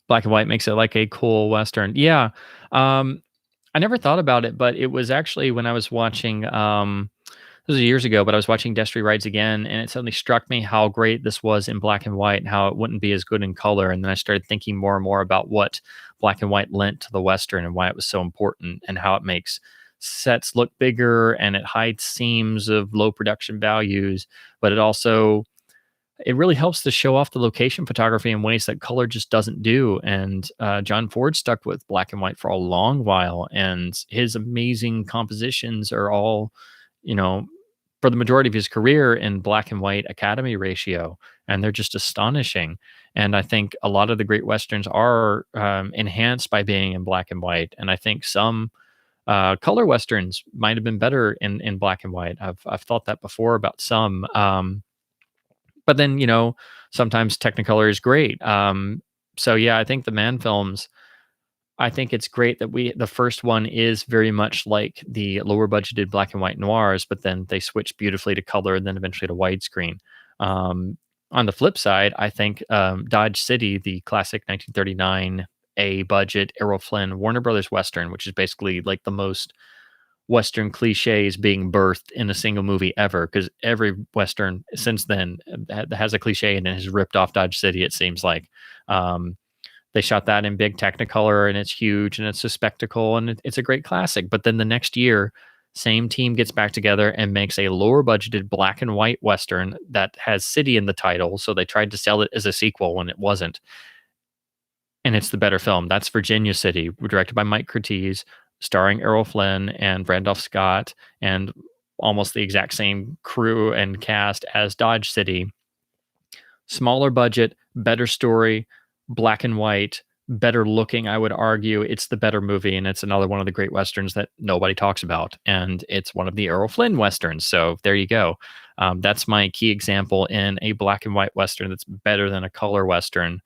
Black and white makes it like a cool Western. Yeah. I never thought about it, but it was actually when I was watching, this was years ago, but I was watching Destry Rides Again, and it suddenly struck me how great this was in black and white and how it wouldn't be as good in color. And then I started thinking more and more about what black and white lent to the Western and why it was so important, and how it makes sets look bigger and it hides seams of low production values, but it really helps to show off the location photography in ways that color just doesn't do. And John Ford stuck with black and white for a long while, and his amazing compositions are all, for the majority of his career, in black and white Academy ratio, and they're just astonishing. And I think a lot of the great Westerns are enhanced by being in black and white. And I think some color Westerns might have been better in black and white. I've thought that before about some. But then, sometimes Technicolor is great. So yeah, I think the Mann films, I think it's great that the first one is very much like the lower budgeted black and white noirs, but then they switch beautifully to color and then eventually to widescreen. On the flip side, I think Dodge City, the classic 1939 A budget Errol Flynn Warner Brothers Western, which is basically like the most Western cliches being birthed in a single movie ever, because every Western since then has a cliche and it has ripped off Dodge City, it seems like. They shot that in big Technicolor, and it's huge, and it's a spectacle, and it's a great classic. But then the next year, same team gets back together and makes a lower budgeted black and white Western that has city in the title, so they tried to sell it as a sequel when it wasn't. And it's the better film. That's Virginia City, directed by Mike Curtiz, starring Errol Flynn and Randolph Scott, and almost the exact same crew and cast as Dodge City. Smaller budget, better story, black and white, better looking, I would argue. It's the better movie, and it's another one of the great Westerns that nobody talks about. And it's one of the Errol Flynn Westerns. So there you go. That's my key example in a black and white Western that's better than a color Western.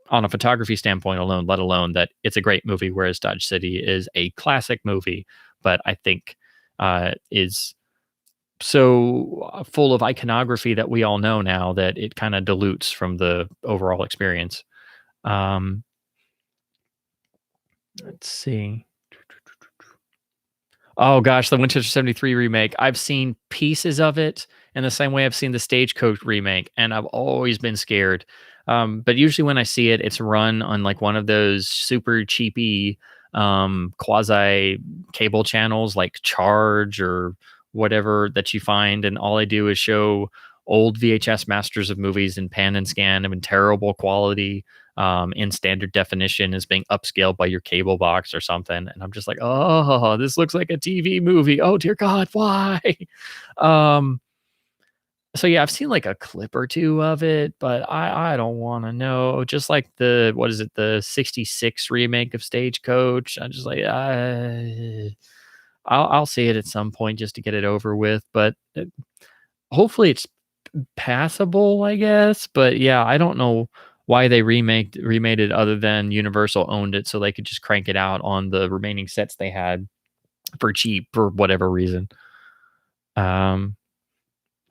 On a photography standpoint alone, let alone that it's a great movie, whereas Dodge City is a classic movie, but I think is so full of iconography that we all know now that it kind of dilutes from the overall experience. Let's see. Oh gosh, the Winchester 73 remake. I've seen pieces of it in the same way I've seen the Stagecoach remake, and I've always been scared. But usually when I see it, it's run on like one of those super cheapy quasi cable channels like Charge or whatever that you find. And all I do is show old VHS masters of movies in pan and scan in terrible quality, in standard definition, is being upscaled by your cable box or something. And I'm just like, oh, this looks like a TV movie. Oh dear God, why? So yeah, I've seen like a clip or two of it, but I don't want to know. Just like the 66 remake of Stagecoach. I'm just like, I'll see it at some point just to get it over with. But hopefully it's passable, I guess. But yeah, I don't know why they remade it other than Universal owned it, so they could just crank it out on the remaining sets they had for cheap for whatever reason.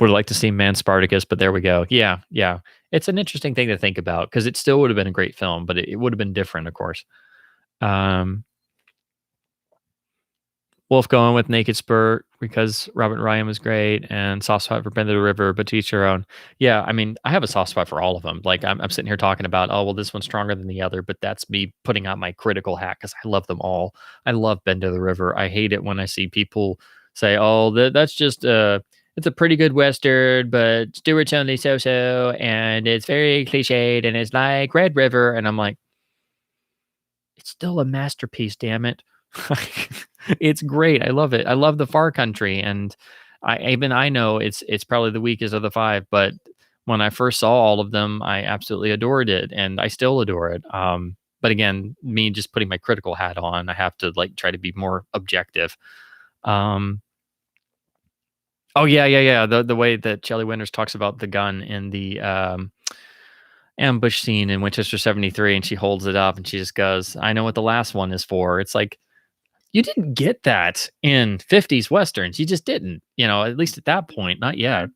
Would like to see Man Spartacus, but there we go. Yeah. It's an interesting thing to think about, because it still would have been a great film, but it would have been different, of course. Wolf going with Naked Spur because Robert Ryan was great, and soft spot for Bend of the River, but to each their own. Yeah, I mean, I have a soft spot for all of them. Like I'm sitting here talking about, oh well, this one's stronger than the other, but that's me putting out my critical hat because I love them all. I love Bend of the River. I hate it when I see people say, oh, that's just it's a pretty good western, but Stewart's only so-so, and it's very cliched, and it's like Red River, and I'm like, it's still a masterpiece, damn it. It's great. I love it. I love the Far Country, and I know it's probably the weakest of the five, but when I first saw all of them, I absolutely adored it, and I still adore it. But again, me just putting my critical hat on, I have to like try to be more objective. Um, oh yeah. The way that Shelley Winters talks about the gun in the ambush scene in Winchester 73, and she holds it up and she just goes, I know what the last one is for. It's like, you didn't get that in 50s westerns. You just didn't, at least at that point, not yet.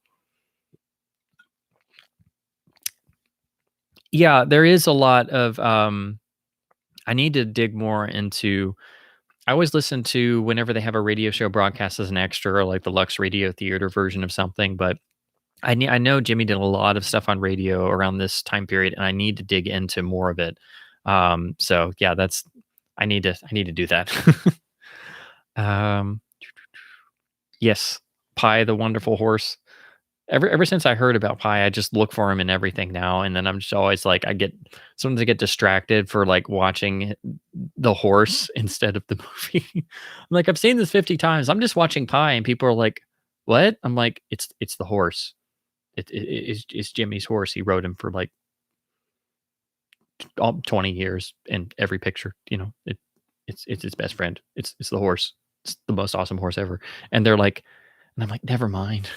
Yeah, there is a lot of I need to dig more into. I always listen to whenever they have a radio show broadcast as an extra, or like the Lux Radio Theater version of something, but I know Jimmy did a lot of stuff on radio around this time period, and I need to dig into more of it. So yeah, I need to do that. um, yes, Pi the wonderful horse. Ever since I heard about Pi, I just look for him in everything now, and then I'm just always like, sometimes I get distracted for like watching the horse instead of the movie. I'm like, I've seen this 50 times. I'm just watching Pi, and people are like, "What?" I'm like, "It's the horse. It's Jimmy's horse. He rode him for like 20 years in every picture. It's his best friend. It's the horse. It's the most awesome horse ever." And they're like, and I'm like, never mind.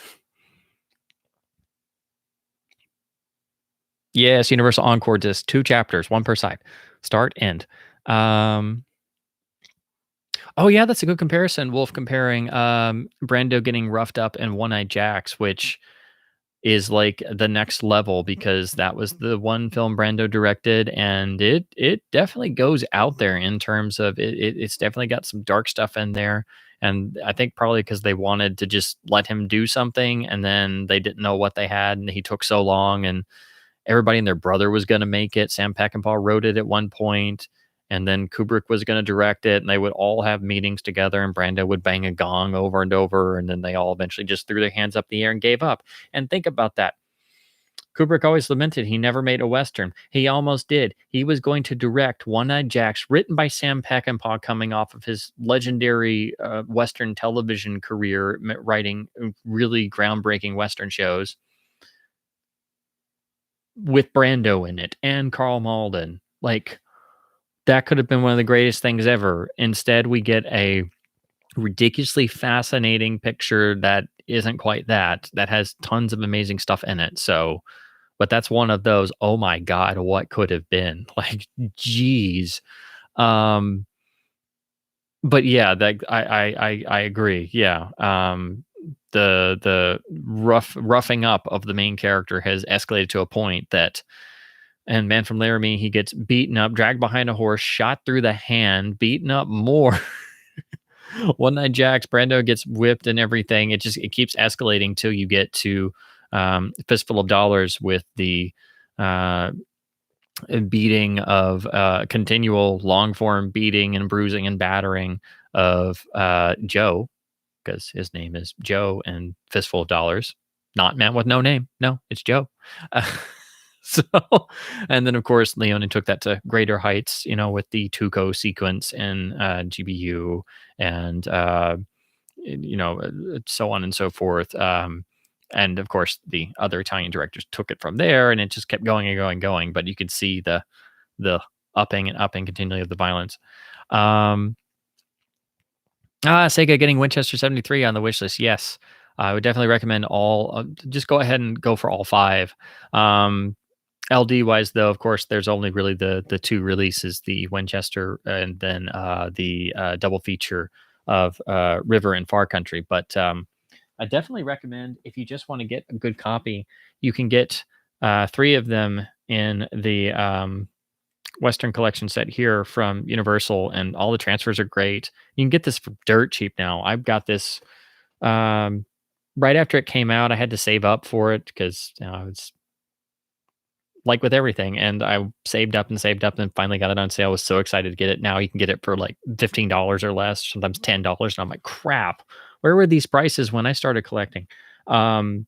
Yes, Universal Encore disc, 2 chapters, 1 per side. Start, end. Um, oh, yeah, that's a good comparison, Wolf, comparing, Brando getting roughed up in One-Eyed Jacks, which is, like, the next level because that was the one film Brando directed, and it definitely goes out there in terms of it's definitely got some dark stuff in there, and I think probably because they wanted to just let him do something, and then they didn't know what they had, and he took so long, and everybody and their brother was going to make it. Sam Peckinpah wrote it at one point, and then Kubrick was going to direct it, and they would all have meetings together, and Brando would bang a gong over and over, and then they all eventually just threw their hands up in the air and gave up. And think about that. Kubrick always lamented he never made a Western. He almost did. He was going to direct One-Eyed Jacks, written by Sam Peckinpah, coming off of his legendary Western television career, writing really groundbreaking Western shows, with Brando in it and Carl Malden. Like, that could have been one of the greatest things ever. Instead, we get a ridiculously fascinating picture that isn't quite that has tons of amazing stuff in it. So, but that's one of those, oh my God, what could have been? Like, geez. But yeah, that I agree. Yeah. The roughing up of the main character has escalated to a point that, and Man from Laramie, he gets beaten up, dragged behind a horse, shot through the hand, beaten up more. One-Eyed Jacks, Brando gets whipped and everything. It keeps escalating till you get to Fistful of Dollars with the beating of continual long form beating and bruising and battering of Joe, because his name is Joe and Fistful of Dollars, not Man with No Name. No, it's Joe. So, and then of course Leone took that to greater heights, with the Tuco sequence in GBU, and so on and so forth. And of course the other Italian directors took it from there, and it just kept going and going and going. But you could see the upping and upping continually of the violence. Sega getting Winchester 73 on the wish list. Yes, I would definitely recommend all. Just go ahead and go for all 5. LD wise, though, of course, there's only really the 2 releases: the Winchester and then the double feature of River and Far Country. But I definitely recommend, if you just want to get a good copy, you can get 3 of them in the Western collection set here from Universal, and all the transfers are great. You can get this for dirt cheap now. I've got this um, right after it came out. I had to save up for it because it's like with everything, and I saved up and finally got it on sale. I was so excited to get it. Now you can get it for like $15 or less, sometimes $10, and I'm like, crap, where were these prices when I started collecting? Um,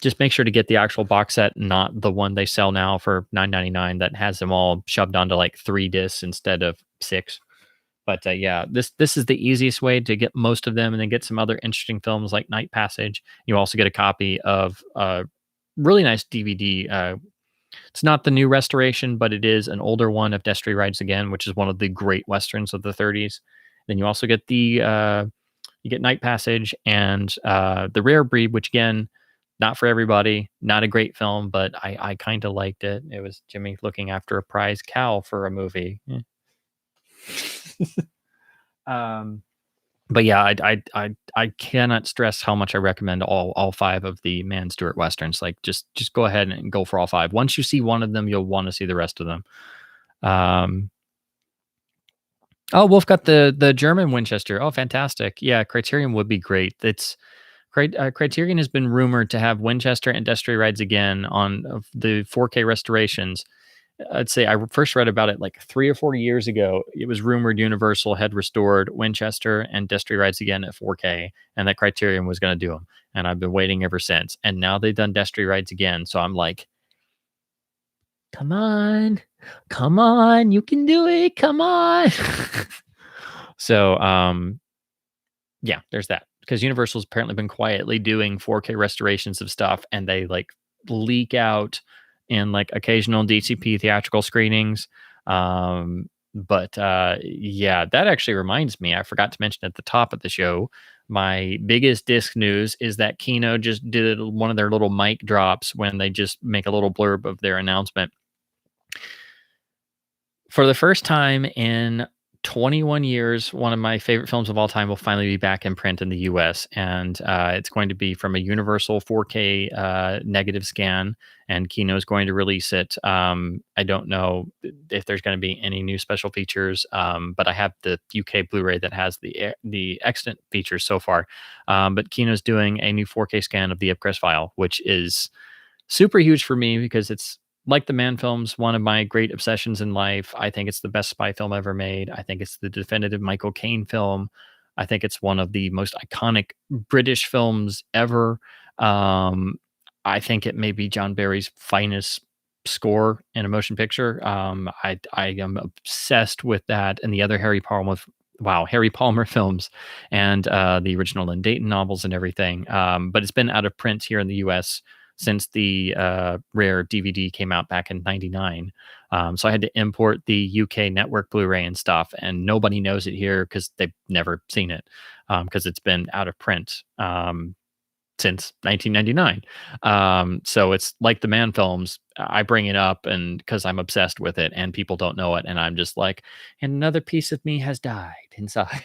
just make sure to get the actual box set, not the one they sell now for $9.99 that has them all shoved onto like 3 discs instead of 6. But yeah, this is the easiest way to get most of them, and then get some other interesting films like Night Passage. You also get a copy of a really nice DVD. It's not the new restoration, but it is an older one of Destry Rides Again, which is one of the great westerns of the 30s. Then you also get the you get Night Passage and the Rare Breed, which again, not for everybody, not a great film, but I kind of liked it. It was Jimmy looking after a prize cow for a movie. um, but yeah, I cannot stress how much I recommend all 5 of the Mann Stewart westerns. Like just go ahead and go for all 5. Once you see one of them, you'll want to see the rest of them. Oh, Wolf got the German Winchester. Oh, fantastic! Yeah, Criterion would be great. It's Criterion has been rumored to have Winchester and Destry Rides Again on of the 4K restorations. I'd say I first read about it like 3 or 4 years ago. It was rumored Universal had restored Winchester and Destry Rides Again at 4K, and that Criterion was going to do them. And I've been waiting ever since. And now they've done Destry Rides Again, so I'm like, come on, you can do it, come on. So, yeah, there's that. Because Universal's apparently been quietly doing 4K restorations of stuff, and they like leak out in like occasional DCP theatrical screenings. But yeah, that actually reminds me, I forgot to mention at the top of the show, my biggest disc news is that Kino just did one of their little mic drops when they just make a little blurb of their announcement. For the first time in 21 years, one of my favorite films of all time will finally be back in print in the US. And it's going to be from a Universal 4K negative scan. And Kino is going to release it. I don't know if there's going to be any new special features, but I have the UK Blu-ray that has the extant features so far. But Kino's doing a new 4K scan of the Ipcress file, which is super huge for me because it's like the Man films, one of my great obsessions in life. I think it's the best spy film ever made. I think it's the definitive Michael Caine film. I think it's one of the most iconic British films ever. I think it may be John Barry's finest score in a motion picture. I am obsessed with that and the other Harry Palmer films and the original Lynn Dayton novels and everything. But it's been out of print here in the U.S. since the Rare DVD came out back in '99. So I had to import the UK network Blu-ray and stuff, and nobody knows it here because they've never seen it because it's been out of print since 1999. So it's like the Man films. I bring it up and because I'm obsessed with it, and people don't know it, and I'm just like, and another piece of me has died inside.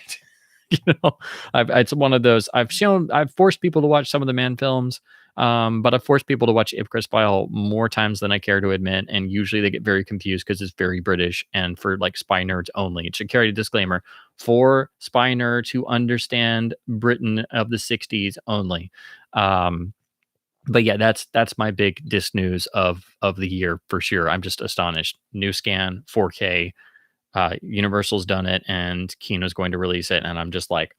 It's one of those. I've forced people to watch some of the Man films. But I've forced people to watch Ipcress File more times than I care to admit, and usually they get very confused because it's very British and for like spy nerds only. It should carry a disclaimer for spy nerds who understand Britain of the 60s only. But yeah, that's my big disc news of the year for sure. I'm just astonished. New scan, 4K. Universal's done it, and Kino's going to release it, and I'm just like,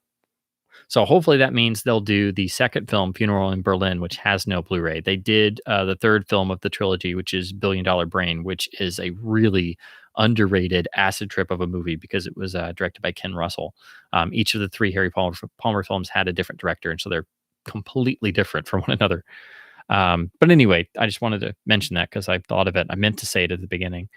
so hopefully that means they'll do the second film, Funeral in Berlin, which has no Blu-ray. They did the third film of the trilogy, which is Billion Dollar Brain, which is a really underrated acid trip of a movie because it was directed by Ken Russell. Each of the 3 Harry Palmer films had a different director, and so they're completely different from one another. But anyway, I just wanted to mention that because I thought of it. I meant to say it at the beginning.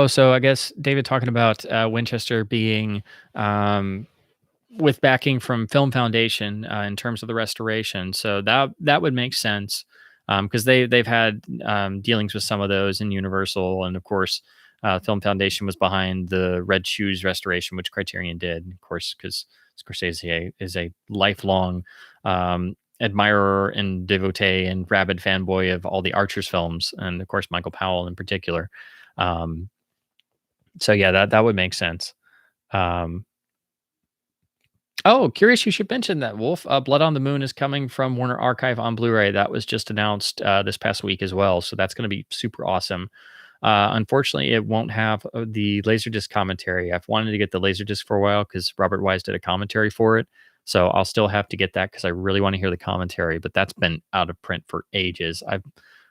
So I guess David talking about Winchester being with backing from Film Foundation in terms of the restoration. So that would make sense because they've had dealings with some of those in Universal, and of course, Film Foundation was behind the Red Shoes restoration, which Criterion did, of course, because Scorsese is a lifelong admirer and devotee and rabid fanboy of all the Archers films, and of course Michael Powell in particular. Um, so yeah, that would make sense. Um, oh, curious you should mention that, Wolf. Blood on the Moon is coming from Warner Archive on Blu-ray. That was just announced this past week as well, so that's going to be super awesome. Unfortunately, it won't have the Laserdisc commentary. I've wanted to get the Laserdisc for a while because Robert Wise did a commentary for it. So I'll still have to get that because I really want to hear the commentary, but that's been out of print for ages. I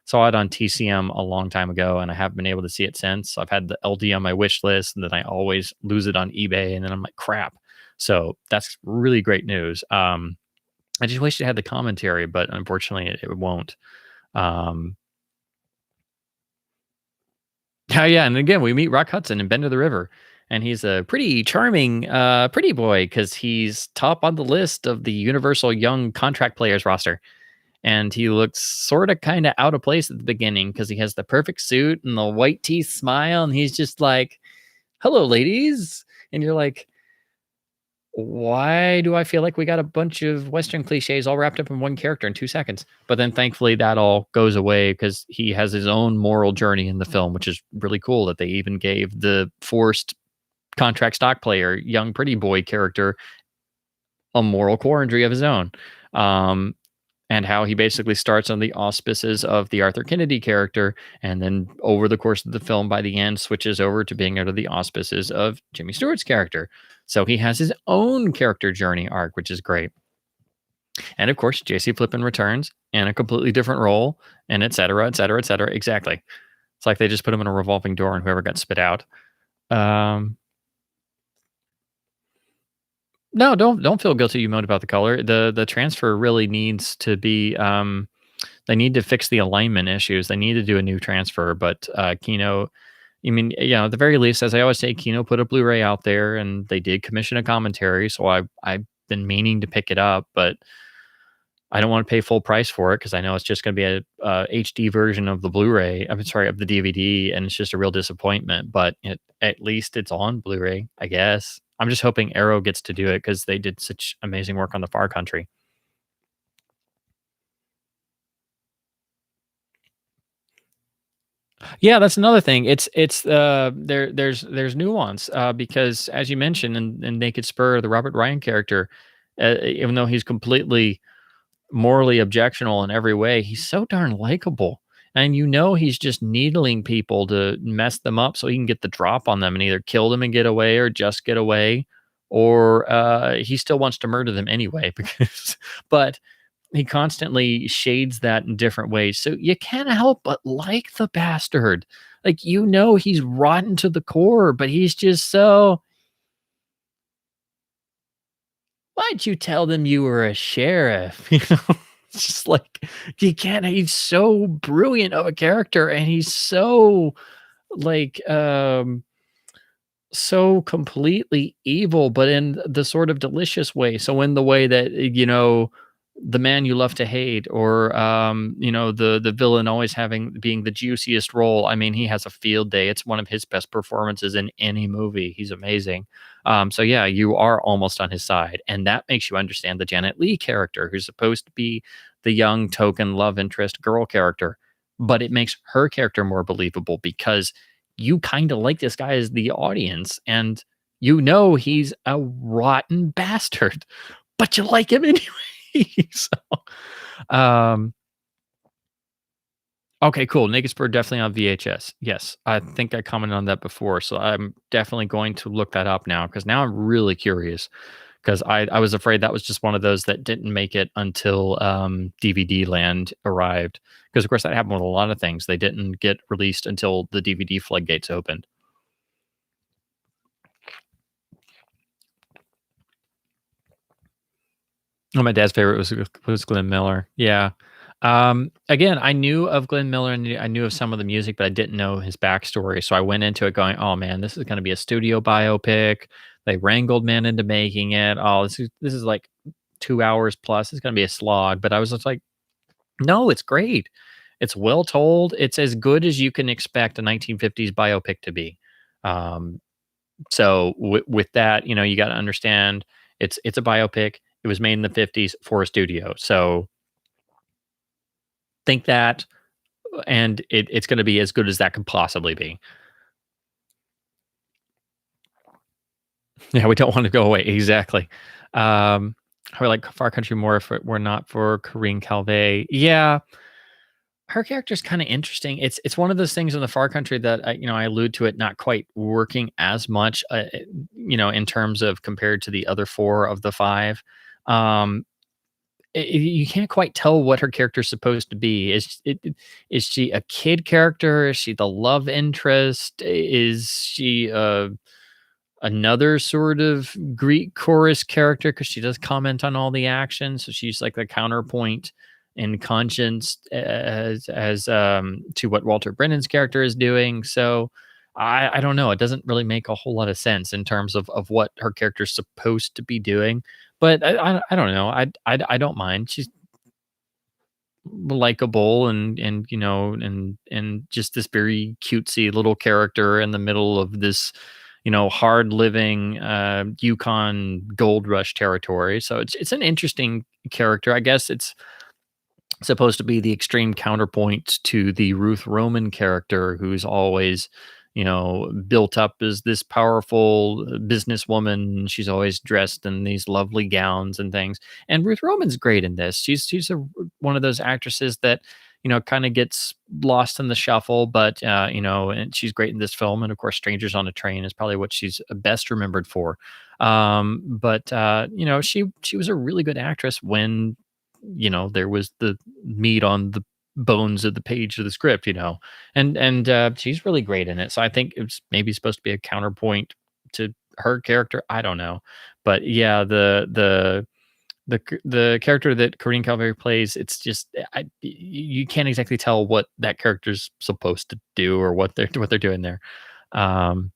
saw it on TCM a long time ago, and I haven't been able to see it since. I've had the LD on my wish list, and then I always lose it on eBay, and then I'm like, crap. So that's really great news. I just wish it had the commentary, but unfortunately, it won't. Oh yeah, and again, we meet Rock Hudson in Bend of the River, and he's a pretty charming, pretty boy because he's top on the list of the Universal Young Contract Players roster, and he looks sort of kind of out of place at the beginning because he has the perfect suit and the white teeth smile, and he's just like, "Hello, ladies," and you're like, why do I feel like we got a bunch of Western cliches all wrapped up in one character in 2 seconds? But then thankfully that all goes away because he has his own moral journey in the film, which is really cool that they even gave the forced contract stock player, young pretty boy character, a moral quandary of his own. And how he basically starts on the auspices of the Arthur Kennedy character, and then over the course of the film, by the end, switches over to being under the auspices of Jimmy Stewart's character. So he has his own character journey arc, which is great. And of course, JC Flippin returns in a completely different role, and et cetera, et cetera, et cetera. Exactly. It's like they just put him in a revolving door, and whoever got spit out. No, don't feel guilty, you moaned about the color. The transfer really needs to be they need to fix the alignment issues. They need to do a new transfer, but Kino, I mean, at the very least, as I always say, Kino put a Blu-ray out there and they did commission a commentary, so I've been meaning to pick it up, but I don't want to pay full price for it because I know it's just going to be a HD version of the Blu-ray. I'm sorry, of the DVD, and it's just a real disappointment. But at least it's on Blu-ray, I guess. I'm just hoping Arrow gets to do it because they did such amazing work on The Far Country. Yeah, that's another thing. There's nuance because as you mentioned in Naked Spur, the Robert Ryan character, even though he's completely morally objectionable in every way, he's so darn likable. And he's just needling people to mess them up so he can get the drop on them and either kill them and get away or just get away, or he still wants to murder them anyway. But he constantly shades that in different ways. So you can't help but like the bastard. Like, he's rotten to the core, but he's just so... Why'd you tell them you were a sheriff? It's just like, you can't, he's so brilliant of a character, and he's so like so completely evil, but in the sort of delicious way. So in the way that, the man you love to hate, or the villain always being the juiciest role. I mean, he has a field day. It's one of his best performances in any movie. He's amazing. So yeah, you are almost on his side, and that makes you understand the Janet Leigh character, who's supposed to be the young token love interest girl character, but it makes her character more believable because you kind of like this guy as the audience, and he's a rotten bastard, but you like him anyway. So, okay, cool. Naked Spur definitely on VHS. Yes, I think I commented on that before, so I'm definitely going to look that up now because now I'm really curious. Because I was afraid that was just one of those that didn't make it until DVD land arrived. Because of course that happened with a lot of things. They didn't get released until the DVD floodgates opened. Oh, my dad's favorite was Glenn Miller. Yeah. Again, I knew of Glenn Miller and I knew of some of the music, but I didn't know his backstory. So I went into it going, "Oh man, this is going to be a studio biopic. They wrangled Mann into making it. Oh, this is like 2 hours plus. It's going to be a slog." But I was just like, "No, it's great. It's well told. It's as good as you can expect a 1950s biopic to be." So with that, you got to understand It's a biopic. It was made in the 50s for a studio. So think that, and it's going to be as good as that can possibly be. Yeah, we don't want to go away. Exactly. I would like Far Country more if it were not for Corinne Calvé. Yeah, her character's kind of interesting. It's one of those things in the Far Country that I allude to it not quite working as much, in terms of compared to the other four of the five. Um, you can't quite tell what her character's supposed to be. Is she a kid character? Is she the love interest? Is she another sort of Greek chorus character? Because she does comment on all the action, so she's like the counterpoint in conscience as to what Walter Brennan's character is doing. So I don't know. It doesn't really make a whole lot of sense in terms of what her character's supposed to be doing. But I don't know. I don't mind. She's likable and just this very cutesy little character in the middle of this hard living Yukon gold rush territory. So it's an interesting character. I guess it's supposed to be the extreme counterpoint to the Ruth Roman character, who's always built up as this powerful businesswoman. She's always dressed in these lovely gowns and things. And Ruth Roman's great in this. She's one of those actresses that kind of gets lost in the shuffle, but and she's great in this film. And of course, Strangers on a Train is probably what she's best remembered for. But she was a really good actress when there was the meat on the bones of the page of the script, and she's really great in it. So I think it's maybe supposed to be a counterpoint to her character. I don't know, but yeah, the character that Corinne Calvary plays, it's just you can't exactly tell what that character's supposed to do or what they're doing there. Um,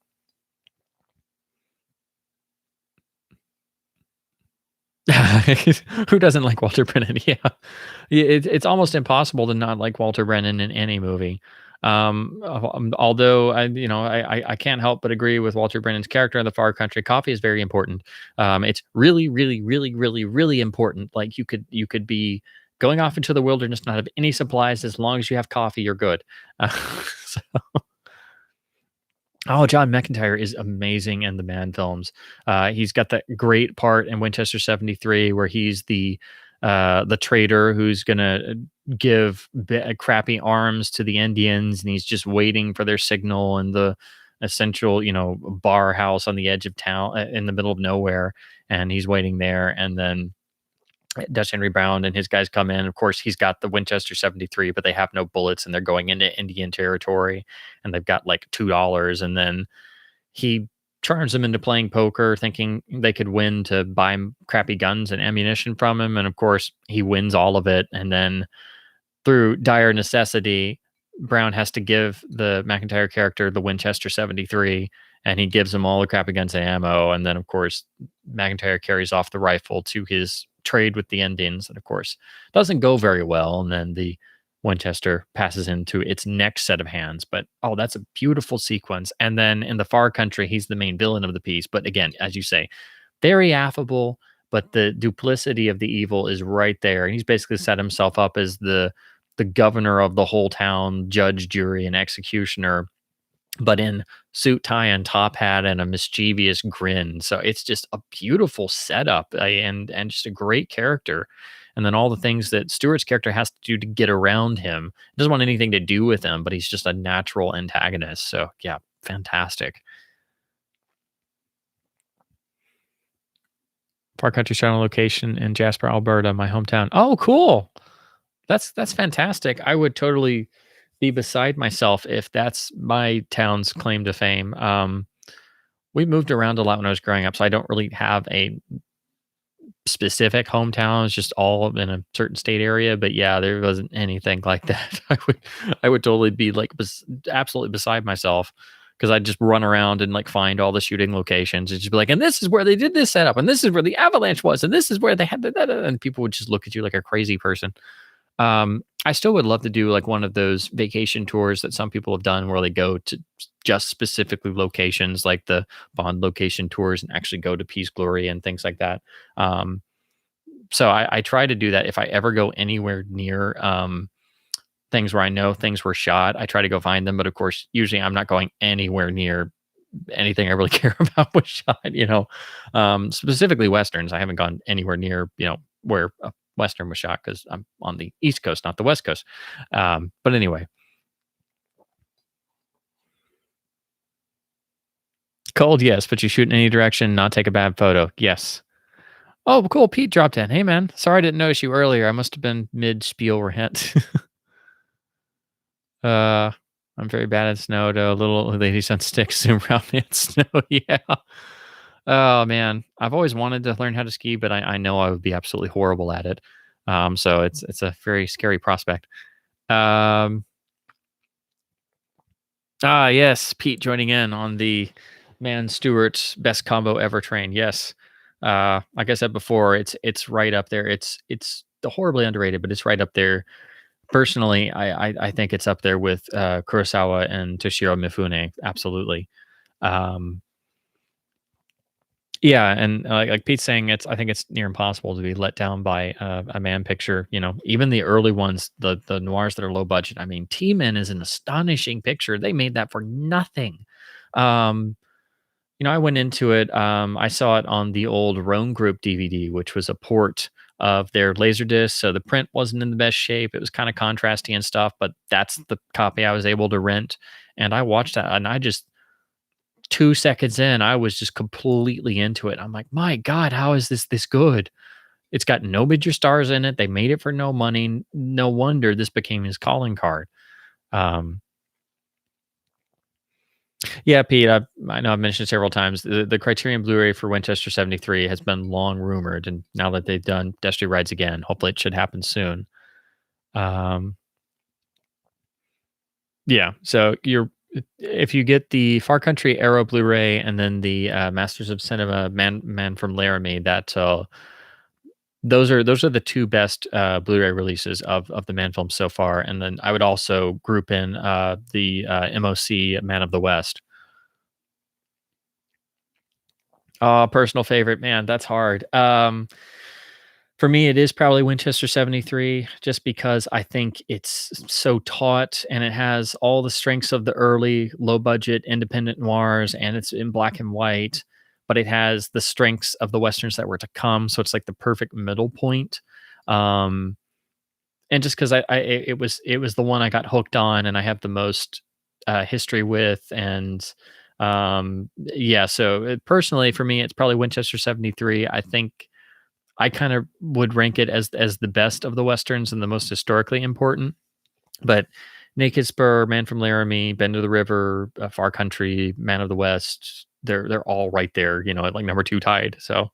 Who doesn't like Walter Brennan? Yeah, it's almost impossible to not like Walter Brennan in any movie. Although I can't help but agree with Walter Brennan's character in The Far Country. Coffee is very important. It's really, really, really, really, really important. Like you could be going off into the wilderness, not have any supplies, as long as you have coffee, you're good. So, oh, John McIntyre is amazing in the Man films. He's got that great part in Winchester 73 where he's the trader who's gonna give crappy arms to the Indians, and he's just waiting for their signal in the essential, bar house on the edge of town, in the middle of nowhere, and he's waiting there, and then Dutch Henry Brown and his guys come in. Of course, he's got the Winchester 73, but they have no bullets and they're going into Indian territory, and they've got like $2. And then he turns them into playing poker, thinking they could win to buy crappy guns and ammunition from him. And of course, he wins all of it. And then through dire necessity, Brown has to give the McIntyre character the Winchester 73, and he gives him all the crappy guns and ammo. And then, of course, McIntyre carries off the rifle to his trade with the Indians, and of course doesn't go very well, and then the Winchester passes into its next set of hands. But that's a beautiful sequence. And then in The Far Country, he's the main villain of the piece, but again, as you say, very affable, but the duplicity of the evil is right there, and he's basically set himself up as the governor of the whole town, judge, jury, and executioner, but in suit, tie, and top hat, and a mischievous grin. So it's just a beautiful setup, and just a great character. And then all the things that Stewart's character has to do to get around him. Doesn't want anything to do with him, but he's just a natural antagonist. So yeah, fantastic. Far Country shot on location in Jasper, Alberta, my hometown. Oh, cool. That's fantastic. I would totally be beside myself if that's my town's claim to fame. We moved around a lot when I was growing up, so I don't really have a specific hometown. It's just all in a certain state area. But yeah, there wasn't anything like that. I would totally be like absolutely beside myself, because I'd just run around and like find all the shooting locations and just be like, and this is where they did this setup, and this is where the avalanche was, and this is where they had and people would just look at you like a crazy person. I still would love to do like one of those vacation tours that some people have done where they go to just specifically locations like the Bond location tours and actually go to Peace Glory and things like that. Um, so I try to do that if I ever go anywhere near things where I know things were shot. I try to go find them, but of course, usually I'm not going anywhere near anything I really care about was shot. Specifically westerns. I haven't gone anywhere near where a western was shot because I'm on the East Coast, not the West Coast. But anyway, cold, yes, but you shoot in any direction, not take a bad photo, yes. Oh, cool. Pete dropped in. Hey, man. Sorry I didn't notice you earlier. I must have been mid spiel rant. uh, I'm very bad at snow, though. Little ladies on sticks zoom around me in snow. Yeah. Oh, man. I've always wanted to learn how to ski, but I know I would be absolutely horrible at it. So it's a very scary prospect. Um, yes. Pete joining in on the Man Stewart's best combo ever train. Yes. Like I said before, it's right up there. It's horribly underrated, but it's right up there. Personally, I think it's up there with Kurosawa and Toshiro Mifune. Absolutely. Um, yeah, and like Pete's saying, I think it's near impossible to be let down by a man picture. Even the early ones, the noirs that are low budget. I mean, T-Men is an astonishing picture. They made that for nothing. Um, I went into it. I saw it on the old Rome Group DVD, which was a port of their Laserdisc. So the print wasn't in the best shape. It was kind of contrasty and stuff, but that's the copy I was able to rent. And I watched that, and I just 2 seconds in, I was just completely into it. I'm like, my God, how is this good? It's got no major stars in it. They made it for no money. No wonder this became his calling card. Um, Yeah, Pete, I know I've mentioned several times the Criterion Blu-ray for Winchester 73 has been long rumored, and now that they've done Destiny Rides Again, hopefully it should happen soon. Um, yeah, so if you get the Far Country Arrow Blu-ray and then the Masters of Cinema Man from Laramie, those are the two best Blu-ray releases of the Man film so far, and then I would also group in the MOC Man of the West. Oh, personal favorite, man, that's hard. For me, it is probably Winchester 73, just because I think it's so taut and it has all the strengths of the early low budget independent noirs and it's in black and white, but it has the strengths of the westerns that were to come. So it's like the perfect middle point. Um, and just because it was the one I got hooked on and I have the most history with and yeah, so personally for me it's probably Winchester 73. I think I kind of would rank it as the best of the westerns and the most historically important. But Naked Spur, Man from Laramie, Bend of the River, Far Country, Man of the West, they're all right there, at like number two tied. So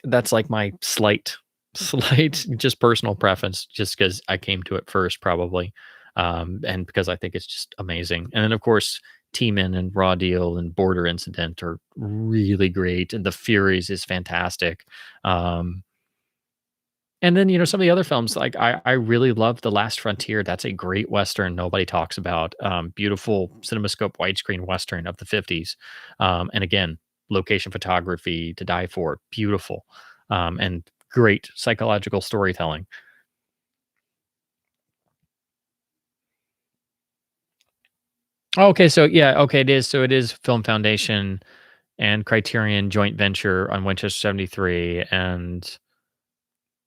that's like my slight just personal preference, just because I came to it first, probably, and because I think it's just amazing. And then of course, T-Men and Raw Deal and Border Incident are really great, and The Furies is fantastic. Um, and then some of the other films, like I really love The Last Frontier. That's a great western nobody talks about. Beautiful CinemaScope widescreen western of the 50s, and again, location photography to die for. Beautiful, and great psychological storytelling. Okay, so yeah, okay, it is. So it is Film Foundation and Criterion joint venture on Winchester 73, and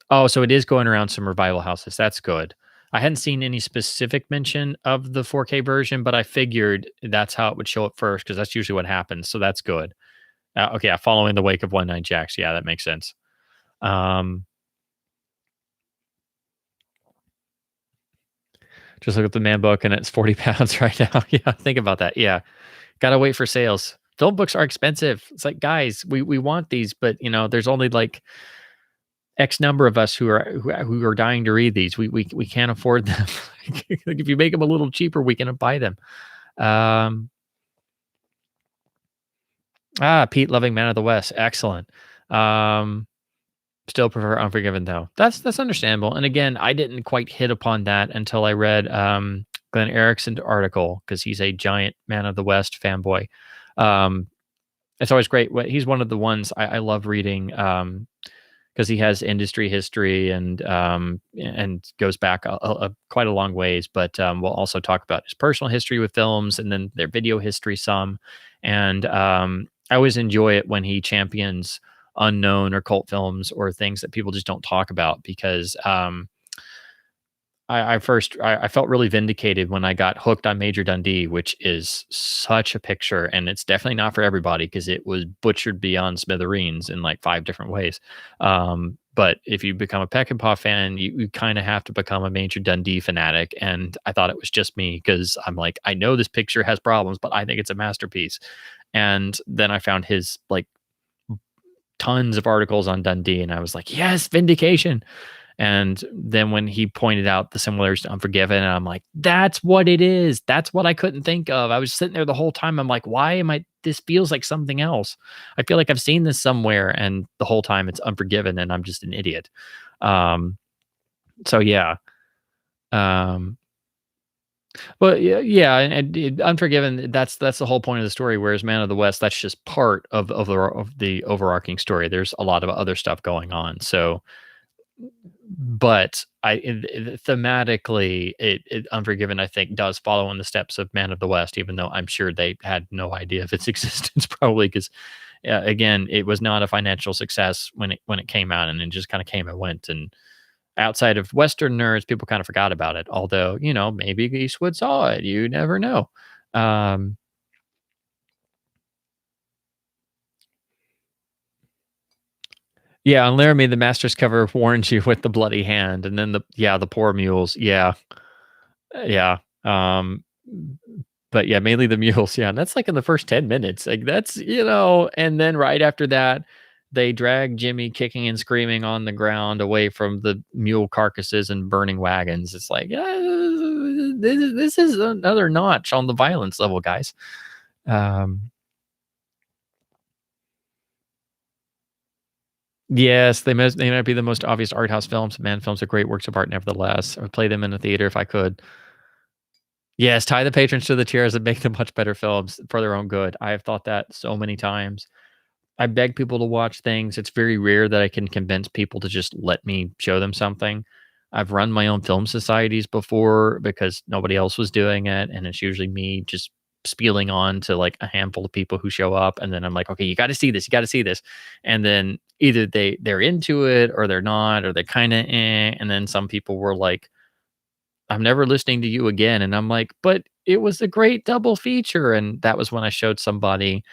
oh, so it is going around some revival houses. That's good. I hadn't seen any specific mention of the 4K version, but I figured that's how it would show up first because that's usually what happens. So that's good. Okay, yeah, following the wake of One Night Jacks. Yeah, that makes sense. Um, just look at the man book and it's 40 pounds right now. Yeah, think about that. Yeah, gotta wait for sales. Film books are expensive. It's like, guys, we want these, but there's only like X number of us who are dying to read these. We can't afford them. Like if you make them a little cheaper, we can buy them. Um, Pete loving Man of the West, excellent. Um, Still prefer Unforgiven though. That's understandable. And again, I didn't quite hit upon that until I read Glenn Erickson's article because he's a giant Man of the West fanboy. Um, it's always great. He's one of the ones I love reading because he has industry history and goes back quite a long ways. But we'll also talk about his personal history with films and then their video history some. And I always enjoy it when he champions unknown or cult films or things that people just don't talk about because I felt really vindicated when I got hooked on Major Dundee, which is such a picture, and it's definitely not for everybody because it was butchered beyond smithereens in like 5 different ways. But if you become a Peckinpah fan, you kind of have to become a Major Dundee fanatic. And I thought it was just me because I'm like, I know this picture has problems, but I think it's a masterpiece. And then I found his like tons of articles on Dundee, and I was like, yes, vindication. And then when he pointed out the similarities to Unforgiven, and I'm like, that's what it is. That's what I couldn't think of. I was sitting there the whole time. I'm like, why am I? This feels like something else. I feel like I've seen this somewhere, and the whole time it's Unforgiven, and I'm just an idiot. So yeah. But yeah, and Unforgiven. That's the whole point of the story. Whereas Man of the West, that's just part of the overarching story. There's a lot of other stuff going on. So but thematically, Unforgiven, I think, does follow in the steps of Man of the West, even though I'm sure they had no idea of its existence, probably because, again, it was not a financial success when it came out, and it just kind of came and went. And outside of Western nerds, people kind of forgot about it. Although, maybe Eastwood saw it. You never know. Yeah, on Laramie, the Master's cover warns you with the bloody hand, and then the poor mules. Yeah, yeah. But yeah, mainly the mules. Yeah, and that's like in the first 10 minutes. Like that's and then right after that, they drag Jimmy kicking and screaming on the ground away from the mule carcasses and burning wagons. It's like this is another notch on the violence level, guys. Yes, they might be the most obvious art house films. Man, films are great works of art nevertheless. I would play them in a theater if I could. Yes, tie the patrons to the chairs and make them much better films for their own good. I have thought that so many times. I beg people to watch things. It's very rare that I can convince people to just let me show them something. I've run my own film societies before because nobody else was doing it, and it's usually me just spieling on to like a handful of people who show up, and then I'm like, okay, you got to see this, you got to see this, and then either they're into it or they're not, or they're kind of and then some people were like, I'm never listening to you again, and I'm like, but it was a great double feature, and that was when I showed somebody.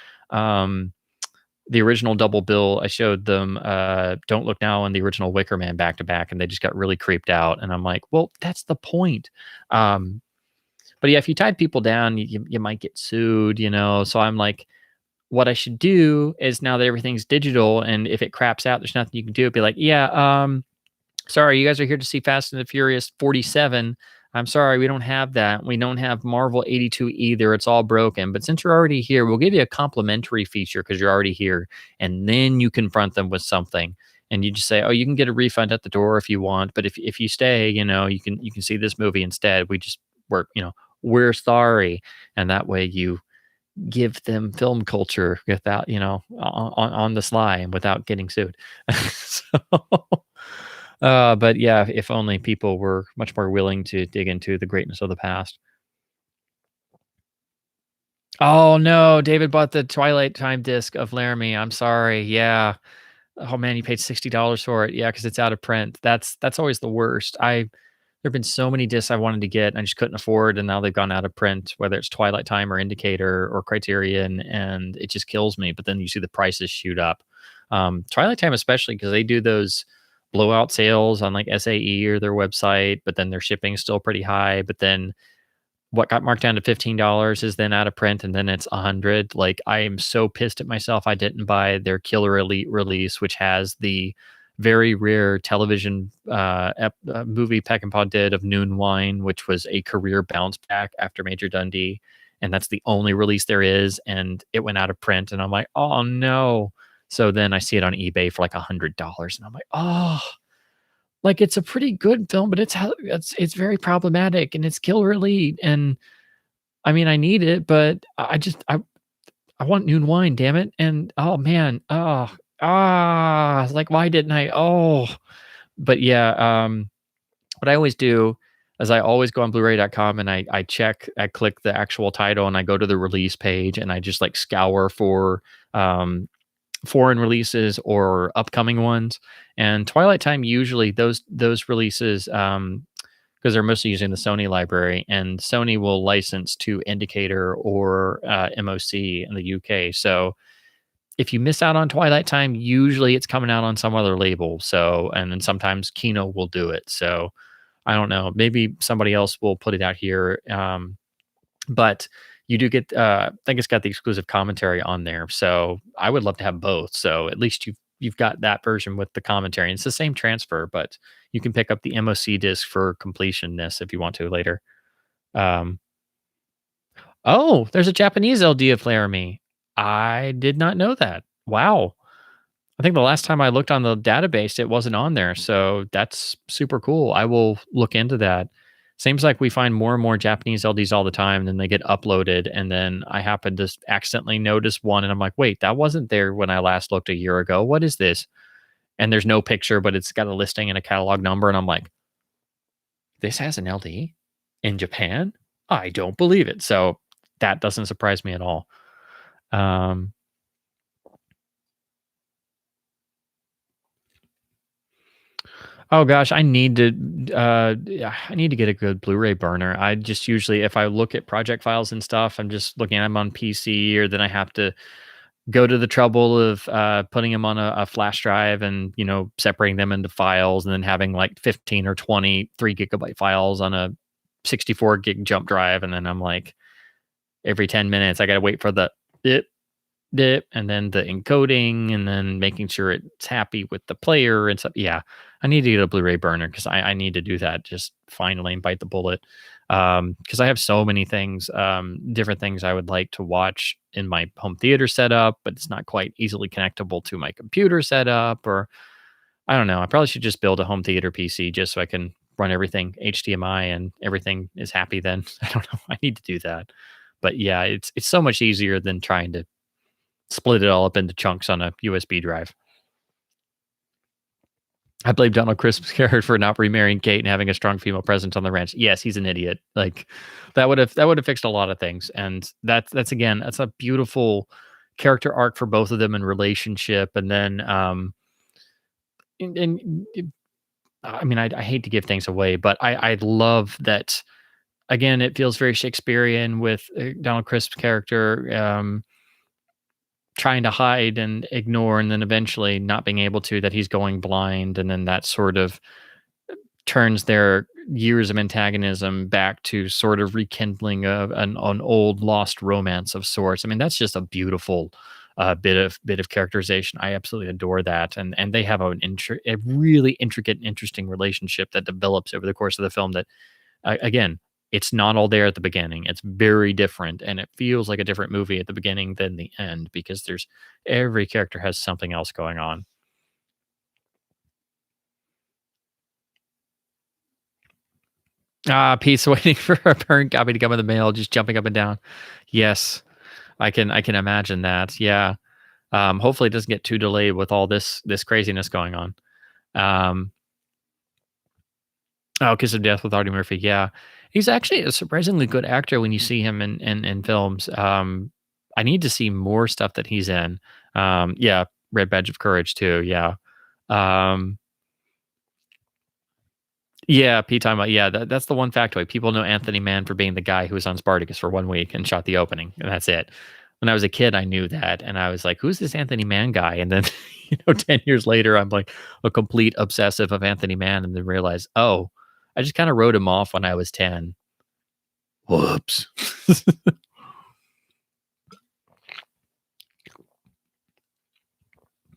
The original double bill, I showed them Don't Look Now and the original Wicker Man back to back, and they just got really creeped out. And I'm like, well, that's the point. But yeah, if you tied people down, you might get sued, So I'm like, what I should do is now that everything's digital, and if it craps out, there's nothing you can do. It'd be like, yeah, sorry, you guys are here to see Fast and the Furious 47. I'm sorry, we don't have that. We don't have Marvel 82 either. It's all broken. But since you're already here, we'll give you a complimentary feature because you're already here. And then you confront them with something. And you just say, oh, you can get a refund at the door if you want. But if you stay, you can see this movie instead. We're sorry. And that way you give them film culture without, on the sly and without getting sued. So but yeah, if only people were much more willing to dig into the greatness of the past. Oh no, David bought the Twilight Time disc of Laramie. I'm sorry. Yeah. Oh man, you paid $60 for it. Yeah, because it's out of print. That's always the worst. There've been so many discs I wanted to get and I just couldn't afford, and now they've gone out of print, whether it's Twilight Time or Indicator or Criterion, and it just kills me. But then you see the prices shoot up. Twilight Time especially because they do those blowout sales on like SAE or their website, but then their shipping is still pretty high. But then what got marked down to $15 is then out of print, and then it's 100. Like I am so pissed at myself I didn't buy their Killer Elite release, which has the very rare television movie Peckinpah did of Noon Wine, which was a career bounce back after Major Dundee, and that's the only release there is, and it went out of print, and I'm like, oh no. So then I see it on eBay for like $100, and I'm like, oh, like it's a pretty good film, but it's very problematic and it's killer elite. And I mean, I need it, but I want noon wine, damn it. And oh man, like why didn't I? Oh, but yeah, what I always do is I always go on Blu-ray.com and I click the actual title and I go to the release page and I just like scour for um, foreign releases or upcoming ones. And Twilight Time usually those releases because they're mostly using the Sony library, and Sony will license to Indicator or MOC in the UK. So if you miss out on Twilight Time, usually it's coming out on some other label. So, and then sometimes Kino will do it. So I don't know. Maybe somebody else will put it out here. But you do get, I think it's got the exclusive commentary on there. So I would love to have both. So at least you've got that version with the commentary. And it's the same transfer, but you can pick up the MOC disc for completionness if you want to later. Um, oh, there's a Japanese LD of Laramie. I did not know that. Wow. I think the last time I looked on the database, it wasn't on there. So that's super cool. I will look into that. Seems like we find more and more Japanese LDs all the time, and then they get uploaded. And then I happen to accidentally notice one, and I'm like, wait, that wasn't there when I last looked a year ago. What is this? And there's no picture, but it's got a listing and a catalog number. And I'm like, this has an LD in Japan? I don't believe it. So that doesn't surprise me at all. Oh gosh, I need to get a good Blu-ray burner. I just usually, if I look at project files and stuff, I'm just looking at them on PC, or then I have to go to the trouble of putting them on a flash drive and, separating them into files, and then having like 15 or 20 3 GB files on a 64 gig jump drive. And then I'm like, every 10 minutes, I got to wait for the dip and then the encoding and then making sure it's happy with the player and stuff. Yeah, I need to get a Blu-ray burner because I need to do that just finally and bite the bullet. Because I have so many things, different things I would like to watch in my home theater setup, but it's not quite easily connectable to my computer setup, or I don't know. I probably should just build a home theater PC just so I can run everything HDMI and everything is happy then. I don't know. I need to do that. But yeah, it's so much easier than trying to split it all up into chunks on a USB drive. I blame Donald Crisp's character for not remarrying Kate and having a strong female presence on the ranch. Yes, he's an idiot. Like that would have fixed a lot of things. And that's a beautiful character arc for both of them in relationship. And then I mean, I hate to give things away, but I love that. Again, it feels very Shakespearean with Donald Crisp's character trying to hide and ignore, and then eventually not being able to, that he's going blind. And then that sort of turns their years of antagonism back to sort of rekindling an old lost romance of sorts. I mean, that's just a beautiful bit of characterization. I absolutely adore that. And they have a really intricate and interesting relationship that develops over the course of the film that, again, it's not all there at the beginning. It's very different, and it feels like a different movie at the beginning than the end, because every character has something else going on. Pete's waiting for a burn copy to come in the mail, just jumping up and down. Yes, I can imagine that. Yeah. Hopefully it doesn't get too delayed with all this craziness going on. Kiss of Death with Audie Murphy. Yeah. He's actually a surprisingly good actor when you see him in films. I need to see more stuff that he's in. Yeah, Red Badge of Courage too. Yeah. Yeah, Pete talking about, yeah, that's the one factoid. People know Anthony Mann for being the guy who was on Spartacus for 1 week and shot the opening, and that's it. When I was a kid, I knew that, and I was like, "Who's this Anthony Mann guy?" And then, 10 years later, I'm like a complete obsessive of Anthony Mann, and then realize, oh, I just kind of wrote him off when I was 10. Whoops.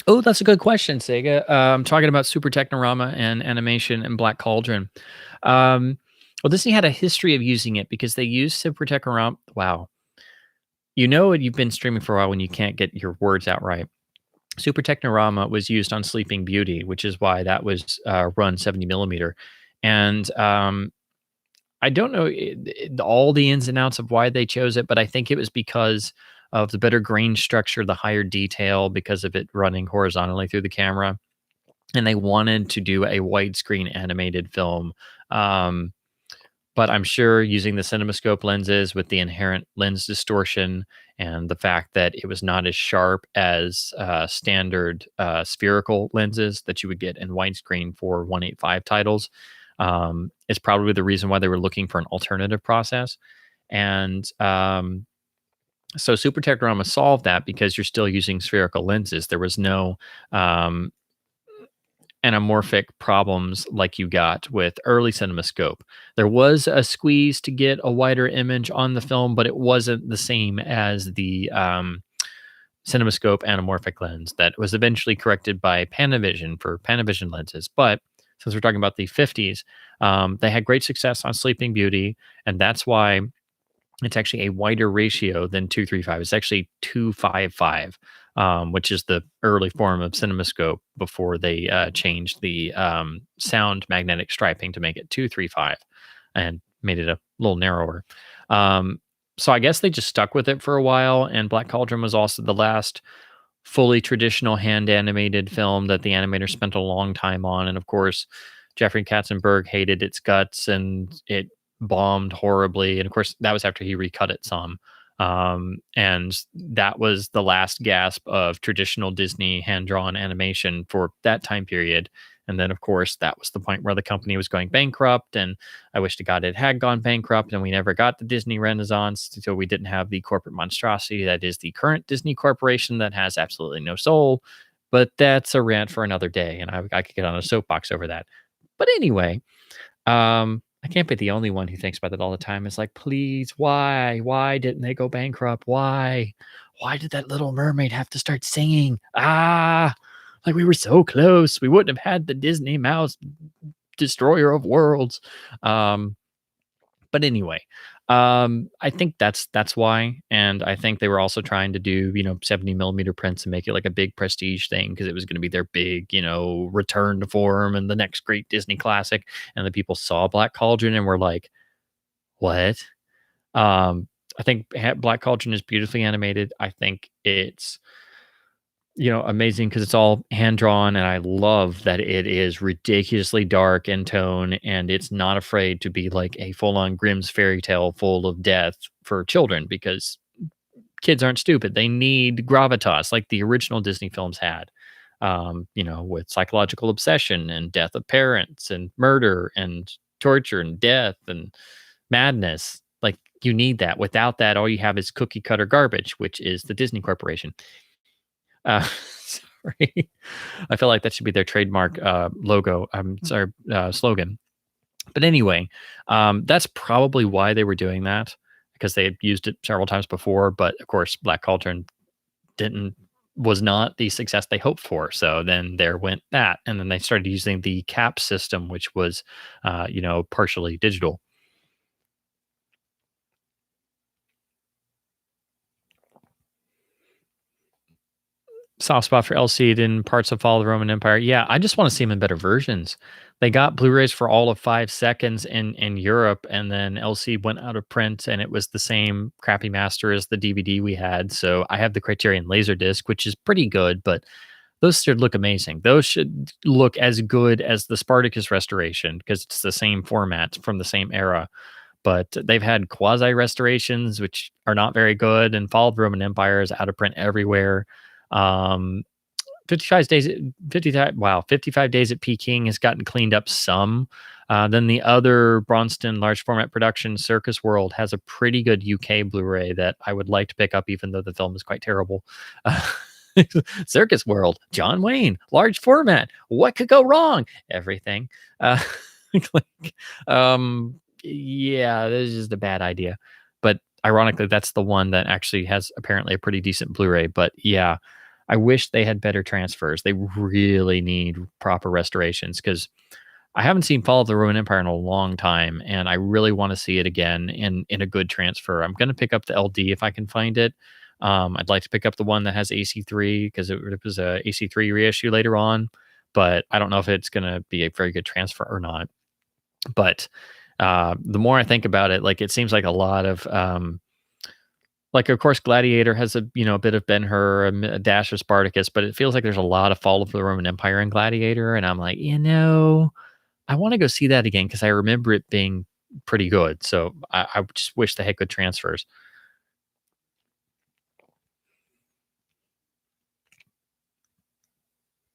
Oh, that's a good question, Sega. Talking about Super Technorama and animation and Black Cauldron. Well, Disney had a history of using it because they used Super Technorama. Wow. You've been streaming for a while when you can't get your words out right. Super Technorama was used on Sleeping Beauty, which is why that was run 70 millimeter. And I don't know all the ins and outs of why they chose it, but I think it was because of the better grain structure, the higher detail, because of it running horizontally through the camera. And they wanted to do a widescreen animated film. Um, but I'm sure using the CinemaScope lenses with the inherent lens distortion and the fact that it was not as sharp as standard spherical lenses that you would get in widescreen for 185 titles is probably the reason why they were looking for an alternative process. And so Super Technorama solved that because you're still using spherical lenses. There was no anamorphic problems like you got with early CinemaScope. There was a squeeze to get a wider image on the film, but it wasn't the same as the CinemaScope anamorphic lens that was eventually corrected by Panavision for Panavision lenses. But since we're talking about the 50s, they had great success on Sleeping Beauty, and that's why it's actually a wider ratio than 235. It's actually 255, which is the early form of CinemaScope before they changed the sound magnetic striping to make it 235 and made it a little narrower. So I guess they just stuck with it for a while. And Black Cauldron was also the last fully traditional hand animated film that the animator spent a long time on. And of course, Jeffrey Katzenberg hated its guts and it bombed horribly. And of course, that was after he recut it some. And that was the last gasp of traditional Disney hand drawn animation for that time period. And then, of course, that was the point where the company was going bankrupt. And I wish to God it had gone bankrupt and we never got the Disney Renaissance until we didn't have the corporate monstrosity that is the current Disney Corporation that has absolutely no soul. But that's a rant for another day. And I could get on a soapbox over that. But anyway, I can't be the only one who thinks about that all the time. It's like, please, why? Why didn't they go bankrupt? Why? Why did that little mermaid have to start singing? Like we were so close. We wouldn't have had the Disney Mouse Destroyer of Worlds. But anyway, I think that's why, and I think they were also trying to do 70 millimeter prints and make it like a big prestige thing because it was going to be their big return to form and the next great Disney classic. And the people saw Black Cauldron and were like, "What?" I think Black Cauldron is beautifully animated. I think it's amazing because it's all hand drawn, and I love that it is ridiculously dark in tone, and it's not afraid to be like a full on Grimm's fairy tale full of death for children because kids aren't stupid. They need gravitas like the original Disney films had, with psychological obsession and death of parents and murder and torture and death and madness. Like you need that. Without that, all you have is cookie cutter garbage, which is the Disney Corporation. Sorry. I feel like that should be their trademark logo. I'm sorry, slogan. But anyway, that's probably why they were doing that because they had used it several times before. But of course, Black Cauldron was not the success they hoped for. So then there went that, and then they started using the cap system, which was, partially digital. Soft spot for LC'd in parts of Fall of the Roman Empire. Yeah, I just want to see them in better versions. They got Blu-rays for all of 5 seconds in Europe, and then LC went out of print, and it was the same crappy master as the DVD we had. So I have the Criterion Laserdisc, which is pretty good, but those should look amazing. Those should look as good as the Spartacus restoration because it's the same format from the same era. But they've had quasi restorations, which are not very good, and Fall of the Roman Empire is out of print everywhere. 55 days 55 days at Peking has gotten cleaned up some. Then the other Braunston large format production, Circus World, has a pretty good UK Blu-ray that I would like to pick up, even though the film is quite terrible. Circus World, John Wayne, large format. What could go wrong? Everything. Yeah, this is just a bad idea. But ironically, that's the one that actually has apparently a pretty decent Blu-ray. But yeah, I wish they had better transfers. They really need proper restorations because I haven't seen Fall of the Roman Empire in a long time, and I really want to see it again in a good transfer. I'm going to pick up the LD if I can find it, I'd like to pick up the one that has AC3 because it was a AC3 reissue later on, but I don't know if it's going to be a very good transfer or not. But the more I think about it, like it seems like a lot of like, of course, Gladiator has a a bit of Ben-Hur, a dash of Spartacus, but it feels like there's a lot of Fall of the Roman Empire in Gladiator, and I'm like, I want to go see that again because I remember it being pretty good. So I just wish they had good transfers.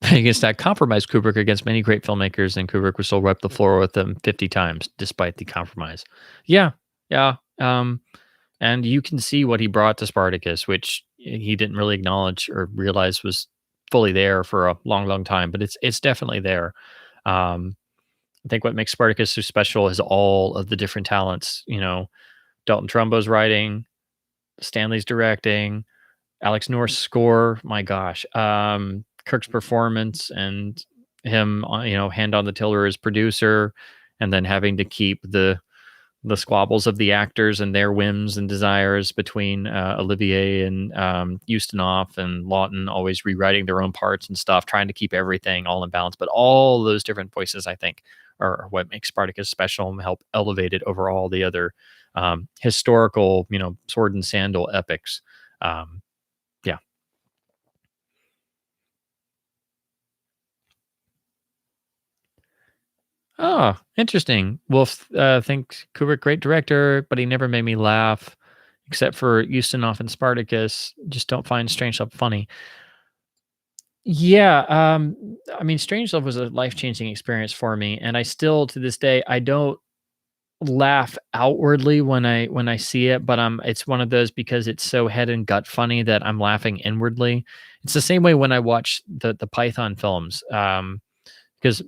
Against that compromise Kubrick against many great filmmakers, and Kubrick was still wiped the floor with them 50 times despite the compromise. Yeah, yeah. And you can see what he brought to Spartacus, which he didn't really acknowledge or realize was fully there for a long, long time. But it's definitely there. I think what makes Spartacus so special is all of the different talents. Dalton Trumbo's writing, Stanley's directing, Alex North's score. My gosh, Kirk's performance and him, hand on the tiller as producer, and then having to keep the squabbles of the actors and their whims and desires between Olivier and Ustinov and Lawton, always rewriting their own parts and stuff, trying to keep everything all in balance. But all those different voices, I think, are what makes Spartacus special and help elevate it over all the other historical, sword and sandal epics. Yeah. Oh, interesting. Wolf thinks Kubrick great director, but he never made me laugh, except for Ustinov and Spartacus. Just don't find Strangelove funny. Yeah, I mean, Strangelove was a life changing experience for me, and I still to this day I don't laugh outwardly when I see it, but it's one of those because it's so head and gut funny that I'm laughing inwardly. It's the same way when I watch the Python films. Because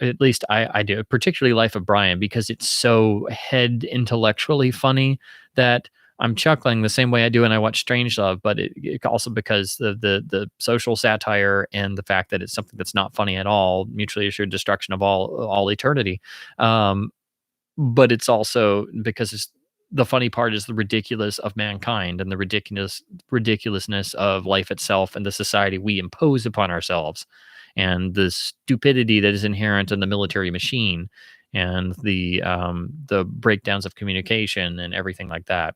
at least I do, particularly Life of Brian, because it's so head intellectually funny that I'm chuckling the same way I do when I watch Strangelove, but it also because the social satire and the fact that it's something that's not funny at all, mutually assured destruction of all eternity. But it's also because the funny part is the ridiculous of mankind and the ridiculousness of life itself and the society we impose upon ourselves and the stupidity that is inherent in the military machine and the breakdowns of communication and everything like that.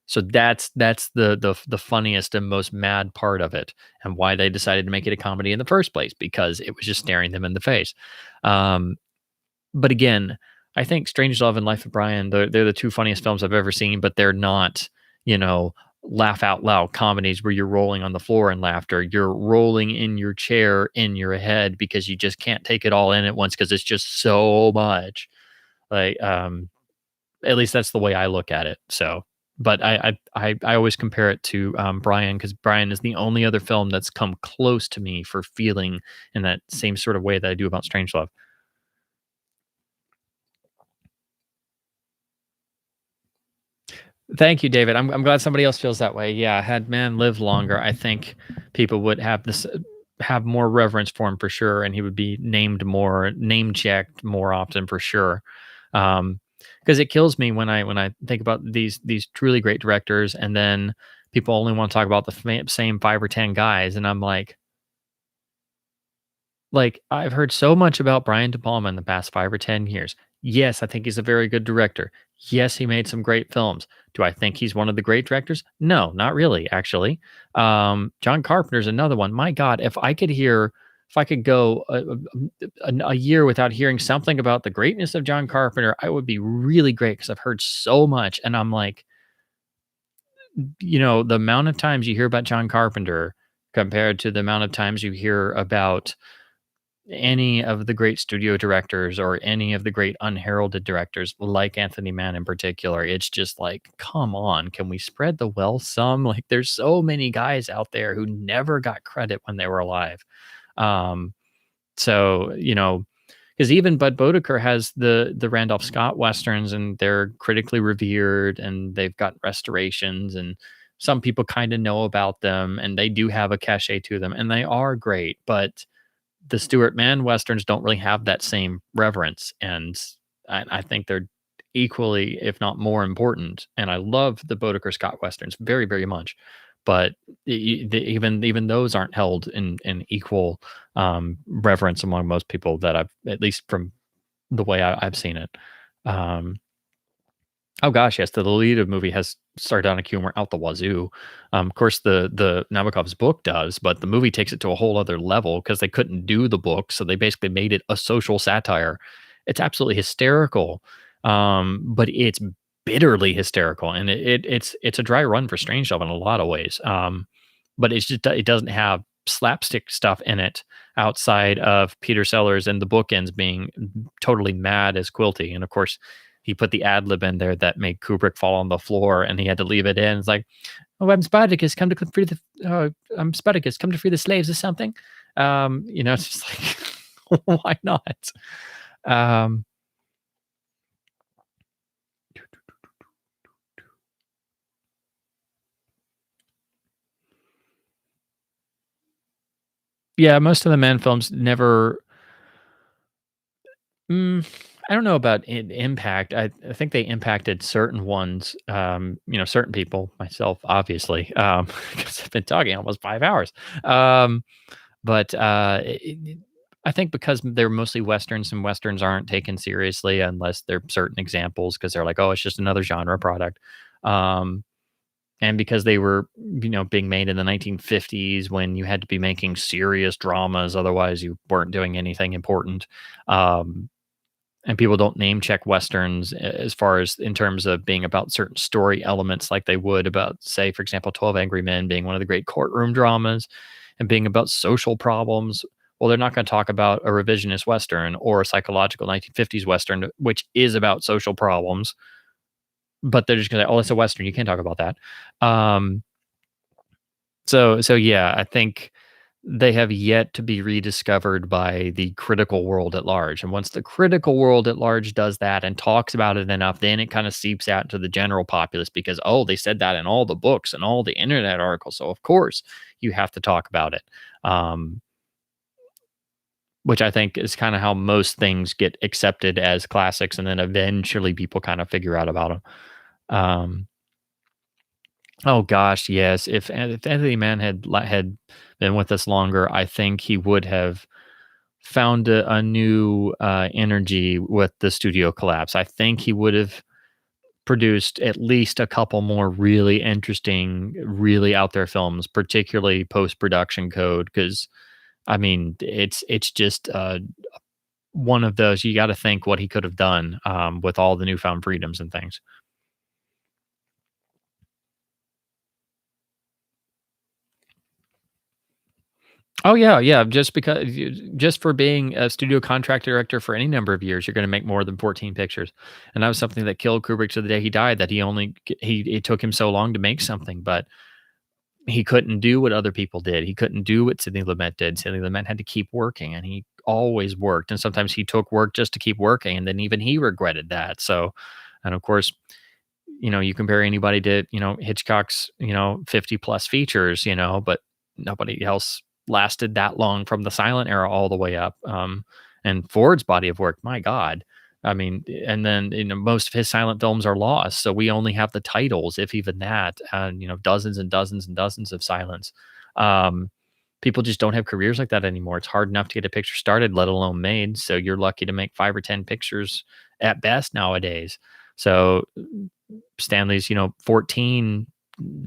So that's the funniest and most mad part of it, and why they decided to make it a comedy in the first place, because it was just staring them in the face. Um, but again, I think Strangelove and Life of Brian, they're the two funniest films I've ever seen, but they're not, laugh out loud comedies where you're rolling on the floor in laughter. You're rolling in your chair in your head because you just can't take it all in at once because it's just so much. Like, at least that's the way I look at it. So, but I always compare it to Brian, because Brian is the only other film that's come close to me for feeling in that same sort of way that I do about Strangelove. Thank you, David. I'm glad somebody else feels that way. Yeah, had man lived longer, I think people would have more reverence for him for sure, and he would be named more, name checked more often for sure. Because it kills me when I think about these truly great directors, and then people only want to talk about the same 5 or 10 guys, and I'm like, I've heard so much about Brian De Palma in the past 5 or 10 years. Yes, I think he's a very good director. Yes, he made some great films. Do I think he's one of the great directors? No, not really, actually. John Carpenter's another one. My God, if I could go a year without hearing something about the greatness of John Carpenter, I would be really great, because I've heard so much. And I'm like, the amount of times you hear about John Carpenter compared to the amount of times you hear about any of the great studio directors or any of the great unheralded directors like Anthony Mann in particular, it's just like, come on, can we spread the wealth some? Like, there's so many guys out there who never got credit when they were alive. So, because even Bud Bodeker has the Randolph Scott westerns, and they're critically revered, and they've got restorations, and some people kind of know about them, and they do have a cachet to them, and they are great. But the Stewart Mann westerns don't really have that same reverence, and I think they're equally, if not more important. And I love the Boddicker Scott westerns very, very much, but even those aren't held in equal reverence among most people that I've, at least from the way I've seen it. Um, Oh gosh, yes, the Lolita movie has sardonic humor out the wazoo. Of course, the Nabokov's book does, but the movie takes it to a whole other level because they couldn't do the book, so they basically made it a social satire. It's absolutely hysterical, but it's bitterly hysterical, and it's a dry run for Strangelove in a lot of ways. But it doesn't have slapstick stuff in it outside of Peter Sellers and the bookends being totally mad as Quilty, and of course he put the ad lib in there that made Kubrick fall on the floor, and he had to leave it in. It's like, "Oh, I'm Spartacus, come to free the. I'm Spartacus, come to free the slaves," or something. It's just like, why not? Um, yeah, most of the Man films never. Mm, I don't know about impact. I think they impacted certain ones. Certain people, myself, obviously, because I've been talking almost 5 hours. Um, but I think because they're mostly westerns, and westerns aren't taken seriously unless they're certain examples, because they're like, oh, it's just another genre product. Um, and because they were, being made in the 1950s when you had to be making serious dramas, otherwise you weren't doing anything important. Um, and people don't name check westerns as far as in terms of being about certain story elements like they would about, say, for example, 12 Angry Men being one of the great courtroom dramas and being about social problems. Well, they're not going to talk about a revisionist western or a psychological 1950s western, which is about social problems, but they're just going to say, oh, it's a western, you can't talk about that. So yeah, I think they have yet to be rediscovered by the critical world at large. And once the critical world at large does that and talks about it enough, then it kind of seeps out to the general populace because, oh, they said that in all the books and all the internet articles. So, of course, you have to talk about it. Um, which I think is kind of how most things get accepted as classics. And then eventually people kind of figure out about them. Um, Oh gosh, yes. If Anthony Mann had been with us longer, I think he would have found a new energy with the studio collapse. I think he would have produced at least a couple more really interesting, really out there films, particularly post production code. Because I mean, it's just one of those. You got to think what he could have done with all the newfound freedoms and things. Oh yeah, yeah. Just for being a studio contract director for any number of years, you're going to make more than 14 pictures, and that was something that killed Kubrick to the day he died. That he only he it took him so long to make something, but he couldn't do what other people did. He couldn't do what Sidney Lumet did. Sidney Lumet had to keep working, and he always worked. And sometimes he took work just to keep working, and then even he regretted that. So, and of course, you compare anybody to, Hitchcock's, 50 plus features, but nobody else lasted that long from the silent era all the way up. And Ford's body of work, my God. I mean, and then, most of his silent films are lost. So we only have the titles, if even that, and, dozens and dozens and dozens of silents. Um, People just don't have careers like that anymore. It's hard enough to get a picture started, let alone made. So you're lucky to make 5 or 10 pictures at best nowadays. So Stanley's, 14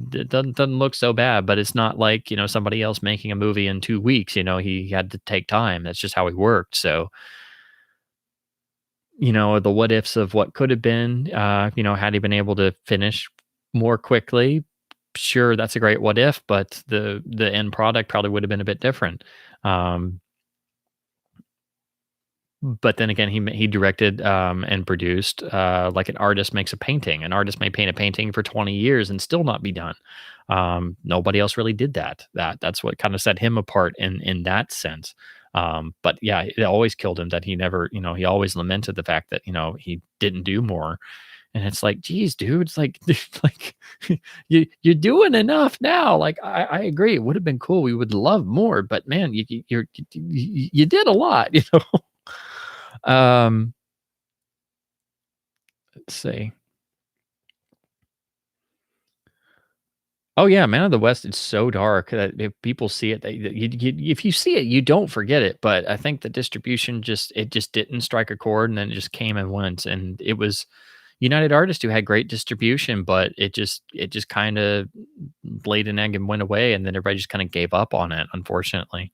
doesn't look so bad, but it's not like, somebody else making a movie in 2 weeks. He had to take time. That's just how he worked. So, the what ifs of what could have been, had he been able to finish more quickly, sure, that's a great what if, but the end product probably would have been a bit different. Um, but then again, he directed and produced like an artist makes a painting. An artist may paint a painting for 20 years and still not be done. Nobody else really did that. That's what kind of set him apart in that sense. But yeah, it always killed him that he never, he always lamented the fact that, he didn't do more. And it's like, geez, dude, it's like, like you're doing enough now. Like, I agree. It would have been cool. We would love more, but man, you did a lot, Um, Let's see. Oh yeah, Man of the West is so dark that if people see it, if you see it, you don't forget it. But I think the distribution just didn't strike a chord, and then it just came and went. And it was United Artists who had great distribution, but it just kind of laid an egg and went away, and then everybody just kind of gave up on it, unfortunately.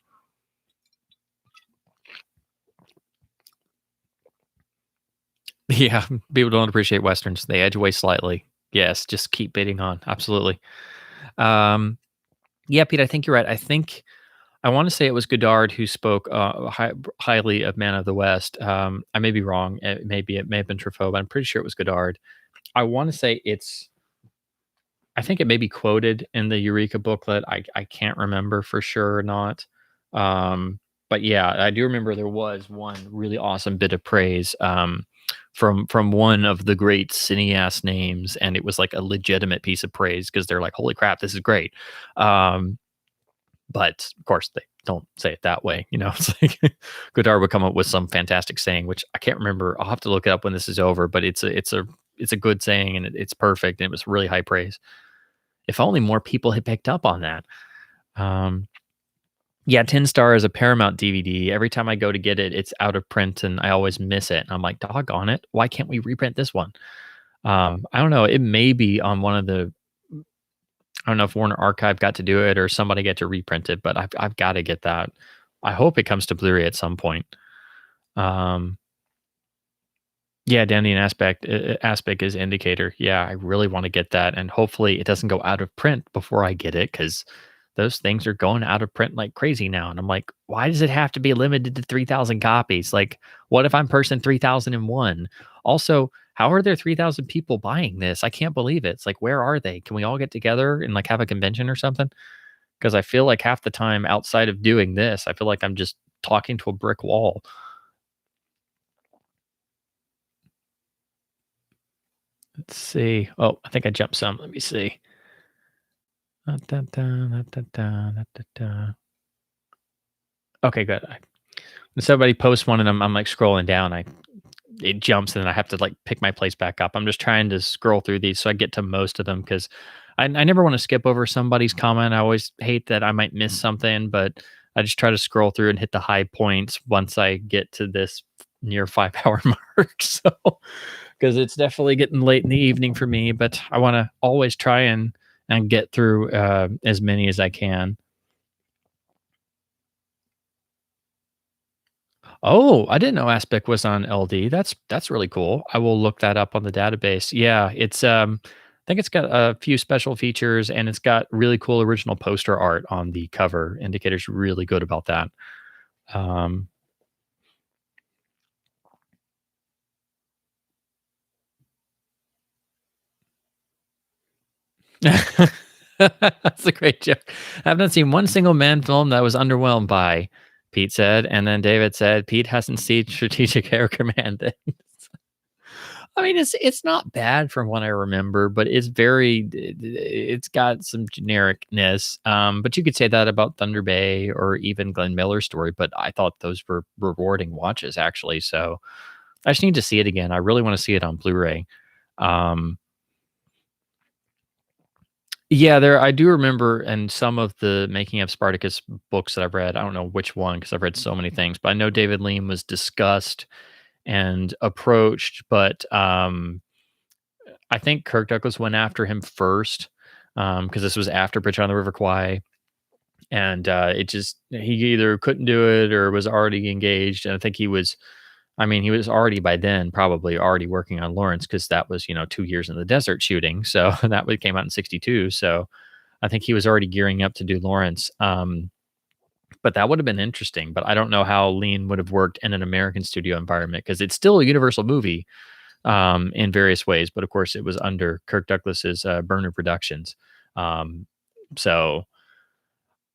Yeah, people don't appreciate westerns. They edge away slightly. Yes, just keep bidding on. Absolutely. Um, yeah, Pete, I think you're right. I want to say it was Godard who spoke highly of Man of the West. I may be wrong. It may have been Truffaut, but I'm pretty sure it was Godard. I want to say I think it may be quoted in the Eureka booklet. I can't remember for sure or not. But yeah, I do remember there was one really awesome bit of praise from one of the great cineast names, and it was like a legitimate piece of praise because they're like, "Holy crap, this is great." Um, but of course, they don't say it that way. It's like Godard would come up with some fantastic saying, which I can't remember. I'll have to look it up when this is over. But it's a good saying, and it's perfect, and it was really high praise. If only more people had picked up on that. Um, yeah, 10 Star is a Paramount DVD. Every time I go to get it, it's out of print, and I always miss it. And I'm like, doggone it, why can't we reprint this one? I don't know. It may be on one of the. I don't know if Warner Archive got to do it or somebody got to reprint it, but I've got to get that. I hope it comes to Blu-ray at some point. Um, yeah, Dandy and Aspect is Indicator. Yeah, I really want to get that, and hopefully it doesn't go out of print before I get it, because those things are going out of print like crazy now. And I'm like, why does it have to be limited to 3,000 copies? Like, what if I'm person 3001? Also, how are there 3,000 people buying this? I can't believe it. It's like, where are they? Can we all get together and like have a convention or something? Because I feel like half the time outside of doing this, I feel like I'm just talking to a brick wall. Let's see. Oh, I think I jumped some. Let me see. Da, da, da, da, da, da, da. Okay, good. When somebody posts one of them, I'm like scrolling down. It jumps and then I have to like pick my place back up. I'm just trying to scroll through these so I get to most of them, because I never want to skip over somebody's comment. I always hate that I might miss something, but I just try to scroll through and hit the high points once I get to this near 5 hour mark. So, because it's definitely getting late in the evening for me, but I want to always try and get through as many as I can. Oh, I didn't know Aspect was on LD. That's really cool. I will look that up on the database. Yeah, I think it's got a few special features, and it's got really cool original poster art on the cover. Indicator's really good about that. Um That's a great joke. I have not seen one single man film that was underwhelmed by, Pete said, and then David said, Pete hasn't seen Strategic Air Command. I mean, it's not bad from what I remember, but it's got some genericness. But you could say that about Thunder Bay or even Glenn Miller's story, but I thought those were rewarding watches, actually. So I just need to see it again. I really want to see it on Blu-ray. Um, yeah, I do remember, and some of the Making of Spartacus books that I've read, I don't know which one because I've read so many things, but I know David Lean was discussed and approached, but I think Kirk Douglas went after him first, because this was after Bridge on the River Kwai, and he either couldn't do it or was already engaged. And I think he was already by then probably already working on Lawrence, because that was 2 years in the desert shooting. So that came out in '62. So I think he was already gearing up to do Lawrence. But that would have been interesting. But I don't know how Lean would have worked in an American studio environment, because it's still a Universal movie in various ways. But of course, it was under Kirk Douglas's Burner Productions. Um, so,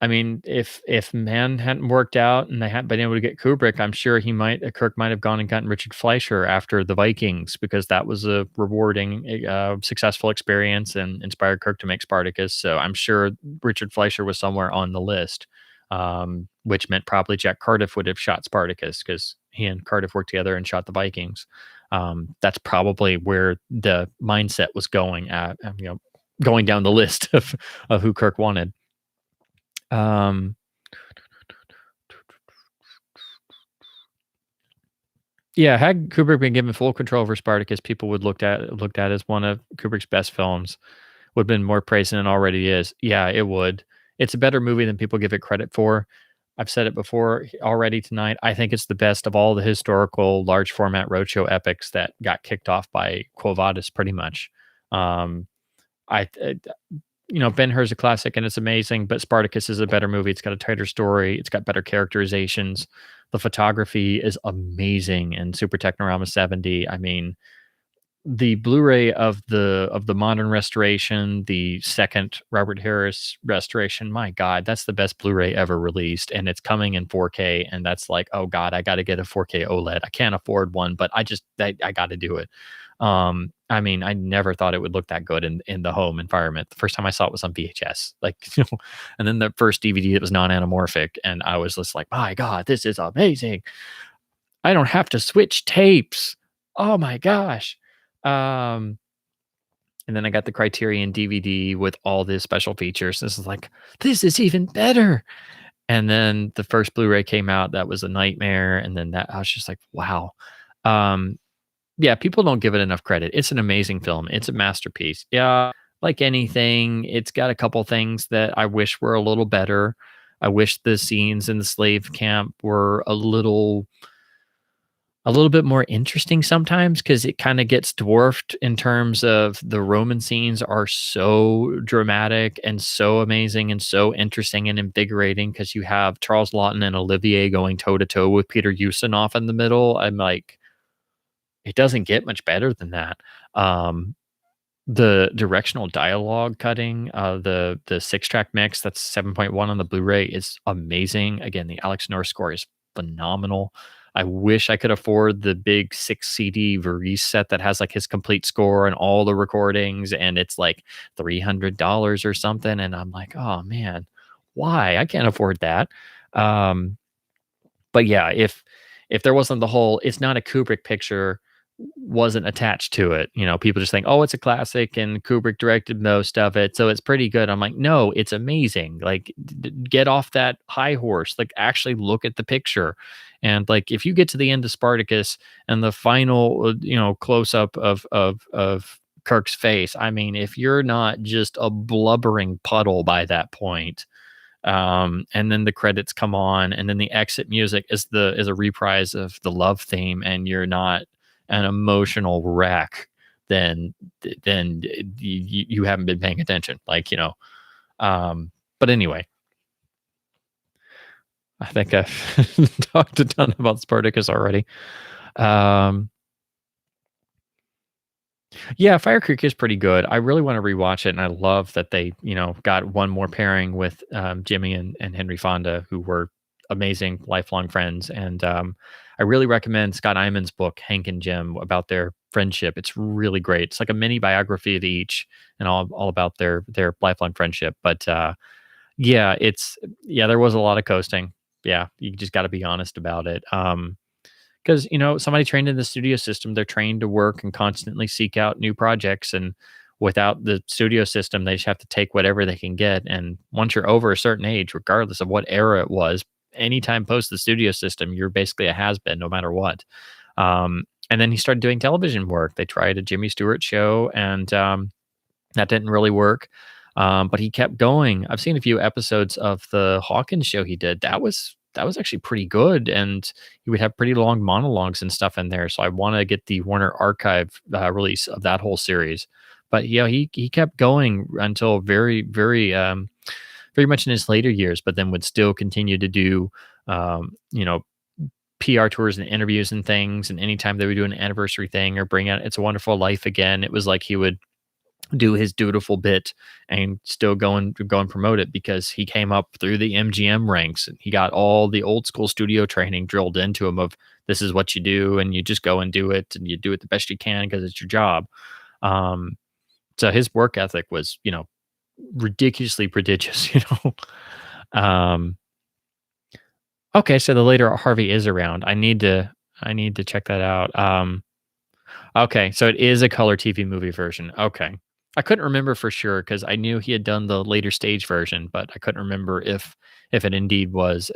I mean, if Man hadn't worked out and they hadn't been able to get Kubrick, I'm sure Kirk might have gone and gotten Richard Fleischer after The Vikings, because that was a rewarding, successful experience and inspired Kirk to make Spartacus. So I'm sure Richard Fleischer was somewhere on the list, which meant probably Jack Cardiff would have shot Spartacus, because he and Cardiff worked together and shot The Vikings. That's probably where the mindset was going at, going down the list of who Kirk wanted. Um, yeah, had Kubrick been given full control over Spartacus, people would looked at as one of Kubrick's best films. Would have been more praised than it already is. Yeah, it would. It's a better movie than people give it credit for. I've said it before already tonight. I think it's the best of all the historical large format roadshow epics that got kicked off by Quo Vadis, pretty much. Um, Ben-Hur's a classic and it's amazing, but Spartacus is a better movie. It's got a tighter story. It's got better characterizations. The photography is amazing in Super Technorama 70. I mean, the Blu-ray of the modern restoration, the second Robert Harris restoration, my God, that's the best Blu-ray ever released, and it's coming in 4K, and that's like, oh God, I got to get a 4K OLED. I can't afford one, but I got to do it. I mean, I never thought it would look that good in the home environment. The first time I saw it was on VHS, and then the first DVD that was non-anamorphic, and I was just like, my God, this is amazing. I don't have to switch tapes. Oh my gosh. And then I got the Criterion DVD with all the special features. This is even better. And then the first Blu-ray came out. That was a nightmare. And then I was just like, wow. Yeah, people don't give it enough credit. It's an amazing film. It's a masterpiece. Yeah, like anything, it's got a couple things that I wish were a little better. I wish the scenes in the slave camp were a little bit more interesting sometimes, because it kind of gets dwarfed in terms of the Roman scenes are so dramatic and so amazing and so interesting and invigorating, because you have Charles Laughton and Olivier going toe to toe with Peter Ustinov in the middle. I'm like, it doesn't get much better than that. The directional dialogue cutting, the 6-track mix that's 7.1 on the Blu-ray is amazing. Again, the Alex North score is phenomenal. I wish I could afford the big 6 CD Varese set that has like his complete score and all the recordings, and it's like $300 or something. And I'm like, oh man, why? I can't afford that. But yeah, if there wasn't the whole, it's not a Kubrick picture, wasn't attached to it. People just think, oh, it's a classic and Kubrick directed most of it, so it's pretty good. I'm like, no, it's amazing. Like, get off that high horse. Like, actually look at the picture. And like, if you get to the end of Spartacus and the final, close up of Kirk's face, I mean, if you're not just a blubbering puddle by that point, and then the credits come on, and then the exit music is a reprise of the love theme, and you're not an emotional wreck, then you haven't been paying attention. But anyway, I think I've talked a ton about Spartacus already. Yeah, Fire Creek is pretty good. I really want to rewatch it, and I love that they, got one more pairing with Jimmy and Henry Fonda, who were amazing lifelong friends. And I really recommend Scott Iman's book, Hank and Jim, about their friendship. It's really great. It's like a mini biography of each, and all about their lifelong friendship. But yeah, there was a lot of coasting. Yeah, you just got to be honest about it. Because somebody trained in the studio system, they're trained to work and constantly seek out new projects, and without the studio system, they just have to take whatever they can get. And once you're over a certain age, regardless of what era it was, anytime post the studio system, you're basically a has-been no matter what. And then he started doing television work. They tried a Jimmy Stewart show, and that didn't really work. But he kept going. I've seen a few episodes of the Hawkins show he did. That was actually pretty good, and he would have pretty long monologues and stuff in there. So I want to get the Warner Archive release of that whole series. But yeah, he kept going until very, very, very much in his later years. But then would still continue to do, PR tours and interviews and things. And anytime they would do an anniversary thing or bring out It's a Wonderful Life again, it was like he would do his dutiful bit and still go and promote it, because he came up through the MGM ranks and he got all the old school studio training drilled into him of, this is what you do, and you just go and do it, and you do it the best you can because it's your job. So his work ethic was, ridiculously prodigious, Okay, so the later Harvey is around. I need to check that out. Okay, so it is a color TV movie version. Okay. I couldn't remember for sure because I knew he had done the later stage version, but I couldn't remember if it indeed was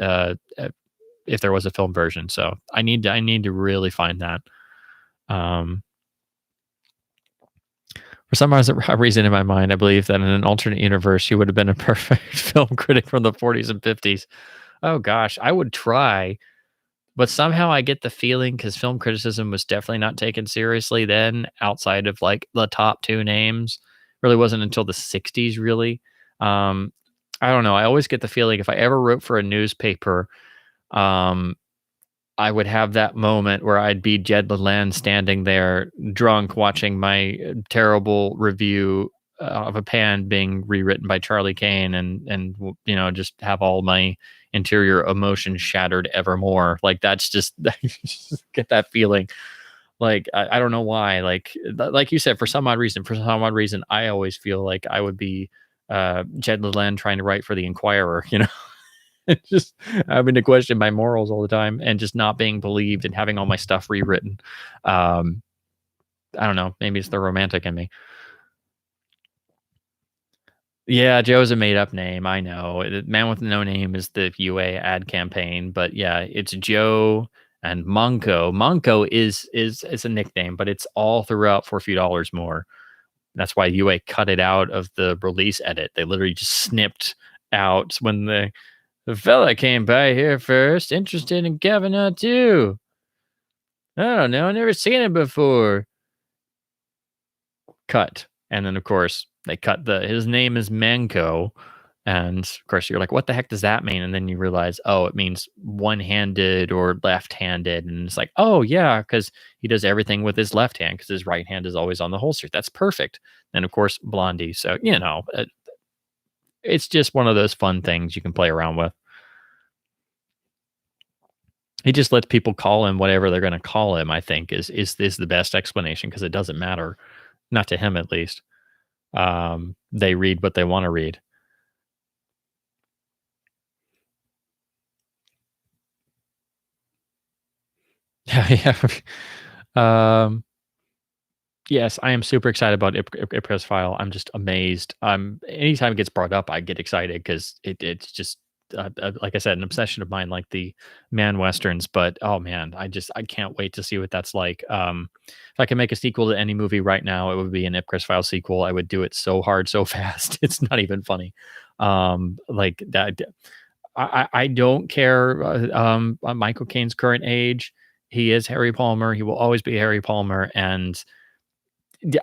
if there was a film version. So I need to really find that. Um, for some reason in my mind, I believe that in an alternate universe, she would have been a perfect film critic from the 40s and 50s. Oh gosh, I would try. But somehow I get the feeling because film criticism was definitely not taken seriously then, outside of like the top two names. Really wasn't until the 60s, really. Um, I don't know. I always get the feeling if I ever wrote for a newspaper, um, I would have that moment where I'd be Jed Leland standing there drunk watching my terrible review of a pan being rewritten by Charlie Kane just have all my interior emotions shattered evermore. Like that's just just get that feeling. Like I don't know why. Like you said, for some odd reason, I always feel like I would be Jed Leland trying to write for the Inquirer, just having to question my morals all the time and just not being believed and having all my stuff rewritten. Um, I don't know. Maybe it's the romantic in me. Yeah, Joe's a made up name. I know. Man with No Name is the UA ad campaign, but yeah, it's Joe and Monko. Monko is a nickname, but it's all throughout for a few dollars more. That's why UA cut it out of the release edit. They literally just snipped out when the fella came by here first, interested in Kavanaugh too. I don't know, I never seen it before. Cut. And then of course they cut his name is Manco. And of course you're like, what the heck does that mean? And then you realize, oh, it means one-handed or left-handed. And it's like, oh yeah, because he does everything with his left hand because his right hand is always on the holster. That's perfect. And of course, Blondie. So, it's just one of those fun things you can play around with. He just lets people call him whatever they're going to call him. I think is the best explanation because it doesn't matter, not to him at least. They read what they want to read. Yeah. Yes, I am super excited about Icarus File. I'm just amazed. Anytime it gets brought up, I get excited because it's just like I said, an obsession of mine, like the man westerns. But oh man, I can't wait to see what that's like. If I can make a sequel to any movie right now, it would be an Icarus File sequel. I would do it so hard, so fast. It's not even funny. Like that. I don't care. Michael Caine's current age. He is Harry Palmer. He will always be Harry Palmer, and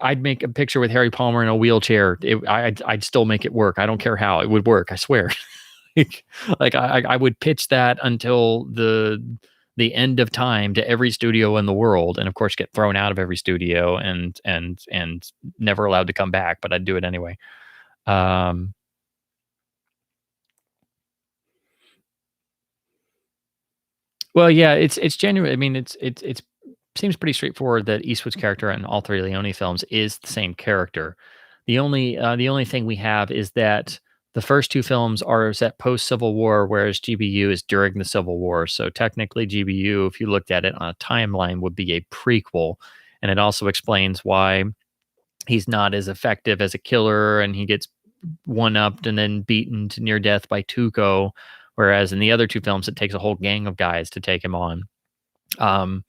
I'd make a picture with Harry Palmer in a wheelchair. I'd still make it work. I don't care how it would work. I swear. I would pitch that until the end of time to every studio in the world, and of course get thrown out of every studio and never allowed to come back. But I'd do it anyway. Well, yeah, it's genuine. I mean, it's seems pretty straightforward that Eastwood's character in all three Leone films is the same character. The only thing we have is that the first two films are set post Civil War, whereas GBU is during the Civil War. So technically, GBU, if you looked at it on a timeline, would be a prequel, and it also explains why he's not as effective as a killer, and he gets one upped and then beaten to near death by Tuco. Whereas in the other two films, it takes a whole gang of guys to take him on. Um,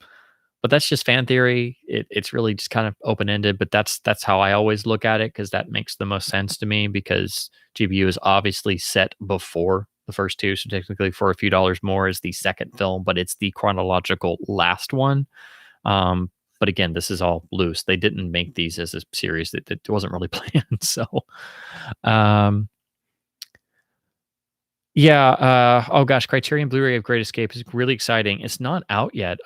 but that's just fan theory. It's really just kind of open ended. But that's how I always look at it because that makes the most sense to me. Because GBU is obviously set before the first two, so technically for a few dollars more is the second film, but it's the chronological last one. But again, this is all loose. They didn't make these as a series that wasn't really planned. So, um, yeah. Oh gosh, Criterion Blu-ray of Great Escape is really exciting. It's not out yet.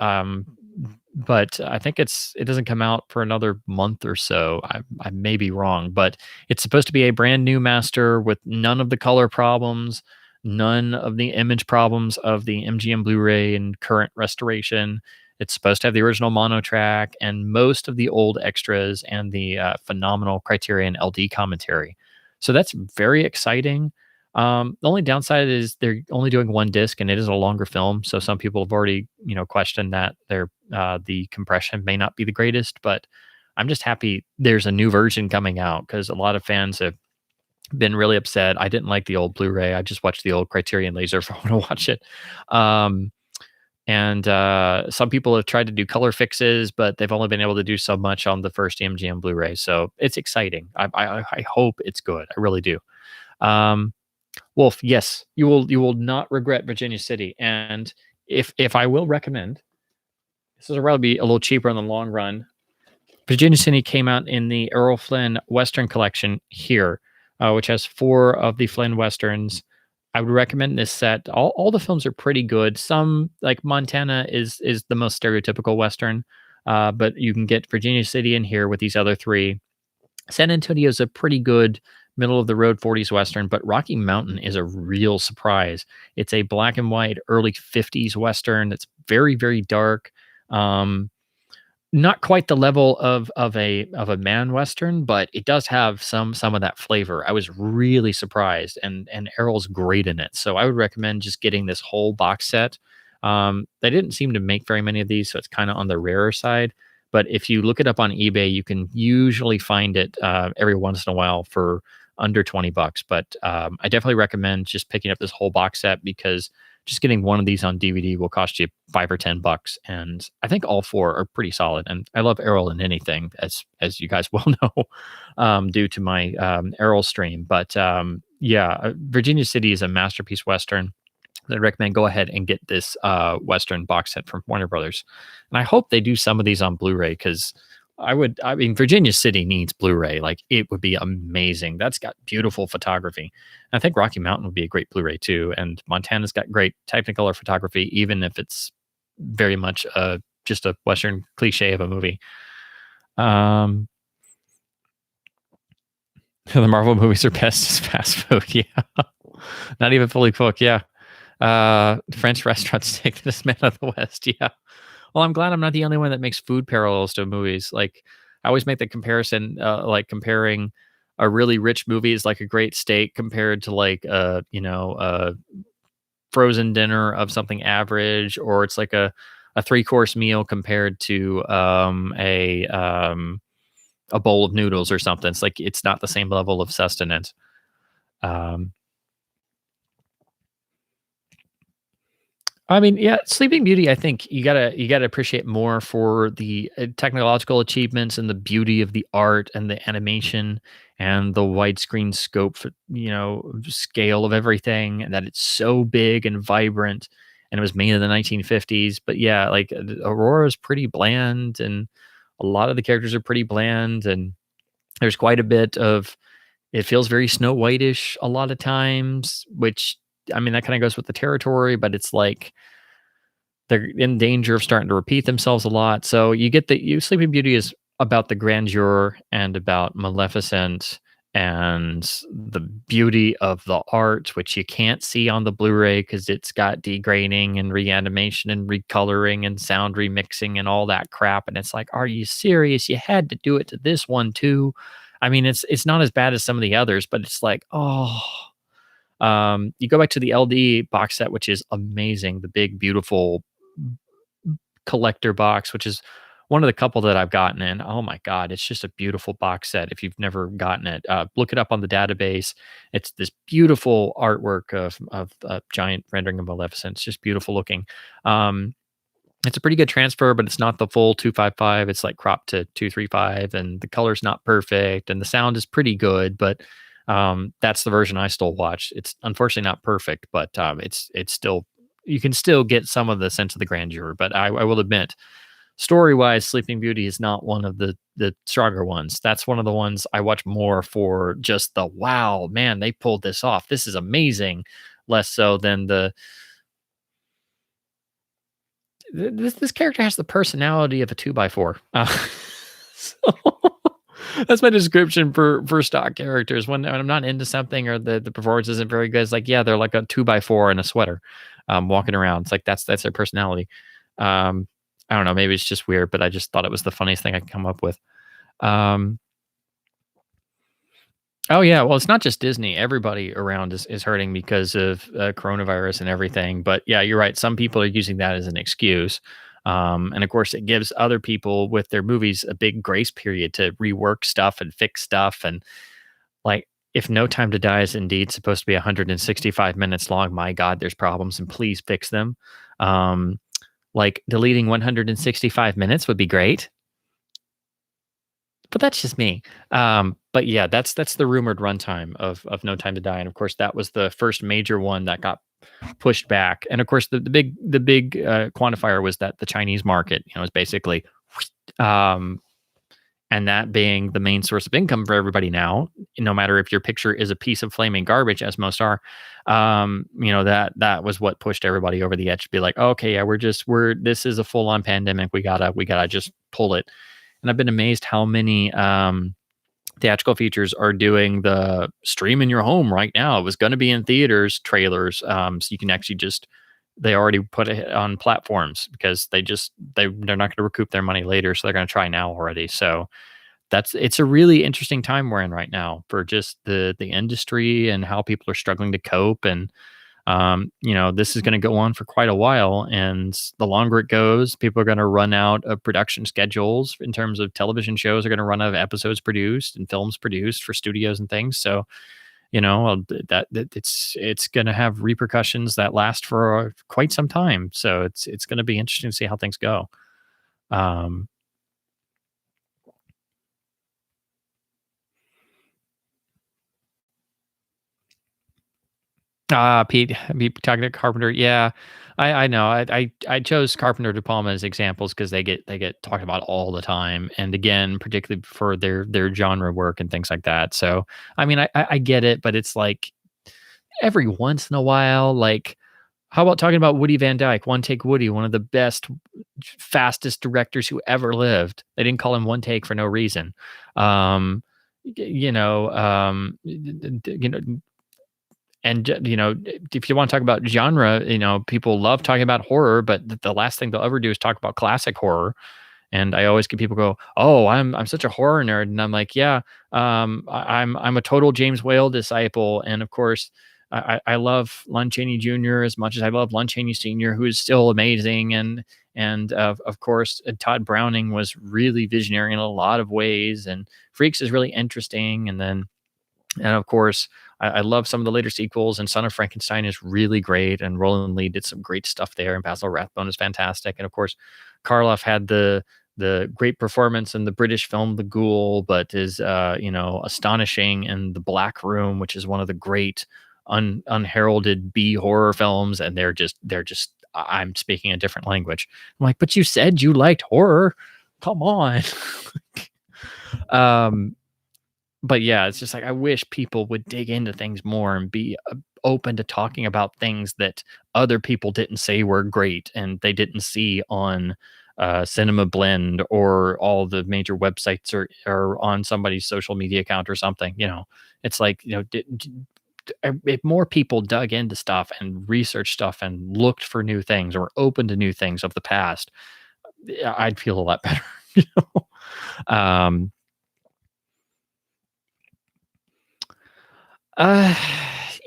But I think it doesn't come out for another month or so. I may be wrong, but it's supposed to be a brand new master with none of the color problems, none of the image problems of the MGM Blu-ray and current restoration. It's supposed to have the original mono track and most of the old extras and the phenomenal Criterion LD commentary. So that's very exciting. The only downside is they're only doing one disc, and it is a longer film. So some people have already, questioned that the compression may not be the greatest. But I'm just happy there's a new version coming out because a lot of fans have been really upset. I didn't like the old Blu-ray. I just watched the old Criterion Laser if I want to watch it. Um, and some people have tried to do color fixes, but they've only been able to do so much on the first MGM Blu-ray. So it's exciting. I hope it's good. I really do. Um, Wolf, yes, you will not regret Virginia City. And if I will recommend, this will probably be a little cheaper in the long run. Virginia City came out in the Errol Flynn Western Collection here, which has 4 of the Flynn Westerns. I would recommend this set. All the films are pretty good. Some, like Montana, is the most stereotypical Western, but you can get Virginia City in here with these other 3. San Antonio is a pretty good middle of the road 40s Western, but Rocky Mountain is a real surprise. It's a black and white early 50s Western that's very, very dark. Not quite the level of a man Western, but it does have some of that flavor. I was really surprised, and Errol's great in it. So I would recommend just getting this whole box set. They didn't seem to make very many of these, so it's kind of on the rarer side. But if you look it up on eBay, you can usually find it every once in a while for under $20. But I definitely recommend just picking up this whole box set because just getting one of these on DVD will cost you $5 or $10, and I think all 4 are pretty solid. And I love Errol in anything, as you guys well know, due to my Errol stream. But Virginia City is a masterpiece Western. I'd recommend go ahead and get this Western box set from Warner Brothers, and I hope they do some of these on Blu-ray because I mean, Virginia City needs Blu-ray. Like, it would be amazing. That's got beautiful photography. And I think Rocky Mountain would be a great Blu-ray too. And Montana's got great Technicolor photography, even if it's very much just a Western cliche of a movie. The Marvel movies are best as fast food. Yeah. Not even fully cooked. Yeah. French restaurants take this man of the West. Yeah. Well, I'm glad I'm not the only one that makes food parallels to movies. Like, I always make the comparison, like comparing a really rich movie is like a great steak compared to like a frozen dinner of something average, or it's like a 3-course meal compared to a bowl of noodles or something. It's like it's not the same level of sustenance. I mean, yeah, Sleeping Beauty, I think you gotta appreciate more for the technological achievements and the beauty of the art and the animation and the widescreen scope, scale of everything, and that it's so big and vibrant. And it was made in the 1950s. But yeah, like Aurora is pretty bland, and a lot of the characters are pretty bland, and there's quite a bit of it feels very Snow White-ish a lot of times, which I mean that kind of goes with the territory, but it's like they're in danger of starting to repeat themselves a lot. So you get Sleeping Beauty is about the grandeur and about Maleficent and the beauty of the art, which you can't see on the Blu-ray because it's got degrading and reanimation and recoloring and sound remixing and all that crap. And it's like, are you serious? You had to do it to this one too. I mean, it's not as bad as some of the others, but it's like, oh. You go back to the LD box set, which is amazing. The big, beautiful collector box, which is one of the couple that I've gotten in. Oh my God, it's just a beautiful box set. If you've never gotten it, look it up on the database. It's this beautiful artwork of a giant rendering of Maleficent. It's just beautiful looking. It's a pretty good transfer, but it's not the full 255. It's like cropped to 235, and the color's not perfect, and the sound is pretty good, but that's the version I still watch. It's unfortunately not perfect, but it's still, you can still get some of the sense of the grandeur. But I will admit, story-wise, Sleeping Beauty is not one of the stronger ones. That's one of the ones I watch more for just the wow, man, they pulled this off. This is amazing. Less so than this character has the personality of a 2x4. So that's my description for stock characters. When I'm not into something or the performance isn't very good, it's like, yeah, they're like a 2x4 in a sweater, walking around. It's like that's their personality. I don't know, maybe it's just weird, but I just thought it was the funniest thing I could come up with. Oh yeah, well, it's not just Disney. Everybody around is hurting because of coronavirus and everything. But yeah, you're right. Some people are using that as an excuse, and of course, it gives other people with their movies a big grace period to rework stuff and fix stuff. And like, if No Time to Die is indeed supposed to be 165 minutes long, my God, there's problems, and please fix them. Um, like deleting 165 minutes would be great, but that's just me. But yeah, that's the rumored runtime of No Time to Die, and of course, that was the first major one that got pushed back. And of course, the big quantifier was that the Chinese market, is basically, um, and that being the main source of income for everybody now. No matter if your picture is a piece of flaming garbage, as most are, that was what pushed everybody over the edge to be like, okay, yeah, we're this is a full on pandemic. We gotta just pull it. And I've been amazed how many theatrical features are doing the stream in your home right now. It was going to be in theaters trailers, so you can actually just they already put it on platforms because they're not going to recoup their money later, so they're going to try now already. So it's a really interesting time we're in right now for just the industry and how people are struggling to cope. And this is going to go on for quite a while. And the longer it goes, people are going to run out of production schedules in terms of television shows are going to run out of episodes produced and films produced for studios and things. So, it's going to have repercussions that last for quite some time. So it's going to be interesting to see how things go. Um, Pete talking to Carpenter. Yeah, I know. I chose Carpenter De Palma as examples because they get talked about all the time, and again, particularly for their genre work and things like that. So, I mean, I get it, but it's like every once in a while, like how about talking about Woody Van Dyke, One Take Woody, one of the best, fastest directors who ever lived. They didn't call him One Take for no reason. Um, and if you want to talk about genre, people love talking about horror, but the last thing they'll ever do is talk about classic horror. And I always get people go, "Oh, I'm such a horror nerd," and I'm like, "Yeah, I'm a total James Whale disciple." And of course, I love Lon Chaney Jr. as much as I love Lon Chaney Sr., who is still amazing. And of course, Todd Browning was really visionary in a lot of ways, and Freaks is really interesting. And of course, I love some of the later sequels, and Son of Frankenstein is really great, and Roland Lee did some great stuff there, and Basil Rathbone is fantastic. And of course, Karloff had the great performance in the British film The Ghoul, but is astonishing in The Black Room, which is one of the great unheralded B horror films. And they're just I'm speaking a different language. I'm like, but you said you liked horror. Come on. um but yeah, it's just like I wish people would dig into things more and be open to talking about things that other people didn't say were great and they didn't see on Cinema Blend or all the major websites or on somebody's social media account or something. It's like if more people dug into stuff and researched stuff and looked for new things or open to new things of the past, I'd feel a lot better. you know? Um, Uh,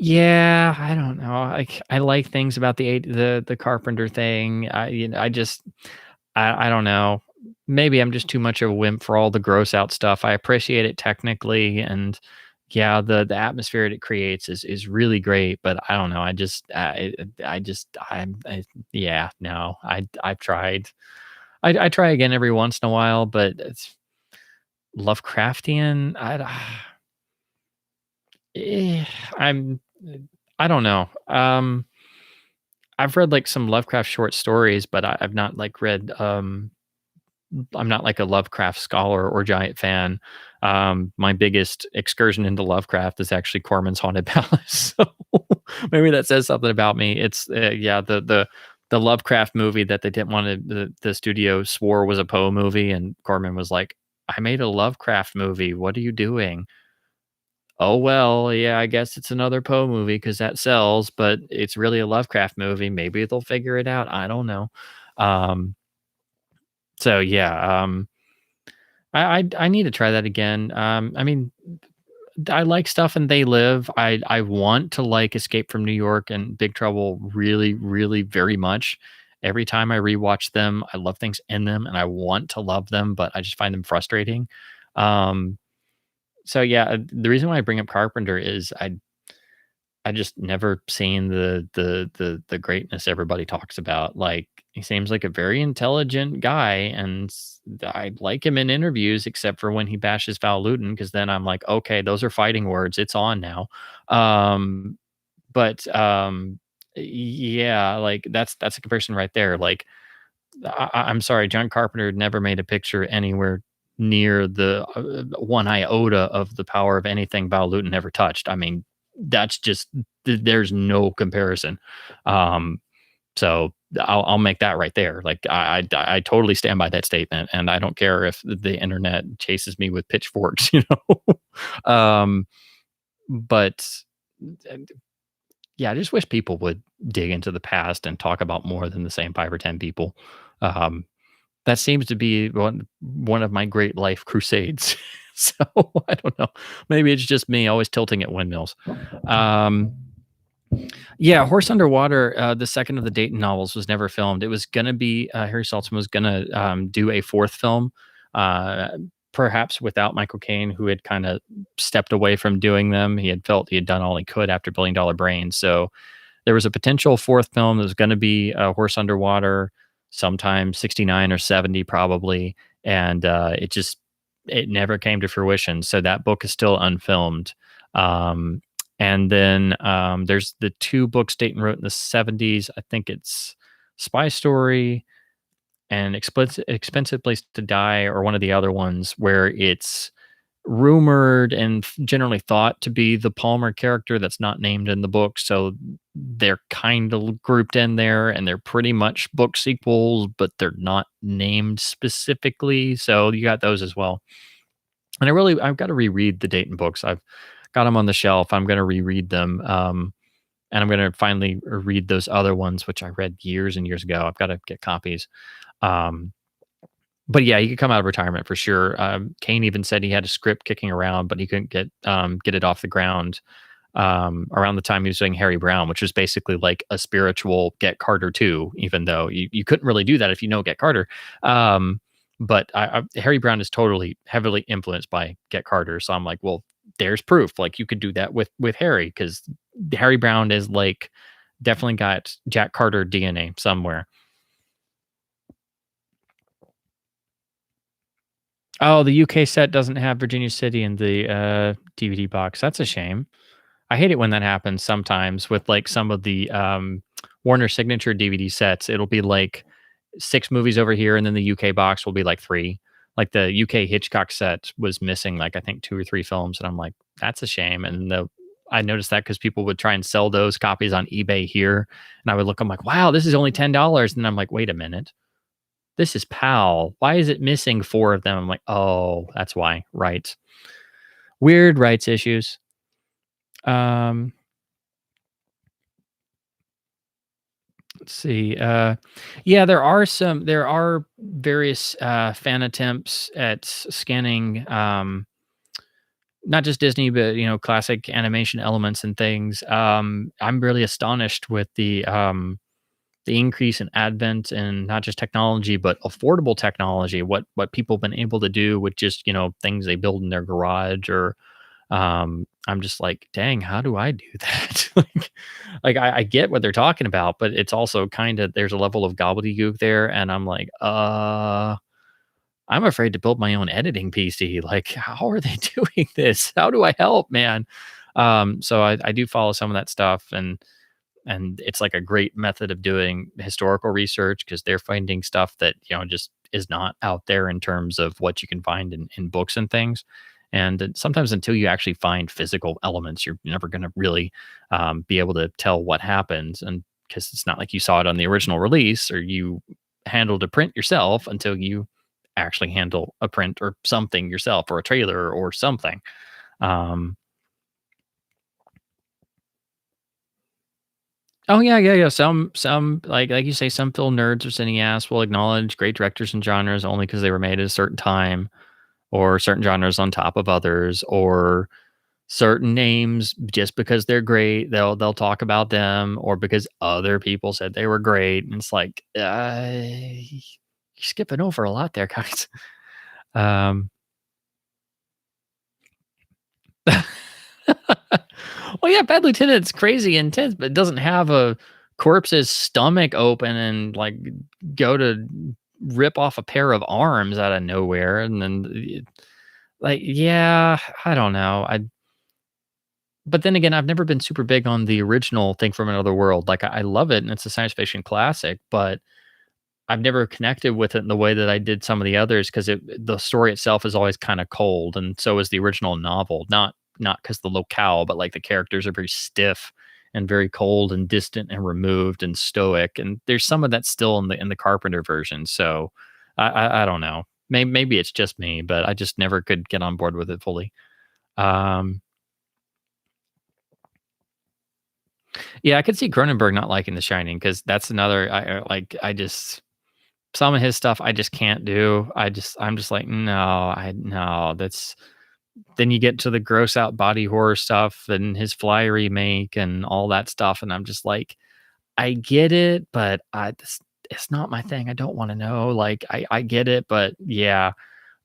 yeah, I don't know. I like things about the Carpenter thing. I just I don't know. Maybe I'm just too much of a wimp for all the gross out stuff. I appreciate it technically, and yeah, the atmosphere it creates is really great. But I don't know. Yeah, no. I've tried. I try again every once in a while, but it's Lovecraftian. Eh, I'm I don't know. I've read like some Lovecraft short stories, but I've not like read I'm not like a Lovecraft scholar or giant fan. My biggest excursion into Lovecraft is actually Corman's Haunted Palace. So maybe that says something about me. It's yeah, the Lovecraft movie that they didn't want to the studio swore was a Poe movie, and Corman was like, "I made a Lovecraft movie. What are you doing?" Oh, well, yeah, I guess it's another Poe movie because that sells, but it's really a Lovecraft movie. Maybe they'll figure it out. I don't know. Um, so yeah, I need to try that again. I mean, I like stuff and They Live. I want to like Escape from New York and Big Trouble really, really very much. Every time I rewatch them, I love things in them and I want to love them, but I just find them frustrating. Um, so yeah, the reason why I bring up Carpenter is I just never seen the greatness everybody talks about. Like, he seems like a very intelligent guy, and I like him in interviews, except for when he bashes Val Lewton, because then I'm like, okay, those are fighting words. It's on now. Um, but yeah, like that's a comparison right there. Like, I'm sorry, John Carpenter never made a picture anywhere near the one iota of the power of anything Val Lewton ever touched. I mean, that's just there's no comparison. Um, so I'll make that right there. Like, I totally stand by that statement, and I don't care if the internet chases me with pitchforks, you know. But uh, yeah, I just wish people would dig into the past and talk about more than the same 5 or 10 people. Um, that seems to be one of my great life crusades. So I don't know. Maybe it's just me always tilting at windmills. Um, yeah, Horse Underwater, the second of the Dayton novels, was never filmed. It was gonna be Harry Saltzman was gonna do a fourth film, uh, perhaps without Michael Caine, who had kind of stepped away from doing them. He had felt he had done all he could after Billion Dollar Brain. So there was a potential fourth film that was going to be Horse Underwater, sometime 69 or 70 probably, and it never came to fruition. So that book is still unfilmed. Um, and then there's the 2 books Dayton wrote in the 70s. I think it's Spy Story and Expensive Place to Die, or one of the other ones, where it's rumored and generally thought to be the Palmer character that's not named in the book. So they're kind of grouped in there, and they're pretty much book sequels, but they're not named specifically. So you got those as well. And I've got to reread the Dayton books. I've got them on the shelf. I'm going to reread them. And I'm going to finally read those other ones, which I read years and years ago. I've got to get copies. Um, but yeah, he could come out of retirement for sure. Kane even said he had a script kicking around, but he couldn't get it off the ground around the time he was doing Harry Brown, which was basically like a spiritual Get Carter 2, even though you couldn't really do that if you know Get Carter. But Harry Brown is totally heavily influenced by Get Carter. So I'm like, well, there's proof. Like, you could do that with Harry, because Harry Brown is like definitely got Jack Carter DNA somewhere. Oh, the UK set doesn't have Virginia City in the DVD box. That's a shame. I hate it when that happens sometimes with like some of the Warner Signature DVD sets. It'll be like 6 movies over here, and then the UK box will be like 3. Like the UK Hitchcock set was missing like I think 2 or 3 films, and I'm like, that's a shame. And I noticed that because people would try and sell those copies on eBay here, and I would look, I'm like, wow, this is only $10, and I'm like, wait a minute. This is PAL. Why is it missing 4 of them? I'm like, oh, that's why. Right. Weird rights issues. Let's see. Yeah, there are various fan attempts at scanning not just Disney, but classic animation elements and things. I'm really astonished with the increase in advent and not just technology, but affordable technology. What people have been able to do with just things they build in their garage, or I'm just like, dang, how do I do that? I get what they're talking about, but it's also kind of, there's a level of gobbledygook there, and I'm like, I'm afraid to build my own editing PC. Like, how are they doing this? How do I help, man? So I do follow some of that stuff, and it's like a great method of doing historical research, because they're finding stuff that just is not out there in terms of what you can find in books and things. And sometimes until you actually find physical elements, you're never going to really be able to tell what happens, and because it's not like you saw it on the original release, or you handled a print yourself until you actually handle a print or something yourself, or a trailer or something. Oh yeah. Some like you say, some film nerds or cineasts will acknowledge great directors and genres only because they were made at a certain time, or certain genres on top of others, or certain names just because they're great. They'll talk about them, or because other people said they were great. And it's like, you're skipping over a lot there, guys. Um, well, yeah, Bad Lieutenant's crazy intense, but it doesn't have a corpse's stomach open and like go to rip off a pair of arms out of nowhere, and then like, yeah, I don't know. But then again, I've never been super big on the original Thing from Another World. Like, I love it, and it's a science fiction classic, but I've never connected with it in the way that I did some of the others, because the story itself is always kind of cold, and so is the original novel. Not because the locale, but like the characters are very stiff and very cold and distant and removed and stoic. And there's some of that still in the Carpenter version. So I don't know. Maybe it's just me, but I just never could get on board with it fully. Um, yeah, I could see Cronenberg not liking The Shining, because that's another. I just some of his stuff I just can't do. I'm just like, no, that's. Then you get to the gross out body horror stuff and his Fly remake and all that stuff, and I'm just like, I get it, but it's not my thing. I don't want to know. Like, I get it, but yeah.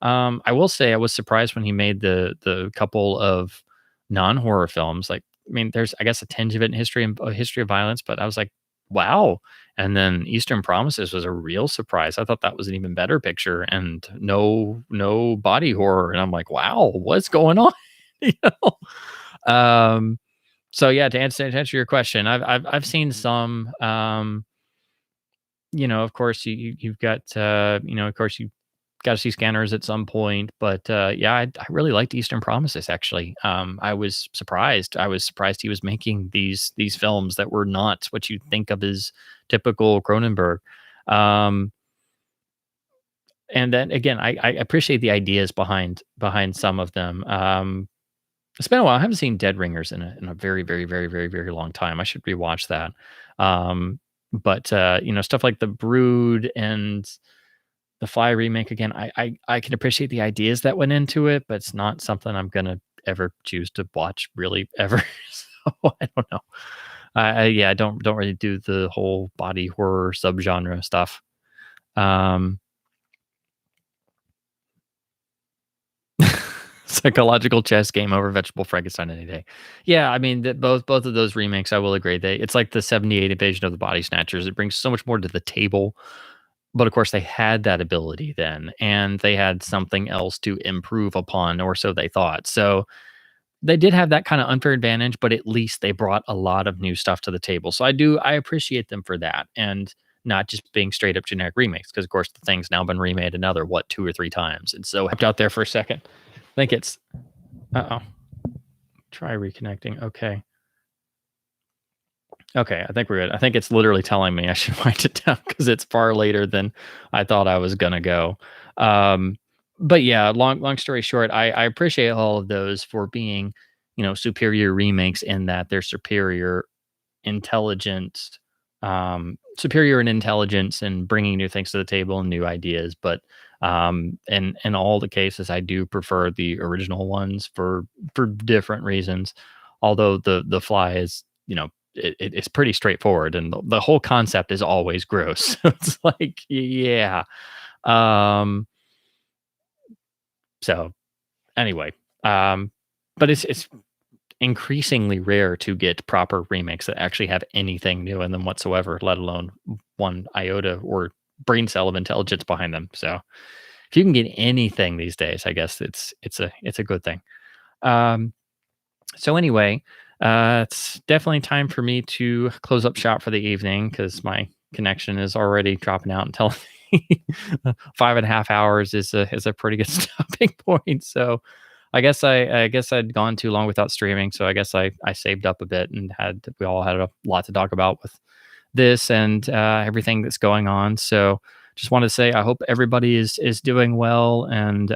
I will say I was surprised when he made the couple of non-horror films. Like, I mean, there's, I guess, a tinge of it in history and a history of violence, but I was like, wow. And then Eastern Promises was a real surprise. I thought that was an even better picture, and no body horror. And I'm like, wow, what's going on? you know? So yeah, to answer your question, I've seen some. Of course you've got of course you got to see Scanners at some point, but yeah, I really liked Eastern Promises, actually. I was surprised. I was surprised he was making these films that were not what you think of as typical Cronenberg. Um, and then again, I appreciate the ideas behind some of them. It's been a while. I haven't seen Dead Ringers in a very, very, very, very, very long time. I should rewatch that. But stuff like The Brood and the Fly remake, again, I can appreciate the ideas that went into it, but it's not something I'm gonna ever choose to watch, really, ever. So I don't know. Yeah, I don't really do the whole body horror subgenre stuff. Um, Psychological chess game over Vegetable Frankenstein any day. Yeah, I mean, both of those remakes, I will agree. It's like the '78 Invasion of the Body Snatchers. It brings so much more to the table. But of course, they had that ability then, and they had something else to improve upon, or so they thought. So they did have that kind of unfair advantage, but at least they brought a lot of new stuff to the table. So I appreciate them for that, and not just being straight up generic remakes, because of course the thing's now been remade another, what, 2 or 3 times. And so I out there for a second. I think it's try reconnecting. Okay, I think we're good. I think it's literally telling me I should wind it down, because it's far later than I thought I was gonna go. Um, but yeah, long story short, I appreciate all of those for being, superior remakes, in that they're intelligent, superior in intelligence, and bringing new things to the table and new ideas. But in all the cases, I do prefer the original ones for different reasons. Although the Fly is, it's pretty straightforward, and the whole concept is always gross. So it's like, yeah. So anyway, but it's increasingly rare to get proper remakes that actually have anything new in them whatsoever, let alone one iota or brain cell of intelligence behind them. So if you can get anything these days, I guess it's a good thing. So anyway, it's definitely time for me to close up shop for the evening, because my connection is already dropping out until 5.5 hours is a pretty good stopping point. So I guess I'd gone too long without streaming. So I guess I saved up a bit, and we all had a lot to talk about with this and everything that's going on. So just want to say I hope everybody is doing well, and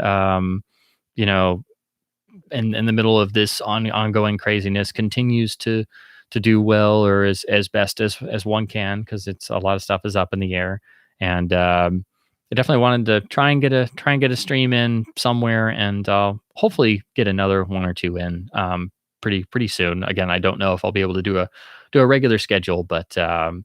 in the middle of this ongoing craziness, continues to do well, or as best as one can, because it's a lot of stuff is up in the air. And I definitely wanted to try and get a stream in somewhere, and hopefully get another one or two in pretty soon. Again, I don't know if I'll be able to do a regular schedule, but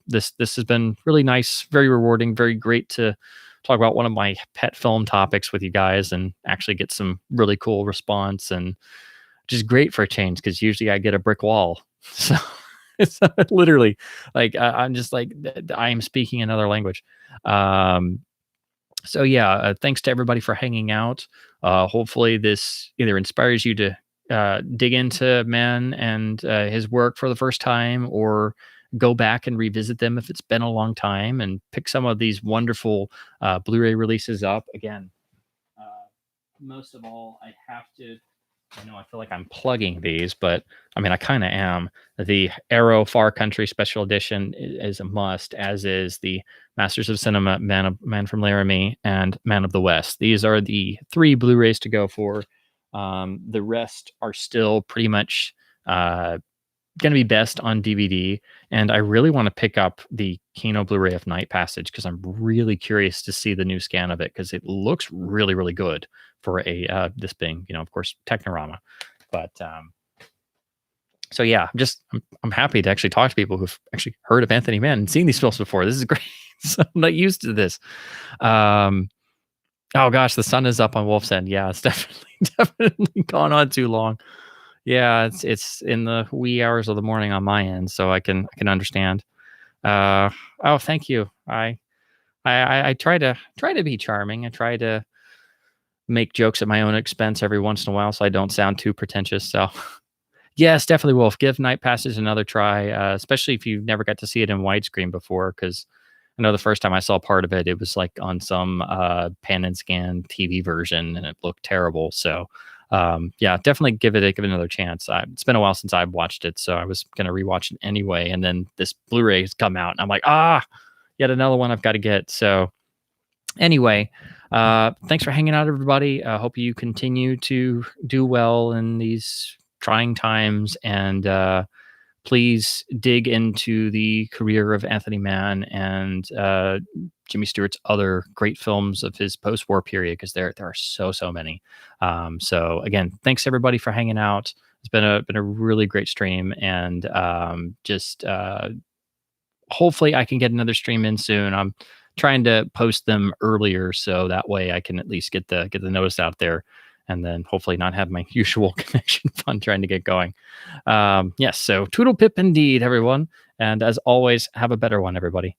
this has been really nice, very rewarding, very great to talk about one of my pet film topics with you guys and actually get some really cool response, and just great for a change because usually I get a brick wall. So it's literally like I'm just like I am speaking another language. Um, so yeah, thanks to everybody for hanging out. Hopefully this either inspires you to dig into Man and his work for the first time, or go back and revisit them if it's been a long time, and pick some of these wonderful Blu-ray releases up again. Most of all, I know I feel like I'm plugging these, but I mean, I kind of am. The Arrow Far Country Special Edition is a must, as is the Masters of Cinema, Man from Laramie, and Man of the West. These are the 3 Blu-rays to go for. The rest are still pretty much going to be best on DVD. And I really want to pick up the Kino Blu-ray of Night Passage because I'm really curious to see the new scan of it, because it looks really, really good for a this being, of course, Technorama. But so yeah, I'm happy to actually talk to people who've actually heard of Anthony Mann and seen these films before. This is great. So I'm not used to this. Oh gosh, the sun is up on Wolf's End. Yeah, it's definitely gone on too long. Yeah, it's in the wee hours of the morning on my end, so I can understand. Oh, thank you. I try to be charming. I try to make jokes at my own expense every once in a while, so I don't sound too pretentious. So, yes, definitely, Wolf. Give Night Passage another try, especially if you've never got to see it in widescreen before, because I know the first time I saw part of it, it was like on some pan and scan TV version, and it looked terrible. So, yeah, definitely give it another chance. It's been a while since I've watched it, so I was going to rewatch it anyway. And then this Blu-ray has come out, and I'm like, yet another one I've got to get. So anyway, thanks for hanging out, everybody. I hope you continue to do well in these trying times, and please dig into the career of Anthony Mann and Jimmy Stewart's other great films of his post-war period, because there are so many. So again, thanks everybody for hanging out. It's been a really great stream, and just hopefully I can get another stream in soon. I'm trying to post them earlier so that way I can at least get the notice out there, and then hopefully not have my usual connection fun trying to get going. Yes, so toodle pip indeed, everyone. And as always, have a better one, everybody.